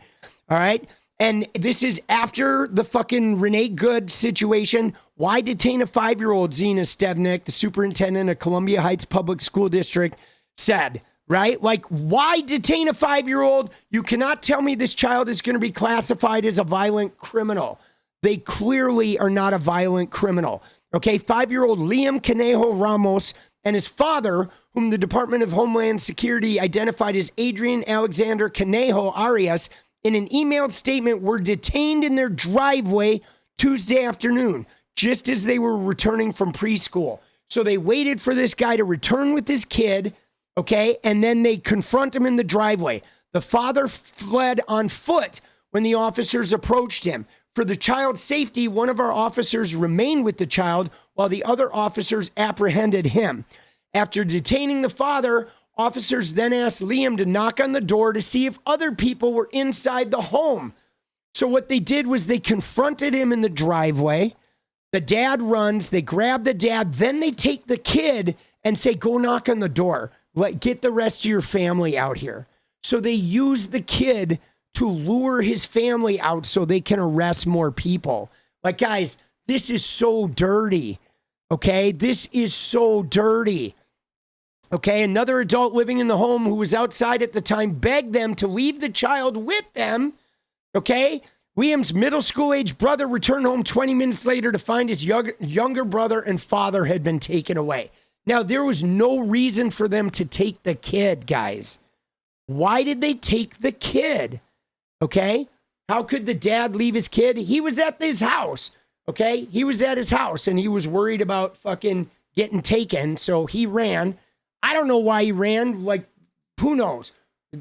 All right. And this is after the fucking Renee Good situation. Why detain a 5-year-old? Zena Stevnik, the superintendent of Columbia Heights Public School District, said, right? Like, why detain a 5-year-old? You cannot tell me this child is going to be classified as a violent criminal. They clearly are not a violent criminal. Okay, 5-year-old Liam Conejo Ramos and his father, whom the Department of Homeland Security identified as Adrian Alexander Conejo Arias, in an emailed statement, were detained in their driveway Tuesday afternoon, just as they were returning from preschool. So they waited for this guy to return with his kid, okay, and then they confront him in the driveway. The father fled on foot when the officers approached him. For the child's safety, one of our officers remained with the child while the other officers apprehended him. After detaining the father, officers then asked Liam to knock on the door to see if other people were inside the home. So what they did was they confronted him in the driveway. The dad runs, they grab the dad, then they take the kid and say, go knock on the door. Get the rest of your family out here. So they use the kid to lure his family out so they can arrest more people. Like, guys, this is so dirty. Okay, this is so dirty. Okay, another adult living in the home who was outside at the time begged them to leave the child with them. Okay, Liam's middle school age brother returned home 20 minutes later to find his younger brother and father had been taken away. Now, there was no reason for them to take the kid, guys. Why did they take the kid? Okay, how could the dad leave his kid? He was at his house. Okay, he was at his house and he was worried about fucking getting taken, so he ran. I don't know why he ran. Like, who knows?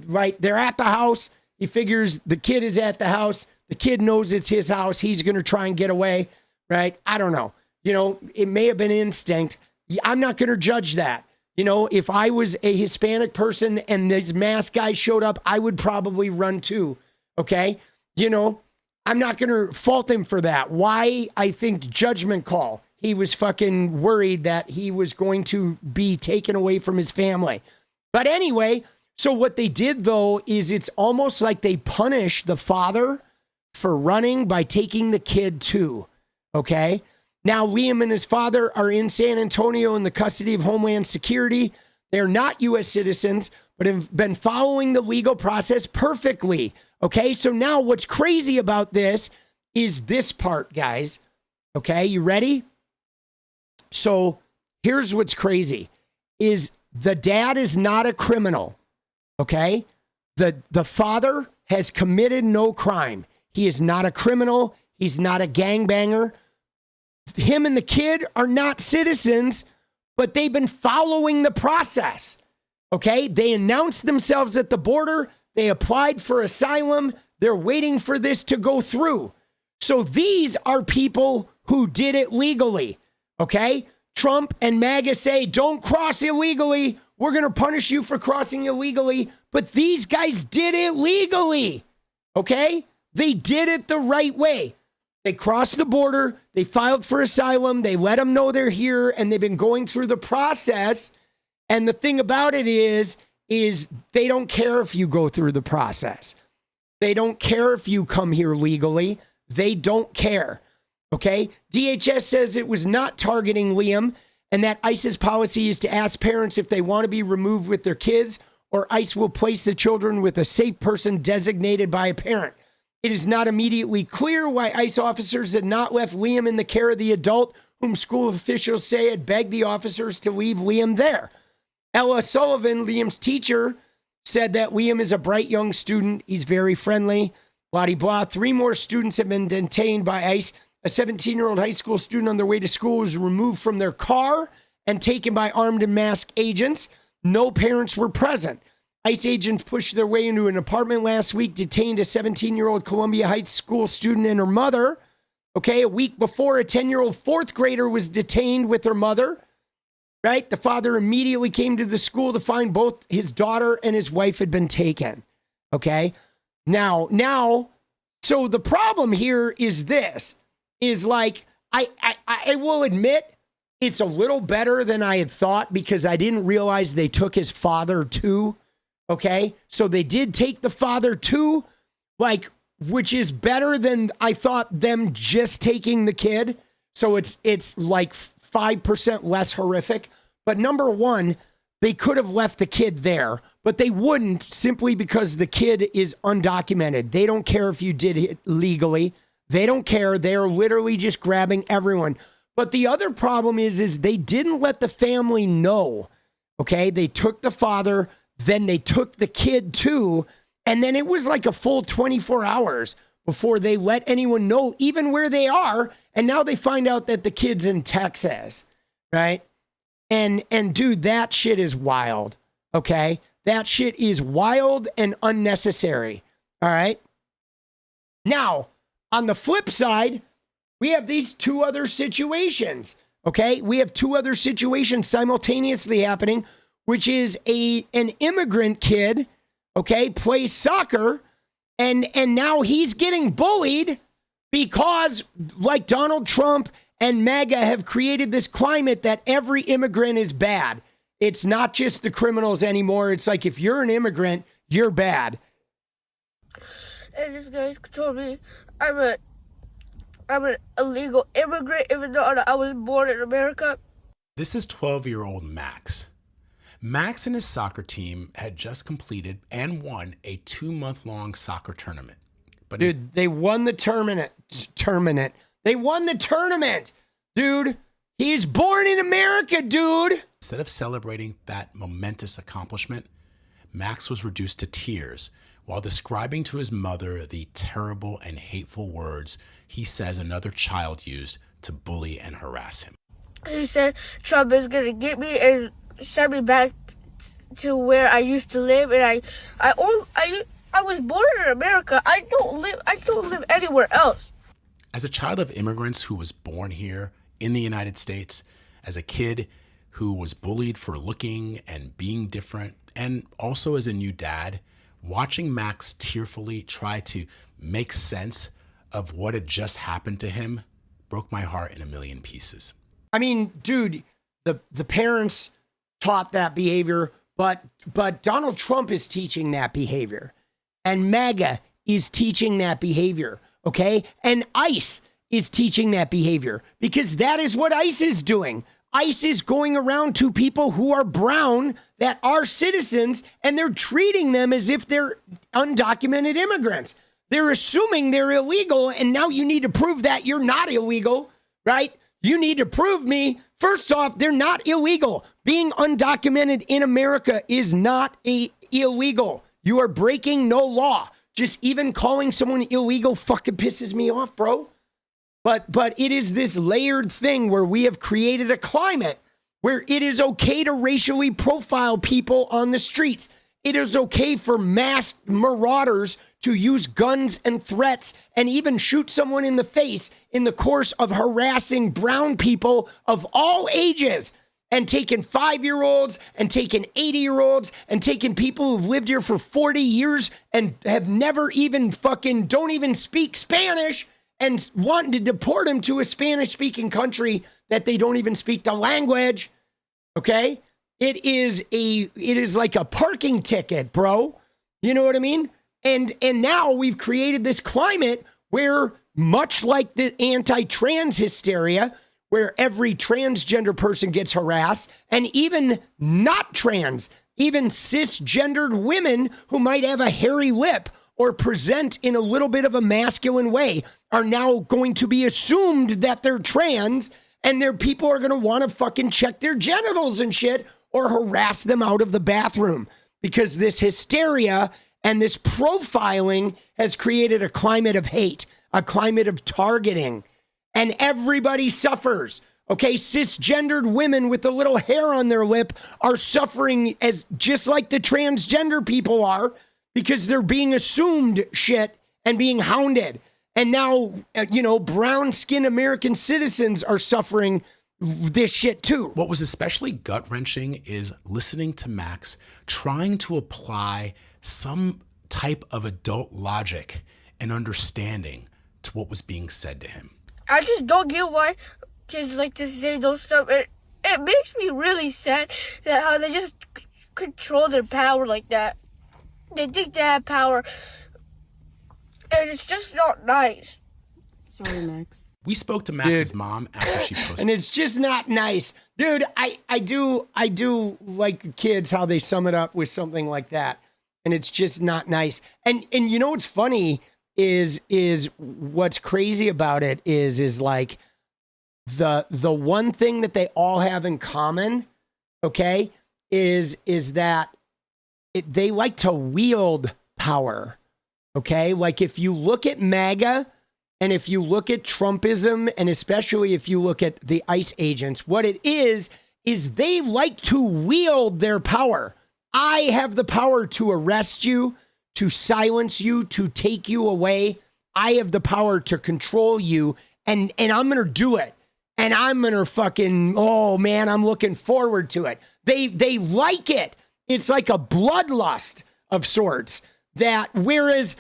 Right, they're at the house. He figures the kid is at the house. The kid knows it's his house. He's going to try and get away, right? I don't know. You know, it may have been instinct. I'm not going to judge that. You know, if I was a Hispanic person and this masked guy showed up, I would probably run too, okay? You know, I'm not going to fault him for that. Why? I think judgment call. He was fucking worried that he was going to be taken away from his family. But anyway, so what they did, though, is it's almost like they punish the father for running by taking the kid too, okay? Now, Liam and his father are in San Antonio in the custody of Homeland Security. They're not U.S. citizens, but have been following the legal process perfectly, okay? So now what's crazy about this is this part, guys, okay? You ready? So here's what's crazy, is the dad is not a criminal, okay? The father has committed no crime. He is not a criminal. He's not a gangbanger. Him and the kid are not citizens, but they've been following the process, okay? They announced themselves at the border. They applied for asylum. They're waiting for this to go through. So these are people who did it legally, okay? Trump and MAGA say, don't cross illegally. We're going to punish you for crossing illegally. But these guys did it legally, okay? They did it the right way. They crossed the border. They filed for asylum. They let them know they're here, and they've been going through the process. And the thing about it is they don't care if you go through the process. They don't care if you come here legally. They don't care. Okay? DHS says it was not targeting Liam, and that ICE's policy is to ask parents if they want to be removed with their kids, or ICE will place the children with a safe person designated by a parent. It is not immediately clear why ICE officers had not left Liam in the care of the adult whom school officials say had begged the officers to leave Liam there. Ella Sullivan, Liam's teacher, said that Liam is a bright young student. He's very friendly. Blah, blah, blah. 3 more students have been detained by ICE. A 17-year-old high school student on their way to school was removed from their car and taken by armed and masked agents. No parents were present. ICE agents pushed their way into an apartment last week, detained a 17-year-old Columbia Heights school student and her mother. Okay, a week before, a 10-year-old 4th grader was detained with her mother. Right? The father immediately came to the school to find both his daughter and his wife had been taken. Okay? Now, so the problem here is this, is like, I will admit, it's a little better than I had thought because I didn't realize they took his father too. Okay, so they did take the father too, like, which is better than I thought them just taking the kid. So it's like 5% less horrific. But number one, they could have left the kid there, but they wouldn't simply because the kid is undocumented. They don't care if you did it legally. They don't care. They're literally just grabbing everyone. But the other problem is they didn't let the family know. Okay, they took the father. Then they took the kid too. And then it was like a full 24 hours before they let anyone know even where they are. And now they find out that the kid's in Texas, right? And dude, that shit is wild, okay? That shit is wild and unnecessary, all right? Now, on the flip side, we have these 2 other situations, okay? We have 2 other situations simultaneously happening, which is an immigrant kid, okay, plays soccer, and now he's getting bullied because, like Donald Trump and MAGA have created this climate that every immigrant is bad. It's not just the criminals anymore. It's like if you're an immigrant, you're bad. And this guy told me I'm a I'm an illegal immigrant, even though I was born in America. This is 12-year-old Max. Max and his soccer team had just completed and won a 2-month-long soccer tournament. But Dude, they won the tournament. They won the tournament. Dude, he's born in America, dude. instead of celebrating that momentous accomplishment, Max was reduced to tears while describing to his mother the terrible and hateful words he says another child used to bully and harass him. He said Trump is gonna get me and send me back to where I used to live, and I was born in America. I don't live anywhere else. As a child of immigrants who was born here in the United States, as a kid who was bullied for looking and being different, and also as a new dad, watching Max tearfully try to make sense of what had just happened to him broke my heart in a million pieces. I mean, dude, the parents taught that behavior, but Donald Trump is teaching that behavior. And MAGA is teaching that behavior, okay? And ICE is teaching that behavior because that is what ICE is doing. ICE is going around to people who are brown that are citizens, and they're treating them as if they're undocumented immigrants. They're assuming they're illegal, and now you need to prove that you're not illegal, right? You need to prove me. First off, they're not illegal. Being undocumented in America is not illegal. You are breaking no law. Just even calling someone illegal fucking pisses me off, bro. But it is this layered thing where we have created a climate where it is okay to racially profile people on the streets. It is okay for masked marauders to use guns and threats and even shoot someone in the face in the course of harassing brown people of all ages and taking 5-year-olds and taking 80-year-olds and taking people who've lived here for 40 years and have never even don't even speak Spanish and wanting to deport them to a Spanish-speaking country that they don't even speak the language. Okay? It is like a parking ticket, bro. You know what I mean? And now we've created this climate where, much like the anti-trans hysteria, where every transgender person gets harassed, and even not trans, even cisgendered women who might have a hairy lip or present in a little bit of a masculine way are now going to be assumed that they're trans, and their people are going to want to fucking check their genitals and shit or harass them out of the bathroom because this hysteria and this profiling has created a climate of hate, a climate of targeting, and everybody suffers. Okay, cisgendered women with a little hair on their lip are suffering as just like the transgender people are because they're being assumed shit and being hounded. And now, brown-skinned American citizens are suffering this shit too. What was especially gut-wrenching is listening to Max trying to apply some type of adult logic and understanding to what was being said to him. I just don't get why kids like to say those stuff. It makes me really sad that how they just control their power like that. They think they have power, and it's just not nice. Sorry, Max. We spoke to Max's mom after she posted. And it's just not nice. Dude, I do like the kids, how they sum it up with something like that. And it's just not nice. And you know what's funny is what's crazy about it is like the one thing that they all have in common, okay, is that they like to wield power, okay? Like if you look at MAGA and if you look at Trumpism, and especially if you look at the ICE agents, what it is they like to wield their power. I have the power to arrest you, to silence you, to take you away. I have the power to control you, and I'm going to do it. And I'm going to fucking, oh man, I'm looking forward to it. They like it. It's like a bloodlust of sorts that whereas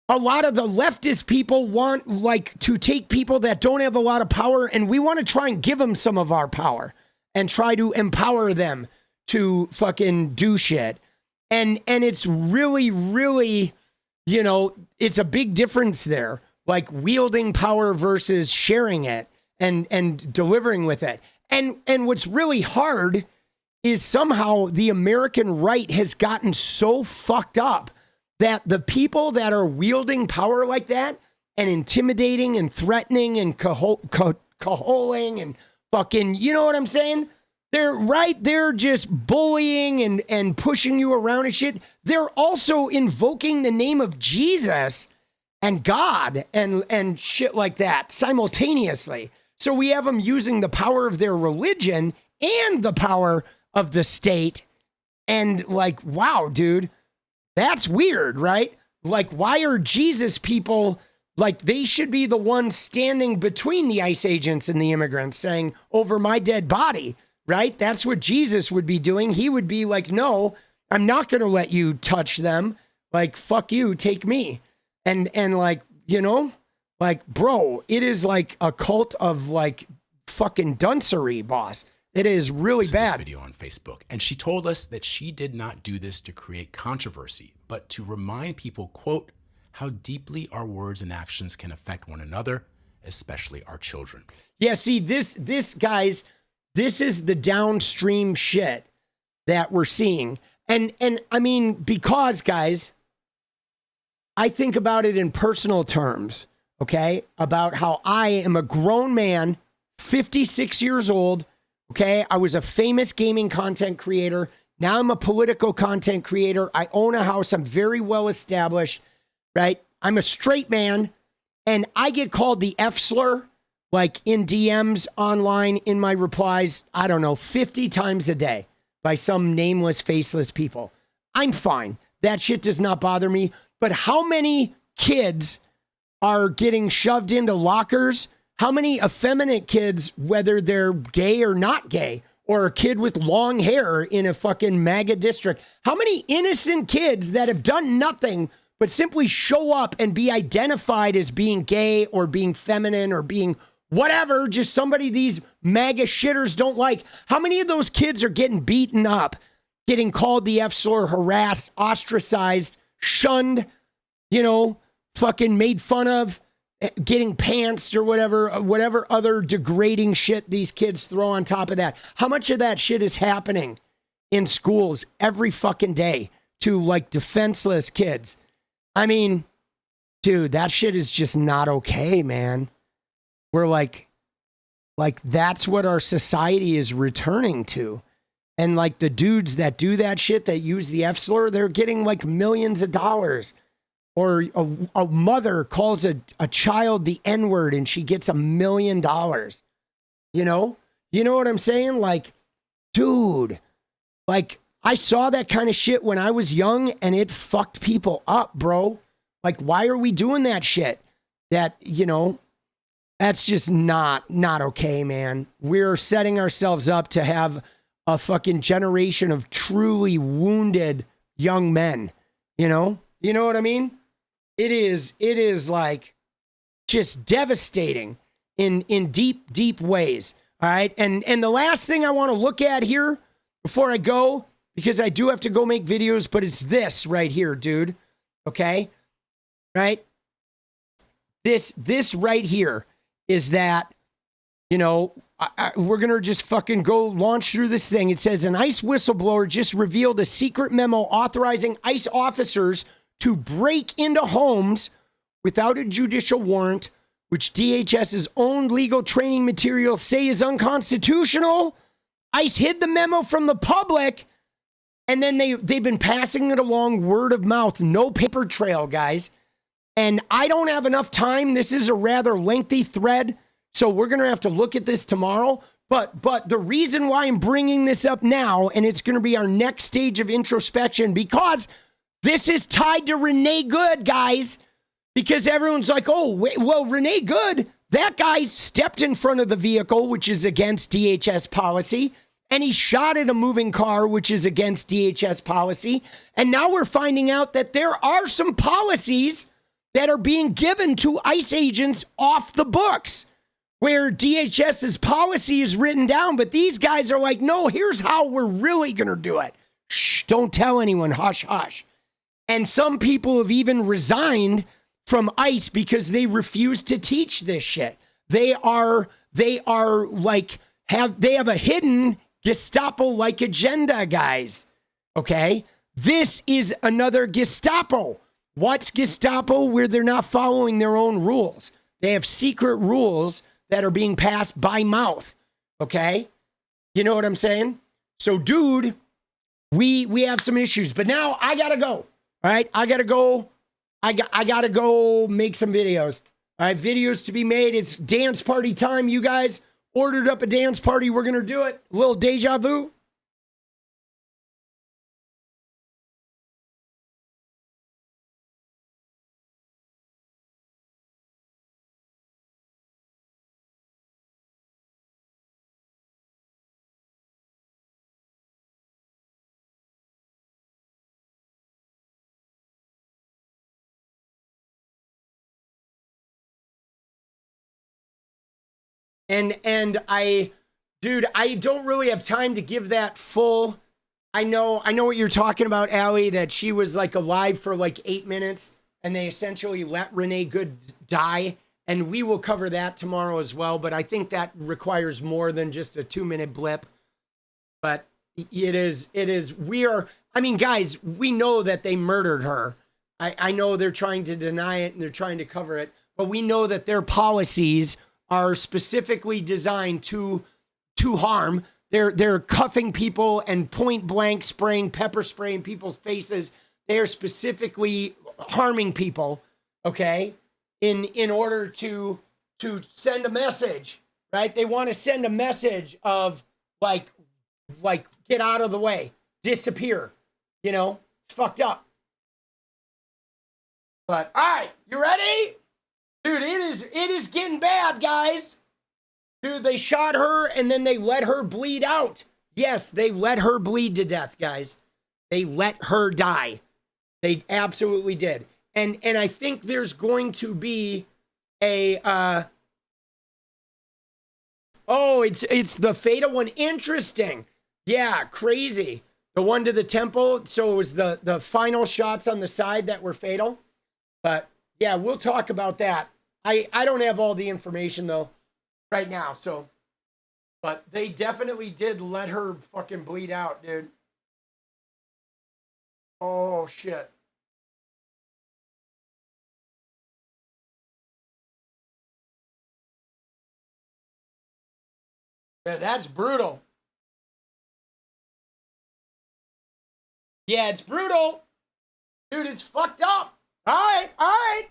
a lot of the leftist people want like to take people that don't have a lot of power, and we want to try and give them some of our power and try to empower them to fucking do shit. And it's really, really, it's a big difference there. like wielding power versus sharing it and delivering with it. And what's really hard is somehow the American right has gotten so fucked up that the people that are wielding power like that and intimidating and threatening and cajoling and fucking, you know what I'm saying? They're just bullying and pushing you around and shit. They're also invoking the name of Jesus and God and shit like that simultaneously. So we have them using the power of their religion and the power of the state. And like, wow, dude, that's weird, right? Like, why are Jesus people, like, they should be the ones standing between the ICE agents and the immigrants saying, over my dead body, right? That's what Jesus would be doing. He would be like, no, I'm not going to let you touch them. Like, fuck you, take me. And like, you know, like, bro, it is like a cult of like fucking duncery, boss. It is really bad. This video on Facebook, and she told us that she did not do this to create controversy, but to remind people, quote, how deeply our words and actions can affect one another, especially our children. Yeah, see, this guys, this is the downstream shit that we're seeing. And I mean, because guys, I think about it in personal terms, okay? About how I am a grown man, 56 years old, okay? I was a famous gaming content creator. Now I'm a political content creator. I own a house. I'm very well established, right? I'm a straight man, and I get called the F slur, like in DMs, online, in my replies, I don't know, 50 times a day by some nameless, faceless people. I'm fine. That shit does not bother me. But how many kids are getting shoved into lockers? How many effeminate kids, whether they're gay or not gay, or a kid with long hair in a fucking MAGA district, how many innocent kids that have done nothing but simply show up and be identified as being gay or being feminine or being whatever, just somebody these MAGA shitters don't like? How many of those kids are getting beaten up, getting called the F slur, harassed, ostracized, shunned, you know, fucking made fun of, getting pantsed or whatever other degrading shit these kids throw on top of that? How much of that shit is happening in schools every fucking day to like defenseless kids? I mean, dude, that shit is just not okay, man. We're like that's what our society is returning to. And like the dudes that do that shit, that use the F slur, they're getting like millions of dollars. Or a mother calls a child the N-word and she gets $1 million. You know what I'm saying? Like, dude, like I saw that kind of shit when I was young and it fucked people up, bro. Like, why are we doing that shit? That, you know, that's just not okay, man. We're setting ourselves up to have a fucking generation of truly wounded young men, you know? You know what I mean? It is like just devastating in deep, deep ways. All right. And the last thing I want to look at here before I go, because I do have to go make videos, but it's this right here, dude. Okay. Right. This right here is that, you know, we're going to just fucking go launch through this thing. It says an ICE whistleblower just revealed a secret memo authorizing ICE officers to break into homes without a judicial warrant, which DHS's own legal training materials say is unconstitutional. ICE hid the memo from the public, and then they've been passing it along word of mouth, no paper trail, guys. And I don't have enough time. This is a rather lengthy thread, so we're going to have to look at this tomorrow. But the reason why I'm bringing this up now, and it's going to be our next stage of introspection, because this is tied to Renee Good, guys, because everyone's like, oh, wait, well, Renee Good, that guy stepped in front of the vehicle, which is against DHS policy, and he shot at a moving car, which is against DHS policy. And now we're finding out that there are some policies that are being given to ICE agents off the books, where DHS's policy is written down, but these guys are like, no, here's how we're really going to do it. Shh, don't tell anyone, hush, hush. And some people have even resigned from ICE because they refuse to teach this shit. They are like they have a hidden Gestapo-like agenda, guys. Okay? This is another Gestapo. What's Gestapo? Where they're not following their own rules. They have secret rules that are being passed by mouth. Okay? You know what I'm saying? So, dude, we have some issues. But now I gotta go. All right? I gotta go make some videos. All right? Videos to be made. It's dance party time, you guys. Ordered up a dance party. We're gonna do it. A little deja vu. And I don't really have time to give that full. I know what you're talking about, Allie, that she was like alive for like 8 minutes and they essentially let Renee Good die. And we will cover that tomorrow as well. But I think that requires more than just a 2-minute blip. But I mean, guys, we know that they murdered her. I know they're trying to deny it and they're trying to cover it. But we know that their policies are specifically designed to harm. They're cuffing people and point blank spraying pepper spray in people's faces. They are specifically harming people, okay, in order to send a message, right? They want to send a message of like get out of the way, disappear, you know? It's fucked up. But all right, you ready? Dude, it is getting bad, guys. Dude, they shot her and then they let her bleed out. Yes, they let her bleed to death, guys. They let her die. They absolutely did. And I think there's going to be a it's the fatal one. Interesting. Yeah, crazy. The one to the temple. So it was the final shots on the side that were fatal. But yeah, we'll talk about that. I don't have all the information though right now, so but they definitely did let her fucking bleed out, dude. Oh shit. Yeah, that's brutal. Yeah, it's brutal. Dude, it's fucked up. All right.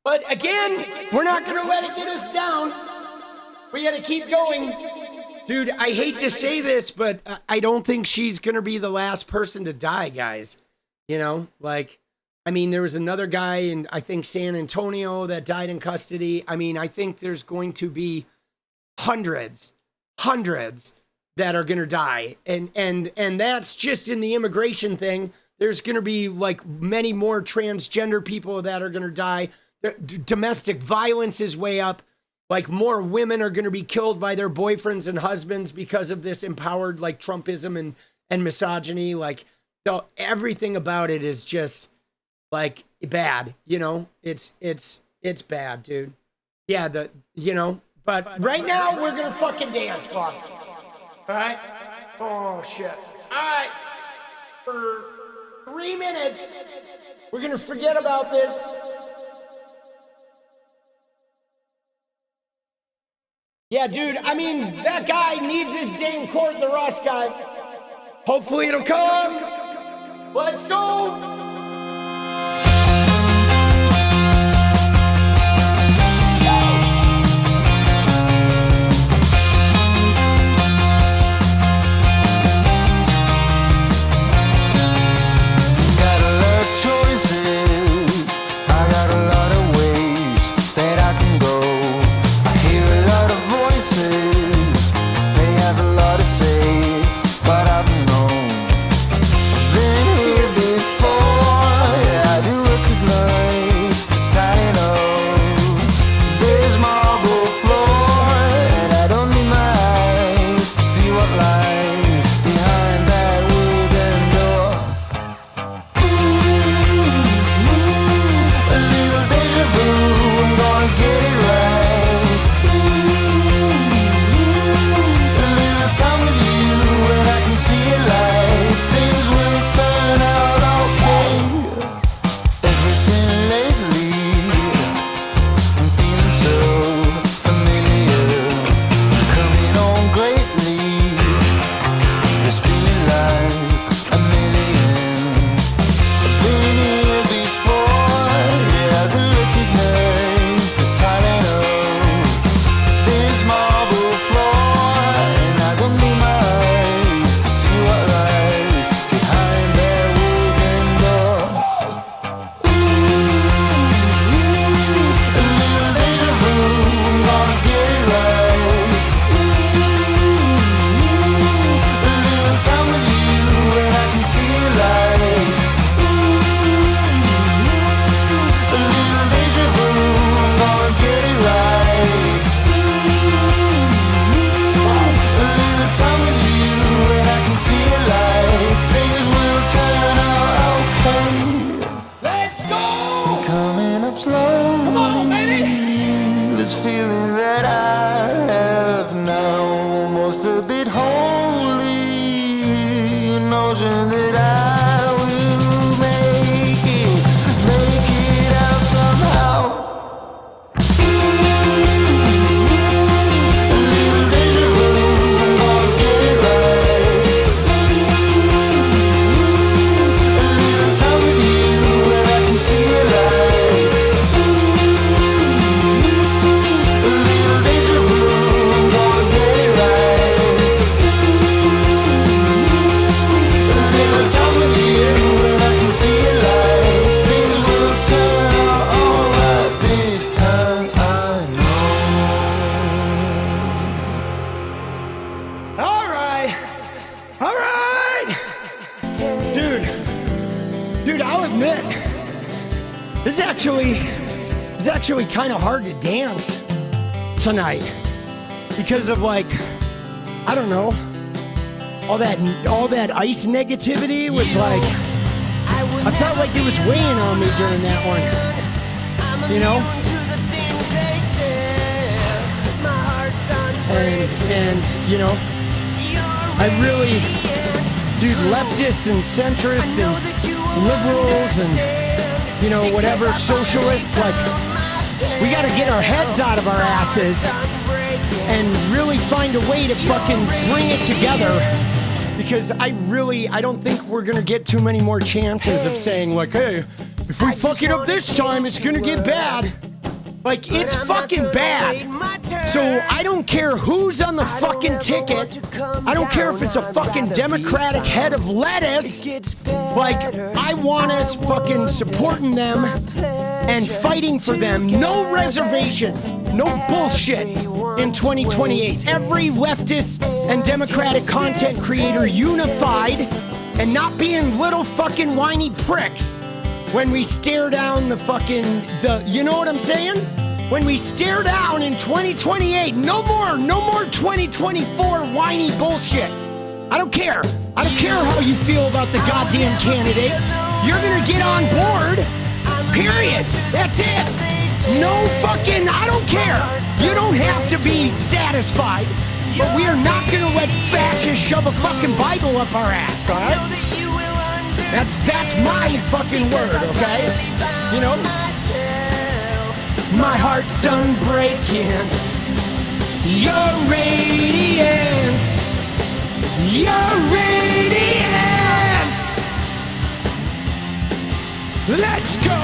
But again, we're not going to let it get us down. We got to keep going. Dude, I hate to say this, but I don't think she's going to be the last person to die, guys. You know, like, I mean, there was another guy in, I think, San Antonio that died in custody. I mean, I think there's going to be hundreds that are going to die. And that's just in the immigration thing. There's going to be like many more transgender people that are going to die. Domestic violence is way up. Like more women are going to be killed by their boyfriends and husbands because of this empowered like Trumpism and misogyny. Like everything about it is just like bad, you know, it's bad, dude. Yeah. But right now we're going to fucking dance, boss. All right. Oh shit. All right. For 3 minutes, we're going to forget about this. Yeah, dude, I mean, that guy needs his day in court, the Ross guy. Hopefully it'll come. Let's go. But I've known, been here before. was actually kind of hard to dance tonight because of like, I don't know, all that ice negativity was like, I felt like it was weighing on me during that one, you know? And you know, I really, dude, leftists and centrists and liberals and, you know, whatever, socialists, like, we got to get our heads out of our asses and really find a way to fucking bring it together, because I don't think we're going to get too many more chances of saying, like, hey, if we fuck it up this time, it's going to get bad. Like, it's fucking bad. So I don't care who's on the fucking ticket. I don't care if it's a fucking Democratic head of lettuce. Like, I want us fucking supporting them and fighting for them. No reservations. No bullshit in 2028. Every leftist and Democratic content creator unified and not being little fucking whiny pricks. When we stare down you know what I'm saying? When we stare down in 2028, no more 2024 whiny bullshit. I don't care how you feel about the goddamn candidate. You're gonna get on board, period. That's it. No fucking, I don't care. You don't have to be satisfied, but we are not gonna let fascists shove a fucking Bible up our ass, all right? That's my fucking word, okay? You know? My heart's unbreaking. You're radiant. You're radiant. Let's go.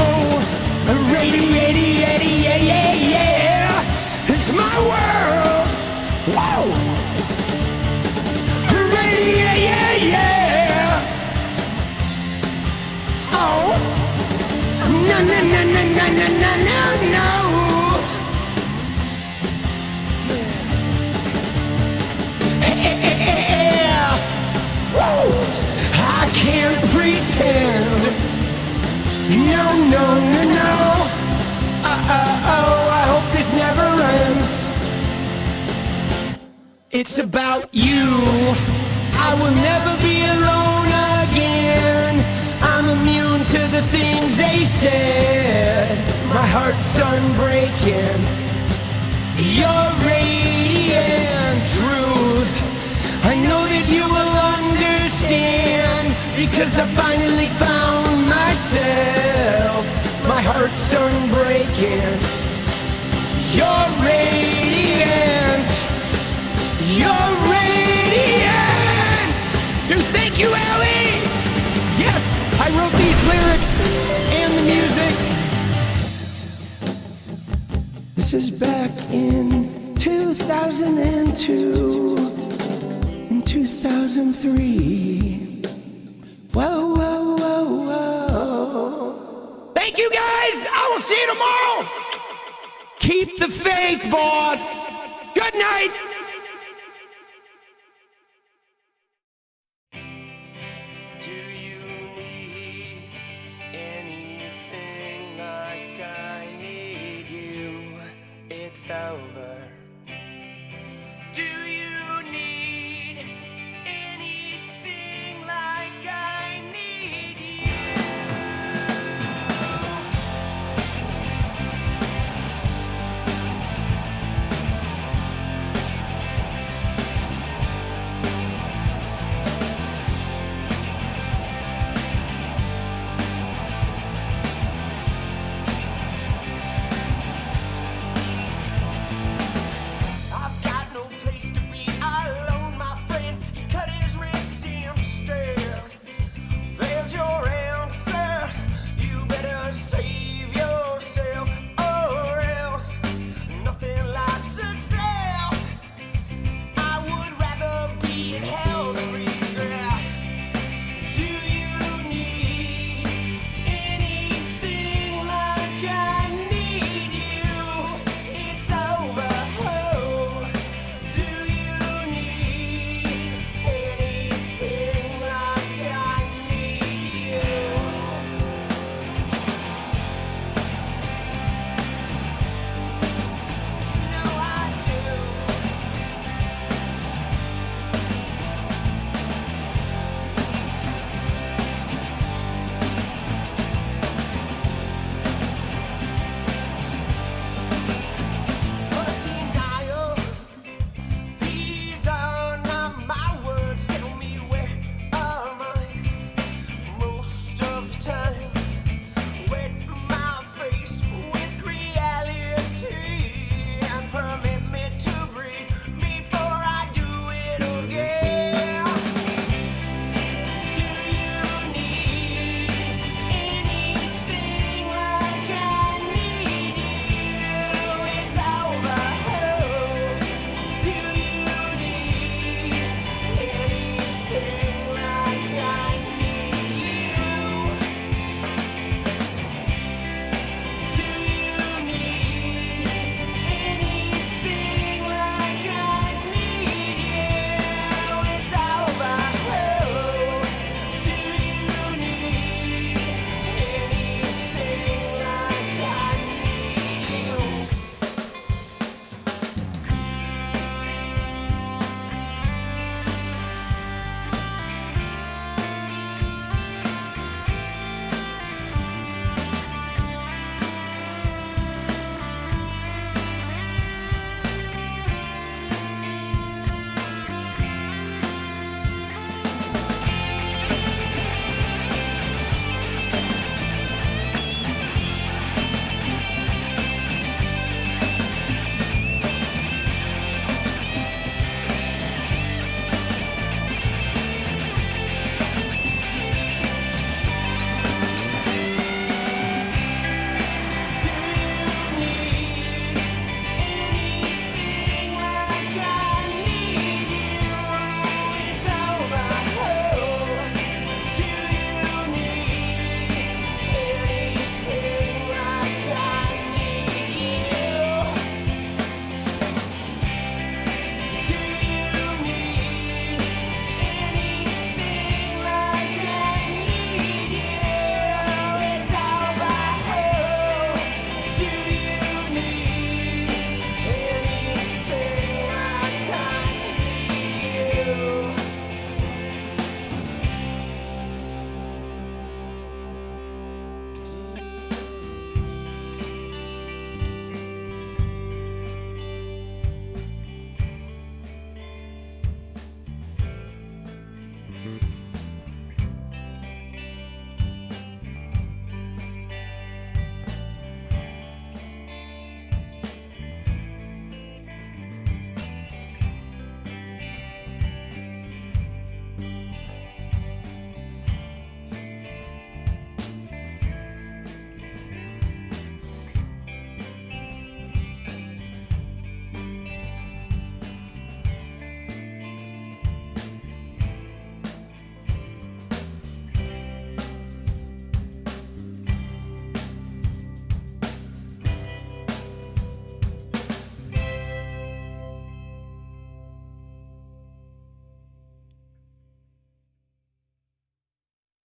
Radiate, yeah. It's my world. Whoa. Radiate, yeah. Oh, no, no, no, no, no, no, no, no. Yeah. Woo. I can't pretend. No, no, no, no. Oh, I hope this never ends. It's about you. I will never be alone again. I'm immune to the things they said. My heart's unbreaking. You're radiant truth. I know that you will understand, because I finally found myself. My heart's unbreaking. You're radiant. You're radiant. Dude, thank you, Ellie. Yes, I wrote these lyrics and the music. This is back in 2002 and 2003. Whoa, whoa, whoa, whoa. Thank you, guys. I will see you tomorrow. Keep the faith, boss. Good night. It's over.